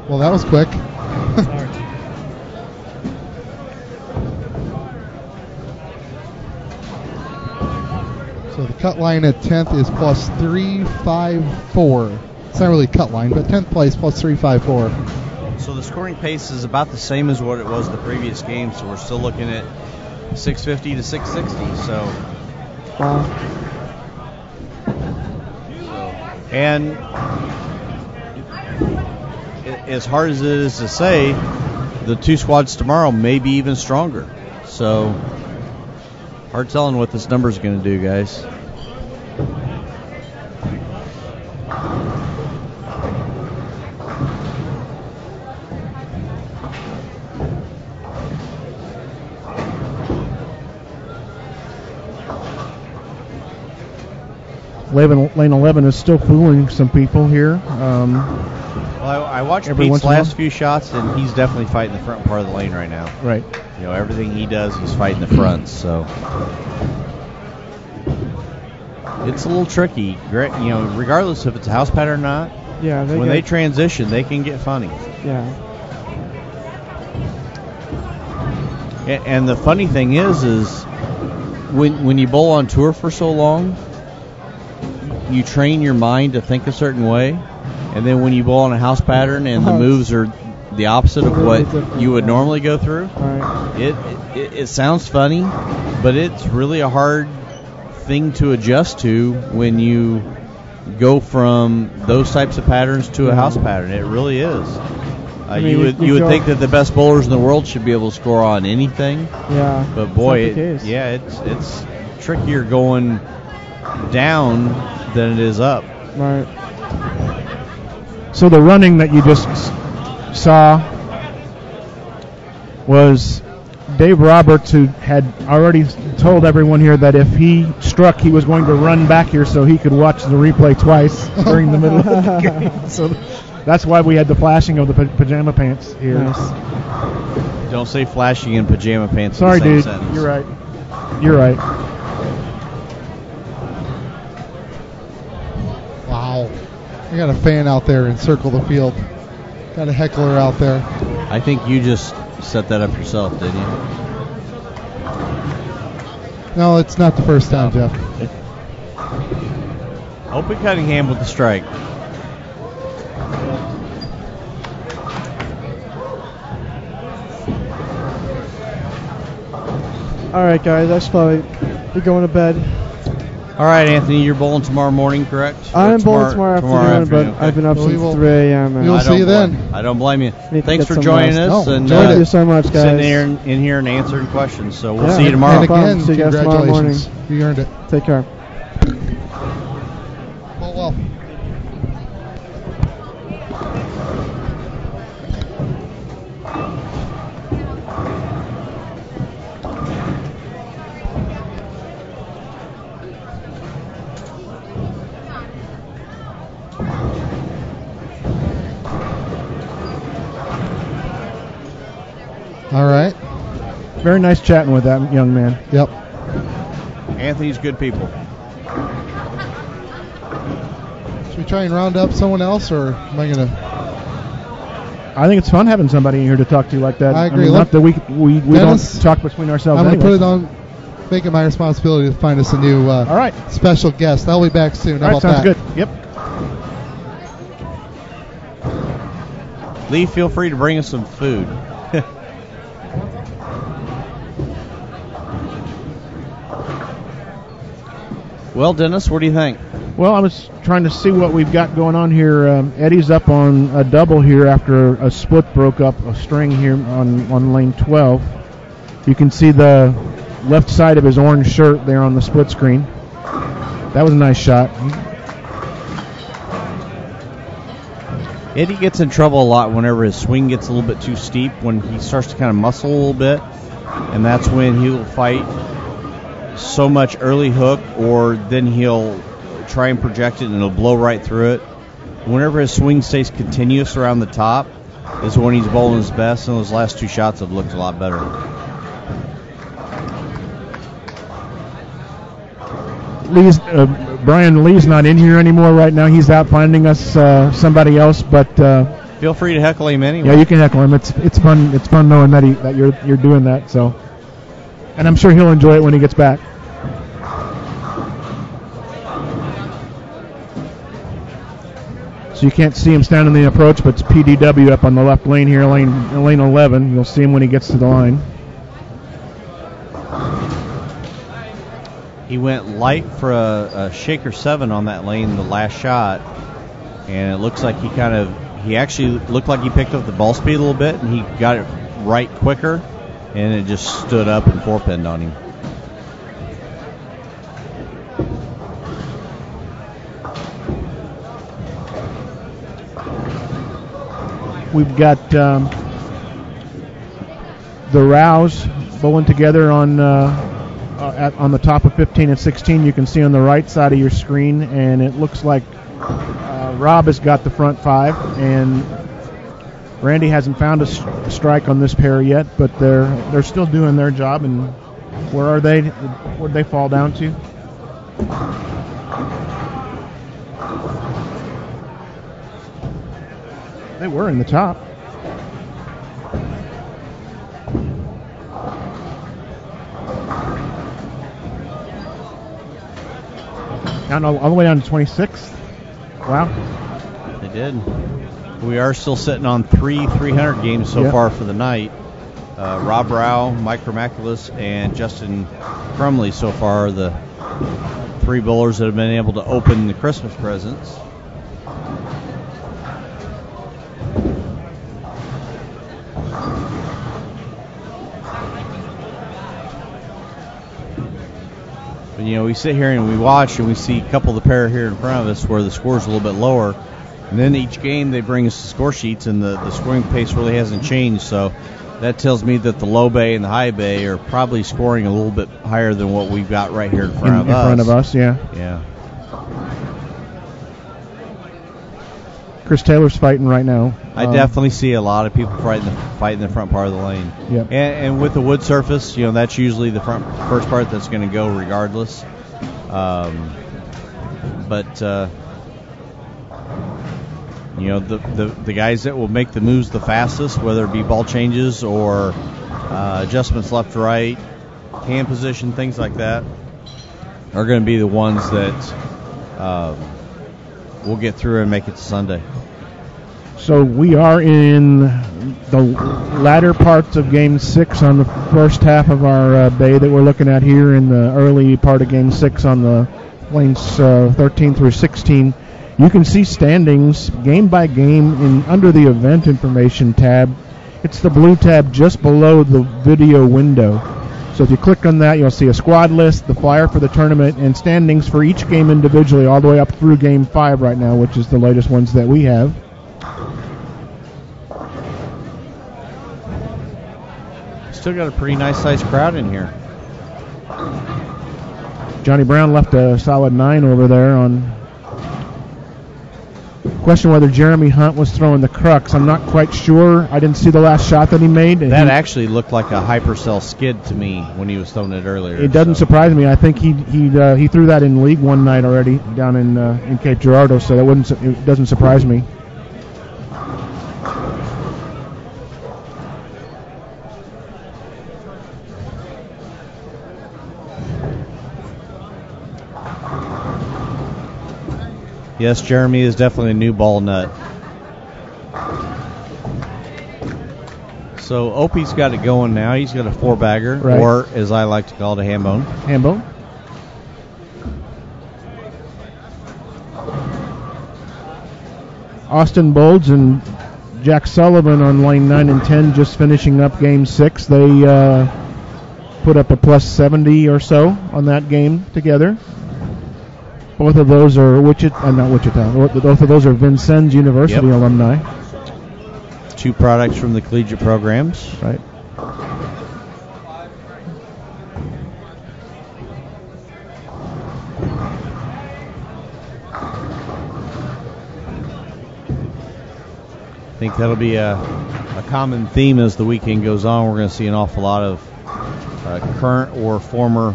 Well, that was quick. So the cut line at 10th is plus 354. It's not really cut line, but 10th place plus 354. So the scoring pace is about the same as what it was the previous game, so we're still looking at 650 to 660. So, and as hard as it is to say, the two squads tomorrow may be even stronger. So, hard telling what this number is going to do, guys. Lane 11 is still fooling some people here. Well, I watched every Pete's once in a while. last few shots, and he's definitely fighting the front part of the lane right now. Right. Everything he does, he's fighting the fronts. So it's a little tricky. Regardless if it's a house pattern or not. Yeah. When they transition, they can get funny. Yeah. And the funny thing is when you bowl on tour for so long, you train your mind to think a certain way, and then when you bowl on a house pattern and the moves are the opposite of what you would normally go through, it sounds funny, but it's really a hard thing to adjust to when you go from those types of patterns to a house pattern. It really is. You would think that the best bowlers in the world should be able to score on anything. Yeah. But boy, it's it's trickier going down than it is up. right. So the running that you just saw was Dave Roberts, who had already told everyone here that if he struck, he was going to run back here so he could watch the replay twice during the middle of the game. So that's why we had the flashing of the pajama pants here. Nice. Don't say flashing in pajama pants. Sorry, in the same dude. sentence. You're right. You're right. Wow. I got a fan out there in Circle the Field. Got a heckler out there. I think you just set that up yourself, didn't you? No, it's not the first time, Jeff. Opie Cunningham with the strike. All right, guys, I should probably be going to bed. All right, Anthony, you're bowling tomorrow morning, correct? I'm bowling tomorrow afternoon, but okay. I've been up since 3 a.m. We'll see you then. I don't blame you. Need to Thanks get for some joining rest. us. And Thank you so much, guys. Sitting in here and answering questions. So we'll Yeah, see you tomorrow. And again, See you guys tomorrow morning. congratulations. You earned it. Take care. Well. All right. Very nice chatting with that young man. Yep. Anthony's good people. Should we try and round up someone else, or am I going to? I think it's fun having somebody in here to talk to like that. I agree. Not that we Dennis, don't talk between ourselves. I'm going to anyways. put it on, make it my responsibility to find us a new All right. special guest. I'll be back soon. How All right, about sounds that? good. Yep. Lee, feel free to bring us some food. Well, Dennis, what do you think? Well, I was trying to see what we've got going on here. Eddie's up on a double here after a split broke up a string here on lane 12. You can see the left side of his orange shirt there on the split screen. That was a nice shot. Eddie gets in trouble a lot whenever his swing gets a little bit too steep, when he starts to kind of muscle a little bit, and that's when he'll fight so much early hook, or then he'll try and project it and it'll blow right through it. Whenever his swing stays continuous around the top is when he's bowling his best, and those last two shots have looked a lot better. Brian Lee's not in here anymore right now. He's out finding us somebody else, but feel free to heckle him anyway. Yeah, you can heckle him. It's fun. It's fun knowing that you're doing that. So, and I'm sure he'll enjoy it when he gets back. So you can't see him standing in the approach, but it's PDW up on the left lane here, lane 11. You'll see him when he gets to the line. He went light for a shaker 7 on that lane the last shot, and it looks like he actually looked like he picked up the ball speed a little bit, and he got it right quicker, and it just stood up and 4-pinned on him. We've got the Rows bowling together on the top of 15 and 16. You can see on the right side of your screen, and it looks like Rob has got the front 5, and Randy hasn't found a strike on this pair yet, but they're still doing their job. And where are they? Where'd they fall down to? They were in the top. Down all the way down to 26th. Wow. They did. We are still sitting on 300 games so far for the night. Rob Rao, Mike Romaculus, and Justin Crumley so far are the 3 bowlers that have been able to open the Christmas presents. But, we sit here and we watch, and we see a couple of the pair here in front of us where the score's a little bit lower. And then each game they bring us the score sheets, and the scoring pace really hasn't changed. So that tells me that the low bay and the high bay are probably scoring a little bit higher than what we've got right here in front of us. In front of us, yeah. Yeah. Chris Taylor's fighting right now. I definitely see a lot of people fighting the front part of the lane. Yep. And with the wood surface, that's usually the first part that's going to go regardless. The guys that will make the moves the fastest, whether it be ball changes or adjustments left to right, hand position, things like that, are going to be the ones that we'll get through and make it to Sunday. So we are in the latter parts of Game 6 on the first half of our bay that we're looking at here in the early part of Game 6 on the lanes 13 through 16, you can see standings game by game under the event information tab. It's the blue tab just below the video window. So if you click on that, you'll see a squad list, the flyer for the tournament, and standings for each game individually all the way up through Game 5 right now, which is the latest ones that we have. Still got a pretty nice-sized crowd in here. Johnny Brown left a solid 9 over there on... Question whether Jeremy Hunt was throwing the crux. I'm not quite sure. I didn't see the last shot that he made. That actually looked like a hypercell skid to me when he was throwing it earlier. It doesn't surprise me. I think he threw that in league one night already down in Cape Girardeau, so it doesn't surprise me. Yes, Jeremy is definitely a new ball nut. So Opie's got it going now. He's got a 4-bagger, right, or as I like to call it, a ham bone. Ham bone. Austin Bolds and Jack Sullivan on lane 9 and 10 just finishing up Game 6. They put up a plus 70 or so on that game together. Both of those are Both of those are Vincennes University alumni. 2 products from the collegiate programs. Right. I think that'll be a common theme as the weekend goes on. We're going to see an awful lot of current or former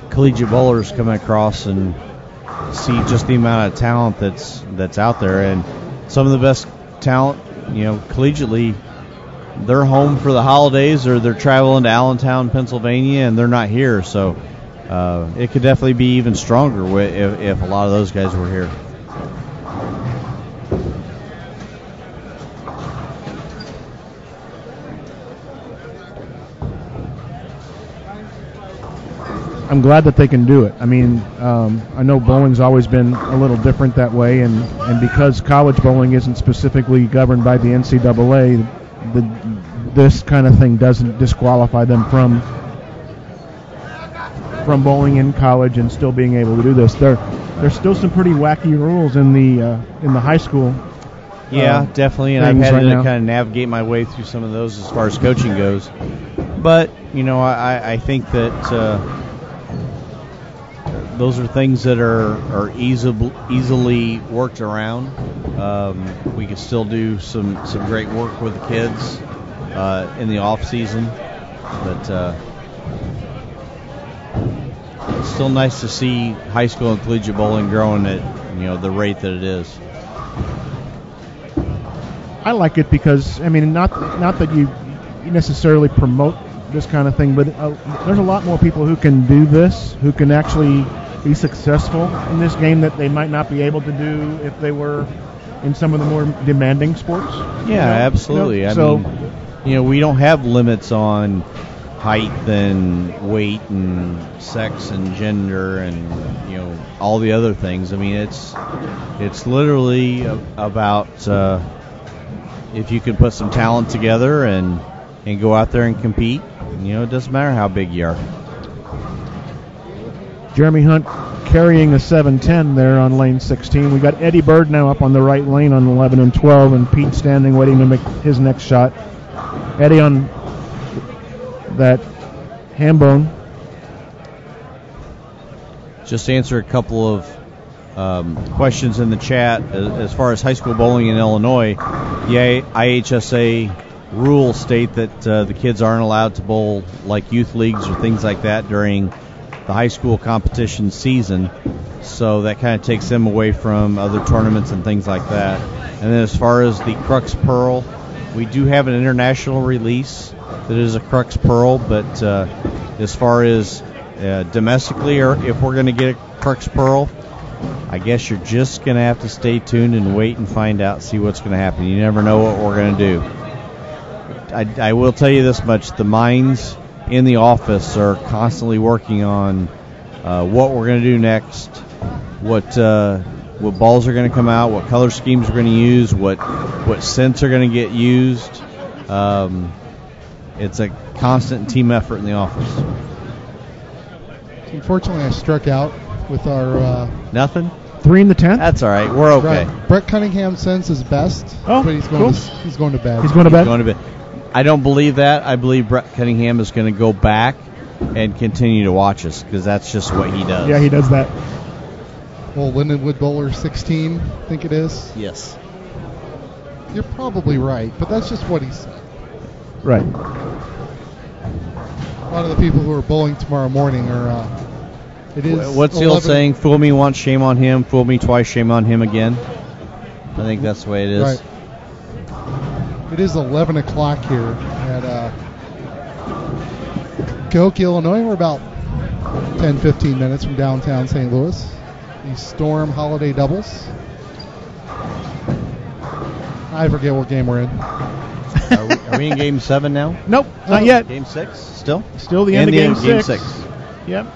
collegiate bowlers coming across and see just the amount of talent that's out there, and some of the best talent, collegiately, they're home for the holidays or they're traveling to Allentown, Pennsylvania, and they're not here. So it could definitely be even stronger if a lot of those guys were here. I'm glad that they can do it. I mean, I know bowling's always been a little different that way, and because college bowling isn't specifically governed by the NCAA, this kind of thing doesn't disqualify them from bowling in college and still being able to do this. There's still some pretty wacky rules in the high school. Yeah, definitely, and I've had right to now kind of navigate my way through some of those as far as coaching goes. But I think that. Those are things that are easily worked around. We can still do some great work with the kids in the off season, but it's still nice to see high school and collegiate bowling growing at the rate that it is. I like it because not that you necessarily promote this kind of thing, but there's a lot more people who can do this, who can actually be successful in this game that they might not be able to do if they were in some of the more demanding sports. Yeah, absolutely. I mean, we don't have limits on height and weight and sex and gender and all the other things. I mean, it's literally about if you can put some talent together and go out there and compete. It doesn't matter how big you are. Jeremy Hunt carrying a 7-10 there on lane 16. We got Eddie Bird now up on the right lane on 11 and 12, and Pete standing waiting to make his next shot. Eddie on that ham bone. Just to answer a couple of questions in the chat as far as high school bowling in Illinois. The IHSA rules state that the kids aren't allowed to bowl like youth leagues or things like that during the high school competition season, so that kind of takes them away from other tournaments and things like that. And then as far as the Crux Pearl, we do have an international release that is a Crux Pearl, but as far as domestically, or if we're going to get a Crux Pearl, I guess you're just going to have to stay tuned and wait and find out, see what's going to happen. You never know what we're going to do. I will tell you this much: the minds in the office are constantly working on what we're going to do next, what balls are going to come out, what color schemes we're going to use, what scents are going to get used. It's a constant team effort in the office. Unfortunately, I struck out with our Nothing. 3 in the 10th. That's all right. We're okay. Right. Brett Cunningham sends his best, Oh, but he's going to bed. He's going to bed. Going to bed. I don't believe that. I believe Brett Cunningham is going to go back and continue to watch us because that's just what he does. Yeah, he does that. Well, Lindenwood Bowler 16, I think it is. Yes. You're probably right, but that's just what he said. Right. A lot of the people who are bowling tomorrow morning are. It is. What's the old saying? Fool me once, shame on him. Fool me twice, shame on him again. I think that's the way it is. Right. It is 11 o'clock here at Cahokia, Illinois. We're about 10-15 minutes from downtown St. Louis. The Storm Holiday Doubles. I forget what game we're in. Are we in Game 7 now? Nope, not yet. Game 6? Still? Still the end of Game 6. Game 6. Yep.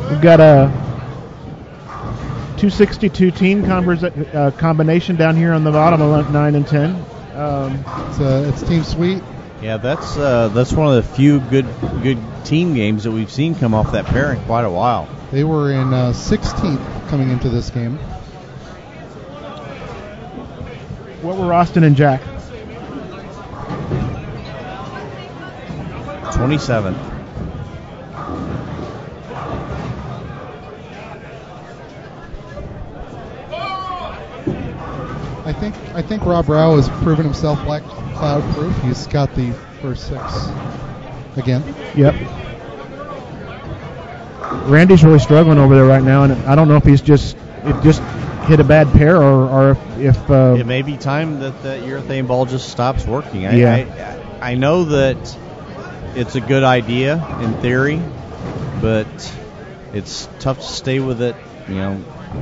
We've got a 262 team combination down here on the bottom of 9 and 10. It's Team Sweet. Yeah, that's one of the few good team games that we've seen come off that pair in quite a while. They were in 16th coming into this game. What were Austin and Jack? 27th. I think Rob Rao has proven himself black cloud proof. He's got the first 6 again. Yep. Randy's really struggling over there right now, and I don't know if it just hit a bad pair or if it may be time that urethane ball just stops working. I know that it's a good idea in theory, but it's tough to stay with it,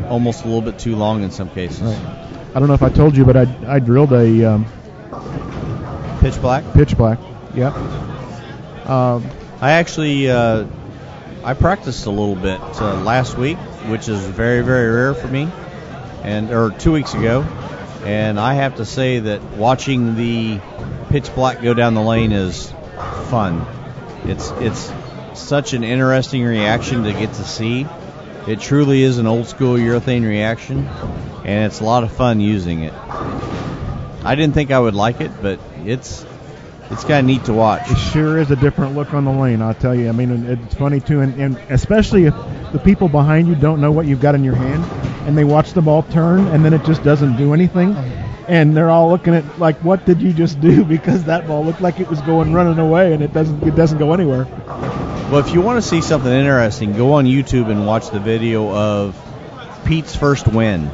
almost a little bit too long in some cases. Right. I don't know if I told you, but I drilled a pitch black. Pitch black. Yep. I actually I practiced a little bit last week, which is very, very rare for me, or 2 weeks ago, and I have to say that watching the pitch black go down the lane is fun. It's such an interesting reaction to get to see. It truly is an old school urethane reaction, and it's a lot of fun using it. I didn't think I would like it, but it's kind of neat to watch. It sure is a different look on the lane, I'll tell you. I mean, it's funny, too, and especially if the people behind you don't know what you've got in your hand, and they watch the ball turn, and then it just doesn't do anything, and they're all looking at, like, what did you just do? Because that ball looked like it was running away, and it doesn't go anywhere. Well, if you want to see something interesting, go on YouTube and watch the video of Pete's first win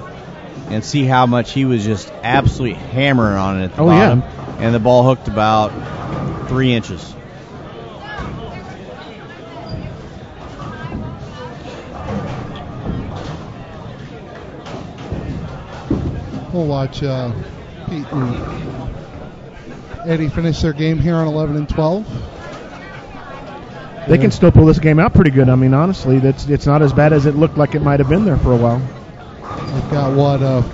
and see how much he was just absolutely hammering on it at the bottom. Yeah. And the ball hooked about 3 inches. We'll watch Pete and Eddie finish their game here on 11 and 12. They can still pull this game out pretty good. I mean, honestly, it's not as bad as it looked like it might have been there for a while. We've got,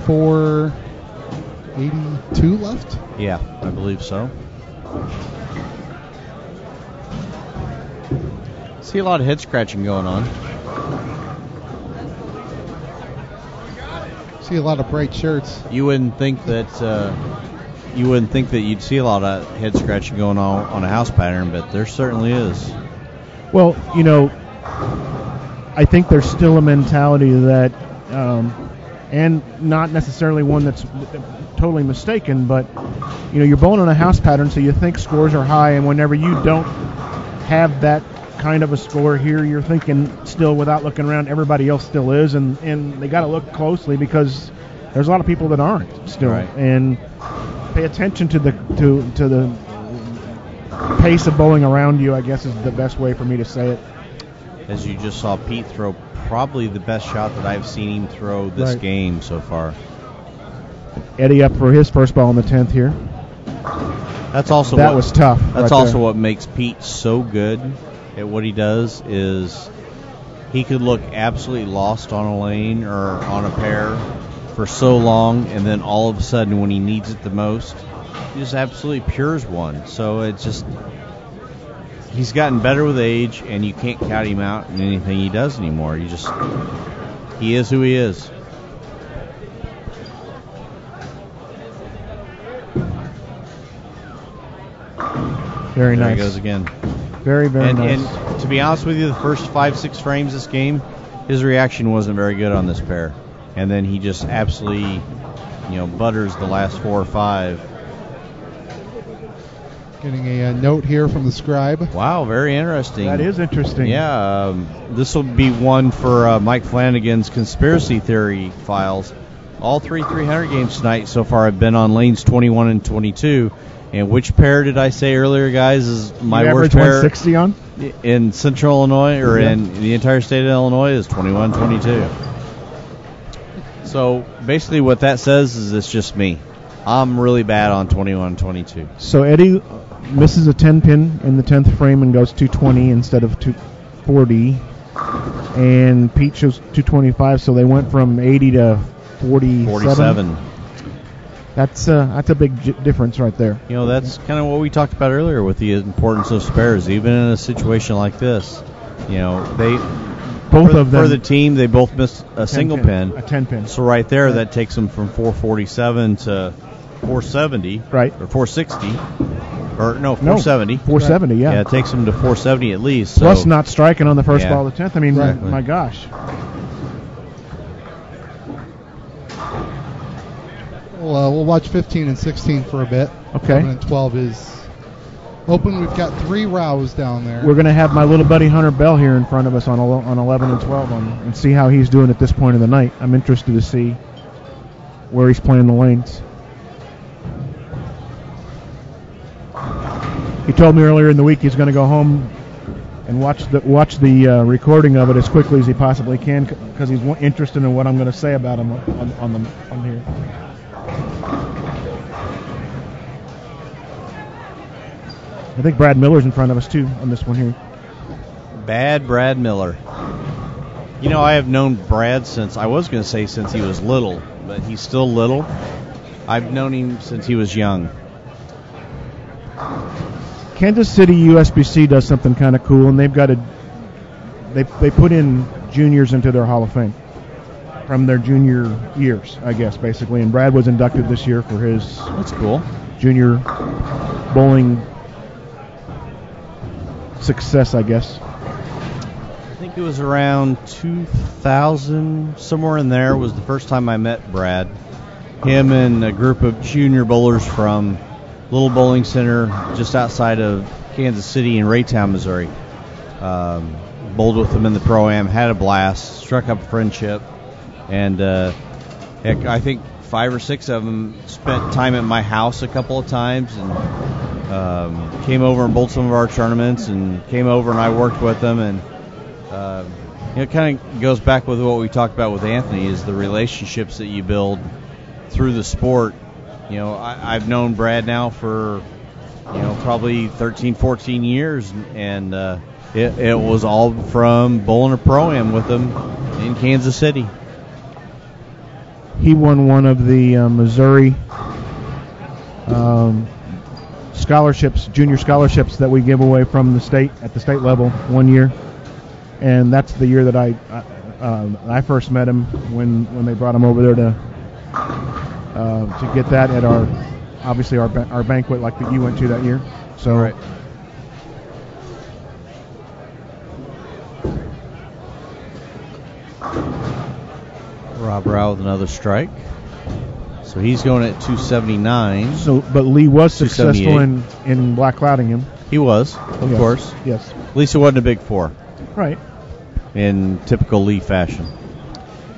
482 left? Yeah, I believe so. See a lot of head scratching going on. See a lot of bright shirts. You wouldn't think that you'd see a lot of head scratching going on a house pattern, but there certainly is. Well, I think there's still a mentality that, and not necessarily one that's totally mistaken, but you're bowling on a house pattern, so you think scores are high, and whenever you don't have that kind of a score here, you're thinking still, without looking around, everybody else still is, and they got to look closely because there's a lot of people that aren't still, right. And pay attention to the pace of bowling around you, I guess, is the best way for me to say it. As you just saw Pete throw probably the best shot that I've seen him throw this game so far. Eddie up for his first ball in the 10th here. That's also that was tough. That's right also there. what makes Pete so good at what he does is he could look absolutely lost on a lane or on a pair for so long, and then all of a sudden when he needs it the most, he just absolutely pures one. So it's just he's gotten better with age, and you can't count him out in anything he does anymore. He is who he is. Very there nice. he goes again. Very, very nice. And to be honest with you, the first 5-6 frames this game, his reaction wasn't very good on this pair. And then he just absolutely, butters the last 4 or 5. Getting a note here from the scribe. Wow, very interesting. That is interesting. Yeah, this will be one for Mike Flanagan's conspiracy theory files. All 3 300 games tonight so far have been on lanes 21 and 22. And which pair did I say earlier, guys, is my worst pair 160 on? in Central Illinois or in the entire state of Illinois is 21-22. So basically what that says is it's just me. I'm really bad on 21-22. So Eddie misses a 10-pin in the 10th frame and goes 220 instead of 240. And Pete shows 225, so they went from 80 to 47. That's a big difference right there. That's kind of what we talked about earlier with the importance of spares. Even in a situation like this, they both of them for the team they both missed a single pin, a 10-pin. So right there, that takes them from 447 to 470, right, or 460, or no, 470. 470, right. yeah. Yeah, it takes them to 470 at least. Plus so. not striking on the first ball of the 10th. I mean, my gosh. We'll watch 15 and 16 for a bit. Okay. 11 and 12 is open. We've got 3 rows down there. We're going to have my little buddy Hunter Bell here in front of us on 11 and 12 and see how he's doing at this point of the night. I'm interested to see where he's playing the lanes. He told me earlier in the week he's going to go home and watch the recording of it as quickly as he possibly can because he's interested in what I'm going to say about him on here. I think Brad Miller's in front of us, too, on this one here. Bad Brad Miller. I have known Brad since he was little, but he's still little. I've known him since he was young. Kansas City USBC does something kind of cool, and they've got they put in juniors into their Hall of Fame from their junior years, I guess, basically. And Brad was inducted this year for his That's cool. junior bowling success, I guess. I think it was around 2000, somewhere in there was the first time I met Brad. Him and a group of junior bowlers from Little Bowling Center just outside of Kansas City in Raytown, Missouri. Bowled with them in the Pro-Am, had a blast, struck up a friendship, and heck, I think 5 or 6 of them spent time at my house a couple of times and came over and bowled some of our tournaments and came over and I worked with them. And it kind of goes back with what we talked about with Anthony is the relationships that you build through the sport. I've known Brad now for, probably 13, 14 years, and it was all from bowling a Pro-Am with him in Kansas City. He won one of the Missouri junior scholarships that we give away from the state at the state level one year, and that's the year that I first met him when they brought him over there to get that at our banquet like that you went to that year. So. Right. Rob Rao with another strike. So he's going at 279. So, but Lee was successful in black clouding him. He was, of course. Yes. At least it wasn't a big 4. Right. In typical Lee fashion.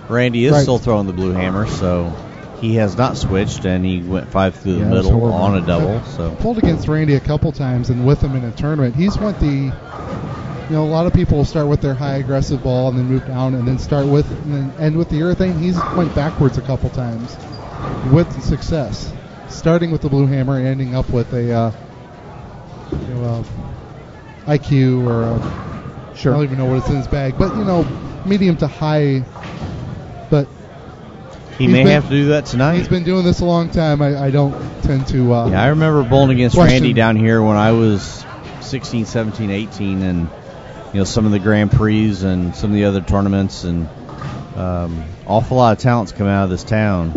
Randy is still throwing the blue hammer, so he has not switched, and he went 5 through the middle on a double. So pulled against Randy a couple times and with him in a tournament. He's went the. A lot of people will start with their high aggressive ball and then move down and then start with and then end with the urethane. He's went backwards a couple times. with success, starting with the blue hammer and ending up with a IQ or I don't even know what it's in his bag, but medium to high. But he may have to do that tonight. He's been doing this a long time. I don't tend to. I remember bowling against question. Randy down here when I was 16, 17, 18, and some of the Grand Prix and some of the other tournaments, and awful lot of talents come out of this town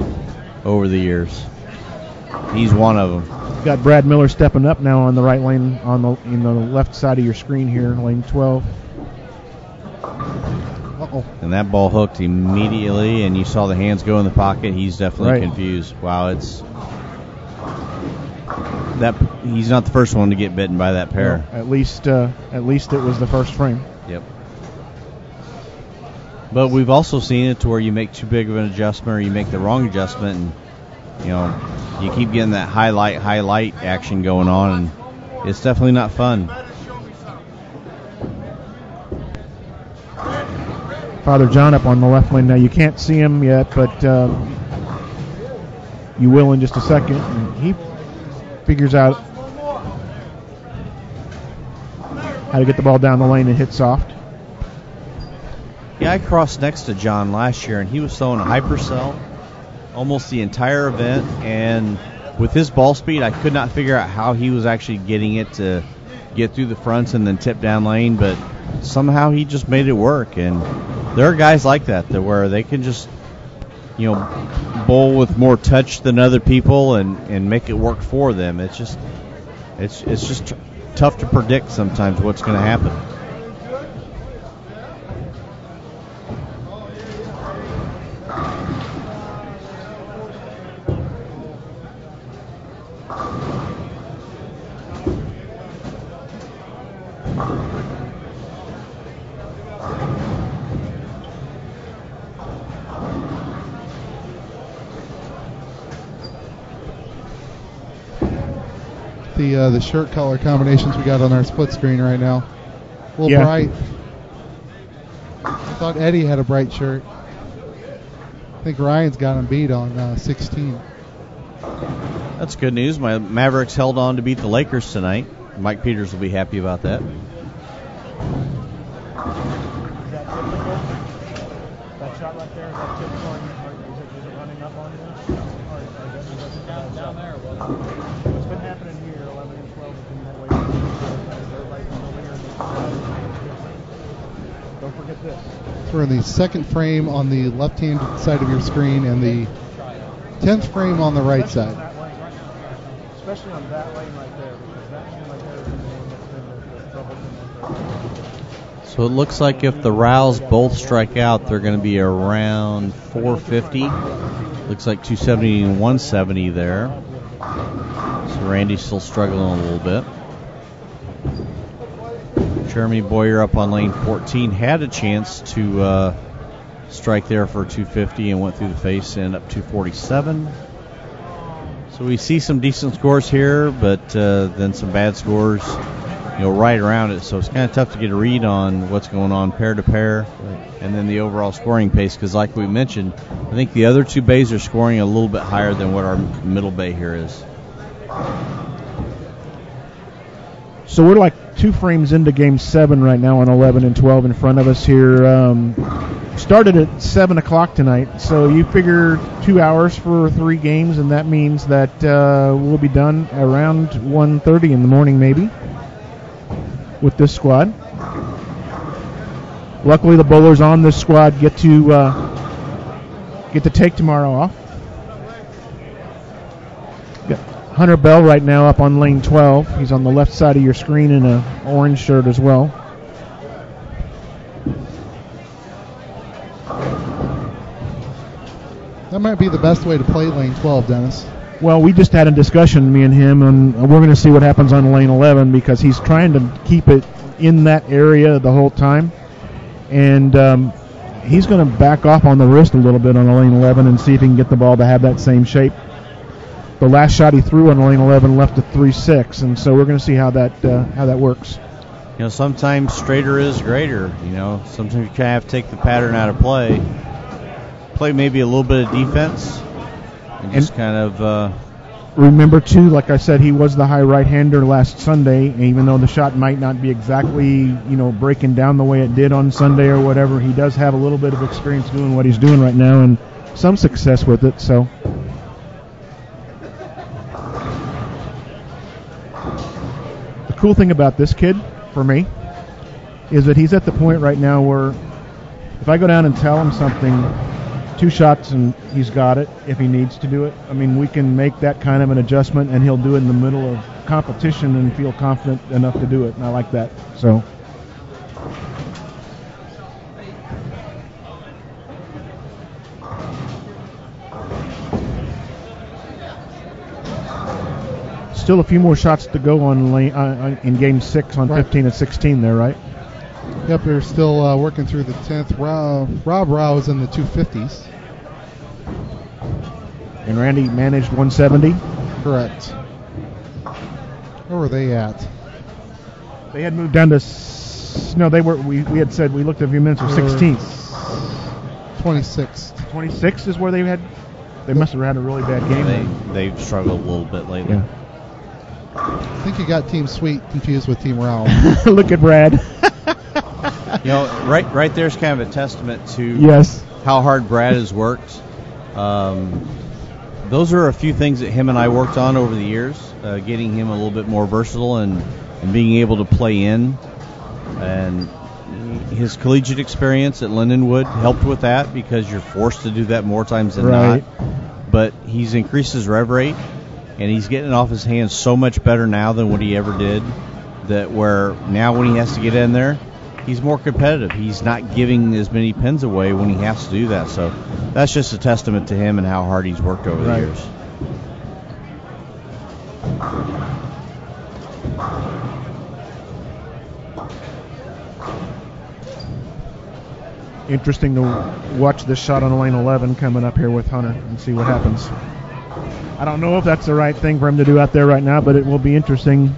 over the years. He's one of them. Got Brad Miller stepping up now on the right lane in the left side of your screen here, lane 12. Uh-oh. And that ball hooked immediately, and you saw the hands go in the pocket. He's definitely confused. Wow, he's not the first one to get bitten by that pair. Well, at least it was the first frame. Yep. But we've also seen it to where you make too big of an adjustment or you make the wrong adjustment, and you keep getting that highlight action going on, and it's definitely not fun. Father John up on the left lane now. You can't see him yet, but you will in just a second. And he figures out how to get the ball down the lane and hit soft. Yeah, I crossed next to John last year, and he was throwing a hypercell almost the entire event, and with his ball speed, I could not figure out how he was actually getting it to get through the fronts and then tip down lane, but somehow he just made it work. And there are guys like that where they can just bowl with more touch than other people and make it work for them. It's just tough to predict sometimes what's going to happen. The shirt color combinations we got on our split screen right now. A little bright. I thought Eddie had a bright shirt. I think Ryan's got him beat on 16. That's good news. My Mavericks held on to beat the Lakers tonight. Mike Peters will be happy about that. That shot right there, is that tip going, is it running up on you? Down there. What's been happening here, 11 and 12, has been that way. Don't forget this. So we're in the second frame on the left-hand side of your screen and the 10th frame on the right side. Especially on that lane right there, because that lane right there is the one that's been the trouble. So it looks like if the Rows both strike out, they're going to be around 450. Looks like 270 and 170 there. So Randy's still struggling a little bit. Jeremy Boyer up on lane 14 had a chance to strike there for 250 and went through the face and up 247. So we see some decent scores here, but then some bad scores, right around it. So it's kind of tough to get a read on what's going on pair to pair, and then the overall scoring pace. Because like we mentioned, I think the other two bays are scoring a little bit higher than what our middle bay here is. So we're like 2 frames into Game 7 right now on 11 and 12 in front of us here. Started at 7 o'clock tonight, so you figure 2 hours for 3 games, and that means that we'll be done around 1:30 in the morning maybe with this squad. Luckily the bowlers on this squad get to take tomorrow off. Hunter Bell right now up on lane 12. He's on the left side of your screen in an orange shirt as well. That might be the best way to play lane 12, Dennis. Well, we just had a discussion, me and him, and we're going to see what happens on lane 11 because he's trying to keep it in that area the whole time. And he's going to back off on the wrist a little bit on lane 11 and see if he can get the ball to have that same shape. The last shot he threw on lane 11 left a 3-6, and so we're going to see how that works. Sometimes straighter is greater. Sometimes you kind of have to take the pattern out of play. Play maybe a little bit of defense, And just kind of... remember, too, like I said, he was the high right-hander last Sunday, and even though the shot might not be exactly, breaking down the way it did on Sunday or whatever, he does have a little bit of experience doing what he's doing right now and some success with it, so... The cool thing about this kid, for me, is that he's at the point right now where if I go down and tell him something, 2 shots and he's got it if he needs to do it. I mean, we can make that kind of an adjustment and he'll do it in the middle of competition and feel confident enough to do it, and I like that. So still a few more shots to go on in game 6 on 15 and 16 there, right? Yep, they're still working through the 10th. Rob Rao is in the 250s. And Randy managed 170. Correct. Where were they at? They had moved down to no. They were. We had said we looked at a few minutes of 16th. 26th. 26 is where they had. They must have had a really bad game. They've struggled a little bit lately. Yeah. I think you got Team Sweet confused with Team Rao. Look at Brad. Right there's kind of a testament to yes how hard Brad has worked. Those are a few things that him and I worked on over the years, getting him a little bit more versatile and being able to play in. And his collegiate experience at Lindenwood helped with that because you're forced to do that more times than not. But he's increased his rev rate, and he's getting it off his hands so much better now than what he ever did, that where now when he has to get in there, he's more competitive. He's not giving as many pins away when he has to do that. So that's just a testament to him and how hard he's worked over the years. Interesting to watch this shot on lane 11 coming up here with Hunter and see what happens. I don't know if that's the right thing for him to do out there right now, but it will be interesting.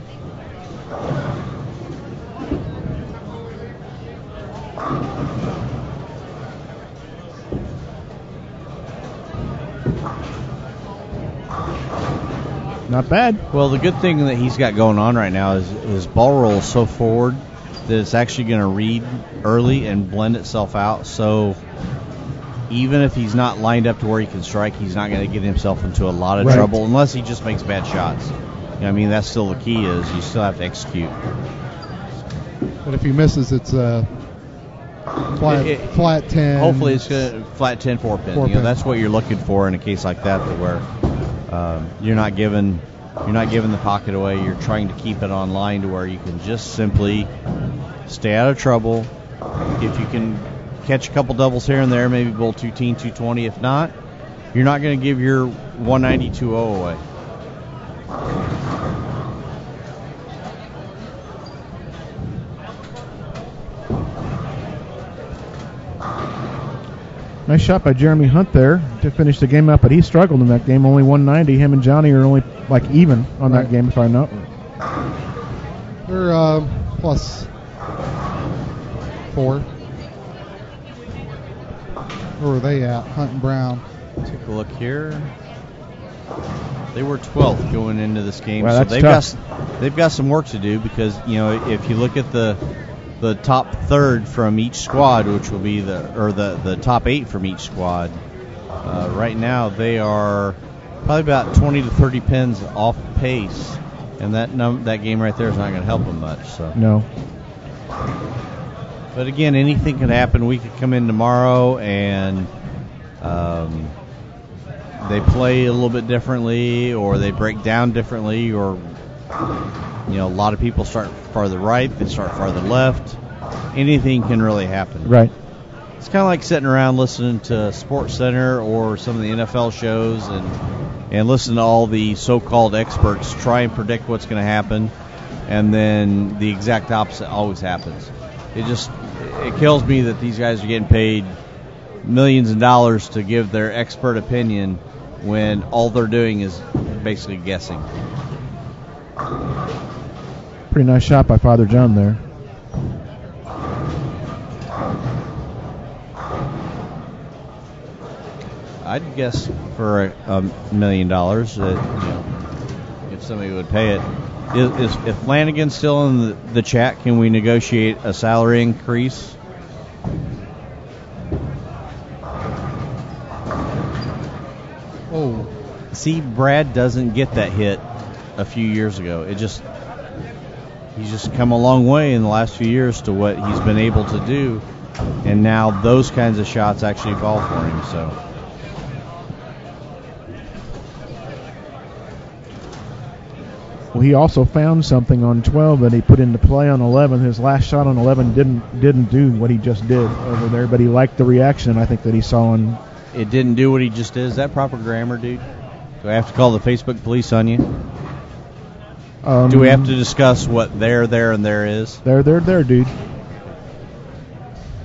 Not bad. Well, the good thing that he's got going on right now is his ball roll is so forward that it's actually going to read early and blend itself out. So even if he's not lined up to where he can strike, he's not going to get himself into a lot of trouble unless he just makes bad shots. I mean, that's still the key is you still have to execute. But if he misses, it's a flat 10. Hopefully it's a flat 10 4-pin. That's what you're looking for in a case like that, to where you're not giving the pocket away. You're trying to keep it on line to where you can just simply stay out of trouble. If you can catch a couple doubles here and there, maybe bowl 210, 220. If not, you're not going to give your 190, 2-0 away. Nice shot by Jeremy Hunt there to finish the game up, but he struggled in that game. Only 190. Him and Johnny are only like even on that game, if I know. They're plus 4. Where were they at? Hunt and Brown. Take a look here. They were 12th going into this game, wow, so they've got some work to do because if you look at the top third from each squad, which will be the top 8 from each squad, right now they are probably about 20 to 30 pins off pace, and that game right there is not going to help them much. So no. But again, anything could happen. We could come in tomorrow and they play a little bit differently, or they break down differently, or a lot of people start farther right, they start farther left. Anything can really happen. Right. It's kind of like sitting around listening to Sports Center or some of the NFL shows and listen to all the so-called experts try and predict what's going to happen, and then the exact opposite always happens. It kills me that these guys are getting paid millions of dollars to give their expert opinion when all they're doing is basically guessing. Pretty nice shot by Father John there. I'd guess for $1 million that if somebody would pay it. If Flanagan's still in the chat, can we negotiate a salary increase? Oh, See, Brad doesn't get that hit a few years ago. He's just come a long way in the last few years to what he's been able to do, and now those kinds of shots actually fall for him. So. Well, he also found something on 12 that he put into play on 11. His last shot on 11 didn't do what he just did over there, but he liked the reaction I think that he saw on. It didn't do what he just did. Is that proper grammar, dude? Do I have to call the Facebook police on you? Do we have to discuss what there, and there is? There, dude.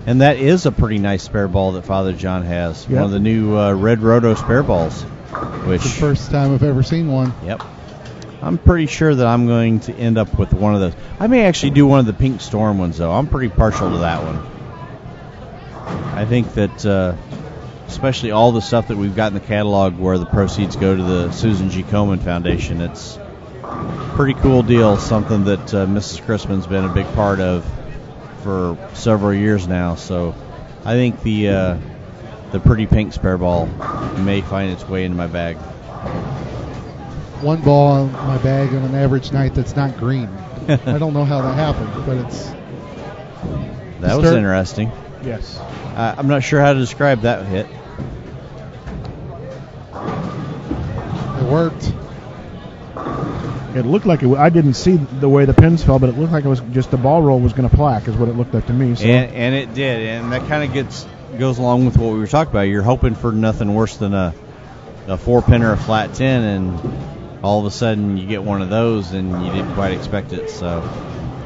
And that is a pretty nice spare ball that Father John has. Yep. One of the new Red Roto spare balls. Which, it's the first time I've ever seen one. Yep. I'm pretty sure that I'm going to end up with one of those. I may actually do one of the Pink Storm ones, though. I'm pretty partial to that one. I think that, especially all the stuff that we've got in the catalog where the proceeds go to the Susan G. Komen Foundation, it's a pretty cool deal, something that Mrs. Chrisman's been a big part of for several years now. So I think the pretty pink spare ball may find its way into my bag. One ball in my bag on an average night that's not green. I don't know how that happened, but it's... That was interesting. Yes. I'm not sure how to describe that hit. It worked. It looked like it. I didn't see the way the pins fell, but it looked like it was just the ball roll was going to plaque, is what it looked like to me. So. And it did, and that kind of goes along with what we were talking about. You're hoping for nothing worse than a 4-pin or a flat 10, and all of a sudden you get one of those, and you didn't quite expect it. So,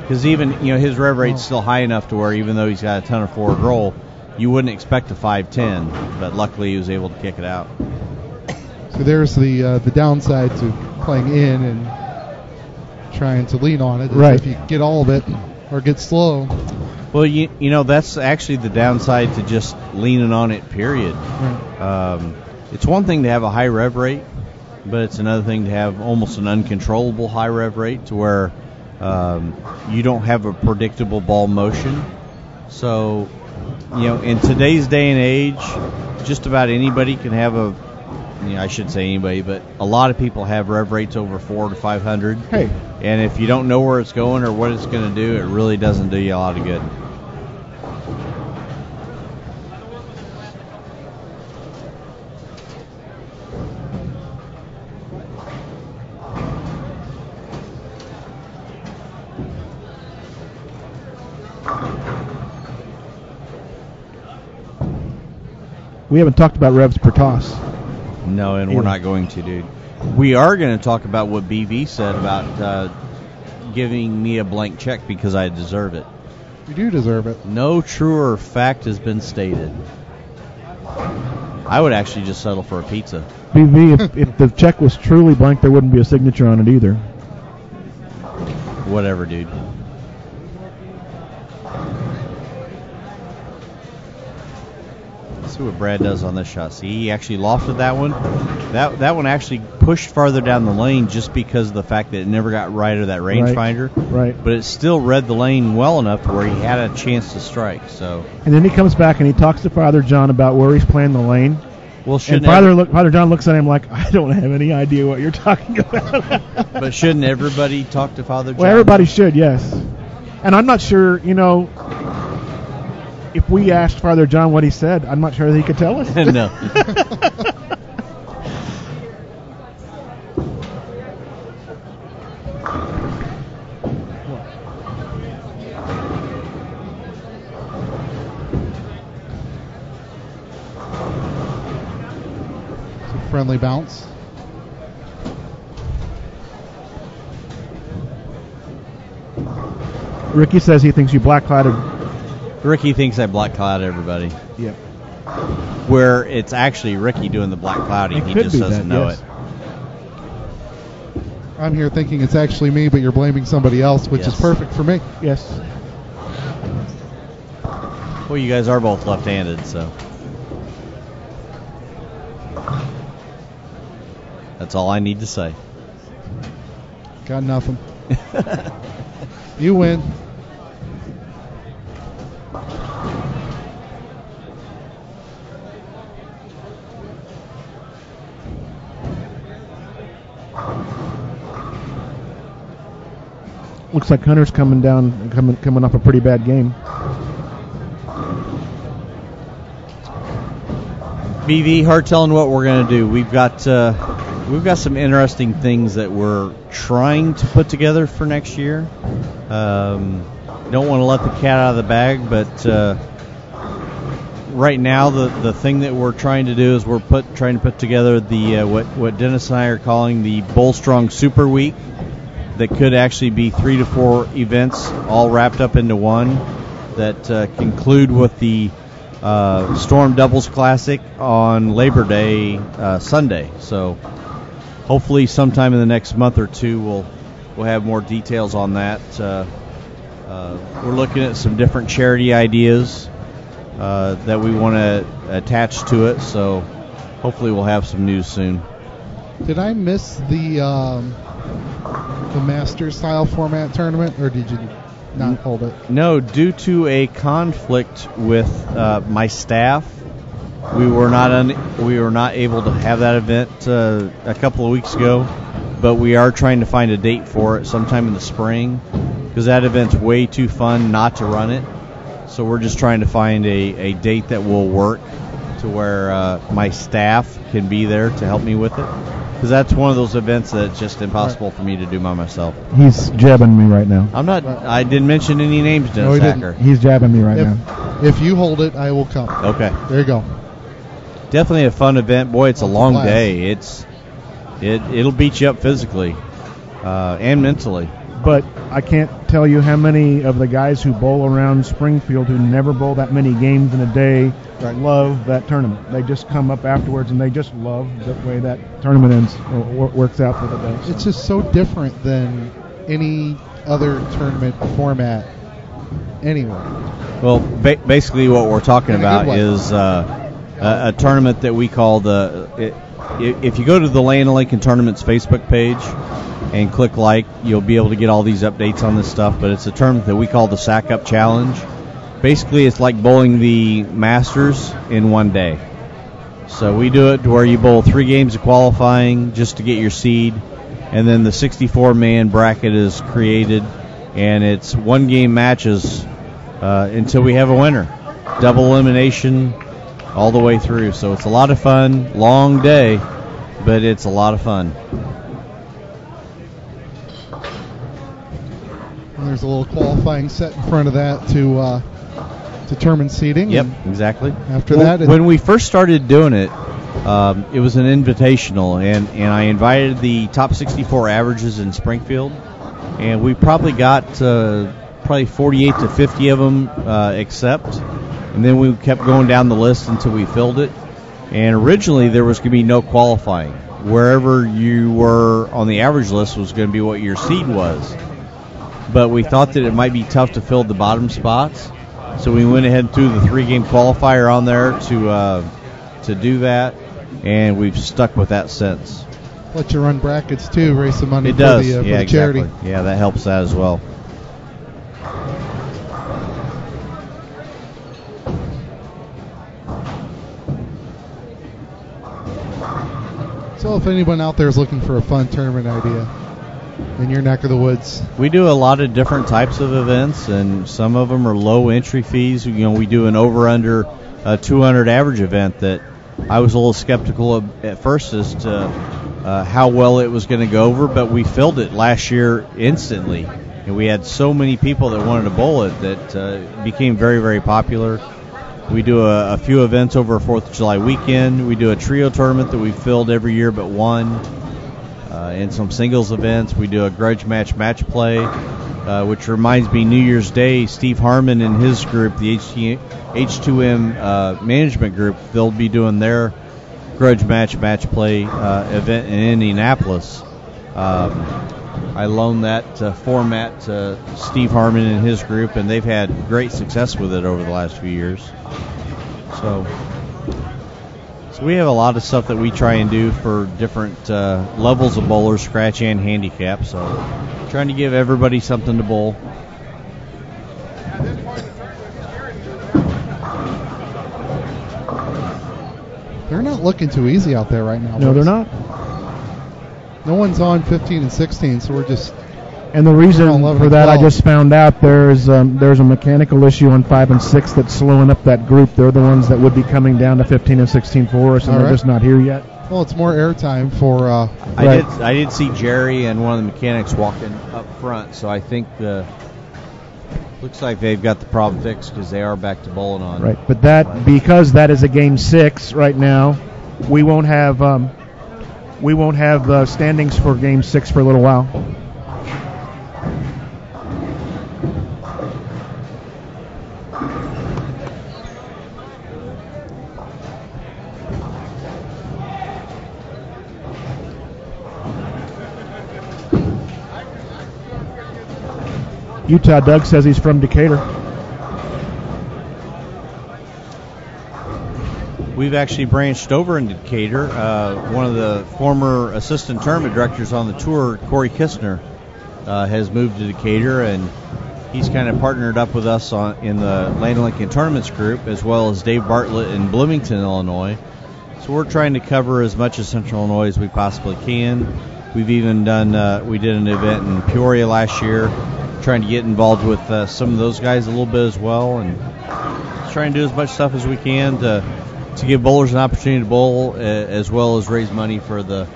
because even his rev rate's still high enough to where even though he's got a ton of forward roll, you wouldn't expect a 5-10, but luckily he was able to kick it out. So there's the downside to playing in and trying to lean on it. Right. If you get all of it or get slow. Well, you know that's actually the downside to just leaning on it, period. Right. It's one thing to have a high rev rate, but it's another thing to have almost an uncontrollable high rev rate to where you don't have a predictable ball motion. So, in today's day and age, just about anybody can have I should say anybody, but a lot of people have rev rates over 400 to 500. Hey. And if you don't know where it's going or what it's going to do, it really doesn't do you a lot of good. We haven't talked about revs per toss. No, and we're not going to, dude. We are going to talk about what BV said about giving me a blank check because I deserve it. You do deserve it. No truer fact has been stated. I would actually just settle for a pizza. BV, if the check was truly blank, there wouldn't be a signature on it either. Whatever, dude. See what Brad does on this shot. See, he actually lofted that one. That one actually pushed farther down the lane just because of the fact that it never got right of that rangefinder. Right. But it still read the lane well enough to where he had a chance to strike. So. And then he comes back and he talks to Father John about where he's playing the lane. Well, and Father John looks at him like, I don't have any idea what you're talking about. But shouldn't everybody talk to Father John? Well, everybody should, yes. And I'm not sure, if we asked Father John what he said, I'm not sure that he could tell us. No. Friendly bounce. Ricky says he thinks you black clouded. Ricky thinks I black cloud everybody. Yep. Where it's actually Ricky doing the black clouding. He just doesn't know it. I'm here thinking it's actually me, but you're blaming somebody else, which is perfect for me. Yes. Well, you guys are both left-handed, so. That's all I need to say. Got nothing. You win. Looks like Hunter's coming off a pretty bad game. BV, hard telling what we're going to do. We've got some interesting things that we're trying to put together for next year. Don't want to let the cat out of the bag, but right now the thing that we're trying to do is trying to put together the what Dennis and I are calling the Bull Strong Super Week. That could actually be 3 to 4 events all wrapped up into one that conclude with the Storm Doubles Classic on Labor Day Sunday. So hopefully sometime in the next month or two we'll have more details on that. We're looking at some different charity ideas that we want to attach to it. So hopefully we'll have some news soon. Did I miss the Masters style format tournament, or did you not hold it? No, due to a conflict with my staff, we were not able to have that event a couple of weeks ago, but we are trying to find a date for it sometime in the spring, because that event's way too fun not to run it. So we're just trying to find a date that will work to where my staff can be there to help me with it. Because that's one of those events that's just impossible for me to do by myself. He's jabbing me right now. I'm not. I didn't mention any names, Dennis Hacker. He's jabbing me right now. If you hold it, I will come. Okay. There you go. Definitely a fun event. Boy, it's a long day. It'll beat you up physically and mentally. But I can't tell you how many of the guys who bowl around Springfield who never bowl that many games in a day love that tournament. They just come up afterwards and they just love the way that tournament ends or works out for the day. So. It's just so different than any other tournament format anywhere. Well, basically what we're talking about is a tournament that we call if you go to the Land of Lincoln Tournaments Facebook page and click like, you'll be able to get all these updates on this stuff, but it's a tournament that we call the Sack Up Challenge. Basically, it's like bowling the Masters in one day. So we do it to where you bowl 3 games of qualifying just to get your seed, and then the 64-man bracket is created, and it's 1-game matches until we have a winner. Double elimination all the way through. So it's a lot of fun, long day, but it's a lot of fun. And there's a little qualifying set in front of that to determine seeding. Yep, exactly. After that, when we first started doing it, it was an invitational, and I invited the top 64 averages in Springfield, and we probably got 48 to 50 of them accept, and then we kept going down the list until we filled it. And originally there was going to be no qualifying. Wherever you were on the average list was going to be what your seed was. But we thought that it might be tough to fill the bottom spots, so we went ahead and threw the 3-game qualifier on there to do that, and we've stuck with that since. Let you run brackets too, raise some money for the charity. Exactly. Yeah, that helps that as well. So if anyone out there is looking for a fun tournament idea in your neck of the woods, we do a lot of different types of events, and some of them are low entry fees. We do an over-under 200 average event that I was a little skeptical of at first as to how well it was going to go over, but we filled it last year instantly, and we had so many people that wanted to bowl it that it became very, very popular. We do a few events over 4th of July weekend. We do a trio tournament that we filled every year but one. And some singles events. We do a grudge match play, which reminds me, New Year's Day, Steve Harmon and his group, the H2M management group, they'll be doing their grudge match play event in Indianapolis. I loaned that format to Steve Harmon and his group, and they've had great success with it over the last few years. So So we have a lot of stuff that we try and do for different levels of bowlers, scratch and handicap. So trying to give everybody something to bowl. They're not looking too easy out there right now. No, they're not. No one's on 15 and 16, so we're just. And the reason for that, I 12. just found out there's a mechanical issue on 5 and 6 that's slowing up that group. They're the ones that would be coming down to 15 and 16 for us, and they're just not here yet. Well, it's more airtime for. I did see Jerry and one of the mechanics walking up front, so I think looks like they've got the problem fixed because they are back to bowling on. Right, but because that is a game 6 right now, we won't have standings for game 6 for a little while. Utah Doug says he's from Decatur. We've actually branched over into Decatur. One of the former assistant tournament directors on the tour, Corey Kistner, has moved to Decatur, and he's kind of partnered up with us in the Land Lincoln Tournaments group, as well as Dave Bartlett in Bloomington, Illinois. So we're trying to cover as much of Central Illinois as we possibly can. We've even we did an event in Peoria last year, trying to get involved with some of those guys a little bit as well, and just trying to do as much stuff as we can to give bowlers an opportunity to bowl, as well as raise money for the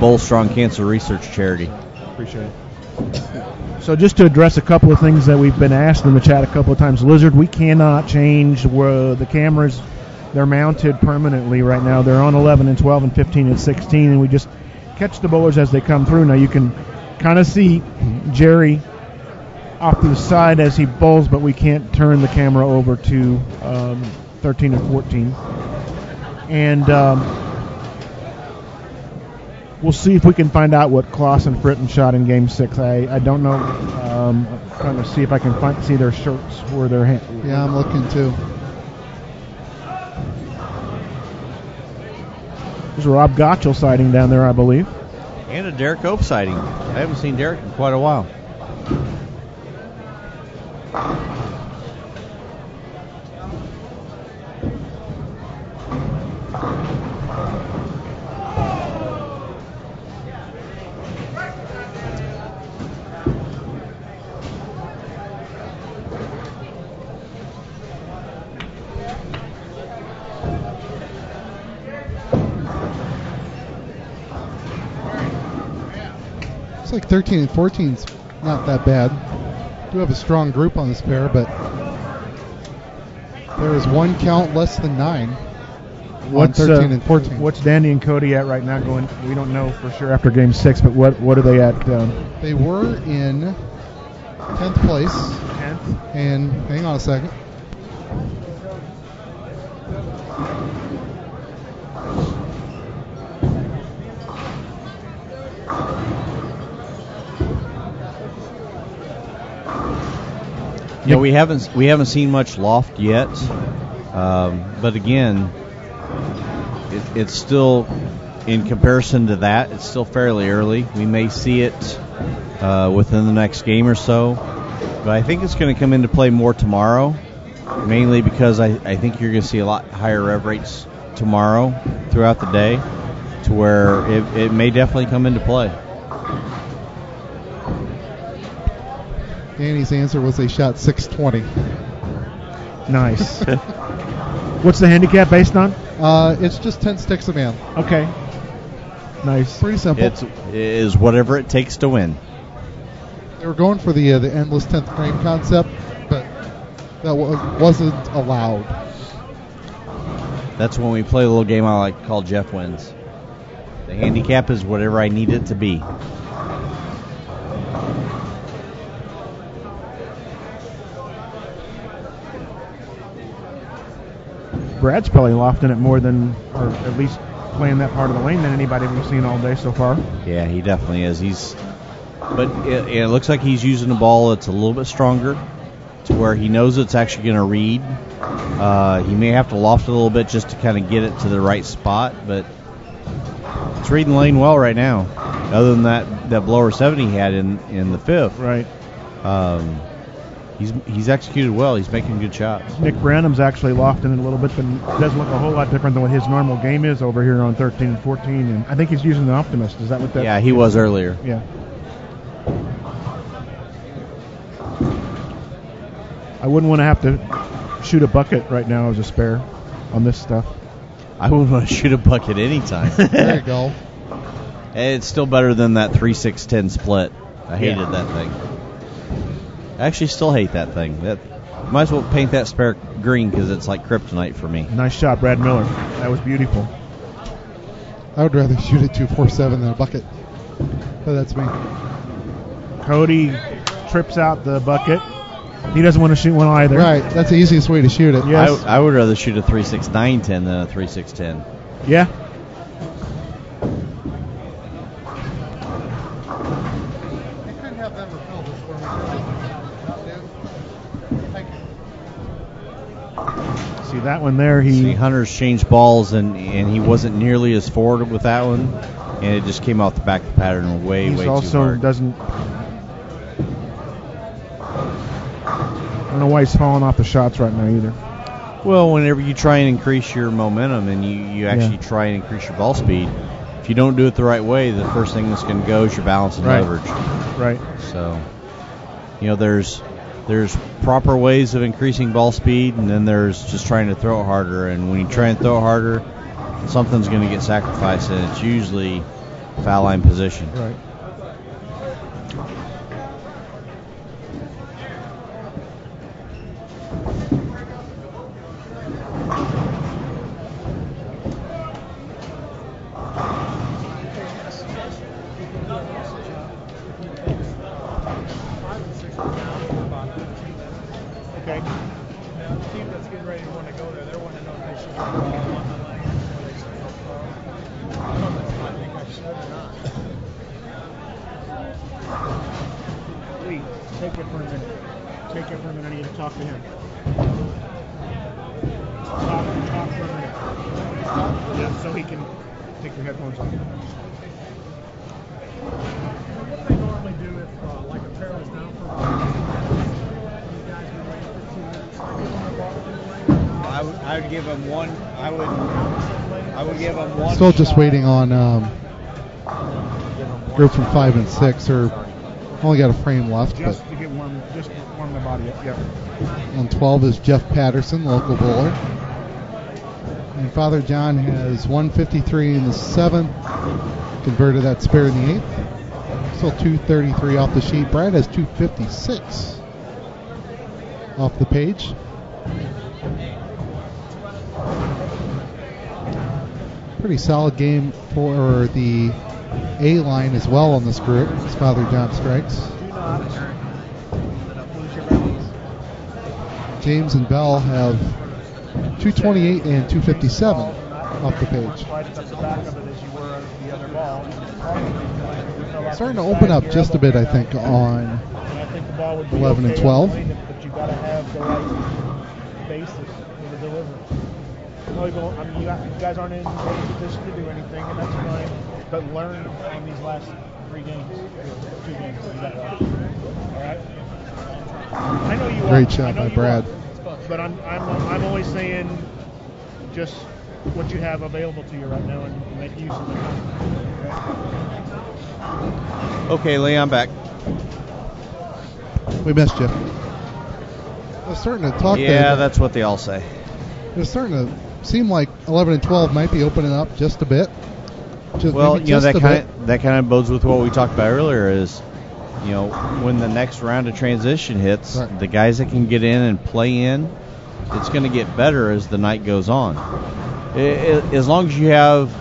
Bowl Strong Cancer Research Charity. Appreciate it. So just to address a couple of things that we've been asked in the chat a couple of times, Lizard, we cannot change the cameras. They're mounted permanently right now. They're on 11 and 12 and 15 and 16, and we just catch the bowlers as they come through. Now you can kind of see Jerry off to the side as he bowls, but we can't turn the camera over to 13 and 14. And we'll see if we can find out what Kloss and Fritten shot in Game 6. I don't know. I'm trying to see if I can see their shirts or their hands. Yeah, I'm looking too. There's a Rob Gottschall sighting down there, I believe. And a Derek Hope sighting. I haven't seen Derek in quite a while. Like 13 and 14's not that bad. Do have a strong group on this pair, but there is one count less than 9 on 13 and 14. What's Danny and Cody at right now going? We don't know for sure after Game 6, but what are they at? They were in 10th place. 10th? And hang on a second. Yeah, we haven't seen much loft yet, but again, it's still, in comparison to that, it's still fairly early. We may see it within the next game or so, but I think it's going to come into play more tomorrow, mainly because I think you're going to see a lot higher rev rates tomorrow throughout the day, to where it may definitely come into play. Danny's answer was they shot 620. Nice. What's the handicap based on? It's just 10 sticks a man. Okay. Nice. Pretty simple. It is whatever it takes to win. They were going for the endless 10th frame concept, but that wasn't allowed. That's when we play a little game I like to call Jeff Wins. The handicap is whatever I need it to be. Brad's probably lofting it more than, or at least playing that part of the lane than anybody we've seen all day so far. Yeah, he definitely is. But it looks like he's using a ball that's a little bit stronger. to where he knows it's actually going to read. He may have to loft it a little bit just to kind of get it to the right spot, but it's reading lane well right now. Other than that blower 7 he had in the 5th. Right. He's executed well. He's making good shots. Nick Branham's actually lofting it a little bit, but it doesn't look a whole lot different than what his normal game is over here on 13 and 14. And I think he's using the Optimist. Is that what that? Yeah, he was earlier. Yeah. I wouldn't want to have to shoot a bucket right now as a spare on this stuff. I wouldn't want to shoot a bucket anytime. There you go. It's still better than that 3-6-10 split. I hated that thing. I actually still hate that thing. Might as well paint that spare green because it's like kryptonite for me. Nice shot, Brad Miller. That was beautiful. I would rather shoot a 2-4-7 than a bucket, but that's me. Cody trips out the bucket. He doesn't want to shoot one either. Right, that's the easiest way to shoot it. Yes. I would rather shoot a 3-6-9-10 than a 3-6-10. Yeah. See that one there? See, Hunter's changed balls, and he wasn't nearly as forward with that one, and it just came off the back of the pattern way too hard. Doesn't. I don't know why he's falling off the shots right now either. Well, whenever you try and increase your momentum and you actually try and increase your ball speed, if you don't do it the right way, the first thing that's going to go is your balance and leverage. Right. So, there's proper ways of increasing ball speed, and then there's just trying to throw it harder. And when you try and throw it harder, something's going to get sacrificed, and it's usually foul line position. Right. Take it for a minute. I need to talk to him. Talk for a minute. Yeah, so he can take your headphones off. What do they normally do if, like a pair is down for you guys been waiting for 2 minutes? I would give him one. I would give him one. Still just waiting on group from 5 and 6, or only got a frame left. Just to get warm, just warm the body up. Yep. On 12 is Jeff Patterson, local bowler. And Father John has 153 in the 7th. Converted that spare in the 8th. Still 233 off the sheet. Brad has 256 off the page. Pretty solid game for the A line as well on this group as Father John strikes. James and Bell have 228 and 257 off the page. Starting to open up just a bit, I think, on 11 and 12. But you got to have the right basis for the delivery. You guys aren't in a position to do anything, and that's fine. But learn on these last 3 games, 2 games. All right. I know you. Great shot by Brad. But I'm always saying just what you have available to you right now and make use of it. Okay, Lee, I'm back. We missed you. I was starting to talk there. Yeah, that's what they all say. It's starting to seem like 11 and 12 might be opening up just a bit. That kind of bodes with what we talked about earlier is, when the next round of transition hits, right, the guys that can get in and play in, it's going to get better as the night goes on. As long as you have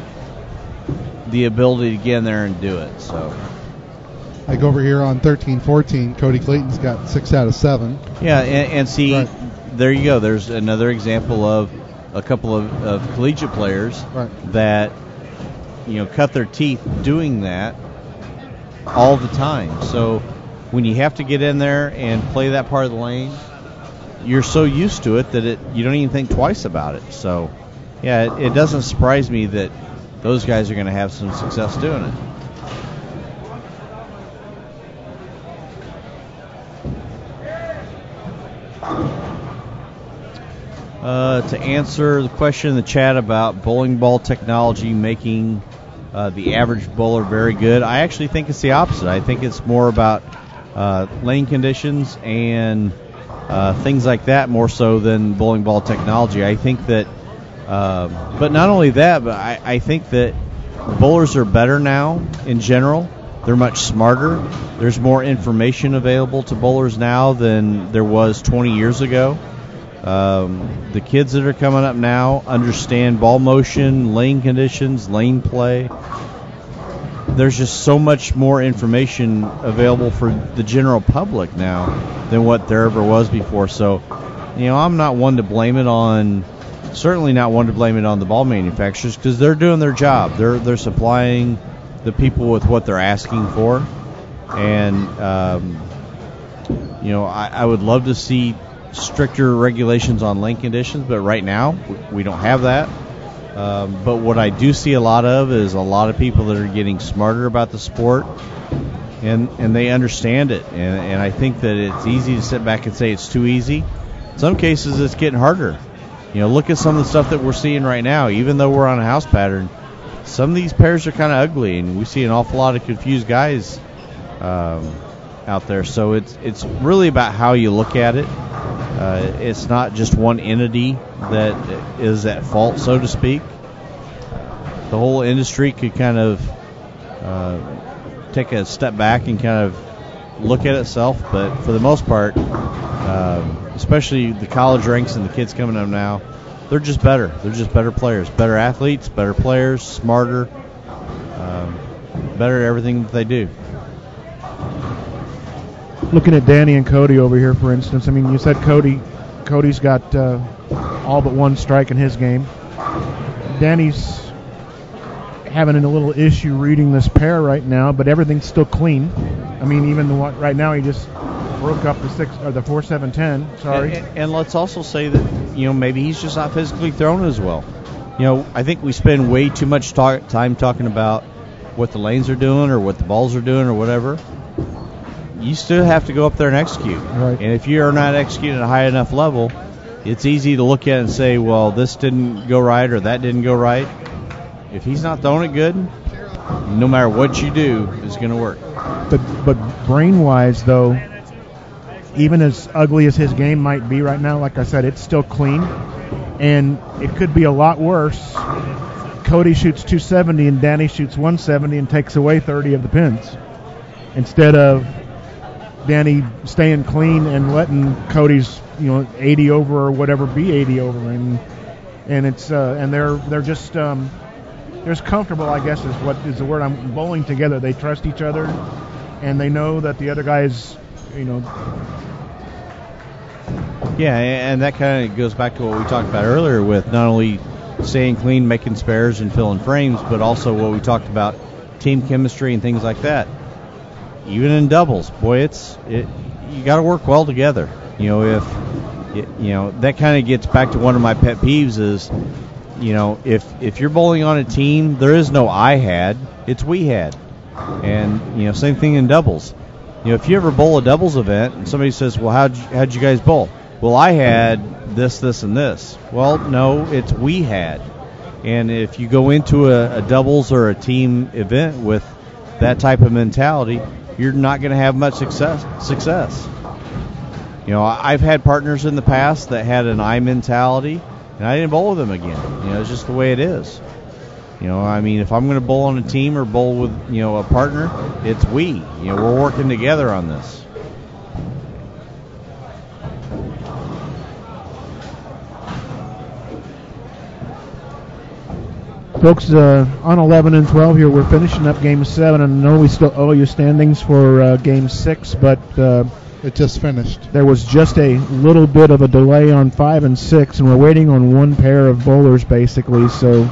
the ability to get in there and do it. So, like over here on 13-14, Cody Clayton's got 6 out of 7. Yeah, and see, right, there you go. There's another example of a couple of collegiate players right, that cut their teeth doing that all the time. So when you have to get in there and play that part of the lane, you're so used to it that you don't even think twice about it. So, yeah, it doesn't surprise me that those guys are going to have some success doing it. To answer the question in the chat about bowling ball technology making the average bowler very good, I actually think it's the opposite. I think it's more about lane conditions and things like that more so than bowling ball technology. I think that, but not only that, but I think that bowlers are better now in general. They're much smarter. There's more information available to bowlers now than there was 20 years ago. The kids that are coming up now understand ball motion, lane conditions, lane play. There's just so much more information available for the general public now than what there ever was before. So, I'm not one to blame it on, certainly not one to blame it on the ball manufacturers, because they're doing their job. They're supplying the people with what they're asking for. And, I would love to see stricter regulations on lane conditions, but right now we don't have that. But what I do see a lot of is a lot of people that are getting smarter about the sport, and they understand it. And I think that it's easy to sit back and say it's too easy. In some cases, it's getting harder. Look at some of the stuff that we're seeing right now. Even though we're on a house pattern, some of these pairs are kind of ugly, and we see an awful lot of confused guys out there. So it's really about how you look at it. It's not just one entity that is at fault, so to speak. The whole industry could kind of take a step back and kind of look at itself, but for the most part, especially the college ranks and the kids coming up now, they're just better. They're just better players, better athletes, better players, smarter, better at everything that they do. Looking at Danny and Cody over here, for instance, I mean, you said Cody's got all but one strike in his game. Danny's having a little issue reading this pair right now, but everything's still clean. I mean, even right now he just broke up the 4-7-10. Sorry. And let's also say that maybe he's just not physically thrown as well. I think we spend way too much time talking about what the lanes are doing or what the balls are doing or whatever. You still have to go up there and execute. Right. And if you are not executing at a high enough level, it's easy to look at it and say, well, this didn't go right or that didn't go right. If he's not throwing it good, no matter what you do, it's going to work. But brain-wise, though, even as ugly as his game might be right now, like I said, it's still clean. And it could be a lot worse. Cody shoots 270 and Danny shoots 170 and takes away 30 of the pins, instead of Danny staying clean and letting Cody's 80 over or whatever be 80 over, and it's and they're just they're comfortable, I guess is what is the word. I'm bowling together. They trust each other, and they know that the other guy's Yeah, and that kind of goes back to what we talked about earlier with not only staying clean, making spares, and filling frames, but also what we talked about, team chemistry and things like that. Even in doubles, boy, you got to work well together. That kind of gets back to one of my pet peeves is, if you're bowling on a team, there is no I had, it's we had. And same thing in doubles. If you ever bowl a doubles event and somebody says, well, how'd you guys bowl? Well, I had this, and this. Well, no, it's we had. And if you go into a doubles or a team event with that type of mentality, you're not going to have much success. I've had partners in the past that had an I mentality, and I didn't bowl with them again. It's just the way it is. If I'm going to bowl on a team or bowl with, a partner, it's we. We're working together on this. Folks, on 11 and 12 here, we're finishing up Game 7, and I know we still owe you standings for Game 6, but it just finished. There was just a little bit of a delay on 5 and 6, and we're waiting on one pair of bowlers, basically, so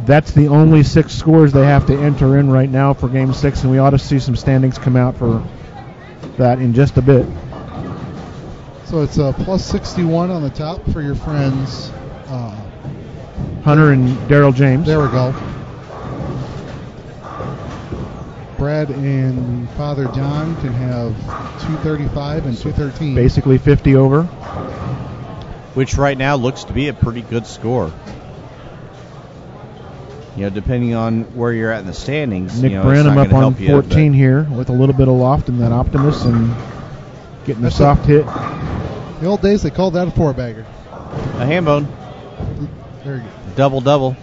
that's the only 6 scores they have to enter in right now for Game 6, and we ought to see some standings come out for that in just a bit. So it's a plus 61 on the top for your friends. Hunter and Daryl James. There we go. Brad and Father John can have 235 and 213. Basically 50 over. Which right now looks to be a pretty good score. You know, depending on where you're at in the standings. Nick you know, Branham up on help you, 14 here with a little bit of loft in that Optimus and getting a soft hit. The old days, they called that a 4-bagger. A ham bone. There you go. Double.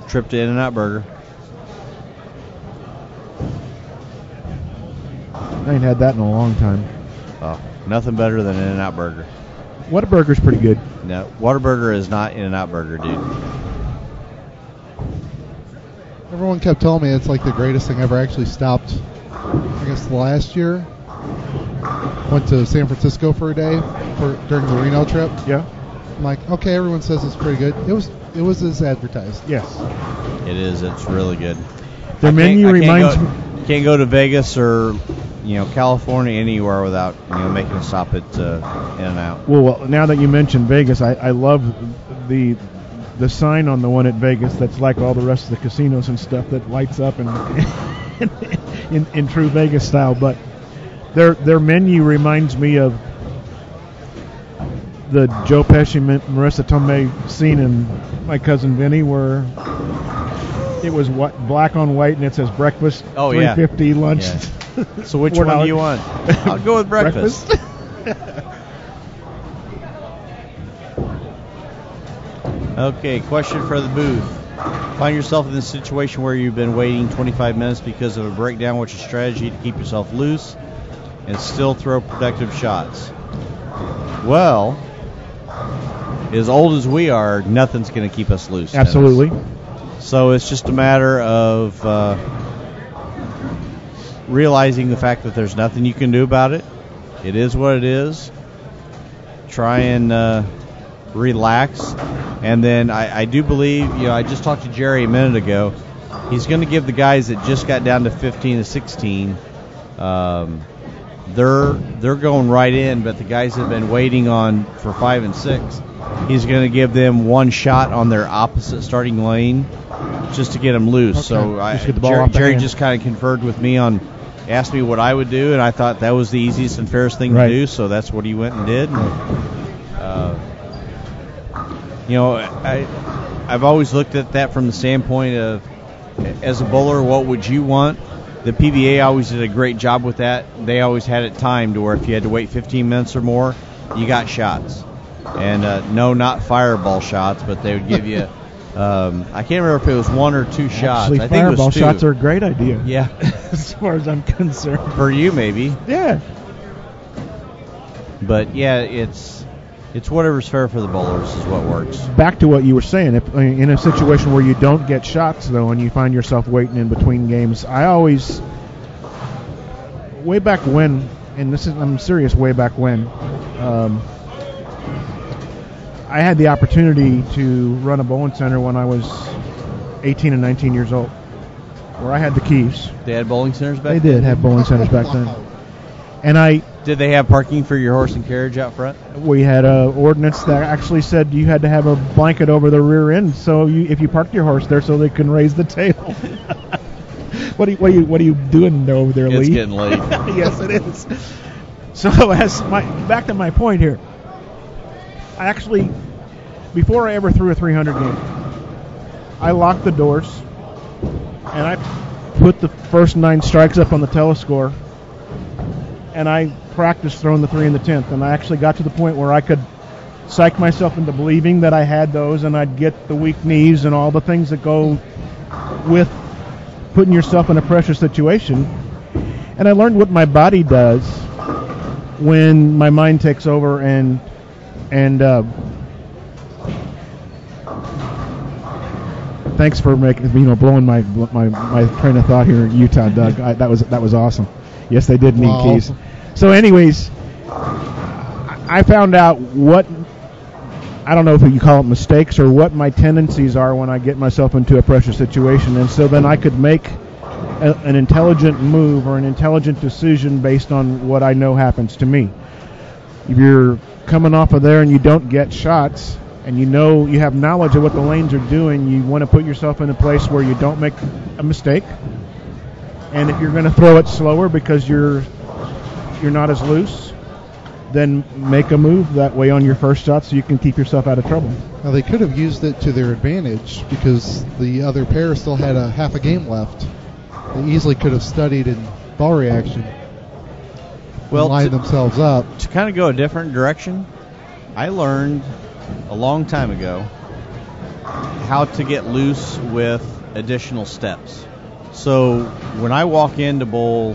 Trip to In-N-Out Burger. I ain't had that in a long time. Oh, nothing better than In-N-Out Burger. Whataburger's pretty good. No, Whataburger is not In-N-Out Burger, dude. Everyone kept telling me it's like the greatest thing ever. I actually stopped, I guess, last year. Went to San Francisco for a day during the Reno trip. Yeah. I'm like, okay, everyone says it's pretty good. It was as advertised. Yes. It is. It's really good. Their menu reminds me. Can't go to Vegas or California, anywhere without making a stop at In-N-Out. Well, now that you mentioned Vegas, I love the sign on the one at Vegas that's like all the rest of the casinos and stuff that lights up and in true Vegas style. But their menu reminds me of the Joe Pesci, Marissa Tomei scene in My Cousin Vinny, where it was black on white and it says breakfast, $3.50, lunch. Yeah. So which one do you want? I'll go with breakfast. Okay, question for the booth. Find yourself in this situation where you've been waiting 25 minutes because of a breakdown. What's your strategy to keep yourself loose and still throw productive shots? Well, as old as we are, nothing's going to keep us loose. Absolutely. So it's just a matter of realizing the fact that there's nothing you can do about it. It is what it is. Try and relax. And then I do believe, I just talked to Jerry a minute ago. He's going to give the guys that just got down to 15 to 16, they're going right in, but the guys that have been waiting on for 5 and 6, he's going to give them one shot on their opposite starting lane just to get them loose. Okay. So Jerry just kind of conferred with me asked me what I would do, and I thought that was the easiest and fairest thing to do, so that's what he went and did. I've always looked at that from the standpoint of, as a bowler, what would you want? The PBA always did a great job with that. They always had it timed to where if you had to wait 15 minutes or more, you got shots. And no, not fireball shots, but they would give you, I can't remember if it was 1 or 2 shots. Actually, I think it was 2. Fireball shots are a great idea. Yeah. As far as I'm concerned. For you, maybe. Yeah. But, yeah, it's whatever's fair for the bowlers is what works. Back to what you were saying, if in a situation where you don't get shots, though, and you find yourself waiting in between games, I always, way back when, and I'm serious, way back when, I had the opportunity to run a bowling center when I was 18 and 19 years old, where I had the keys. They had bowling centers back then? They did have bowling centers back then. And did they have parking for your horse and carriage out front? We had an ordinance that actually said you had to have a blanket over the rear end, so if you parked your horse there, so they can raise the tail. What are you doing over there, Lee? It's getting late. Yes, it is. So back to my point here. I actually, before I ever threw a 300 game, I locked the doors and I put the first 9 strikes up on the telescore. And I practiced throwing the 3 and the 10th, and I actually got to the point where I could psych myself into believing that I had those, and I'd get the weak knees and all the things that go with putting yourself in a pressure situation. And I learned what my body does when my mind takes over and thanks for blowing my train of thought here in Utah, Doug. That was awesome. Yes, they did need keys. So anyways, I found out what, I don't know if you call it mistakes or what my tendencies are when I get myself into a pressure situation. And so then I could make an intelligent move or an intelligent decision based on what I know happens to me. if you're coming off of there and you don't get shots, and you have knowledge of what the lanes are doing, you want to put yourself in a place where you don't make a mistake. And if you're going to throw it slower because you're not as loose, then make a move that way on your first shot so you can keep yourself out of trouble. Now they could have used it to their advantage because the other pair still had a half a game left. They easily could have studied in ball reaction. Well, lined themselves up. To kind of go a different direction, I learned a long time ago how to get loose with additional steps. So when I walk into bowl,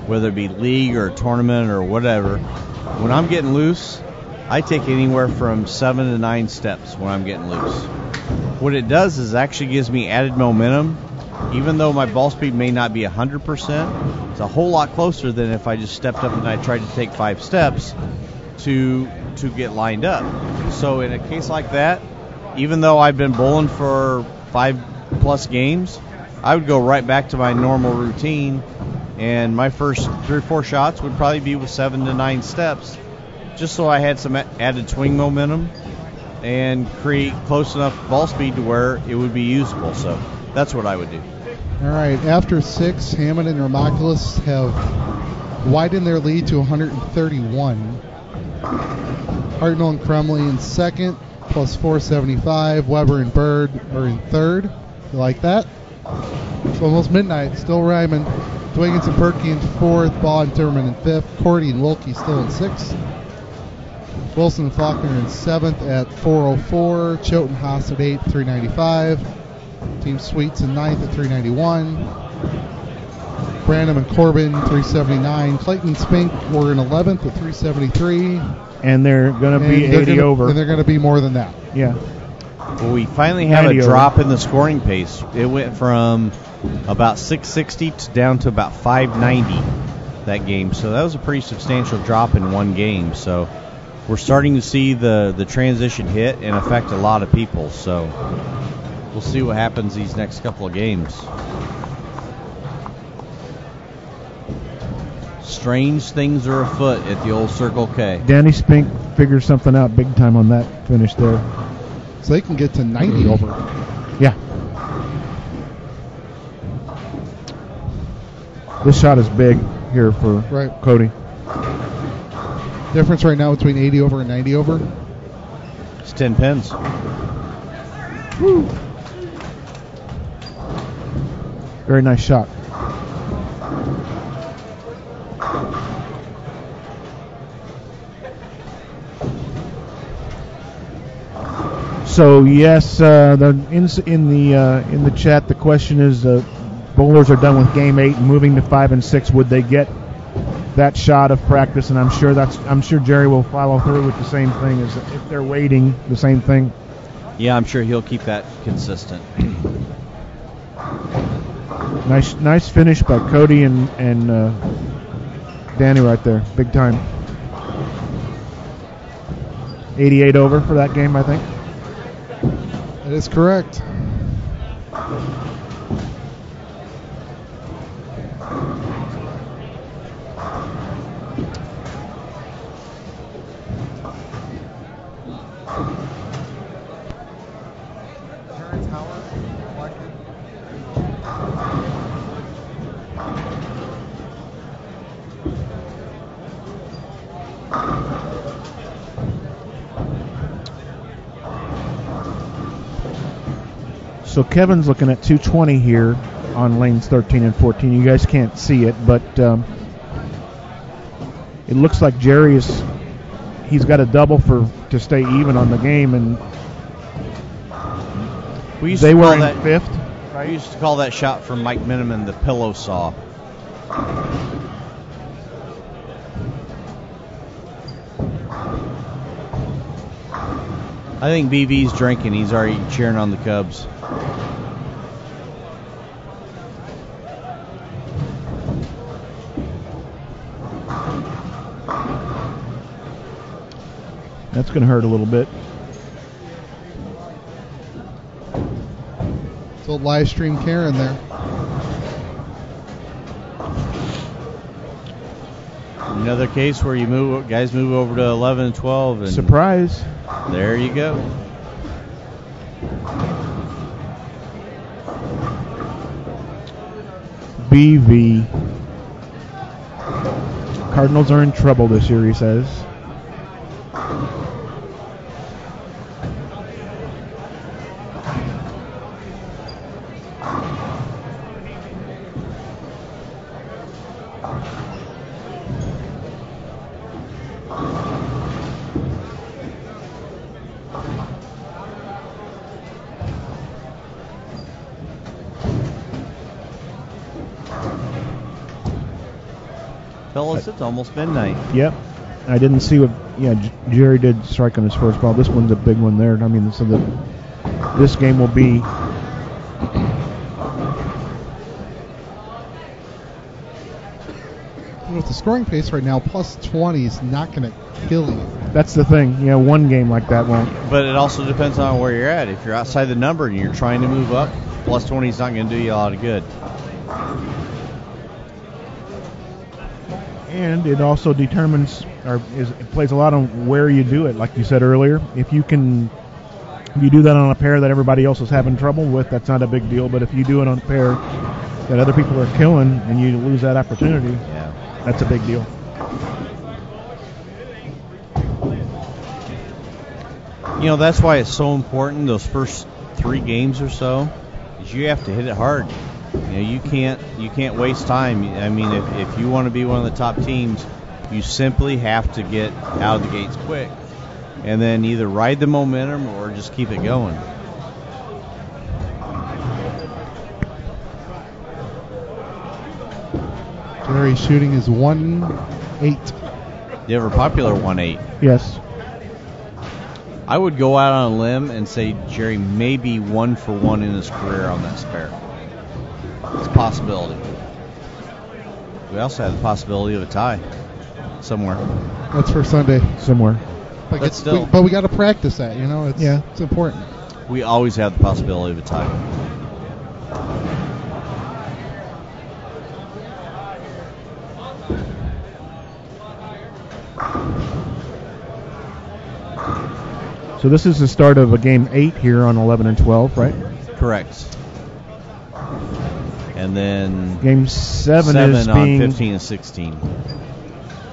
whether it be league or tournament or whatever, when I'm getting loose, I take anywhere from 7 to 9 steps when I'm getting loose. What it does is actually gives me added momentum. Even though my ball speed may not be 100%, it's a whole lot closer than if I just stepped up and I tried to take 5 steps to get lined up. So in a case like that, even though I've been bowling for 5+ games, I would go right back to my normal routine, and my first 3 or 4 shots would probably be with 7 to 9 steps, just so I had some added swing momentum and create close enough ball speed to where it would be usable. So that's what I would do. All right, after 6, Hammond and Ramoculus have widened their lead to 131. Hartnell and Crumley in second, plus 475. Weber and Bird are in third. You like that? It's almost midnight. Still rhyming. Dwiggins and Perky in fourth. Baugh and Timmerman in fifth. Cordy and Wilkie still in sixth. Wilson and Faulkner in seventh at 404. Choate and Haas at 8, 395. Team Sweets in ninth at 391. Branham and Corbin 379. Clayton and Spink were in 11th at 373. And they're going to be 80 over. And they're going to be more than that. Yeah. Well, we finally have a drop in the scoring pace. It went from about 660 down to about 590 that game. So that was a pretty substantial drop in one game. So we're starting to see the transition hit and affect a lot of people. So we'll see what happens these next couple of games. Strange things are afoot at the old Circle K. Danny Spink figures something out big time on that finish there. So they can get to 90 over. Yeah. This shot is big here for Cody. Difference right now between 80 over and 90 over? It's 10 pins. Woo. Very nice shot. So yes, in the chat, the question is, bowlers are done with game 8 and moving to 5 and 6. Would they get that shot of practice? And I'm sure Jerry will follow through with the same thing as if they're waiting. The same thing. Yeah, I'm sure he'll keep that consistent. Nice finish by Cody and Danny right there, big time. 88 over for that game, I think. That is correct. So Kevin's looking at 220 here on lanes 13 and 14. You guys can't see it, but it looks like he's got a double to stay even on the game, and they were in fifth. Right? We used to call that shot from Mike Miniman the pillow saw. I think BV's drinking. He's already cheering on the Cubs. That's going to hurt a little bit. It's old live stream Karen there. Another case where guys move over to 11 and 12. And surprise. There you go. BV. Cardinals are in trouble this year, he says. Fellas, it's almost midnight. Yep. I didn't see what. Yeah, Jerry did strike on his first ball. This one's a big one there. I mean, so this game will be. With the scoring pace right now, plus 20 is not going to kill you. That's the thing. Yeah, one game like that won't. But it also depends on where you're at. If you're outside the number and you're trying to move up, plus 20 is not going to do you a lot of good. And it also determines, it plays a lot on where you do it. Like you said earlier, if you do that on a pair that everybody else is having trouble with, that's not a big deal. But if you do it on a pair that other people are killing and you lose that opportunity, that's a big deal. You know, that's why it's so important, those first 3 games or so, is you have to hit it hard. You know, you can't waste time. I mean, if you want to be one of the top teams, you simply have to get out of the gates quick, and then either ride the momentum or just keep it going. Jerry's shooting is 1-8. You have a popular 1-8. Yes. I would go out on a limb and say Jerry may be 1 for 1 in his career on that spare. It's a possibility. We also have the possibility of a tie somewhere. That's for Sunday. Somewhere. But still. We got to practice that, you know. It's important. We always have the possibility of a tie. So this is the start of a game 8 here on 11 and 12, right? Correct. And then game 7 is on being 15 and 16.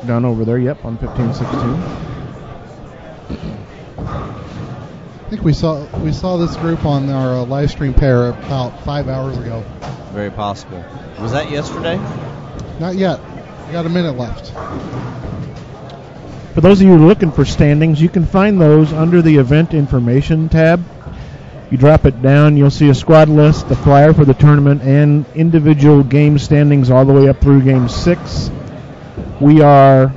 Down over there, yep, on 15 and 16. I think we saw this group on our live stream pair about 5 hours ago. Very possible. Was that yesterday? Not yet. We got a minute left. For those of you looking for standings, you can find those under the event information tab. You drop it down, you'll see a squad list, the flyer for the tournament, and individual game standings all the way up through game 6. We are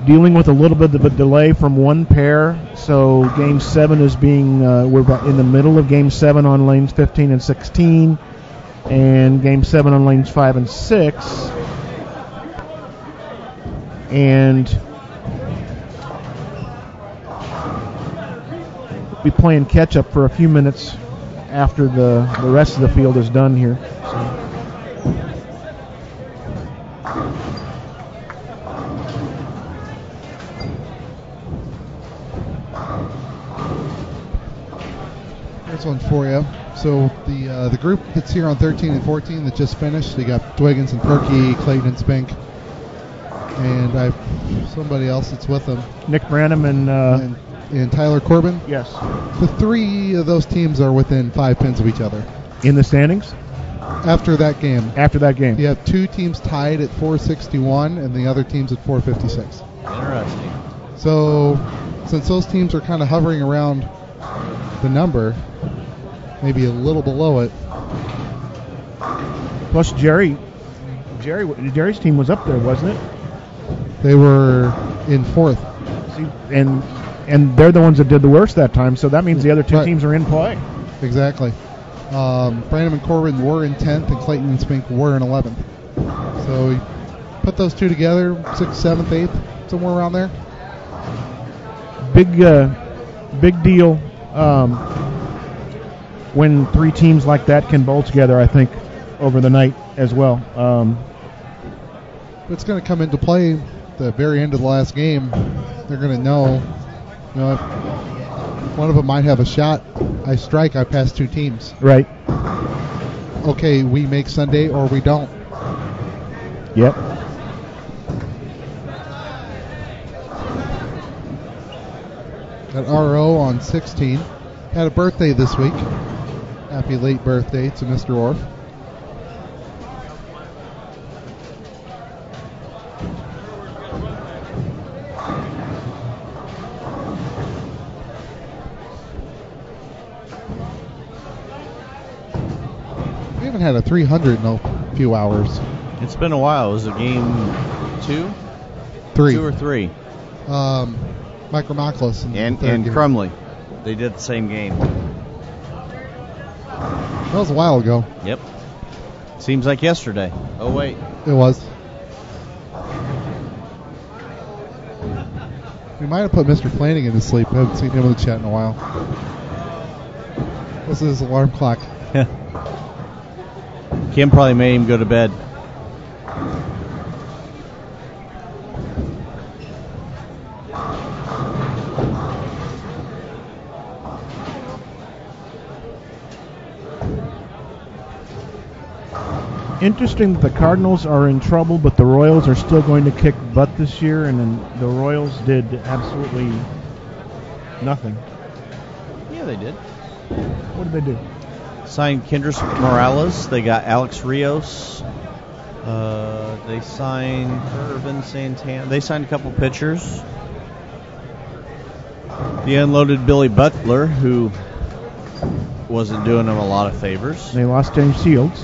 dealing with a little bit of a delay from one pair, so game 7 is being, we're in the middle of game 7 on lanes 15 and 16, and game 7 on lanes 5 and 6. And we'll be playing catch-up for a few minutes after the rest of the field is done here. Here's one for you. So the group that's here on 13 and 14 that just finished, they got Dwiggins and Perky, Clayton and Spink. And I have somebody else that's with them. Nick Branham and Tyler Corbin. Yes. The 3 of those teams are within 5 pins of each other. In the standings? After that game. You have 2 teams tied at 461 and the other team's at 456. Interesting. So since those teams are kind of hovering around the number, maybe a little below it. Plus Jerry's team was up there, wasn't it? They were in 4th. See, and they're the ones that did the worst that time, so that means the other 2 teams are in play. Exactly. Branham and Corbin were in 10th, and Clayton and Spink were in 11th. So we put those 2 together, 6th, 7th, 8th, somewhere around there. Big deal when 3 teams like that can bowl together, I think, over the night as well. it's going to come into play the very end of the last game. They're going to know, if one of them might have a shot, I strike, I pass 2 teams. Right. Okay, we make Sunday or we don't. Yep. Got RO on 16. Had a birthday this week. Happy late birthday to Mr. Orff. We haven't had a 300 in a few hours. It's been a while. Was it game 2? 3. 2 or 3? Mike Ramaklis And Crumley. They did the same game. That was a while ago. Yep. Seems like yesterday. Oh, wait. It was. We might have put Mr. Flanagan to sleep. I haven't seen him in the chat in a while. This is his alarm clock. Kim probably made him go to bed. Interesting that the Cardinals are in trouble, but the Royals are still going to kick butt this year, and then the Royals did absolutely nothing. Yeah, they did. What did they do? Signed Kendrys Morales. They got Alex Rios. They signed Irvin Santana. They signed a couple pitchers. They unloaded Billy Butler, who wasn't doing them a lot of favors. They lost James Shields.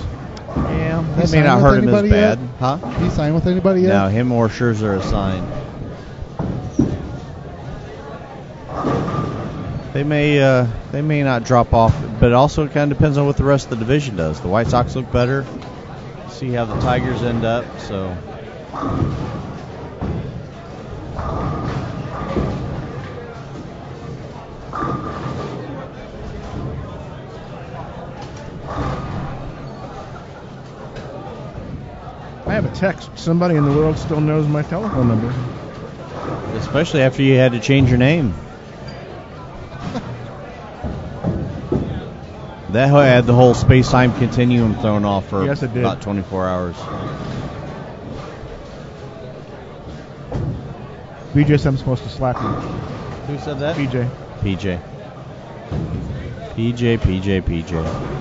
Yeah, He that may signed not with hurt him as anybody bad. yet? Huh? He signed with anybody yet? No, him or Scherzer are signed. They may not drop off, but also it kind of depends on what the rest of the division does. The White Sox look better. See how the Tigers end up. So. I have a text. Somebody in the world still knows my telephone number. Especially after you had to change your name. That had the whole space-time continuum thrown off for Yes, it did. about 24 hours. BJ said I'm supposed to slap you. Who said that? BJ. PJ. PJ.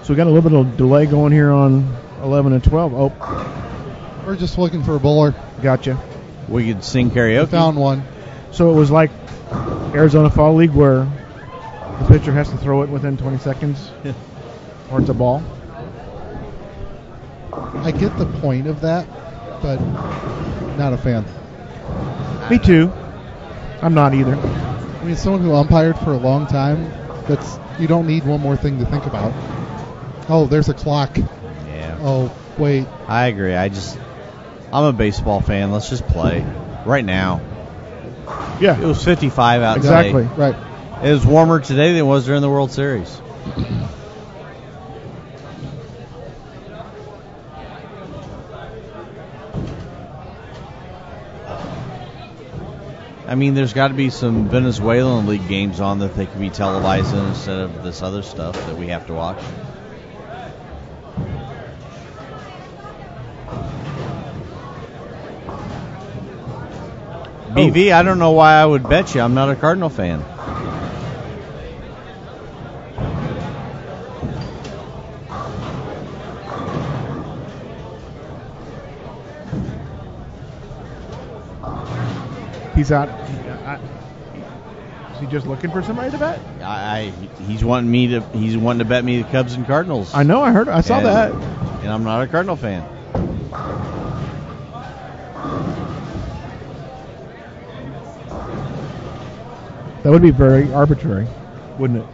So we got a little bit of delay going here on 11 and 12. Oh, We're just looking for a bowler. gotcha. We could sing karaoke. We found one. So it was like Arizona Fall League where the pitcher has to throw it within 20 seconds or it's a ball. I get the point of that, but not a fan. Me too. I'm not either. I mean, someone who umpired for a long time, you don't need one more thing to think about. Oh, there's a clock. Yeah. Oh, wait. I agree. I'm a baseball fan. Let's just play right now. Yeah. It was 55 out Exactly. today. Right. It was warmer today than it was during the World Series. I mean, there's got to be some Venezuelan league games on that they could be televising instead of this other stuff that we have to watch. BV, I don't know why I would bet you. I'm not a Cardinal fan. He's out. Is he just looking for somebody to bet? He's wanting to bet me the Cubs and Cardinals. I know. I heard. I saw that. And I'm not a Cardinal fan. That would be very arbitrary, wouldn't it?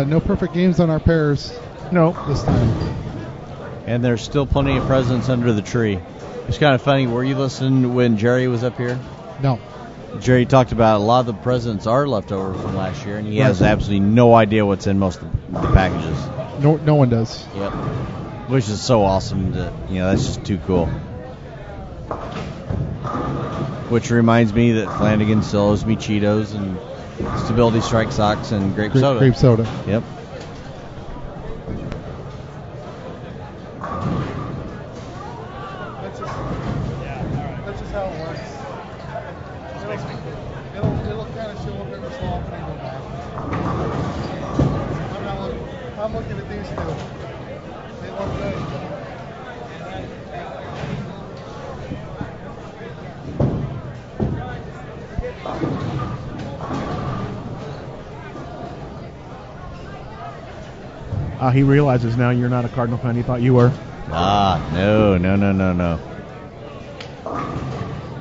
No perfect games on our pairs No. this time. And there's still plenty of presents under the tree. It's kind of funny. Were you listening when Jerry was up here? No. Jerry talked about a lot of the presents are left over from last year, and he Right. has absolutely no idea what's in most of the packages. No one does. Yep. Which is so awesome. That's just too cool. Which reminds me that Flanagan still owes me Cheetos and Stability Strike socks and grape soda. Grape soda. Yep. That's just how it works. It'll kind of show up every so often and go back. I'm looking at these two. They look good. He realizes now you're not a Cardinal fan. He thought you were. No.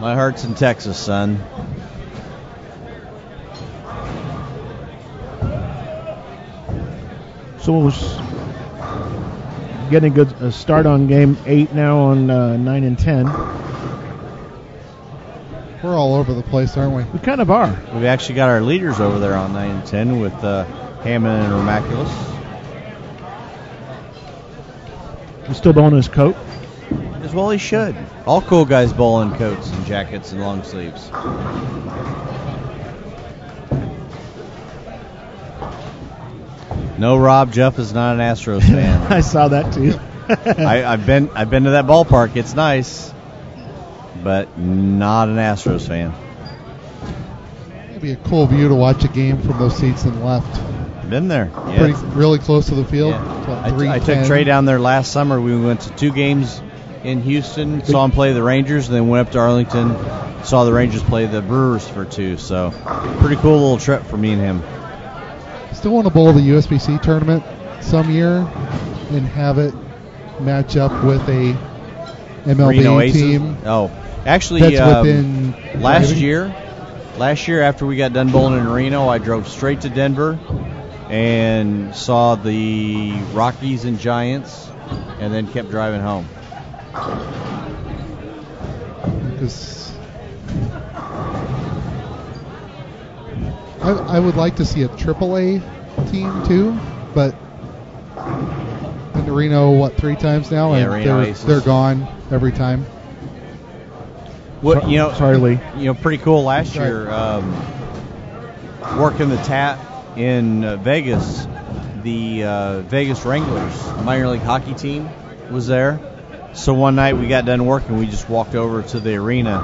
My heart's in Texas, son. So we'll getting a good start on game 8 now on 9 and 10. We're all over the place, aren't we? We kind of are. We've actually got our leaders over there on 9 and 10 with Hammond and Remaculous. He's still bowling his coat. As well he should. All cool guys bowl in coats and jackets and long sleeves. No, Rob, Jeff is not an Astros fan. I saw that too. I've been to that ballpark. It's nice, but not an Astros fan. It'd be a cool view to watch a game from those seats in the left. Been there. Yeah. Really close to the field. Yeah. I took Trey down there last summer. We went to 2 games in Houston, saw him play the Rangers, and then went up to Arlington, saw the Rangers play the Brewers for 2. So pretty cool little trip for me and him. Still want to bowl the USBC tournament some year and have it match up with a MLB team. Oh, actually, that's within last year after we got done bowling in Reno, I drove straight to Denver and saw the Rockies and Giants, and then kept driving home. Because I would like to see a AAA team too, but been to Reno 3 times now, Yeah, and Reno Aces. they're gone every time. What Sorry, Lee. Pretty cool last year. Working the TAT in Vegas, the Vegas Wranglers minor league hockey team was there. So one night we got done working, we just walked over to the arena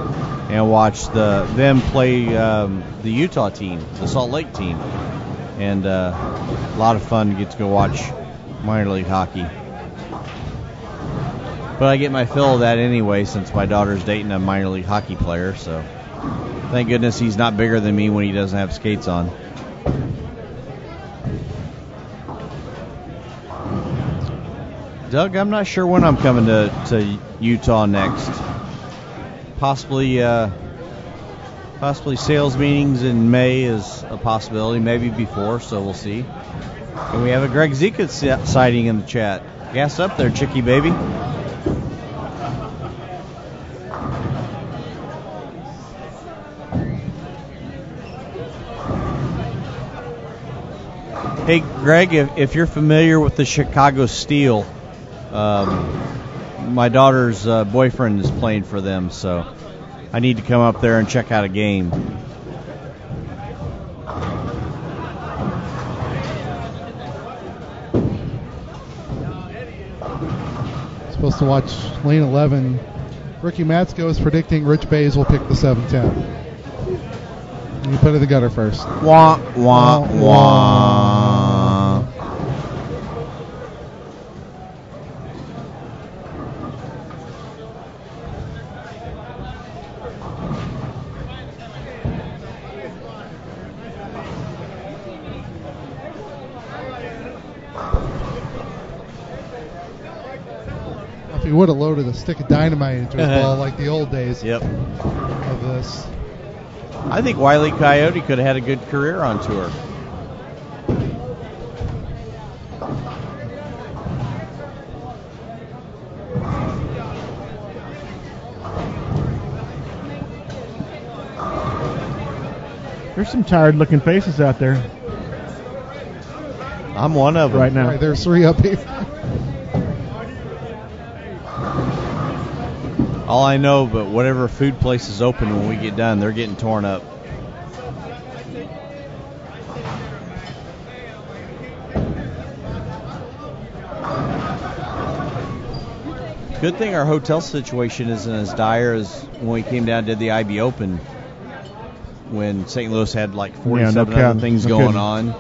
and watched them play the Utah team, the Salt Lake team, and a lot of fun to get to go watch minor league hockey. But I get my fill of that anyway, since my daughter's dating a minor league hockey player. So thank goodness he's not bigger than me when he doesn't have skates on. Doug, I'm not sure when I'm coming to Utah next. Possibly sales meetings in May is a possibility, maybe before, so we'll see. And we have a Greg Zika sighting in the chat. Gas up there, chickie baby. Hey, Greg, if you're familiar with the Chicago Steel, my daughter's boyfriend is playing for them, so I need to come up there and check out a game. Supposed to watch lane 11. Ricky Matsko is predicting Rich Bays will pick the 710. You put it in the gutter first. Wah, wah, wah. he would have loaded a stick of dynamite into his ball like the old days Yep. of this. I think Wile E. Coyote could have had a good career on tour. There's some tired-looking faces out there I'm one of them. right now. All right, there's 3 up here. All I know, but whatever food place is open when we get done, they're getting torn up. Good thing our hotel situation isn't as dire as when we came down and did the IB Open, when St. Louis had like 47 other things going on,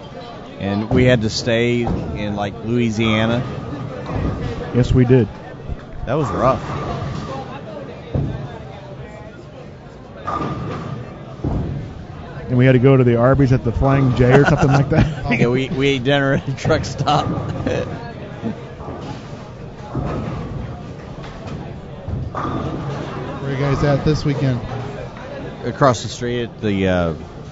and we had to stay in like Louisiana. Yes, we did. That was rough. And we had to go to the Arby's at the Flying J or something like that. Yeah, we ate dinner at a truck stop. Where are you guys at this weekend? Across the street at the,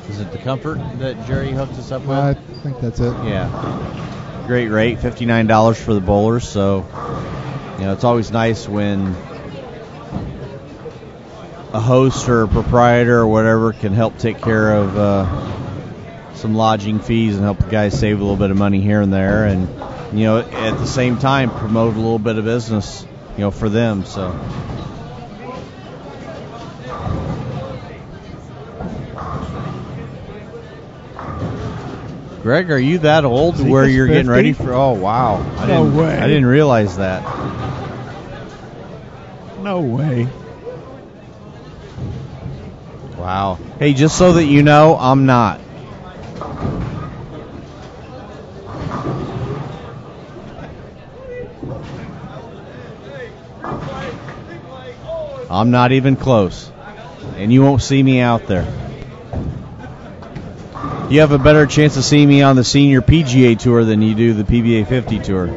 is it the Comfort that Jerry hooked us up with? I think that's it. Yeah. Great rate, $59 for the bowlers. So, you know, it's always nice when a host or a proprietor or whatever can help take care of some lodging fees and help the guys save a little bit of money here and there, and you know, at the same time promote a little bit of business, you know, for them. So Greg, are you that old to where you're getting ready for? Oh wow! No way! I didn't realize that. No way! Wow. Hey, just so that you know, I'm not. I'm not even close. And you won't see me out there. You have a better chance of seeing me on the Senior PGA Tour than you do the PBA 50 Tour.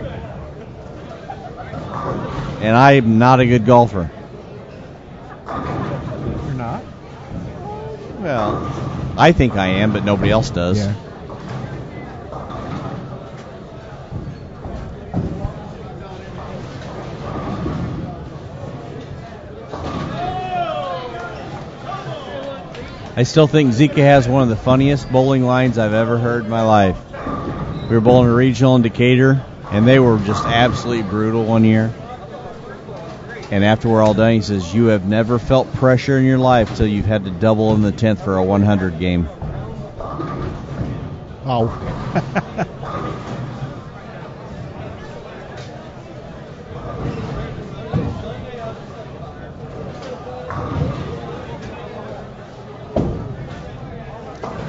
And I'm not a good golfer. You're not? Well, I think I am, but nobody else does. Yeah. I still think Zika has one of the funniest bowling lines I've ever heard in my life. We were bowling a regional in Decatur, and they were just absolutely brutal one year. And after we're all done, he says, "You have never felt pressure in your life till you've had to double in the 10th for a 100 game." Oh.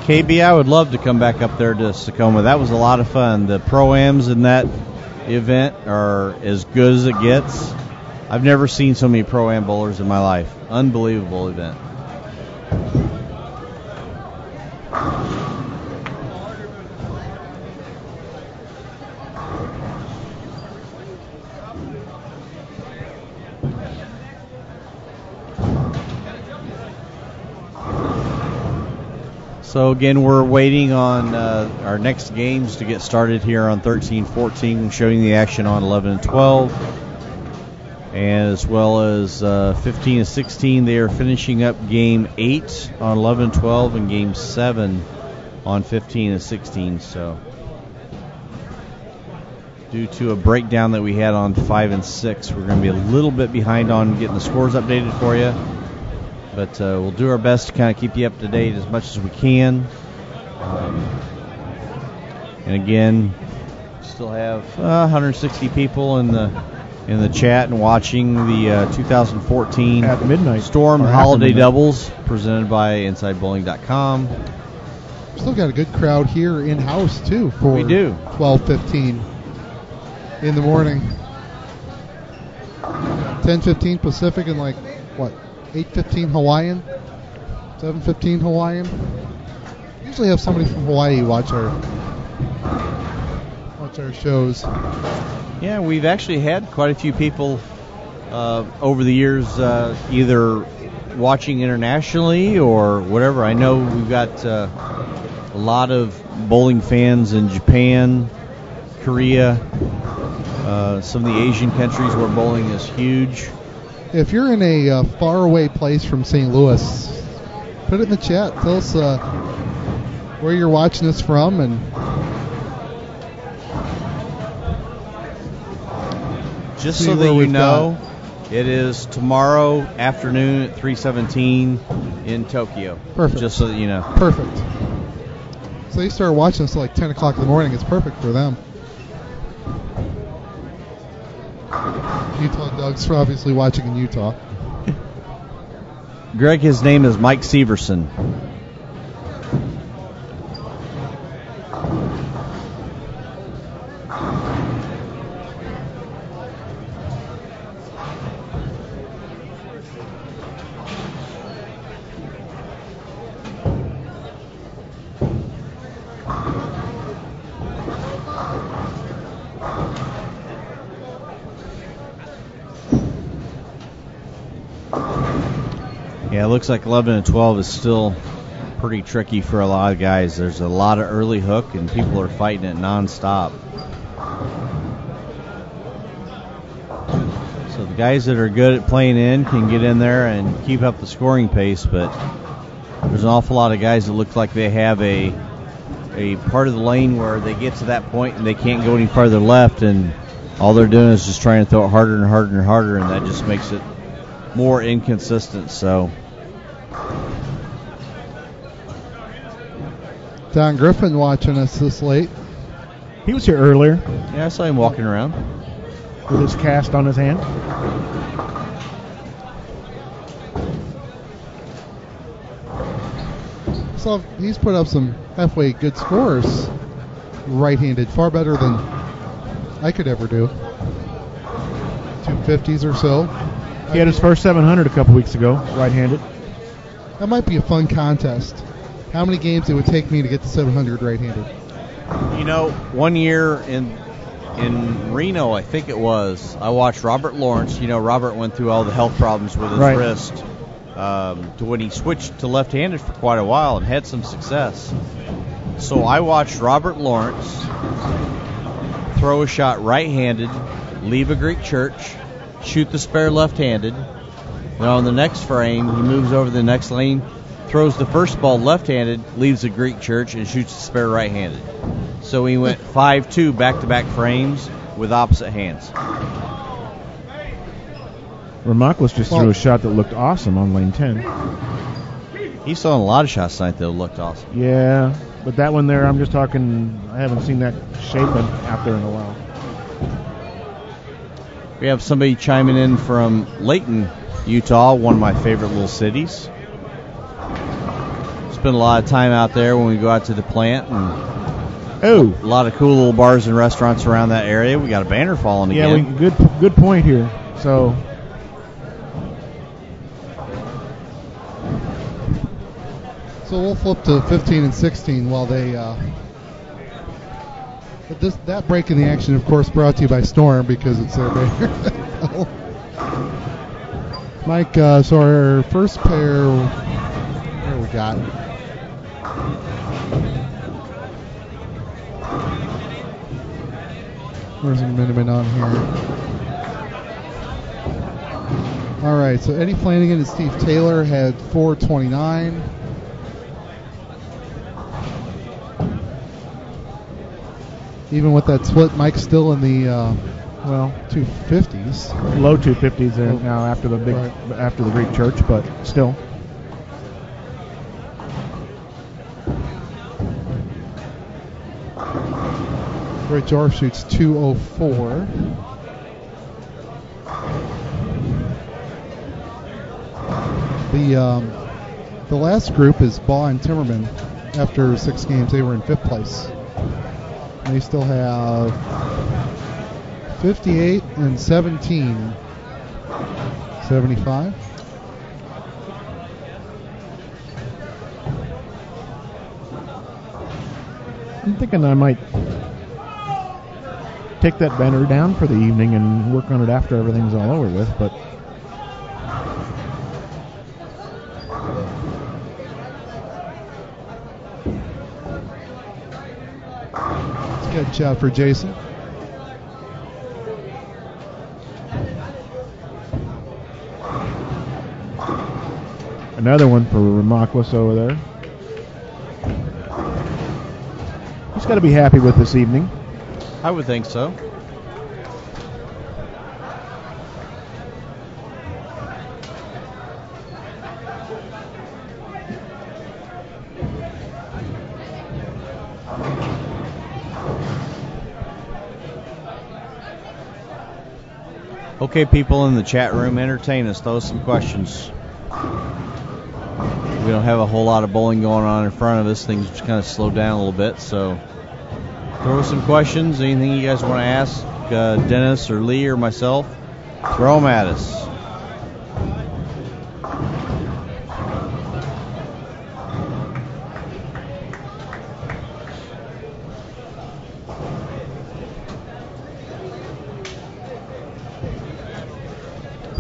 KB, I would love to come back up there to Tacoma. That was a lot of fun. The Pro-Ams in that event are as good as it gets. I've never seen so many Pro-Am bowlers in my life. Unbelievable event. So again, we're waiting on our next games to get started here on 13-14, showing the action on 11 and 12, and as well as 15 and 16. They are finishing up game 8 on 11 and 12 and game 7 on 15 and 16. So due to a breakdown that we had on 5 and 6, we're going to be a little bit behind on getting the scores updated for you. But we'll do our best to kind of keep you up to date as much as we can. And again, still have 160 people in the chat and watching the 2014 at midnight Storm Holiday Doubles presented by InsideBowling.com. Still got a good crowd here in house too for we do 12:15 in the morning. 10:15 Pacific and like what? 8:15 Hawaiian, 7:15 Hawaiian. Usually have somebody from Hawaii watch our shows. Yeah, we've actually had quite a few people over the years, either watching internationally or whatever. I know we've got a lot of bowling fans in Japan, Korea, some of the Asian countries where bowling is huge. If you're in a faraway place from St. Louis, put it in the chat. Tell us where you're watching us from, and just so that you know, it is tomorrow afternoon at 3:17 in Tokyo. Perfect. Just so that you know. Perfect. So they start watching us at like 10 o'clock in the morning. It's perfect for them. Utah Doug's obviously watching in Utah. Greg, his name is Mike Severson. Yeah, it looks like 11 and 12 is still pretty tricky for a lot of guys. There's a lot of early hook, and people are fighting it nonstop. So the guys that are good at playing in can get in there and keep up the scoring pace, but there's an awful lot of guys that look like they have a part of the lane where they get to that point and they can't go any farther left, and all they're doing is just trying to throw it harder and harder and harder, and that just makes it more inconsistent. So Don Griffin watching us this late. He was here earlier yeah, I saw him walking around with his cast on his hand. So he's put up some halfway good scores right-handed, far better than I could ever do. 250s or so. He had his first 700 a couple weeks ago, right-handed. That might be a fun contest. How many games it would take me to get to 700 right-handed? You know, one year in Reno, I think it was, I watched Robert Lawrence. You know, Robert went through all the health problems with his wrist to when he switched to left-handed for quite a while and had some success. So I watched Robert Lawrence throw a shot right-handed, leave a Greek church, shoot the spare left-handed. Then on the next frame, he moves over the next lane, throws the first ball left-handed, leaves the Greek church, and shoots the spare right-handed. So he went 5-2 back-to-back frames with opposite hands. Ramaklis just threw a shot that looked awesome on lane 10. He's throwing a lot of shots tonight that looked awesome. Yeah, but that one there, I'm just talking, I haven't seen that shape out there in a while. We have somebody chiming in from Layton, Utah, one of my favorite little cities. Spend a lot of time out there when we go out to the plant, and a lot of cool little bars and restaurants around that area. We got a banner falling again. Yeah, good point here. So we'll flip to 15 and 16 while they. But that break in the action, of course, brought to you by Storm because it's their banner. Mike, so our first pair, where we got? Where's the minimum on here? All right, so Eddie Flanagan and Steve Taylor had 429. Even with that split, Mike's still in the 250s, low 250s there now after the after the Greek church, but still. Ray Jorf shoots 204. The last group is Baugh and Timmerman. After 6 games, they were in 5th place. They still have 58 and 17. 75. I'm thinking I might take that banner down for the evening and work on it after everything's all over with. But Sketch out for Jason. another one for Remarquis over there. He's got to be happy with this evening. I would think so. Okay, people in the chat room, entertain us. Throw some questions. We don't have a whole lot of bowling going on in front of us. Things just kind of slowed down a little bit, so throw some questions. Anything you guys want to ask Dennis or Lee or myself, throw them at us.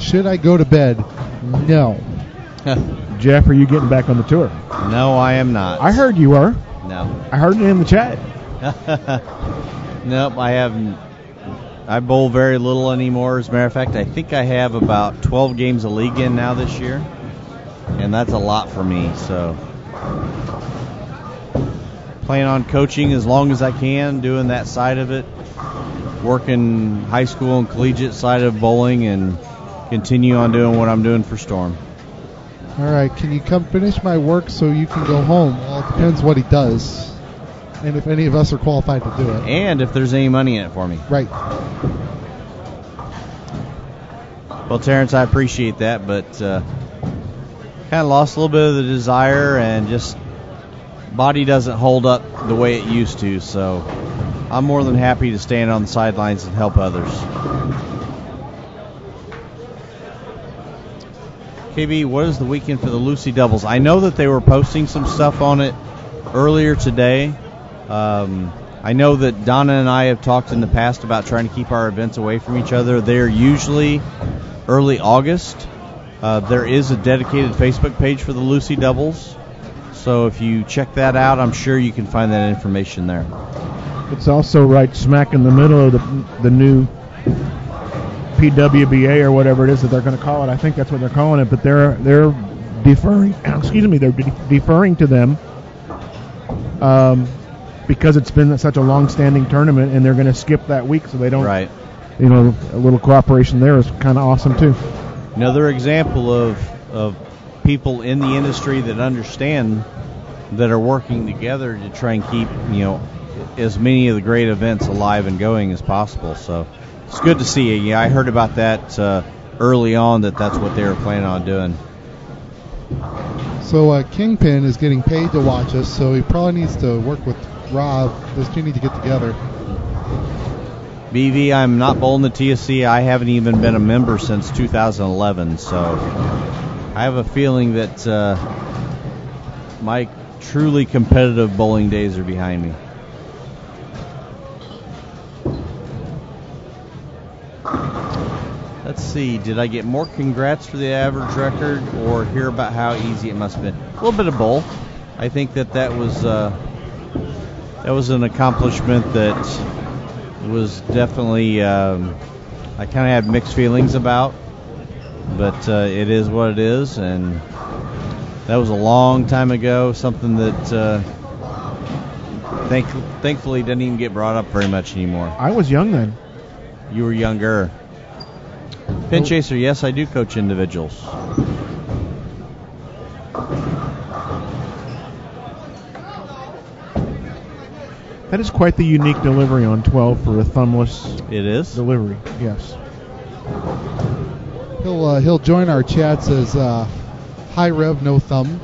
Should I go to bed? No. Jeff, are you getting back on the tour? No, I am not. I heard you were. No. I heard it in the chat. Nope, I haven't. I bowl very little anymore. As a matter of fact, I think I have about 12 games of league in now this year, and that's a lot for me. So, plan on coaching as long as I can, doing that side of it, working high school and collegiate side of bowling, and continue on doing what I'm doing for Storm. All right, can you come finish my work so you can go home? Well, it depends what he does, and if any of us are qualified to do it. And if there's any money in it for me. Right. Well, Terrence, I appreciate that, but kind of lost a little bit of the desire, and just body doesn't hold up the way it used to, so I'm more than happy to stand on the sidelines and help others. KB, what is the weekend for the Lucy doubles? I know that they were posting some stuff on it earlier today. I know that Donna and I have talked in the past about trying to keep our events away from each other. They're usually early August. There is a dedicated Facebook page for the Lucy doubles. So if you check that out, I'm sure you can find that information there. It's also right smack in the middle of the new PWBA or whatever it is that they're going to call it. I think that's what they're calling it, but they're deferring. They're deferring to them because it's been such a long-standing tournament, and they're going to skip that week so they don't. Right. You know, a little cooperation there is kind of awesome too. Another example of people in the industry that understand, that are working together to try and keep as many of the great events alive and going as possible. So. It's good to see you. Yeah, I heard about that early on, that's what they were planning on doing. So Kingpin is getting paid to watch us, so he probably needs to work with Rob. Those two need to get together. BV, I'm not bowling the TSC. I haven't even been a member since 2011, so I have a feeling that my truly competitive bowling days are behind me. Let's see, did I get more congrats for the average record or hear about how easy it must have been? A little bit of both. I think that was an accomplishment that was definitely I kind of had mixed feelings about, but it is what it is, and that was a long time ago, something that thankfully doesn't even get brought up very much anymore. I was young then. You were younger. Pin Chaser, yes, I do coach individuals. That is quite the unique delivery on 12 for a thumbless. It is delivery. Yes. He'll join our chats as High Rev No Thumb.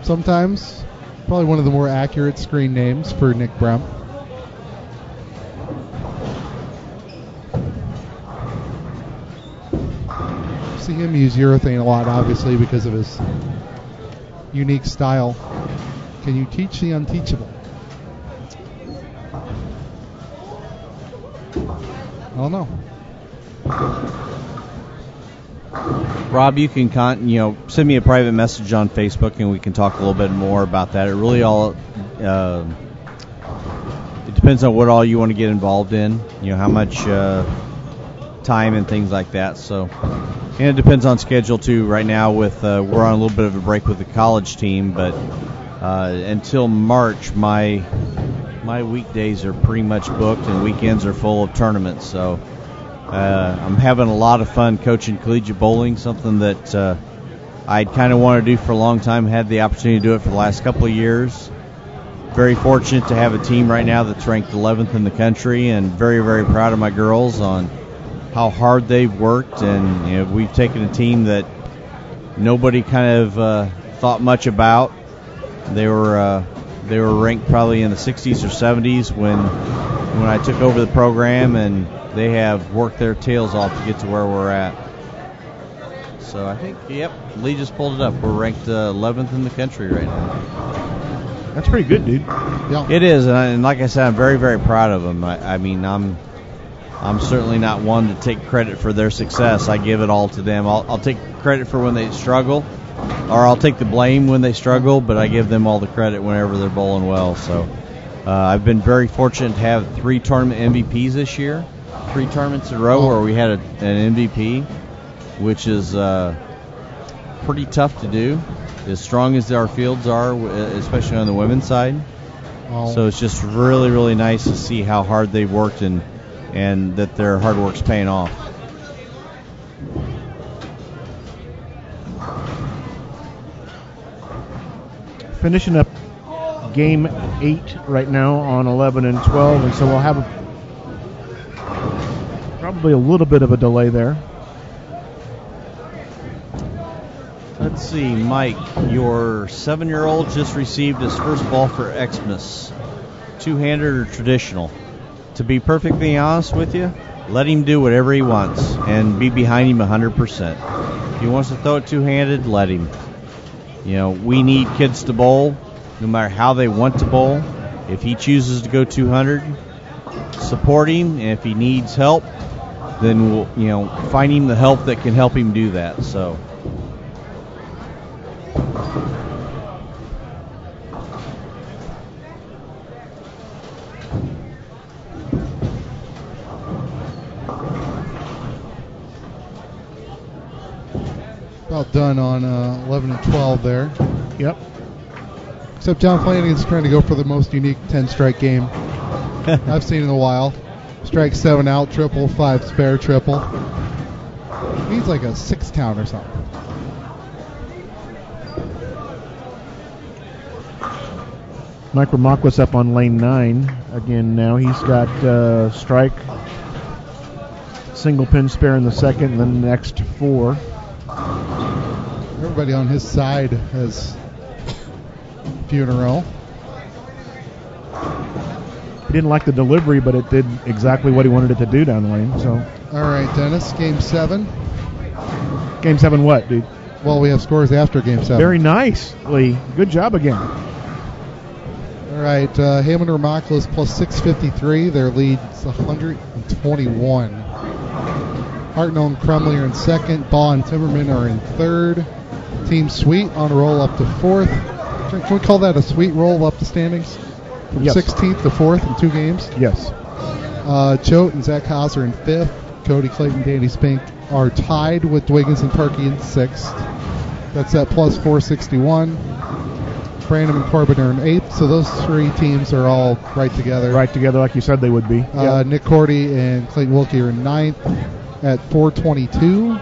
Sometimes, probably one of the more accurate screen names for Nick Brem. See him use urethane a lot, obviously, because of his unique style. Can you teach the unteachable? don't know. Rob, you can send me a private message on Facebook, and we can talk a little bit more about that. It really all it depends on what all you want to get involved in. How much time and things like that. So, and it depends on schedule too. Right now, with we're on a little bit of a break with the college team, but until March, my weekdays are pretty much booked, and weekends are full of tournaments. So. I'm having a lot of fun coaching collegiate bowling, something that I'd kind of wanted to do for a long time. Had the opportunity to do it for the last couple of years. Very fortunate to have a team right now that's ranked 11th in the country, and very, very proud of my girls on how hard they've worked. And we've taken a team that nobody kind of thought much about. They were ranked probably in the 60s or 70s when I took over the program, and they have worked their tails off to get to where we're at. So I think, Lee just pulled it up. We're ranked 11th in the country right now. That's pretty good, dude. Yeah. It is, and like I said, I'm very, very proud of them. I mean, I'm certainly not one to take credit for their success. I give it all to them. I'll take credit for when they struggle, or I'll take the blame when they struggle, but I give them all the credit whenever they're bowling well. So I've been very fortunate to have 3 tournament MVPs this year. 3 tournaments in a row where we had an MVP, which is pretty tough to do, as strong as our fields are, especially on the women's side. So it's just really, really nice to see how hard they've worked and that their hard work's paying off. Finishing up game 8 right now on 11 and 12, and so we'll have probably a little bit of a delay there. Let's see, Mike, your 7-year-old just received his first ball for Xmas. Two-handed or traditional? To be perfectly honest with you, let him do whatever he wants and be behind him 100%. If he wants to throw it two-handed, let him. We need kids to bowl no matter how they want to bowl. If he chooses to go 200, support him, and if he needs help, then we'll find him the help that can help him do that. So about done on 11 and 12 there. Yep. Except John Flanagan's trying to go for the most unique 10-strike game I've seen in a while. Strike 7 out, triple, 5 spare, triple. He's like a 6 count or something. Mike Ramakwas up on lane 9 again now. He's got strike, single pin spare in the second, and then the next 4. Everybody on his side has a few in a row. He didn't like the delivery, but it did exactly what he wanted it to do down the lane. So, all right, Dennis, game 7. Game 7 what, dude? Well, we have scores after game 7. Very nice, Lee. Good job again. All right, Hammond Ramaklis plus 653. Their lead's 121. Hartnell and Crumley are in second. Baugh and Timmerman are in third. Team Sweet on a roll up to 4th. Can we call that a sweet roll up the standings? From 16th to 4th in 2 games? Yes. Choate and Zach Haas are in 5th. Cody Clayton and Danny Spink are tied with Dwiggins and Turkey in 6th. That's at plus 461. Brandon and Corbin are in 8th. So those 3 teams are all right together. Right together like you said they would be. Nick Cordy and Clayton Wilkie are in 9th at 422.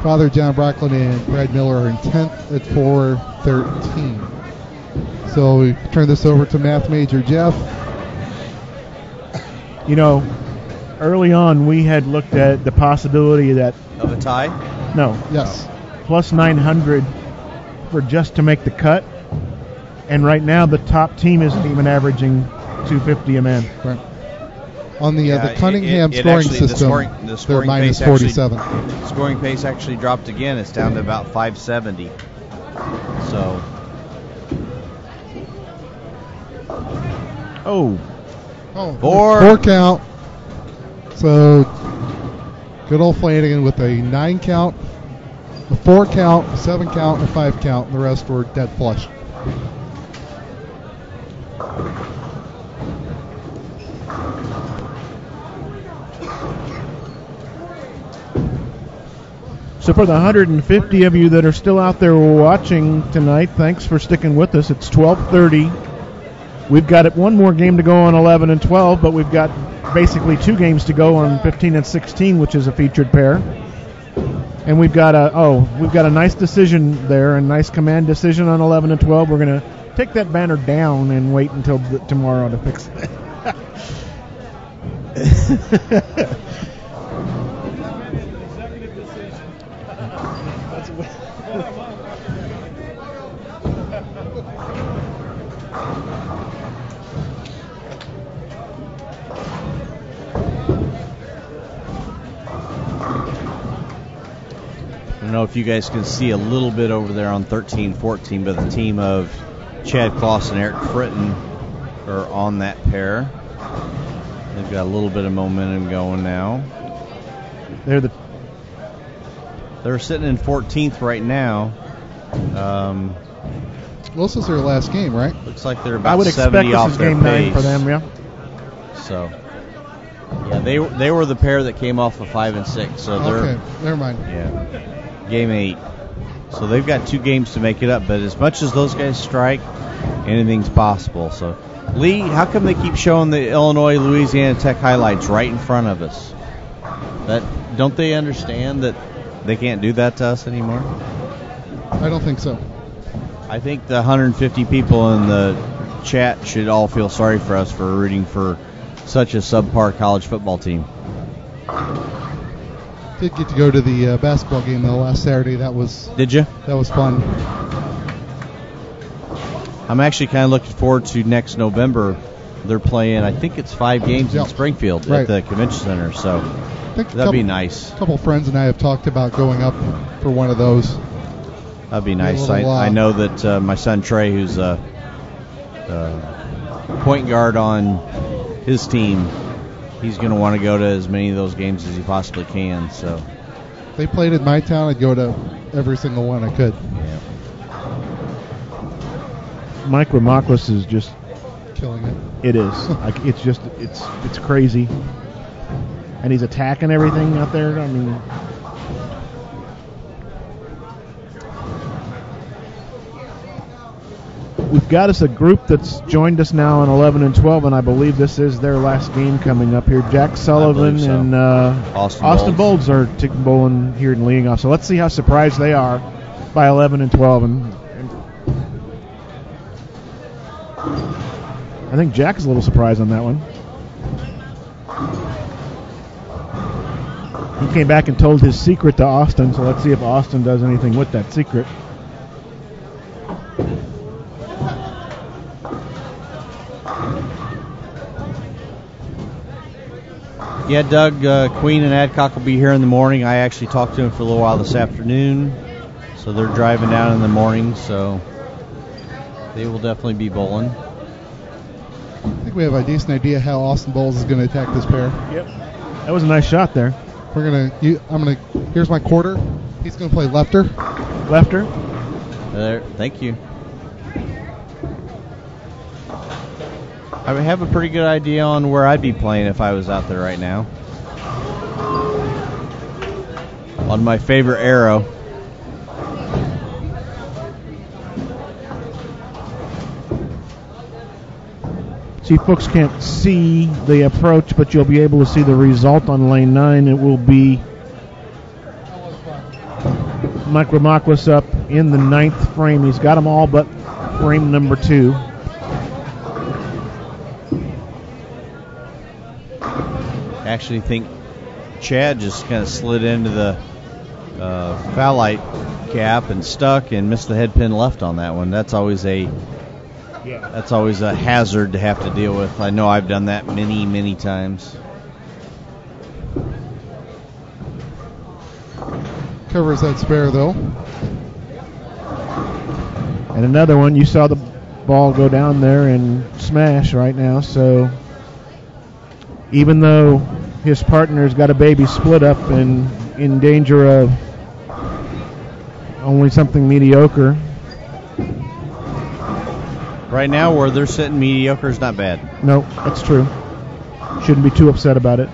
Father John Brocklin and Brad Miller are in 10th at 413. So we turn this over to math major Jeff. Early on we had looked at the possibility that of a tie? No. Yes. Plus 900 for just to make the cut. And right now the top team isn't even averaging 250 a man. Right. On the Cunningham scoring system, the scoring they're minus pace 47. The scoring pace actually dropped again. It's down to about 570. So. Oh, Four. 4 count. So, good old Flanagan with a 9 count, a 4 count, a 7 count, and a 5 count, and the rest were dead flush. So for the 150 of you that are still out there watching tonight, thanks for sticking with us. It's 12:30. We've got one more game to go on 11 and 12, but we've got basically 2 games to go on 15 and 16, which is a featured pair. And we've got a nice decision there, a nice command decision on 11 and 12. We're going to take that banner down and wait until tomorrow to fix it. I don't know if you guys can see a little bit over there on 13-14, but the team of Chad Kloss and Eric Fritton are on that pair. They've got a little bit of momentum going now. They're sitting in 14th right now. Well, this is their last game, right? Looks like they're about I would 70 expect off this is their game pace. 9 for them, yeah. So, yeah, they were the pair that came off of 5 and 6. So they're Okay, never mind. yeah, game 8. So they've got 2 games to make it up. But as much as those guys strike, anything's possible. So, Lee, how come they keep showing the Illinois-Louisiana Tech highlights right in front of us? Don't they understand that they can't do that to us anymore? I don't think so. I think the 150 people in the chat should all feel sorry for us for rooting for such a subpar college football team. Did get to go to the basketball game though last Saturday. Did you? That was fun. I'm actually kind of looking forward to next November. They're playing, I think it's 5 games in Springfield at the Convention Center, so that'd be nice. A couple friends and I have talked about going up for one of those. That'd be nice. I know that my son Trey, who's a point guard on his team, he's going to want to go to as many of those games as he possibly can. So, if they played in my town, I'd go to every single one I could. Yeah. Mike Ramaklis is just killing it. It is. It's crazy. And he's attacking everything out there. I mean, we've got us a group that's joined us now on 11 and 12, and I believe this is their last game coming up here. Jack Sullivan and Austin Bolds are bowling here and leading off. So let's see how surprised they are by 11 and 12. And I think Jack is a little surprised on that one. He came back and told his secret to Austin, so let's see if Austin does anything with that secret. Yeah, Doug, Queen and Adcock will be here in the morning. I actually talked to him for a little while this afternoon, so they're driving down in the morning, so they will definitely be bowling. I think we have a decent idea how Austin Bowles is going to attack this pair. Yep, that was a nice shot there. Here's my quarter. He's going to play lefter. Lefter. There, thank you. I would have a pretty good idea on where I'd be playing if I was out there right now. On my favorite arrow. See, folks can't see the approach, but you'll be able to see the result on lane 9. It will be Mike Ramaklis up in the 9th frame. He's got them all but frame number 2. I actually think Chad just kind of slid into the foul light gap and stuck and missed the head pin left on that one. That's always a hazard to have to deal with. I know I've done that many times. Covers that spare though. And another one, you saw the ball go down there and smash right now. So even though his partner's got a baby split up and in danger of only something mediocre. Right now, where they're sitting, mediocre is not bad. No, that's true. Shouldn't be too upset about it.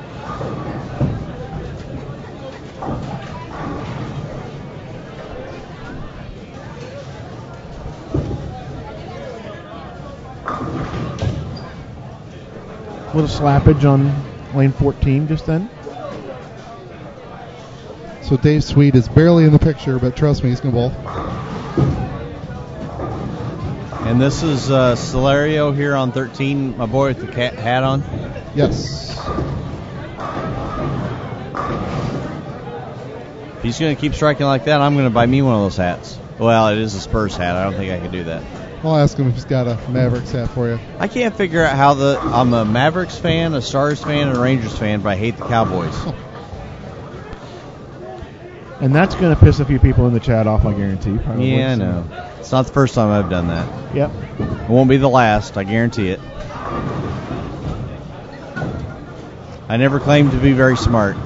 Little slappage on lane 14 just then. So Dave Sweet is barely in the picture, but trust me, he's going to bowl. And this is Celerio here on 13, my boy with the cat hat on. Yes. If he's going to keep striking like that, I'm going to buy me one of those hats. Well, it is a Spurs hat. I don't think I can do that. I'll ask him if he's got a Mavericks hat for you. I can't figure out how I'm a Mavericks fan, a Stars fan, and a Rangers fan, but I hate the Cowboys. And that's going to piss a few people in the chat off, I guarantee. Probably. Yeah, I know. It's not the first time I've done that. Yep. It won't be the last, I guarantee it. I never claimed to be very smart.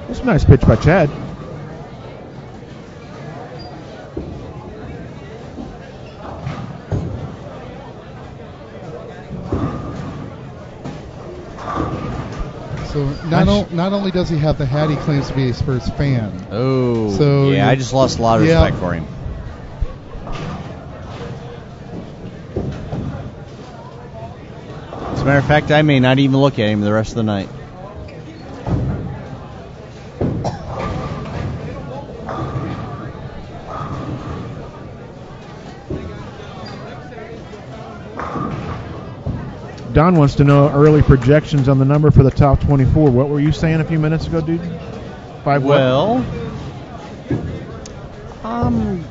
That's a nice pitch by Chad. So not only does he have the hat, he claims to be a Spurs fan. Oh, so yeah, I just lost a lot of respect for him. As a matter of fact, I may not even look at him the rest of the night. Don wants to know early projections on the number for the top 24. What were you saying a few minutes ago, dude? Well, I'm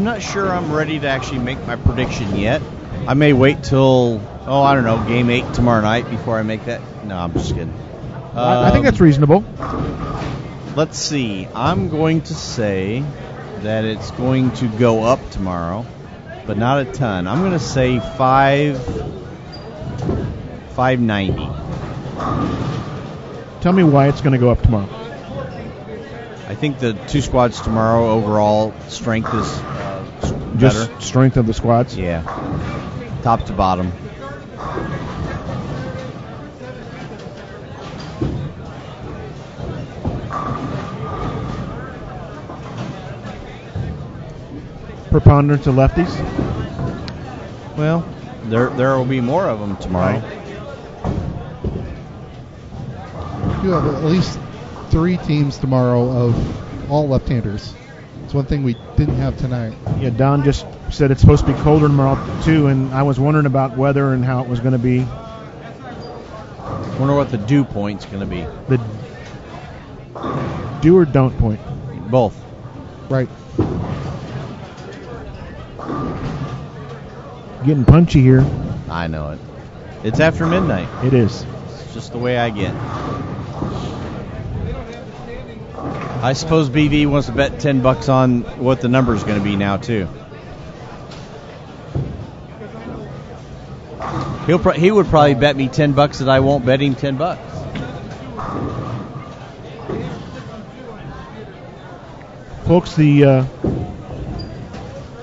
not sure I'm ready to actually make my prediction yet. I may wait till, I don't know, game 8 tomorrow night before I make that. No, I'm just kidding. I think that's reasonable. Let's see. I'm going to say that it's going to go up tomorrow, but not a ton. I'm going to say 590. Tell me why it's going to go up tomorrow. I think the two squads tomorrow overall strength is Just better. Strength of the squads? Yeah. Top to bottom. Preponderance of lefties? Well, there will be more of them tomorrow. You have at least 3 teams tomorrow of all left-handers. It's one thing we didn't have tonight. Yeah, Don just said it's supposed to be colder tomorrow, too, and I was wondering about weather and how it was going to be. Wonder what the dew point's going to be. The do or don't point? Both. Right. Getting punchy here. I know it. It's after midnight. It is. It's just the way I get. I suppose BV wants to bet $10 on what the number is going to be now too. He would probably bet me $10 that I won't bet him $10. Folks, the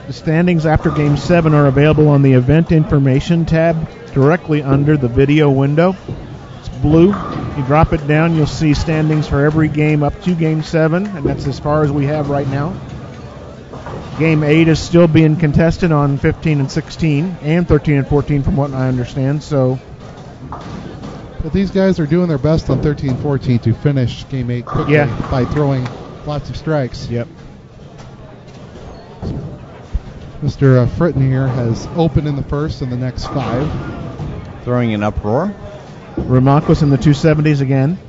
standings after Game 7 are available on the Event Information tab directly under the video window. It's blue. You drop it down, you'll see standings for every game up to Game 7, and that's as far as we have right now. Game 8 is still being contested on 15 and 16 and 13 and 14 from what I understand. So, but these guys are doing their best on 13 and 14 to finish Game 8 quickly by throwing lots of strikes. Yep. Mr. Fritten here has opened in the first and the next 5. Throwing an uproar. Ramakos in the 270s again.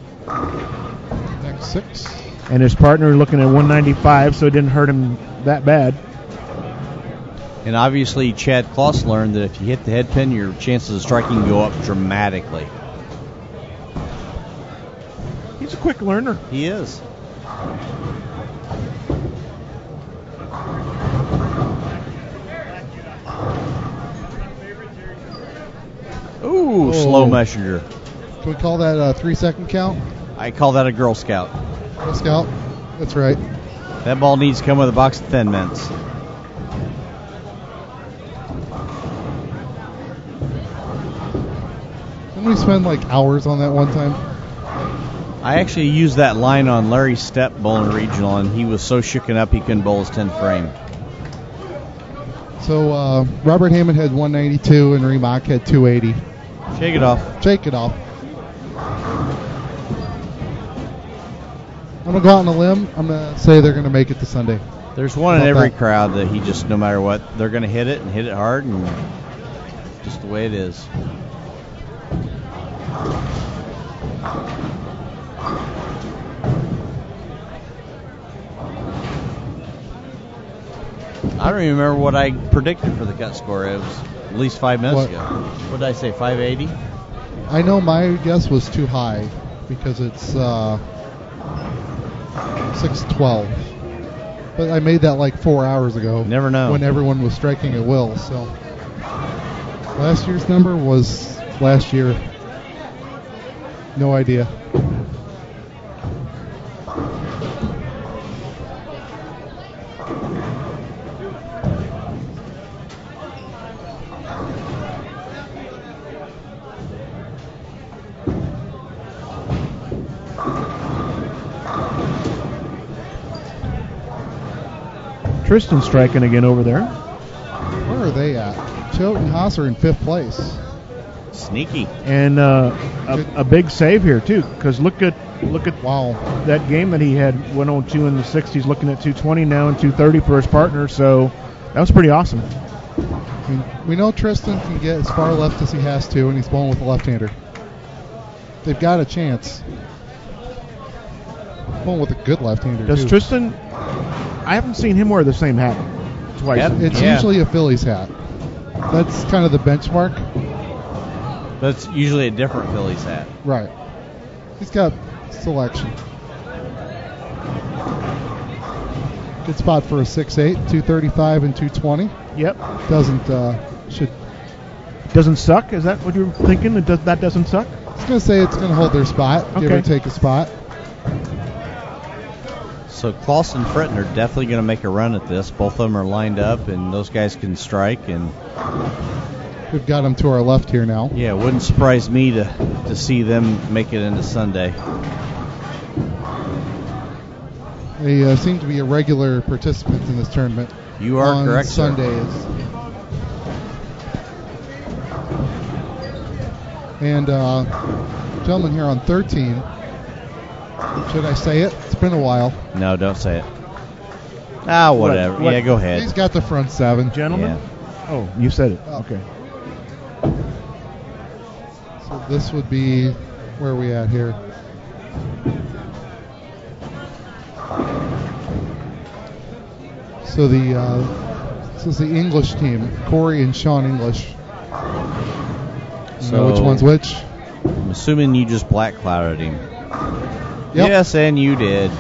Next 6. And his partner looking at 195, so it didn't hurt him that bad. And obviously Chad Kloss learned that if you hit the head pin, your chances of striking go up dramatically. He's a quick learner. He is. Ooh, slow messenger. Can we call that a 3-second count? I call that a Girl Scout. Girl Scout? That's right. That ball needs to come with a box of Thin Mints. Didn't we spend like hours on that one time? I actually used that line on Larry's step bowling regional, and he was so shooken up he couldn't bowl his 10th frame. So Robert Hammond had 192 and Remock had 280. Shake it off. Shake it off. I'm going to go out on a limb. I'm going to say they're going to make it to Sunday. There's one in every crowd that he just, no matter what, they're going to hit it and hit it hard, and just the way it is. I don't even remember what I predicted for the cut score. It was at least 5 minutes ago. What did I say, 580? I know my guess was too high because it's 612. But I made that like 4 hours ago. Never know. When everyone was striking at will. So last year's number was last year. No idea. Tristan striking again over there. Where are they at? Choate and Haas are in 5th place. Sneaky. And a big save here too, because look at wow, that game that he had 102 in the 6th. He's looking at 220 now and 230 for his partner. So that was pretty awesome. I mean, we know Tristan can get as far left as he has to, and he's bowling with a left-hander. They've got a chance. Bowling with a good left-hander. Does too. Tristan? I haven't seen him wear the same hat twice. Yep. It's usually a Phillies hat. That's kind of the benchmark. That's usually a different Phillies hat. Right. He's got selection. Good spot for a 6'8", 235 and 220. Yep. Doesn't suck? Is that what you're thinking? That doesn't suck? I was going to say it's going to hold their spot, give or take a spot. So Clausen and Fritton are definitely going to make a run at this. Both of them are lined up, and those guys can strike. And we've got them to our left here now. Yeah, it wouldn't surprise me to see them make it into Sunday. They seem to be a regular participants in this tournament. You are correct, Sundays. And gentleman here on 13. Should I say it? It's been a while. No, don't say it. Ah, whatever. What? Yeah, go ahead. He's got the front 7. Gentlemen? Yeah. Oh, you said it. Okay. So this would be, where are we at here? So this is the English team, Corey and Sean English. So which one's which? I'm assuming you just black clouded him. Yep. Yes, and you did.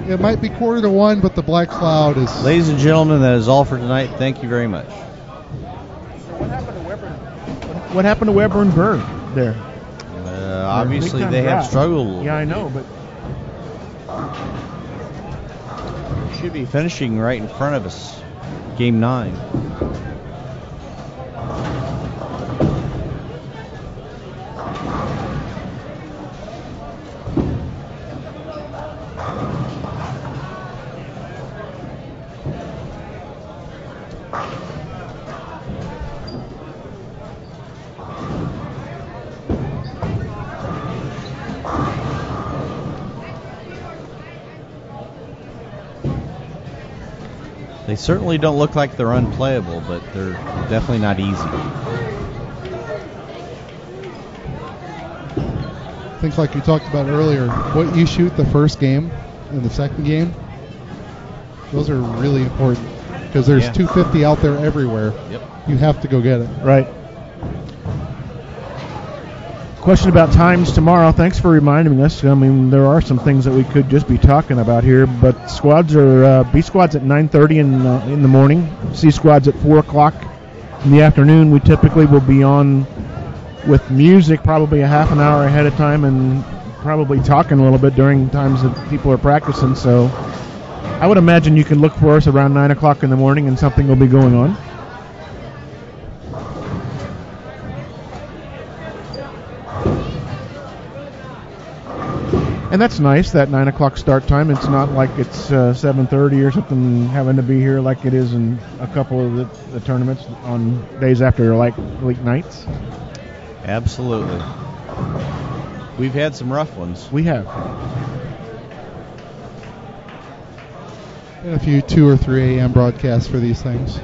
It might be 1/4 but the black cloud is... Ladies and gentlemen, that is all for tonight. Thank you very much. What happened to Weber and Byrne there? Obviously, they have struggled a little. Yeah, I know, but should be finishing right in front of us. Game 9. They certainly don't look like they're unplayable, but they're definitely not easy. Things like we talked about earlier, what you shoot the first game and the second game, those are really important because there's 250 out there everywhere. Yep. You have to go get it. Right. Question about times tomorrow. Thanks for reminding us. I mean, there are some things that we could just be talking about here, but squads are B squads at 9:30 in the morning, C squads at 4 o'clock in the afternoon. We typically will be on with music probably a half an hour ahead of time and probably talking a little bit during times that people are practicing. So I would imagine you can look for us around 9 o'clock in the morning and something will be going on. And that's nice, that 9 o'clock start time. It's not like it's 7:30 or something having to be here like it is in a couple of the tournaments on days after like week nights. Absolutely. We've had some rough ones. We have. And a few 2 or 3 a.m. broadcasts for these things.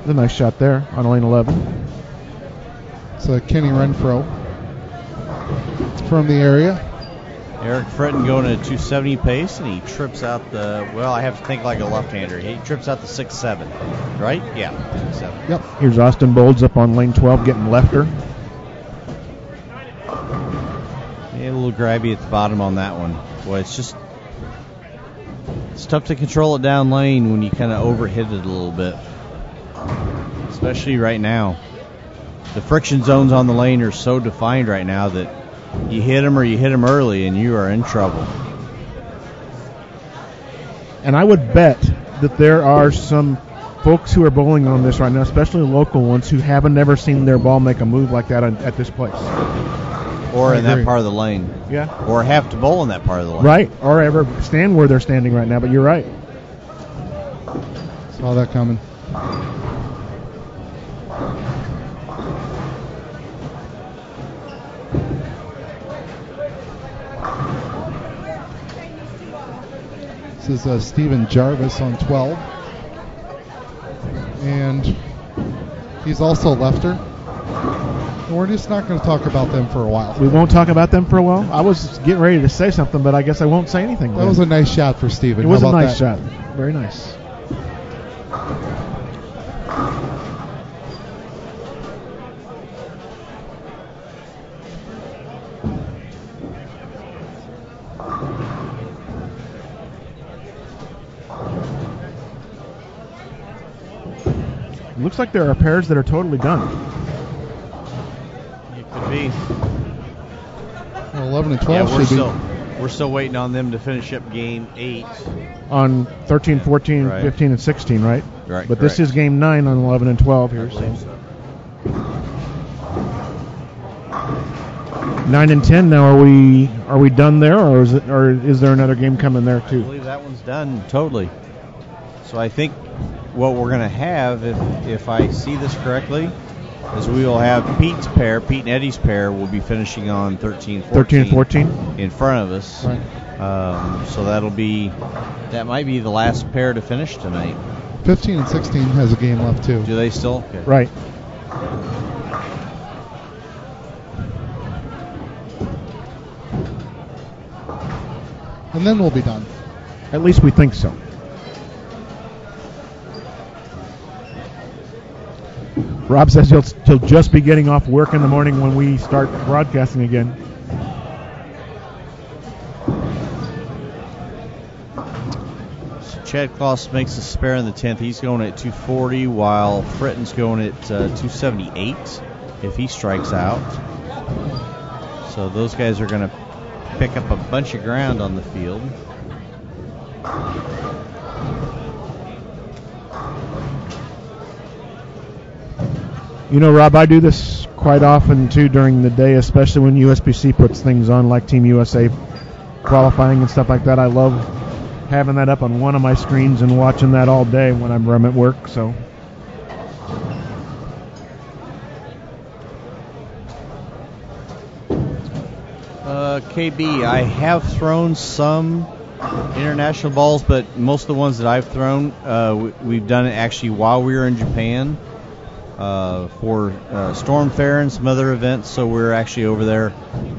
A nice shot there on lane 11. So Kenny Renfro from the area. Eric Fritton going at a 270 pace, and he trips out I have to think like a left-hander. He trips out the 6-7, right? Yeah, 6-7. Yep. Here's Austin Bolds up on lane 12 getting lefter. Yeah, a little grabby at the bottom on that one. Boy, it's tough to control it down lane when you kind of overhit it a little bit, especially right now. The friction zones on the lane are so defined right now that you hit them or you hit them early and you are in trouble. And I would bet that there are some folks who are bowling on this right now, especially local ones, who haven't ever seen their ball make a move like that at this place. Or in that part of the lane. Yeah. Or have to bowl in that part of the lane. Right. Or ever stand where they're standing right now, but you're right. Saw that coming. This is Stephen Jarvis on 12. And he's also lefter. And we're just not going to talk about them for a while. We won't talk about them for a while? I was getting ready to say something, but I guess I won't say anything. That was a nice shot for Stephen. It was a nice shot. Very nice. Looks like there are pairs that are totally done. It could be. Well, 11 and 12 We're still waiting on them to finish up game 8. On 13, 14, right. 15, and 16, right? Right. But this is game 9 on 11 and 12 here. So. 9 and 10 now. Are we done there, or is there another game coming there too? I believe that one's done totally. So I think what we're going to have, if I see this correctly, is we will have Pete and Eddie's pair will be finishing on 13-14 in front of us. Right. So that might be the last pair to finish tonight. 15 and 16 has a game left too. Do they still? Okay. Right. And then we'll be done. At least we think so. Rob says he'll just be getting off work in the morning when we start broadcasting again. So Chad Kloss makes a spare in the 10th. He's going at 240, while Fritton's going at 278 if he strikes out. So those guys are going to pick up a bunch of ground on the field. You know, Rob, I do this quite often, too, during the day, especially when USBC puts things on like Team USA qualifying and stuff like that. I love having that up on one of my screens and watching that all day when I'm at work. So, KB, I have thrown some international balls, but most of the ones that I've thrown, we've done it actually while we were in Japan. For Storm Fair and some other events, so we're actually over there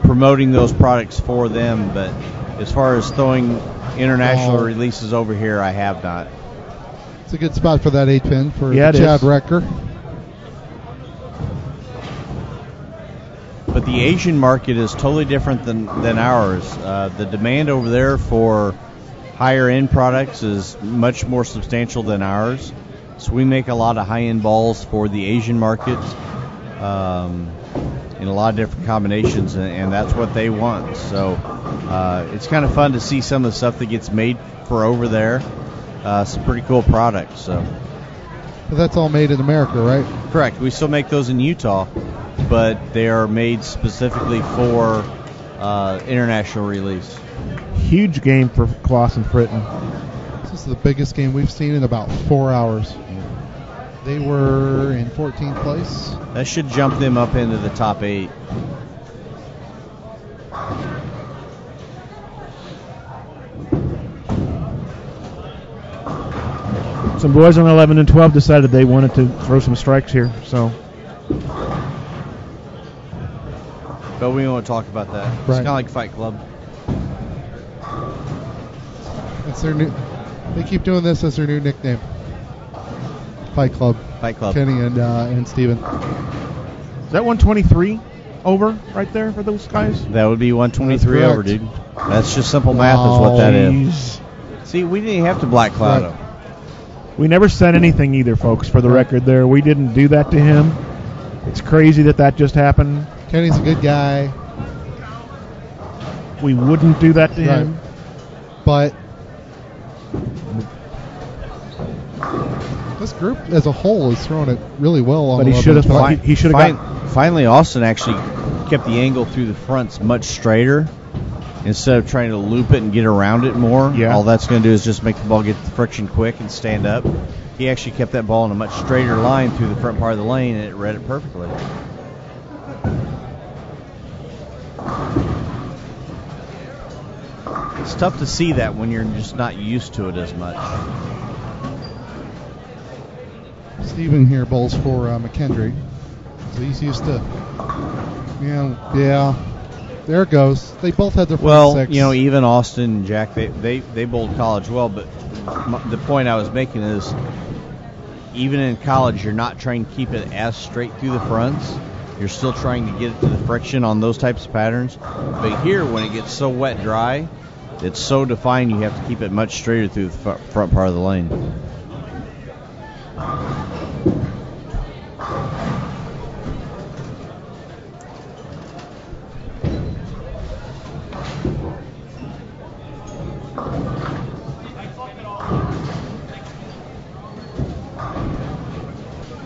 promoting those products for them. But as far as throwing international releases over here, I have not. It's a good spot for that 8-pin for Chad Recker. But the Asian market is totally different than ours. The demand over there for higher end products is much more substantial than ours. So we make a lot of high end balls for the Asian market in a lot of different combinations, and that's what they want. So it's kind of fun to see some of the stuff that gets made for over there. Some pretty cool products. So. But that's all made in America, right? Correct. We still make those in Utah, but they are made specifically for international release. Huge game for Clausen Fritton. This is the biggest game we've seen in about 4 hours. They were in 14th place. That should jump them up into the top 8. Some boys on 11 and 12 decided they wanted to throw some strikes here, so. But we don't want to talk about that. It's kind of like Fight Club. It's their new. They keep doing this as their new nickname. Fight Club. Fight Club. Kenny and Steven. Is that 123 over right there for those guys? That would be 123 over, dude. That's just simple math is what that is. See, we didn't have to black cloud him. We never said anything either, folks, for the record there. We didn't do that to him. It's crazy that just happened. Kenny's a good guy. We wouldn't do that to him. But this group as a whole is throwing it really well on. But he should have. He should have got. Finally, Austin actually kept the angle through the fronts much straighter instead of trying to loop it and get around it more. Yeah. All that's going to do is just make the ball get the friction quick and stand up. He actually kept that ball in a much straighter line through the front part of the lane, and it read it perfectly. It's tough to see that when you're just not used to it as much. Steven here bowls for McKendry. So he's used to, yeah. There it goes. They both had their front six. Even Austin and Jack, they bowled college well, but the point I was making is even in college, you're not trying to keep it as straight through the fronts. You're still trying to get it to the friction on those types of patterns. But here, when it gets so wet dry, it's so defined you have to keep it much straighter through the front part of the lane.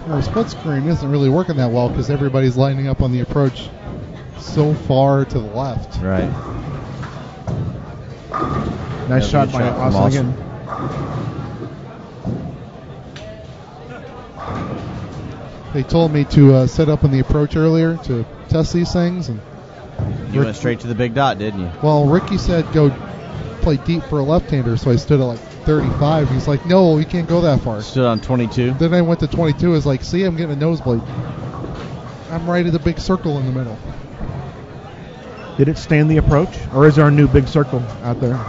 The split screen isn't really working that well because everybody's lining up on the approach so far to the left. Right. Nice shot by Austin again. They told me to set up on the approach earlier to test these things, and you went straight to the big dot, didn't you? Well, Ricky said go play deep for a left-hander, so I stood at like 35. He's like, no, you can't go that far. Stood on 22. Then I went to 22. I was like, see, I'm getting a nosebleed. I'm right at the big circle in the middle. Did it stand the approach, or is there a new big circle out there?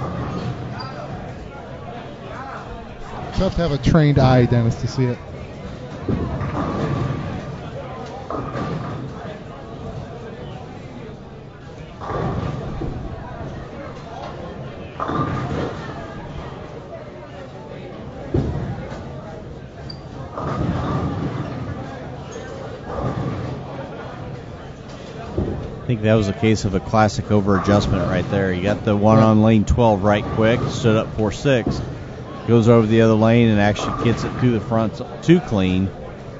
You have to have a trained eye, Dennis, to see it. I think that was a case of a classic over adjustment right there. You got the one on lane 12 right quick, stood up 4-6, goes over the other lane and actually gets it through the front too clean,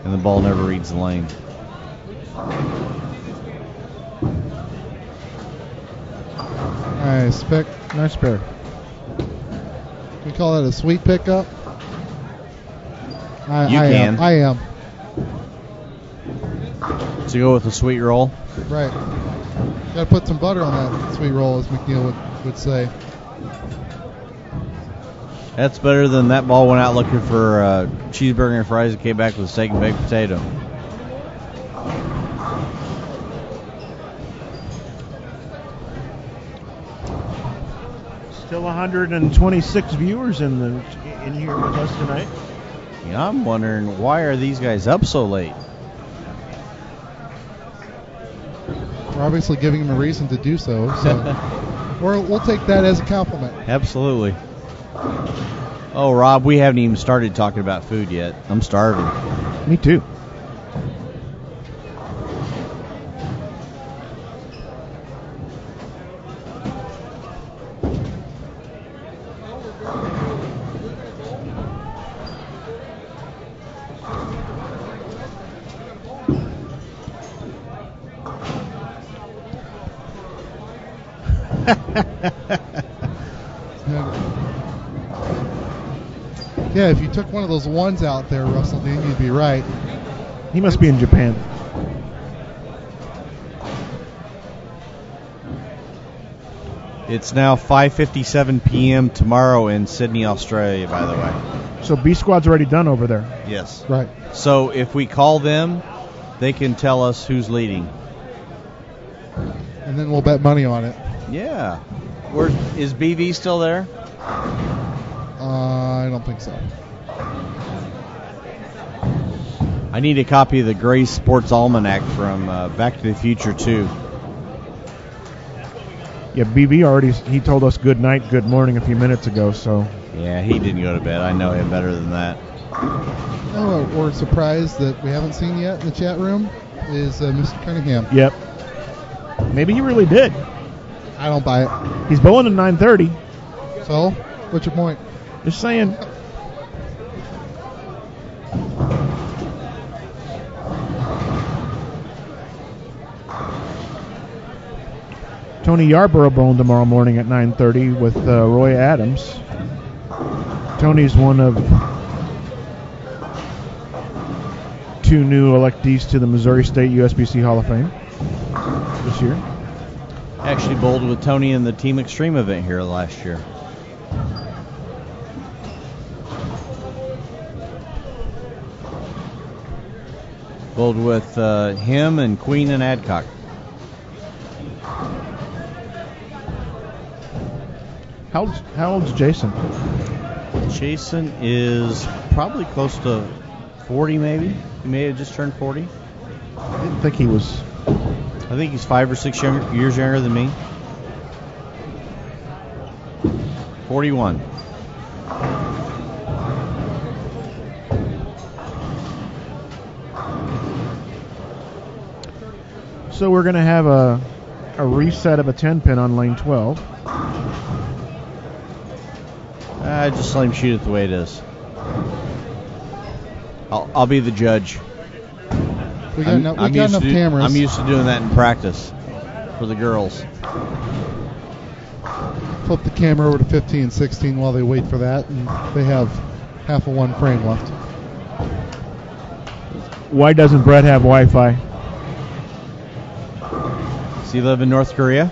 and the ball never reads the lane. Nice pick. Nice pair. We call that a sweet pickup. I am. So you go with a sweet roll? Right. Got to put some butter on that sweet roll, as McNeil would say. That's better than that ball went out looking for cheeseburger and fries and came back with a steak and baked potato. Still 126 viewers in here with us tonight. Yeah, I'm wondering, why are these guys up so late? We're obviously giving him a reason to do so. So we'll take that as a compliment. Absolutely. Oh, Rob, we haven't even started talking about food yet. I'm starving. Me too. Yeah, if you took one of those ones out there, Russell Dean, you'd be right. He must be in Japan. It's now 5:57 p.m. tomorrow in Sydney, Australia, by the way. So B Squad's already done over there. Yes. Right. So if we call them, they can tell us who's leading. And then we'll bet money on it. Yeah. Is BV still there? I don't think so. I need a copy of the Gray Sports Almanac from Back to the Future 2. Yeah, BB already, he told us good night, good morning a few minutes ago, so. Yeah, he didn't go to bed. I know him better than that. Oh, we're surprised that we haven't seen yet in the chat room is Mr. Cunningham. Yep. Maybe he really did. I don't buy it. He's bowling at 9:30. So, what's your point? Just saying. Tony Yarborough bowling tomorrow morning at 9:30 with Roy Adams. Tony's one of 2 new electees to the Missouri State USBC Hall of Fame this year. Actually bowled with Tony in the Team Extreme event here last year. Bowled with him and Queen and Adcock. How old's Jason? Jason is probably close to 40, maybe. He may have just turned 40. I didn't think he was. I think he's 5 or 6 years younger than me. 41. So we're going to have a reset of a 10-pin on lane 12. Just let him shoot it the way it is. I'll be the judge. We got enough cameras. I'm used to doing that in practice for the girls. Flip the camera over to 15, 16 while they wait for that, and they have half of one frame left. Why doesn't Brett have Wi-Fi? Does he live in North Korea?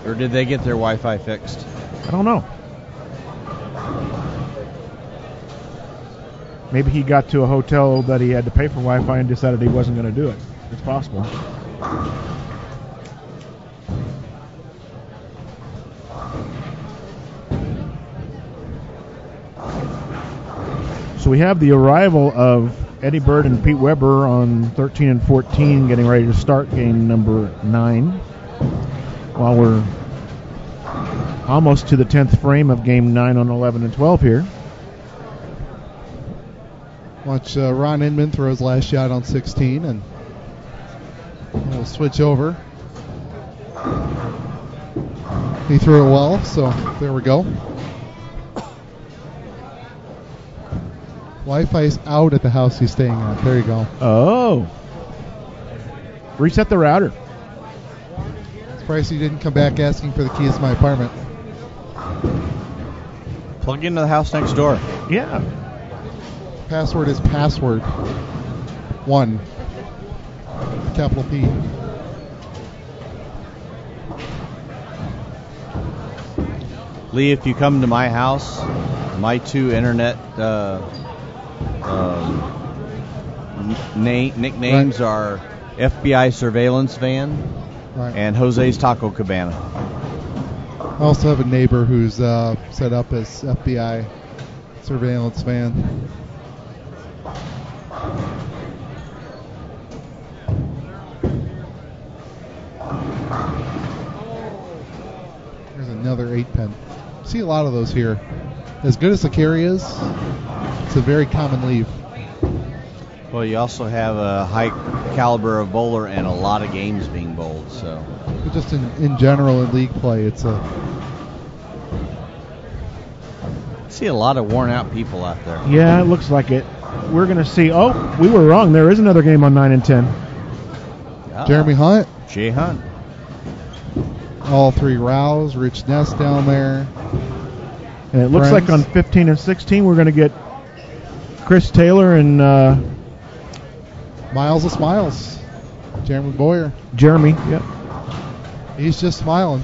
Or did they get their Wi-Fi fixed? I don't know. Maybe he got to a hotel that he had to pay for Wi-Fi and decided he wasn't going to do it. It's possible. So we have the arrival of Eddie Bird and Pete Weber on 13 and 14, getting ready to start game number 9. While we're almost to the 10th frame of game 9 on 11 and 12 here. Watch Ron Inman throw his last shot on 16, and we'll switch over. He threw it well, so there we go. Wi-Fi's out at the house he's staying at. There you go. Oh. Reset the router. Surprised he didn't come back asking for the keys to my apartment. Plug into the house next door. Yeah. Password is password 1. Capital P. Lee, if you come to my house, my 2 internet nicknames are FBI Surveillance Van and Jose's Taco Cabana. I also have a neighbor who's set up as FBI Surveillance Van. another 8-pin. See a lot of those here. As good as the carry is, it's a very common leave. Well, you also have a high caliber of bowler and a lot of games being bowled. So, But just in general in league play, it's a I see a lot of worn out people out there. Yeah, it looks like it. We're going to see. Oh, we were wrong. There is another game on 9 and 10. Jeremy Hunt. Jay Hunt. All 3 Rows, Rich Ness down there. And it looks like on 15 and 16 we're going to get Chris Taylor and Miles of Smiles. Jeremy Boyer. Jeremy. Yep. He's just smiling.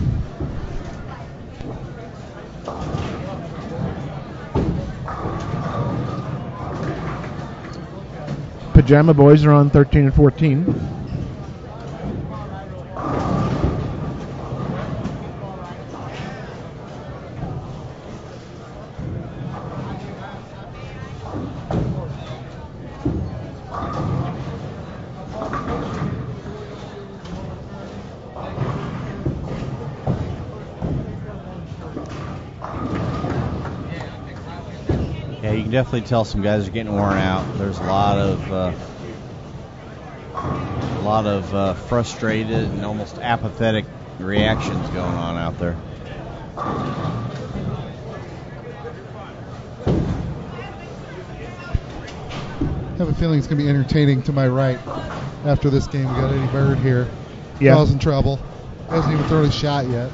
Pajama Boys are on 13 and 14. Yeah, you can definitely tell some guys are getting worn out. There's a lot of frustrated and almost apathetic reactions going on out there. I have a feeling it's going to be entertaining to my right after this game. We got Eddie Bird here, causing trouble. Hasn't even thrown a shot yet.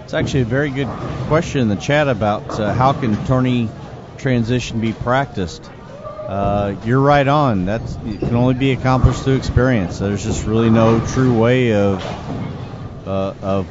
It's actually a very good question in the chat about how can tourney transition be practiced. You're right on. It can only be accomplished through experience. There's just really no true way of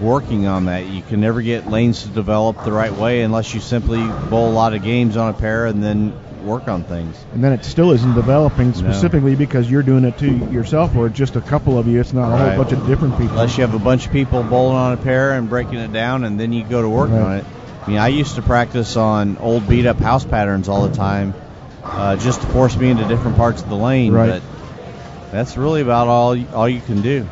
working on that. You can never get lanes to develop the right way unless you simply bowl a lot of games on a pair and then work on things. And then it still isn't developing specifically because you're doing it to yourself, or just a couple of you. It's not a whole bunch of different people. Unless you have a bunch of people bowling on a pair and breaking it down, and then you go to work on it. I mean, I used to practice on old beat-up house patterns all the time, just to force me into different parts of the lane. But that's really about all you can do.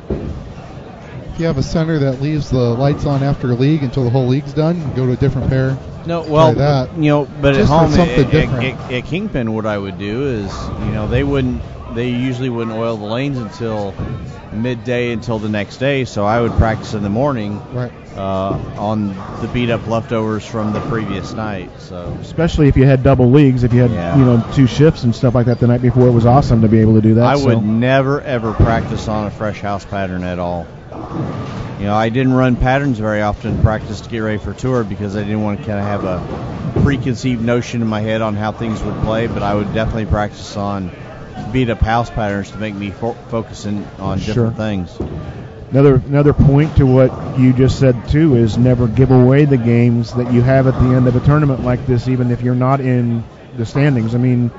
If you have a center that leaves the lights on after a league until the whole league's done, you go to a different pair. No, well, that. But just at home, different. At Kingpin, what I would do is, they usually wouldn't oil the lanes until midday until the next day. So I would practice in the morning, on the beat up leftovers from the previous night. So especially if you had double leagues, if you had 2 shifts and stuff like that the night before, it was awesome to be able to do that. I would never ever practice on a fresh house pattern at all. I didn't run patterns very often in practice to get ready for tour because I didn't want to kind of have a preconceived notion in my head on how things would play, but I would definitely practice on beat-up house patterns to make me focus on different things. Another point to what you just said, too, is never give away the games that you have at the end of a tournament like this, even if you're not in the standings. I mean,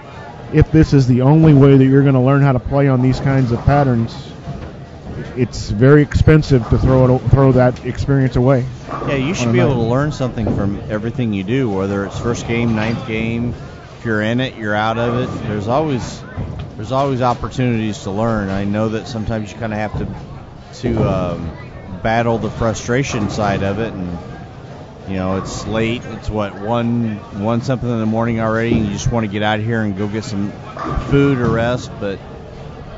if this is the only way that you're going to learn how to play on these kinds of patterns, it's very expensive to throw that experience away. Yeah, you should be able to learn something from everything you do, whether it's first game, ninth game. If you're in it, you're out of it. There's always opportunities to learn. I know that sometimes you kind of have to battle the frustration side of it, and it's late. It's one something in the morning already, and you just want to get out of here and go get some food or rest, but.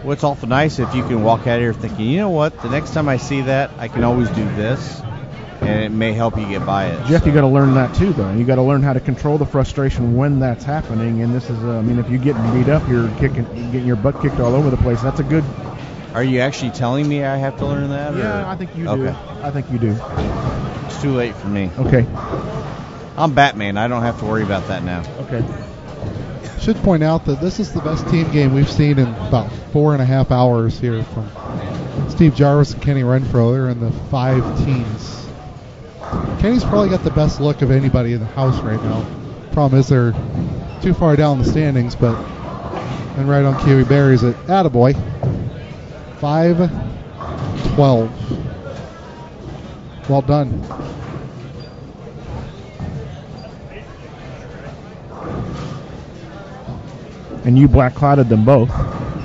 What's awful nice if you can walk out of here thinking, you know what, the next time I see that, I can always do this, and it may help you get by it. Jeff, you got to learn that too, though. You got to learn how to control the frustration when that's happening. And this is, if you're getting beat up, you're getting your butt kicked all over the place. That's a good. Are you actually telling me I have to learn that? Yeah, I think you do. I think you do. It's too late for me. Okay. I'm Batman. I don't have to worry about that now. Okay. Should point out that this is the best team game we've seen in about 4.5 hours here from Steve Jarvis and Kenny Renfro. They're in the 5 teams. Kenny's probably got the best look of anybody in the house right now. Problem is they're too far down the standings, and right on Kiwi Berry's it. Attaboy. 5-12. Well done. And you black clouded them both.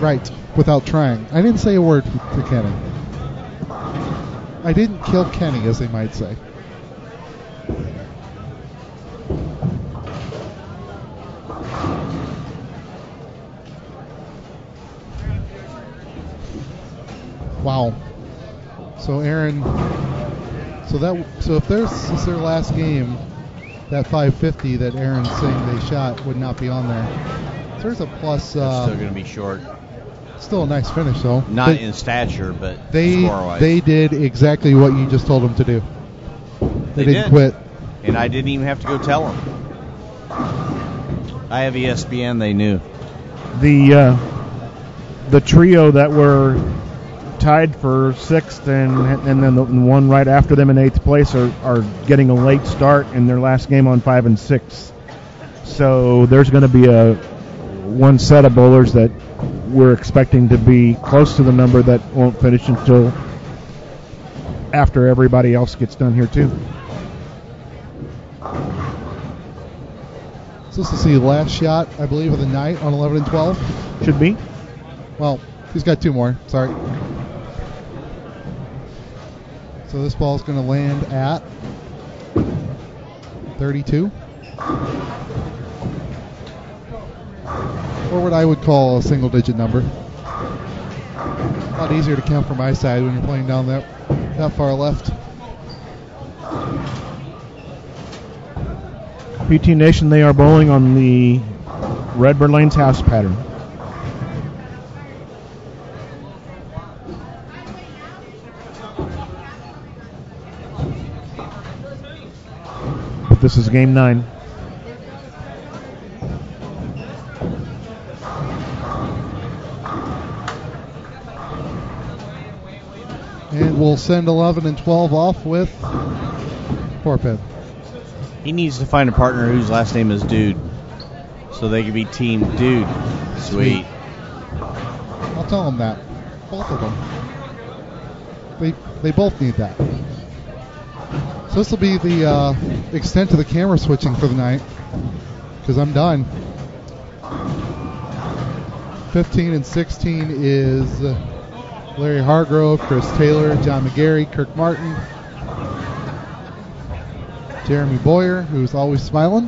Right. without trying. I didn't say a word to Kenny. I didn't kill Kenny, as they might say. Wow. So Aaron, so if this is their last game, that 550 that Aaron's saying they shot would not be on there. So there's a plus. They're still going to be short. Still a nice finish, though. Not in stature, but score-wise. They did exactly what you just told them to do. They didn't quit. And I didn't even have to go tell them. I have ESPN. They knew. The trio that were tied for 6th and then the one right after them in 8th place are getting a late start in their last game on 5 and 6. So there's going to be one set of bowlers that we're expecting to be close to the number that won't finish until after everybody else gets done here too. So this is the last shot, I believe, of the night on 11 and 12. Should be. Well, he's got 2 more. Sorry. So this ball's going to land at 32. Or what I would call a single-digit number. A lot easier to count from my side when you're playing down that far left. PT Nation, they are bowling on the Redbird Lanes house pattern. But this is game 9. And we'll send 11 and 12 off with 4-pin. He needs to find a partner whose last name is Dude, so they can be Team Dude. Sweet. I'll tell them that. Both of them. They both need that. So this will be the extent of the camera switching for the night, because I'm done. 15 and 16 is Larry Hargrove, Chris Taylor, John McGarry, Kirk Martin, Jeremy Boyer, who's always smiling,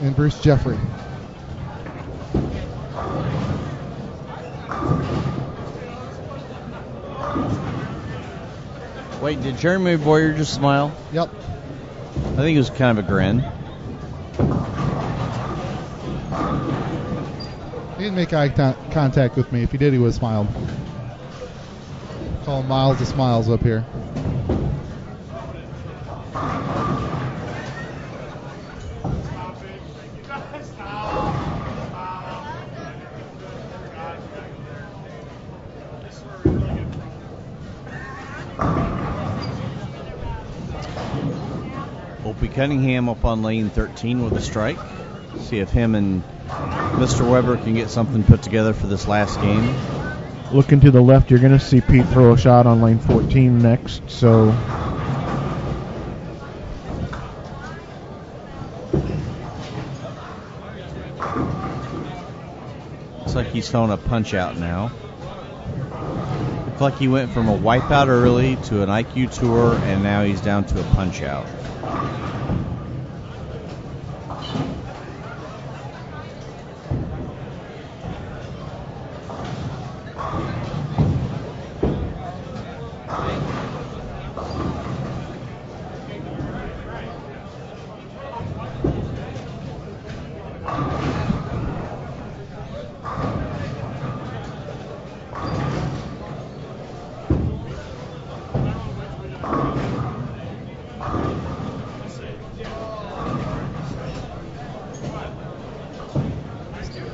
and Bruce Jeffrey. Wait, did Jeremy Boyer just smile? Yep. I think it was kind of a grin. He didn't make eye contact with me. If he did, he would have smiled. Call him Miles of Smiles up here. Opie Cunningham up on lane 13 with a strike. See if him and Mr. Weber can get something put together for this last game. Looking to the left, you're going to see Pete throw a shot on lane 14 next. So looks like he's throwing a punch out now. Looks like he went from a wipeout early to an IQ tour, and now he's down to a punch out.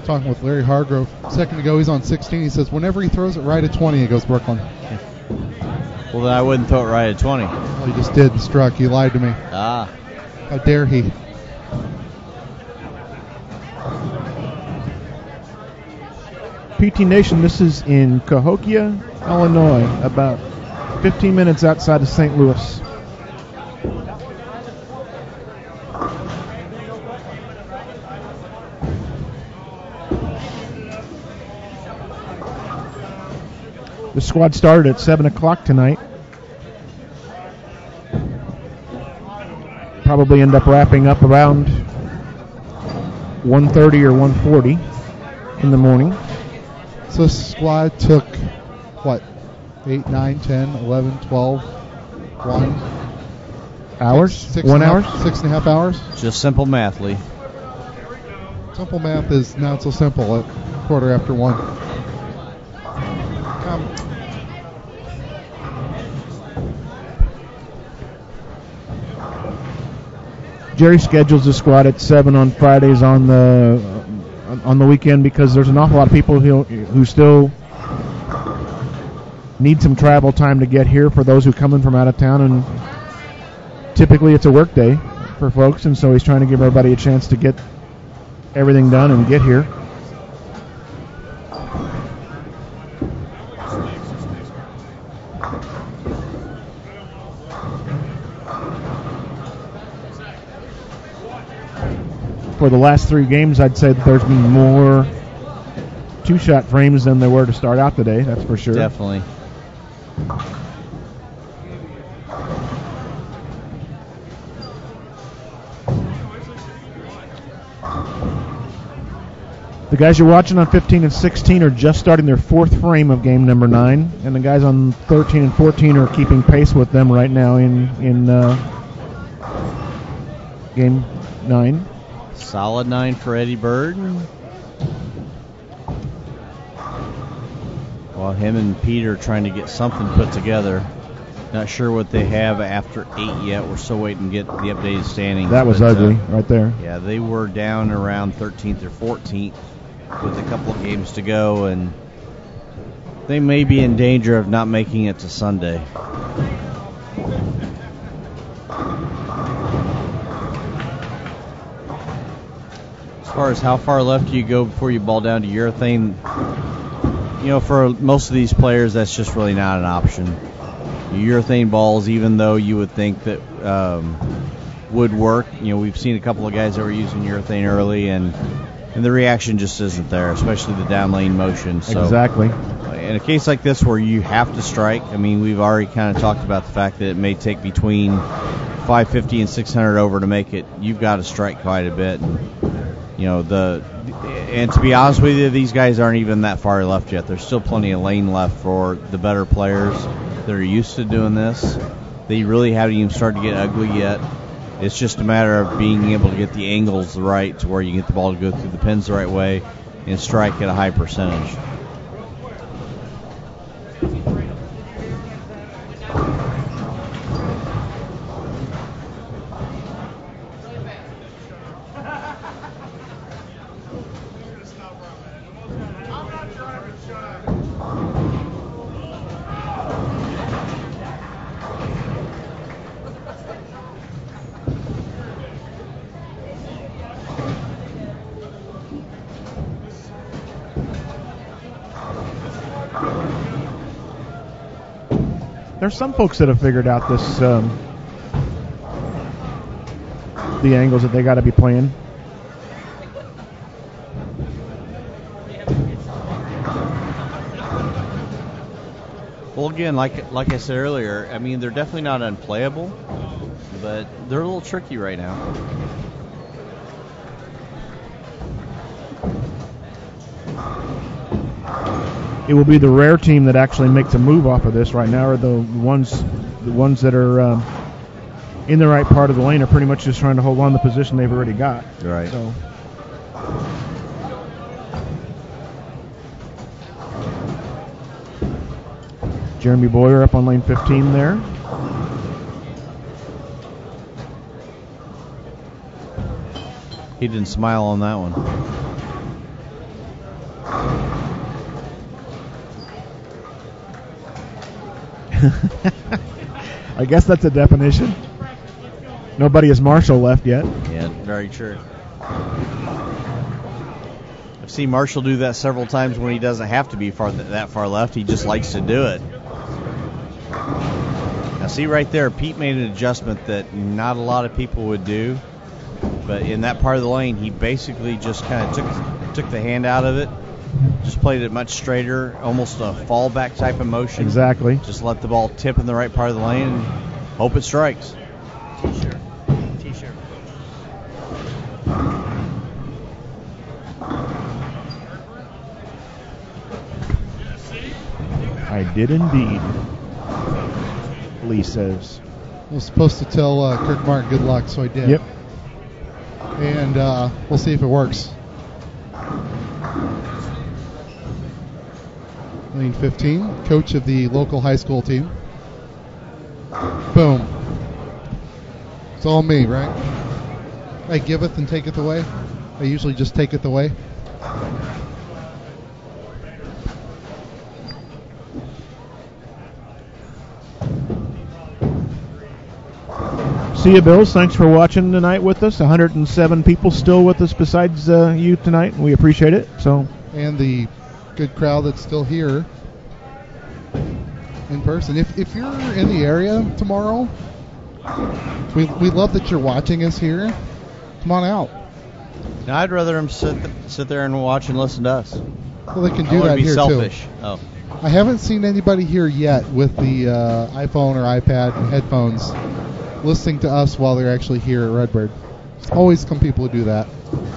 Talking with Larry Hargrove a second ago, he's on 16. He says whenever he throws it right at 20, it goes Brooklyn. Well, then I wouldn't throw it right at 20. Well, he just did and struck. He lied to me. Ah. How dare he? PT Nation, this is in Cahokia, Illinois, about 15 minutes outside of St. Louis. The squad started at 7 o'clock tonight. Probably end up wrapping up around 1:30 or 1:40 in the morning. So this squad took, 8, 9, 10, 11, 12, 1 hours? 6 1 hour? 6.5 hours? Just simple math, Lee. Simple math is not so simple at 1:15. Jerry schedules the squad at 7 on Fridays on the weekend because there's an awful lot of people who still need some travel time to get here for those who come in from out of town, and typically it's a work day for folks, and so he's trying to give everybody a chance to get everything done and get here. For the last 3 games, I'd say that there's been more two-shot frames than there were to start out today, that's for sure. Definitely. The guys you're watching on 15 and 16 are just starting their 4th frame of game number 9, and the guys on 13 and 14 are keeping pace with them right now in game 9. Solid 9 for Eddie Bird. While him and Pete are trying to get something put together. Not sure what they have after 8 yet. We're still waiting to get the updated standings. That was ugly right there. Yeah, they were down around 13th or 14th with a couple of games to go, and they may be in danger of not making it to Sunday. As far as how far left you go before you ball down to urethane, for most of these players, that's just really not an option. Urethane balls, even though you would think that would work, we've seen a couple of guys that were using urethane early, and the reaction just isn't there, especially the down lane motion. So, exactly. In a case like this where you have to strike, we've already kind of talked about the fact that it may take between 550 and 600 over to make it. You've got to strike quite a bit. And to be honest with you, these guys aren't even that far left yet. There's still plenty of lane left for the better players that are used to doing this. They really haven't even started to get ugly yet. It's just a matter of being able to get the angles right to where you get the ball to go through the pins the right way and strike at a high percentage. There's some folks that have figured out this, the angles that they got to be playing. Well, again, like I said earlier, they're definitely not unplayable, but they're a little tricky right now. It will be the rare team that actually makes a move off of this right now, or the ones that are in the right part of the lane are pretty much just trying to hold on to the position they've already got. Right. So. Jeremy Boyer up on lane 15 there. He didn't smile on that one. I guess that's a definition. Nobody is Marshall left yet. Yeah, very true. I've seen Marshall do that several times when he doesn't have to be that far left. He just likes to do it. Now, see right there, Pete made an adjustment that not a lot of people would do. But in that part of the lane, he basically just kind of took the hand out of it just played it much straighter, almost a fallback type of motion. Exactly. Just let the ball tip in the right part of the lane and hope it strikes. T-shirt. I did indeed, Lee says. I was supposed to tell Kirk Martin good luck, so I did. Yep. And we'll see if it works. Lane 15, coach of the local high school team. Boom. It's all me, right? I giveth and taketh away. I usually just taketh away. See you, Bills. Thanks for watching tonight with us. 107 people still with us besides you tonight. We appreciate it. So. And the good crowd that's still here in person. If you're in the area tomorrow, we love that you're watching us here. Come on out. Now, I'd rather them sit there and watch and listen to us. Well, they can I do wanna that be here selfish. too. Oh. I haven't seen anybody here yet with the iPhone or iPad and headphones listening to us while they're actually here at Redbird. There's always some people who do that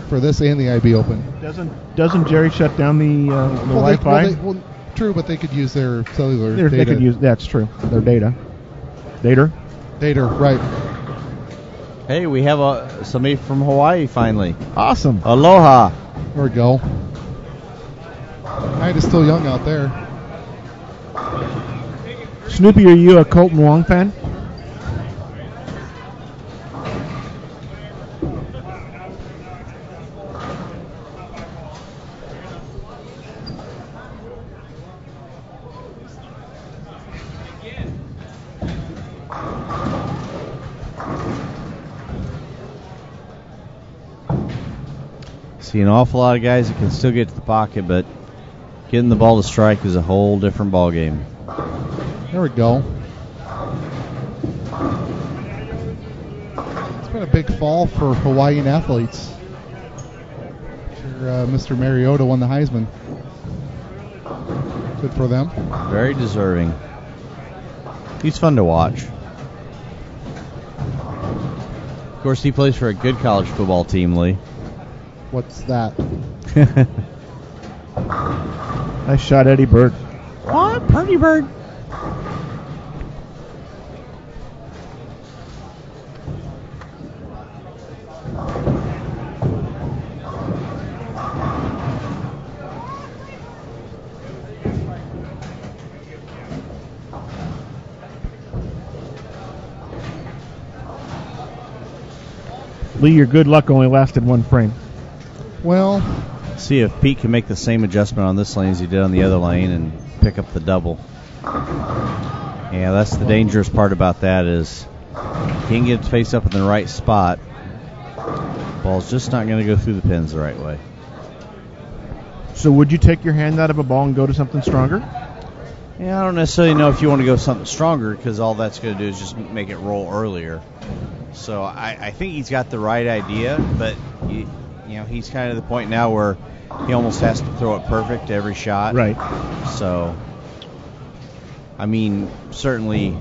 for this and the IB Open. Doesn't Jerry shut down the Wi-Fi? Well, true, but they could use their cellular data. They could use. That's true. Their data. Data, right. Hey, we have somebody from Hawaii finally. Awesome. Aloha. There we go. Night is still young out there. Snoopy, are you a Colton Wong fan? See an awful lot of guys that can still get to the pocket, but getting the ball to strike is a whole different ball game. There we go. It's been a big fall for Hawaiian athletes. Mr. Mariota won the Heisman. Good for them. Very deserving. He's fun to watch. Of course, he plays for a good college football team, Lee. What's that? Nice shot, Eddie Bird. What? Purdy Bird? Lee, your good luck only lasted one frame. Well, see if Pete can make the same adjustment on this lane as he did on the other lane and pick up the double. Yeah, that's the dangerous part about that is he can get his face up in the right spot. Ball's just not going to go through the pins the right way. So would you take your hand out of a ball and go to something stronger? Yeah, I don't necessarily know if you want to go something stronger because all that's going to do is just make it roll earlier. So I think he's got the right idea, but you know he's kind of at the point now where he almost has to throw it perfect every shot. Right. So, I mean, certainly,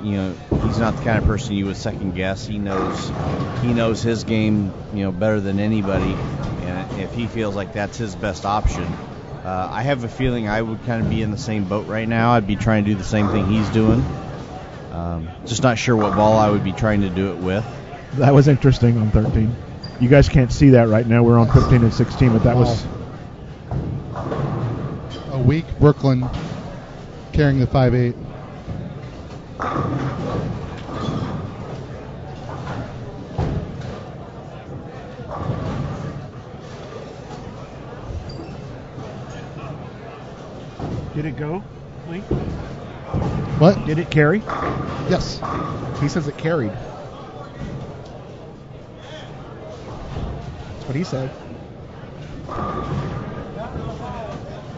you know, he's not the kind of person you would second guess. He knows his game, you know, better than anybody, and if he feels like that's his best option. I have a feeling I would kind of be in the same boat right now. I'd be trying to do the same thing he's doing. Just not sure what ball I would be trying to do it with. That was interesting on 13. You guys can't see that right now. We're on 15 and 16, but that was a weak Brooklyn carrying the 5-8. Did it go, Lee? What? Did it carry? Yes. He says it carried. That's what he said.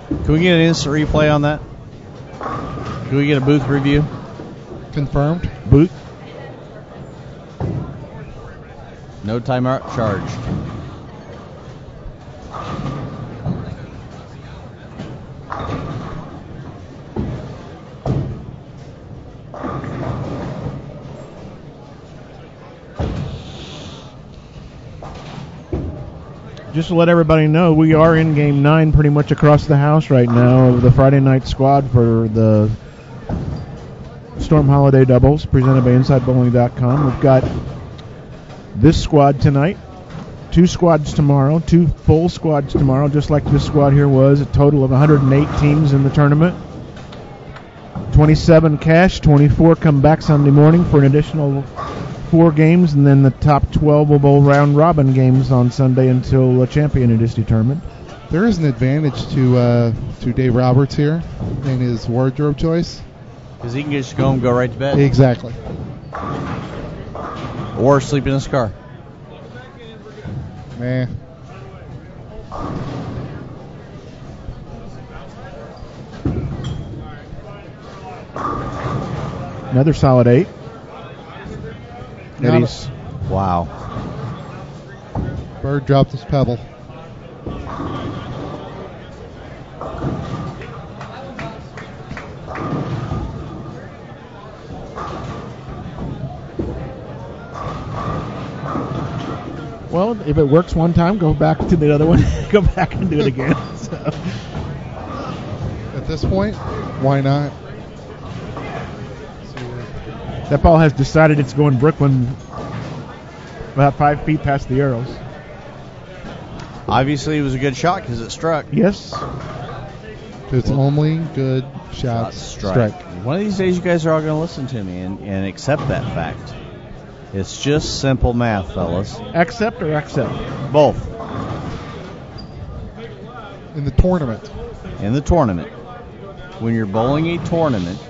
Can we get an instant replay on that? Can we get a booth review? Confirmed. Booth? No timeout charged. Just to let everybody know, we are in Game 9 pretty much across the house right now of the Friday night squad for the Storm Holiday Doubles presented by InsideBowling.com. We've got this squad tonight, 2 squads tomorrow, 2 full squads tomorrow, just like this squad here was. A total of 108 teams in the tournament. 27 cash, 24 come back Sunday morning for an additional 4 games, and then the top 12 will bowl round robin games on Sunday until the champion is determined. There is an advantage to Dave Roberts here in his wardrobe choice. Because he can just go home and go right to bed. Exactly. Or sleep in his car. Man. Another solid 8. Not Eddie's. Wow. Bird dropped his pebble. Well, if it works one time, go back to the other one. Go back and do it again. So. At this point, why not? That ball has decided it's going Brooklyn about 5 feet past the arrows. Obviously, it was a good shot because it struck. Yes. It's only good shots strike. One of these days, you guys are all going to listen to me and accept that fact. It's just simple math, fellas. Accept or accept? Both. In the tournament. In the tournament. When you're bowling a tournament,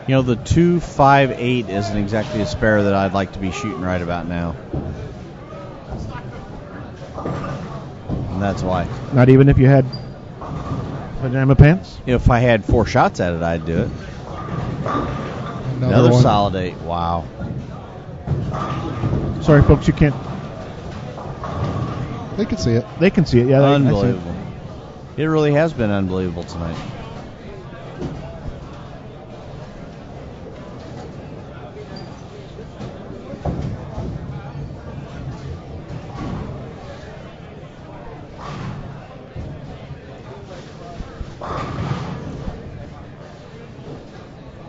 you know, the 2-5-8 isn't exactly a spare that I'd like to be shooting right about now. And that's why. Not even if you had pajama pants? If I had 4 shots at it, I'd do it. Another solid 8. Wow. Sorry, folks, you can't. They can see it. They can see it, yeah. Unbelievable. It really has been unbelievable tonight.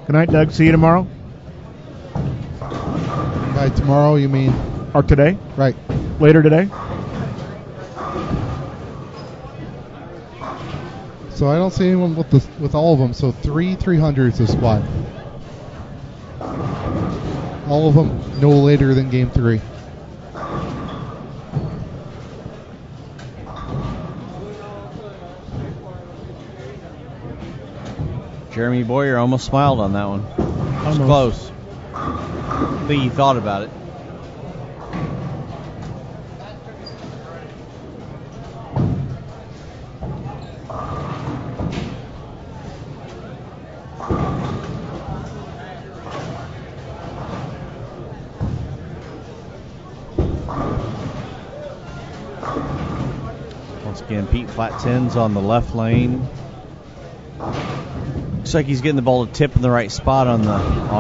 Good night, Doug. See you tomorrow. By tomorrow, you mean? Or today? Right. Later today? So I don't see anyone with all of them. So 3 300s this squad. All of them no later than game 3. Jeremy Boyer almost smiled on that one. It was close. I think he thought about it. Once again, Pete flat 10s on the left lane. Looks like he's getting the ball to tip in the right spot on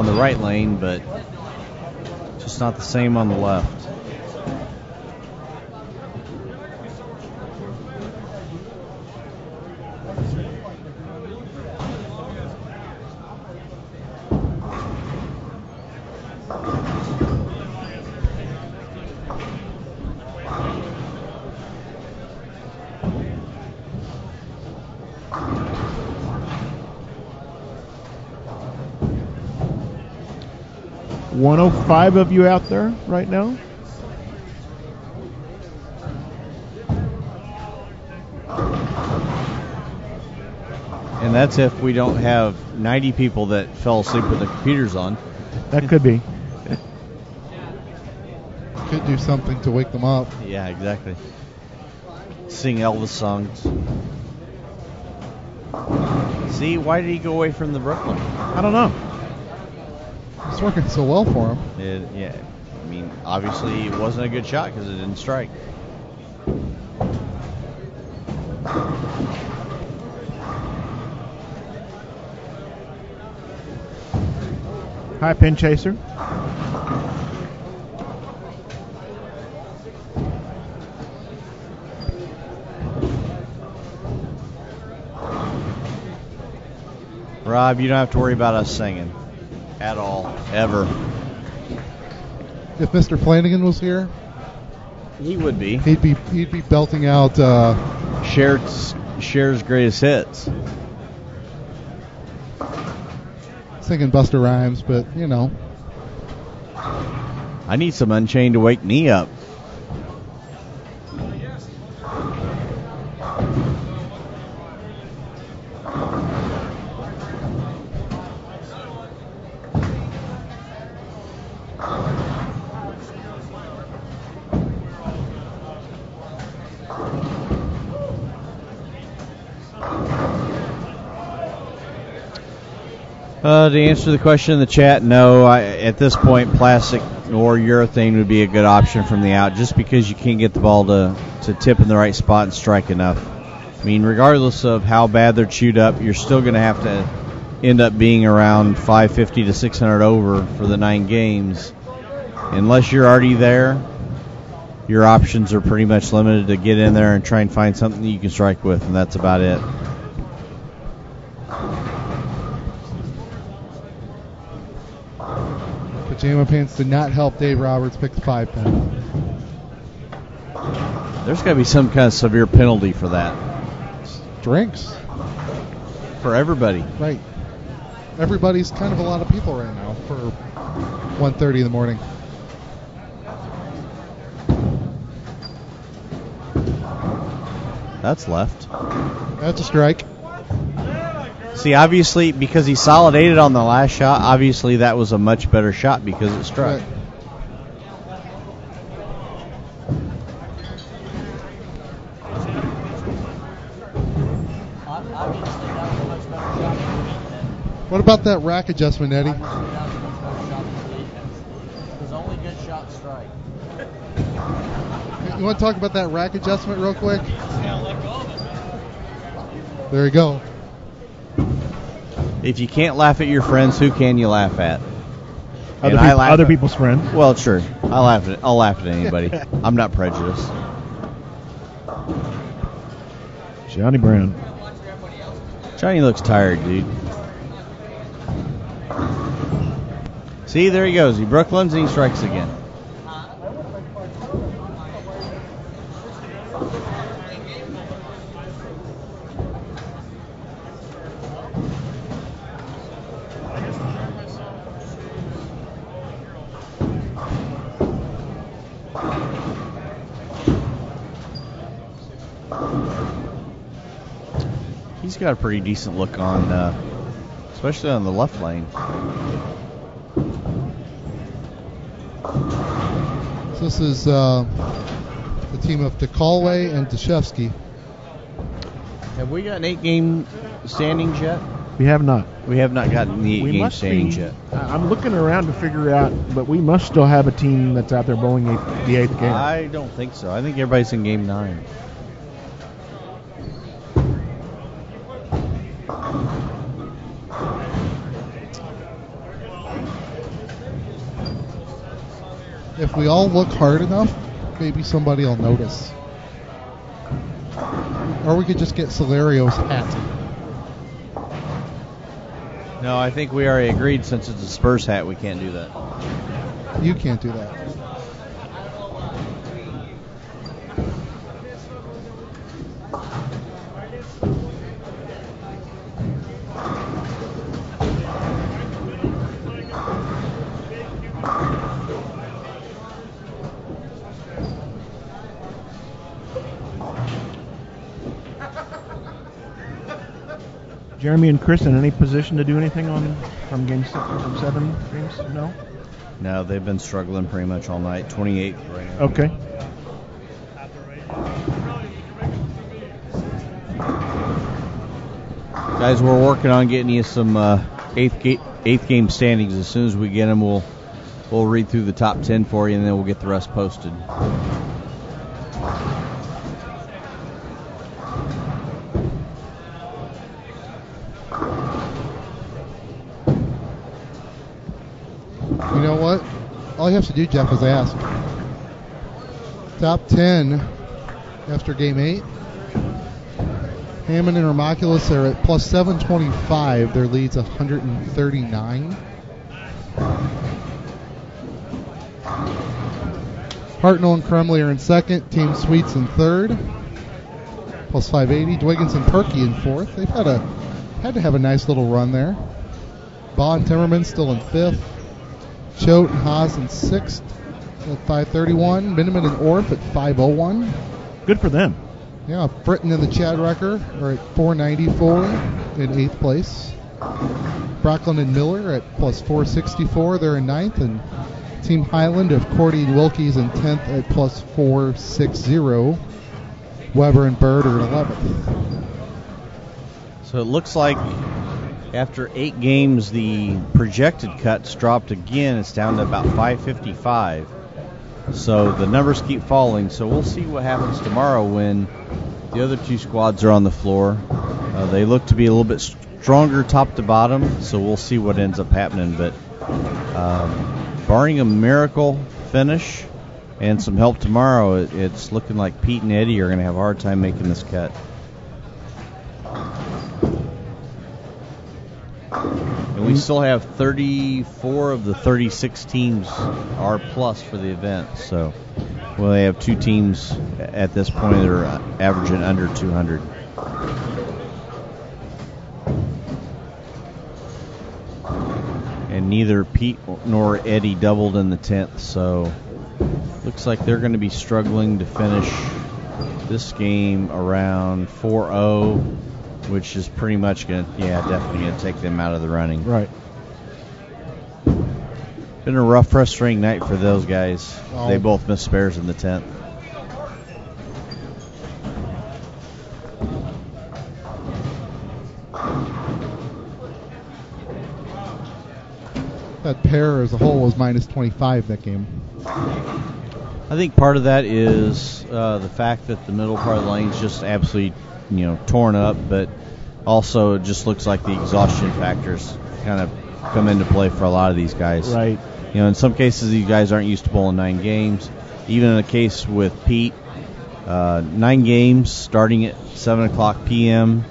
the right lane, but just not the same on the left. $105 of you out there right now. And that's if we don't have 90 people that fell asleep with their computers on. That could be. Could do something to wake them up. Yeah, exactly. Sing Elvis songs. See, why did he go away from the Brooklyn? I don't know. It's working so well for him. Yeah, I mean, obviously it wasn't a good shot because it didn't strike. High pin chaser. Rob, you don't have to worry about us singing at all, ever. If Mr. Flanagan was here, He would be. he'd be belting out. Cher's greatest hits. Singing Busta Rhymes, but you know. I need some Unchained to wake me up. To answer the question in the chat, no. At this point, plastic or urethane would be a good option from the out, just because you can't get the ball to tip in the right spot and strike enough. I mean, regardless of how bad they're chewed up, you're still going to have to end up being around 550 to 600 over for the 9 games. Unless you're already there, your options are pretty much limited to get in there and try and find something that you can strike with, and that's about it. Pajama pants did not help Dave Roberts pick the 5 pin. There's got to be some kind of severe penalty for that. Drinks. For everybody. Right. Everybody's kind of a lot of people right now for 1:30 in the morning. That's left. That's a strike. See, obviously, because he solidated on the last shot, obviously that was a much better shot because it struck. Right. What about that rack adjustment, Eddie? His only good shot strike. You want to talk about that rack adjustment real quick? There you go. If you can't laugh at your friends, who can you laugh at? Other people's friends. Well, sure. I'll laugh at anybody. I'm not prejudiced. Johnny Brown. Johnny looks tired, dude. See, there he goes. He Brooklyns and he strikes again. He's got a pretty decent look on, especially on the left lane. So this is the team of DeCalway and Deshevsky. Have we gotten 8-game standings yet? We have not. We have not gotten the 8-game standings yet. I'm looking around to figure out, but we must still have a team that's out there bowling the 8th game. I don't think so. I think everybody's in game 9. If we all look hard enough, maybe somebody will notice. Or we could just get Salario's hat. No, I think we already agreed since it's a Spurs hat, we can't do that. You can't do that. Jeremy and Chris in any position to do anything from game 6 from 7 games? No? No, they've been struggling pretty much all night. 28th right now. Okay. Guys, we're working on getting you some eighth game standings. As soon as we get them, we'll read through the top 10 for you, and then we'll get the rest posted. You know what? All you have to do, Jeff, is ask. Top 10 after game 8. Hammond and Hermoculus are at plus 725. Their lead's 139. Hartnell and Crumley are in second. Team Sweets in third, plus 580. Dwiggins and Perky in fourth. They've had to have a nice little run there. Baugh and Timmerman still in fifth. Choate and Haas in sixth at 531. Miniman and Orff at 501. Good for them. Yeah, Britton and the Chad Wrecker are at 494 in 8th place. Brocklin and Miller at plus 464. They're in 9th. And Team Highland of Cordy and Wilkie's in 10th at plus 460. Weber and Bird are in 11th. So it looks like after 8 games, the projected cuts dropped again. It's down to about 555. So the numbers keep falling. So we'll see what happens tomorrow when the other 2 squads are on the floor. They look to be a little bit stronger top to bottom, so we'll see what ends up happening. But barring a miracle finish and some help tomorrow, it's looking like Pete and Eddie are going to have a hard time making this cut. And we still have 34 of the 36 teams are plus for the event. So we only have 2 teams at this point that are averaging under 200. And neither Pete nor Eddie doubled in the 10th. So looks like they're going to be struggling to finish this game around 4-0. Which is pretty much definitely going to take them out of the running. Right. Been a rough, frustrating night for those guys. Oh. They both missed spares in the 10th. That pair as a whole was minus 25 that game. I think part of that is the fact that the middle part of the lane's just absolutely torn up, but also it just looks like the exhaustion factors kind of come into play for a lot of these guys. Right. In some cases, these guys aren't used to bowling 9 games. Even in the case with Pete, 9 games starting at 7 o'clock p.m.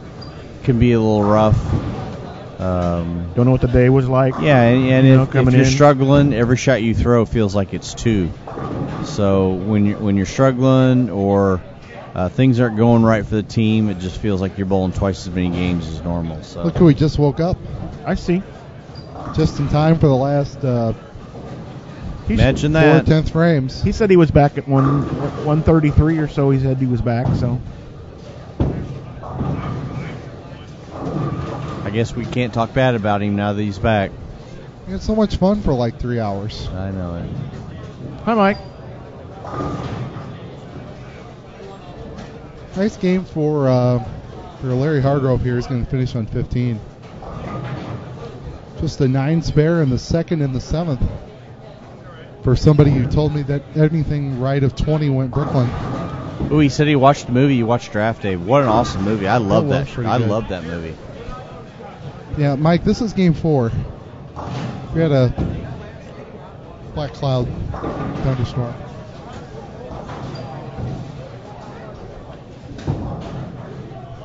can be a little rough. Don't know what the day was like. Yeah, and if you're in. struggling, every shot you throw feels like it's 2. So when you're struggling or things aren't going right for the team, it just feels like you're bowling twice as many games as normal. So Look who we just woke up. I see. Just in time for the last imagine that. 4/10 frames. He said he was back at 133 or so. He said he was back. So I guess we can't talk bad about him now that he's back. We had so much fun for like 3 hours. I know it. hi, Mike. Nice game for Larry Hargrove here. He's going to finish on 15. Just a 9 spare in the 2nd and the 7th. For somebody who told me that anything right of 20 went Brooklyn. Oh, he said he watched the movie. He watched Draft Day. What an awesome movie! I love that. I good. love that movie. Yeah, Mike, this is game 4. We had a black cloud thunderstorm.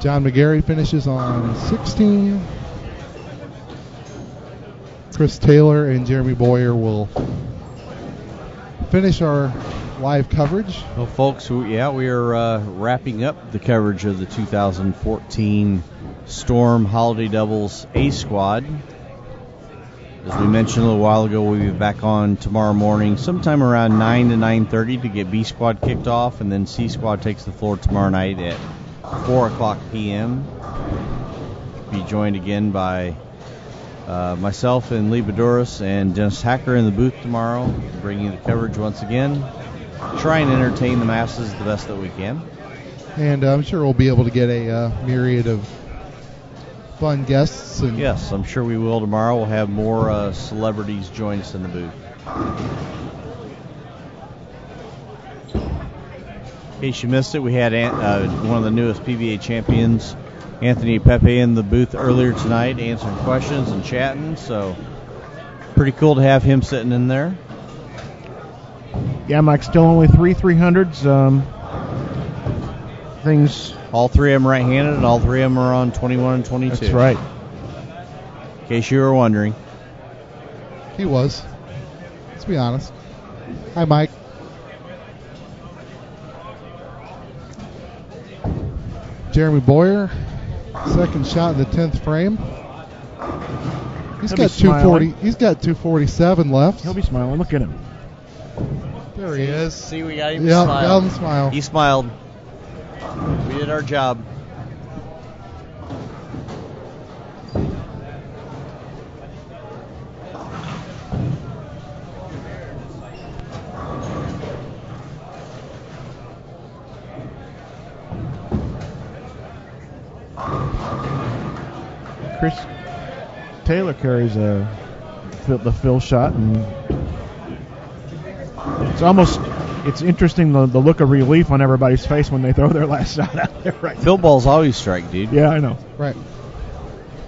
John McGarry finishes on 16. Chris Taylor and Jeremy Boyer will finish our live coverage. Well, folks, we are wrapping up the coverage of the 2014 Storm Holiday Doubles A Squad. As we mentioned a little while ago, we'll be back on tomorrow morning sometime around 9 to 9:30 to get B Squad kicked off, and then C Squad takes the floor tomorrow night at 4 o'clock p.m. Be joined again by myself and Lee Bedoris and Dennis Hacker in the booth tomorrow, bringing you the coverage once again. Try and entertain the masses the best that we can. And I'm sure we'll be able to get a myriad of fun guests. And Yes, I'm sure we will tomorrow. We'll have more celebrities join us in the booth. In case you missed it, we had one of the newest PBA champions, Anthony Pepe, in the booth earlier tonight answering questions and chatting. So pretty cool to have him sitting in there. Yeah, Mike, still only 300s. Things. All three of them right-handed, and all three of them are on 21 and 22. That's right. In case you were wondering. he was. Let's be honest. Hi, Mike. Jeremy Boyer, second shot in the 10th frame. He's got 240. He's got 247 left. He'll be smiling. Look at him. There he is. See, we got him Yep, smile. got him smile. He smiled. We did our job. Chris Taylor carries the fill shot, and it's interesting the look of relief on everybody's face when they throw their last shot out there. Right. Fill balls always strike, dude. Yeah, I know. Right.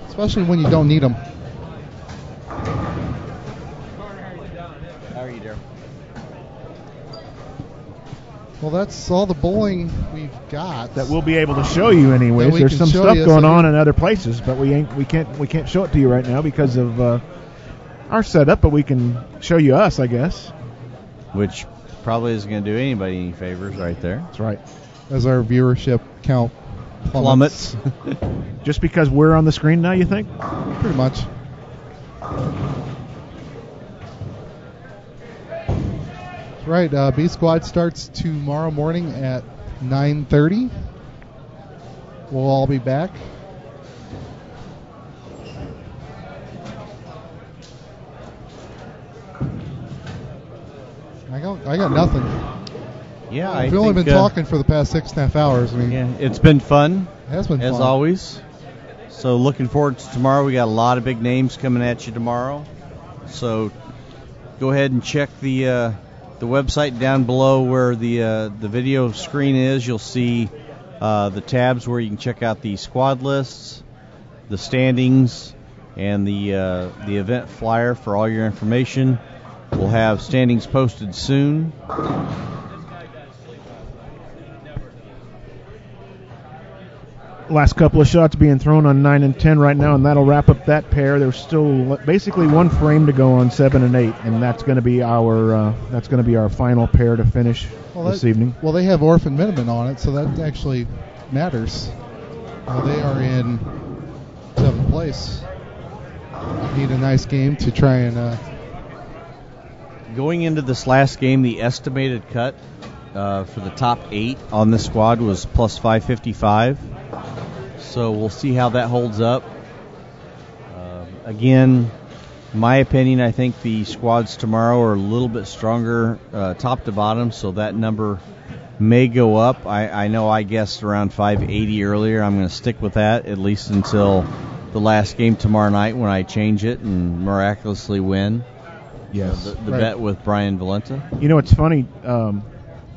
Especially when you don't need them. How are you, Darryl? Well, that's all the bowling we've got. That we'll be able to show you anyways. we There's can some show stuff you, going so on in other places, but we can't show it to you right now because of our setup. But we can show you us, I guess. Which probably isn't going to do anybody any favors right there. That's right. As our viewership count plummets. Just because we're on the screen now, you think? Pretty much. Right, B Squad starts tomorrow morning at 9:30. We'll all be back. I got nothing. Yeah, I've only been talking for the past 6.5 hours. I mean, yeah, it's been fun. It has been as fun. always. So looking forward to tomorrow. We got a lot of big names coming at you tomorrow. So go ahead and check the website down below where the video screen is. You'll see the tabs where you can check out the squad lists, the standings, and the event flyer for all your information. We'll have standings posted soon. Last couple of shots being thrown on 9 and 10 right now, and that'll wrap up that pair. There's still basically one frame to go on 7 and 8, and that's going to be our final pair to finish this evening. Well, they have Orphan Miniman on it, so that actually matters. They are in 7th place. Need a nice game to try and. Going into this last game, the estimated cut for the top 8 on this squad was plus 555. So we'll see how that holds up. Again, in my opinion, I think the squads tomorrow are a little bit stronger top to bottom, so that number may go up. I know I guessed around 580 earlier. I'm going to stick with that at least until the last game tomorrow night when I change it and miraculously win. Yes. The bet with Brian Valenta. You know, it's funny.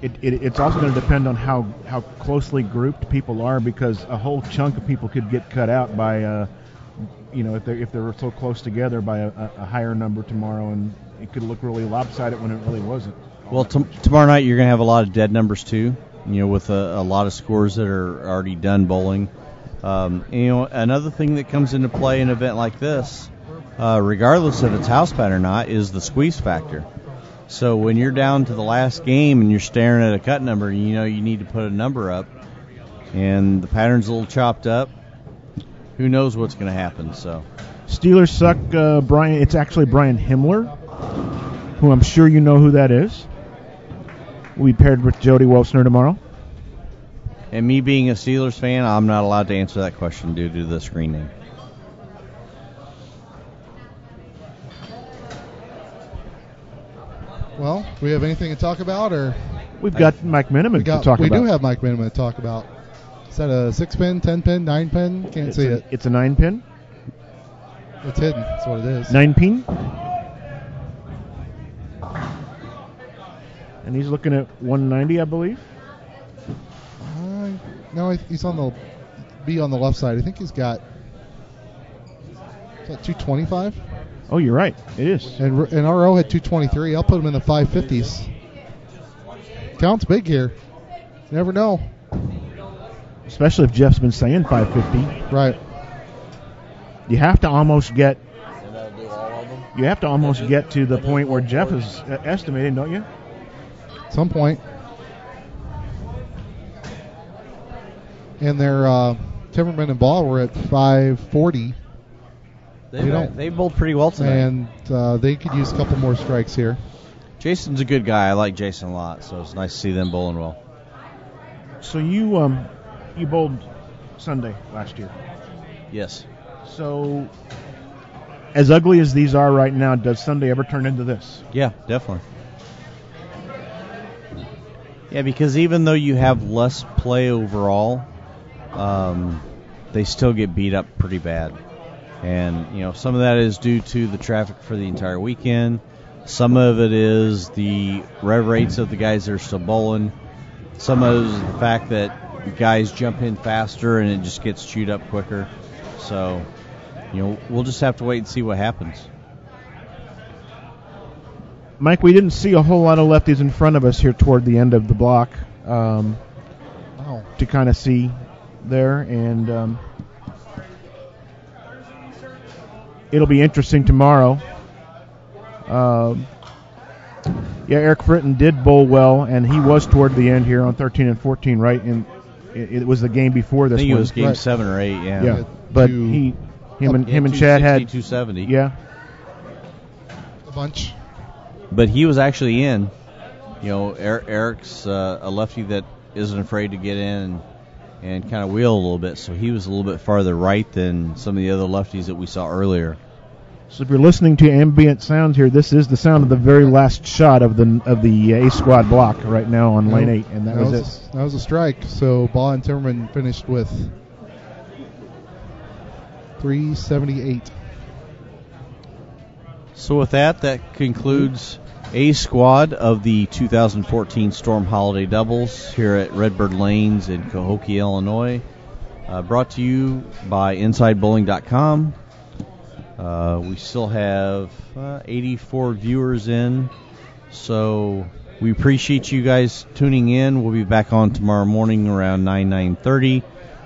It's also going to depend on how closely grouped people are, because a whole chunk of people could get cut out by, if they're so close together by a higher number tomorrow, and it could look really lopsided when it really wasn't. Well, tomorrow night you're going to have a lot of dead numbers too. With a lot of scores that are already done bowling. Another thing that comes into play in an event like this, regardless if it's house pad or not, is the squeeze factor. So when you're down to the last game and you're staring at a cut number, you need to put a number up, and the pattern's a little chopped up. Who knows what's going to happen? So Steelers suck, Brian. It's actually Brian Himmler, who I'm sure you know who that is. We paired with Jody Wolfsner tomorrow. And me being a Steelers fan, I'm not allowed to answer that question due to the screen name. Well, do we have anything to talk about, or we've got Mike Miniman to talk about? We do have Mike Miniman to talk about. Is that a 6-pin, 10-pin, 9-pin? Can't see it. It's a 9-pin. It's hidden. That's what it is. 9-pin. And he's looking at 190, I believe. No, he's on the left side. I think he's got. Is that 225? Oh, you're right. It is. And RO had 223. I'll put him in the 550s. Counts big here. You never know. Especially if Jeff's been saying 550. Right. You have to almost get. And that'll do all of them? You have to almost get to the point where Jeff is estimating, don't you? At some point. And their Timmerman and Ball were at 540. They bowled pretty well tonight. And they could use a couple more strikes here. Jason's a good guy. I like Jason a lot, so it's nice to see them bowling well. So you bowled Sunday last year. Yes. So as ugly as these are right now, does Sunday ever turn into this? Yeah, definitely. Yeah, because even though you have less play overall, they still get beat up pretty bad. And, some of that is due to the traffic for the entire weekend. Some of it is the rev rates of the guys that are still bowling. Some of it is the fact that guys jump in faster and it just gets chewed up quicker. So, we'll just have to wait and see what happens. Mike, we didn't see a whole lot of lefties in front of us here toward the end of the block to kind of see there. And it'll be interesting tomorrow. Eric Fritton did bowl well, and he was toward the end here on 13 and 14, right? And it was the game before this I think one. It was game 7 or 8, yeah. Yeah, but him and Chad had 270. Yeah, a bunch. But he was actually in. Eric's a lefty that isn't afraid to get in and kind of wheel a little bit, so he was a little bit farther right than some of the other lefties that we saw earlier. So if you're listening to ambient sounds here, this is the sound of the very last shot of the A squad block right now on lane 8, and that was it. That was a strike. So Ball and Timmerman finished with 378. So with that concludes A squad of the 2014 Storm Holiday Doubles here at Redbird Lanes in Cahokia, Illinois. Brought to you by InsideBowling.com. We still have 84 viewers in, so we appreciate you guys tuning in. We'll be back on tomorrow morning around 9:30.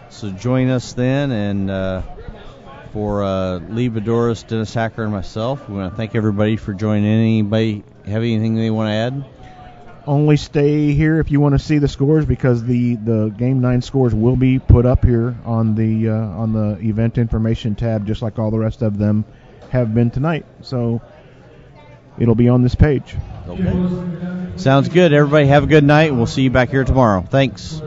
So join us then, and for Lee Bedoris, Dennis Hacker, and myself, we want to thank everybody for joining in. Anybody have anything they want to add? Only stay here if you want to see the scores, because the Game 9 scores will be put up here on the event information tab, just like all the rest of them have been tonight. So it'll be on this page. Okay. Sounds good. Everybody have a good night, and we'll see you back here tomorrow. Thanks.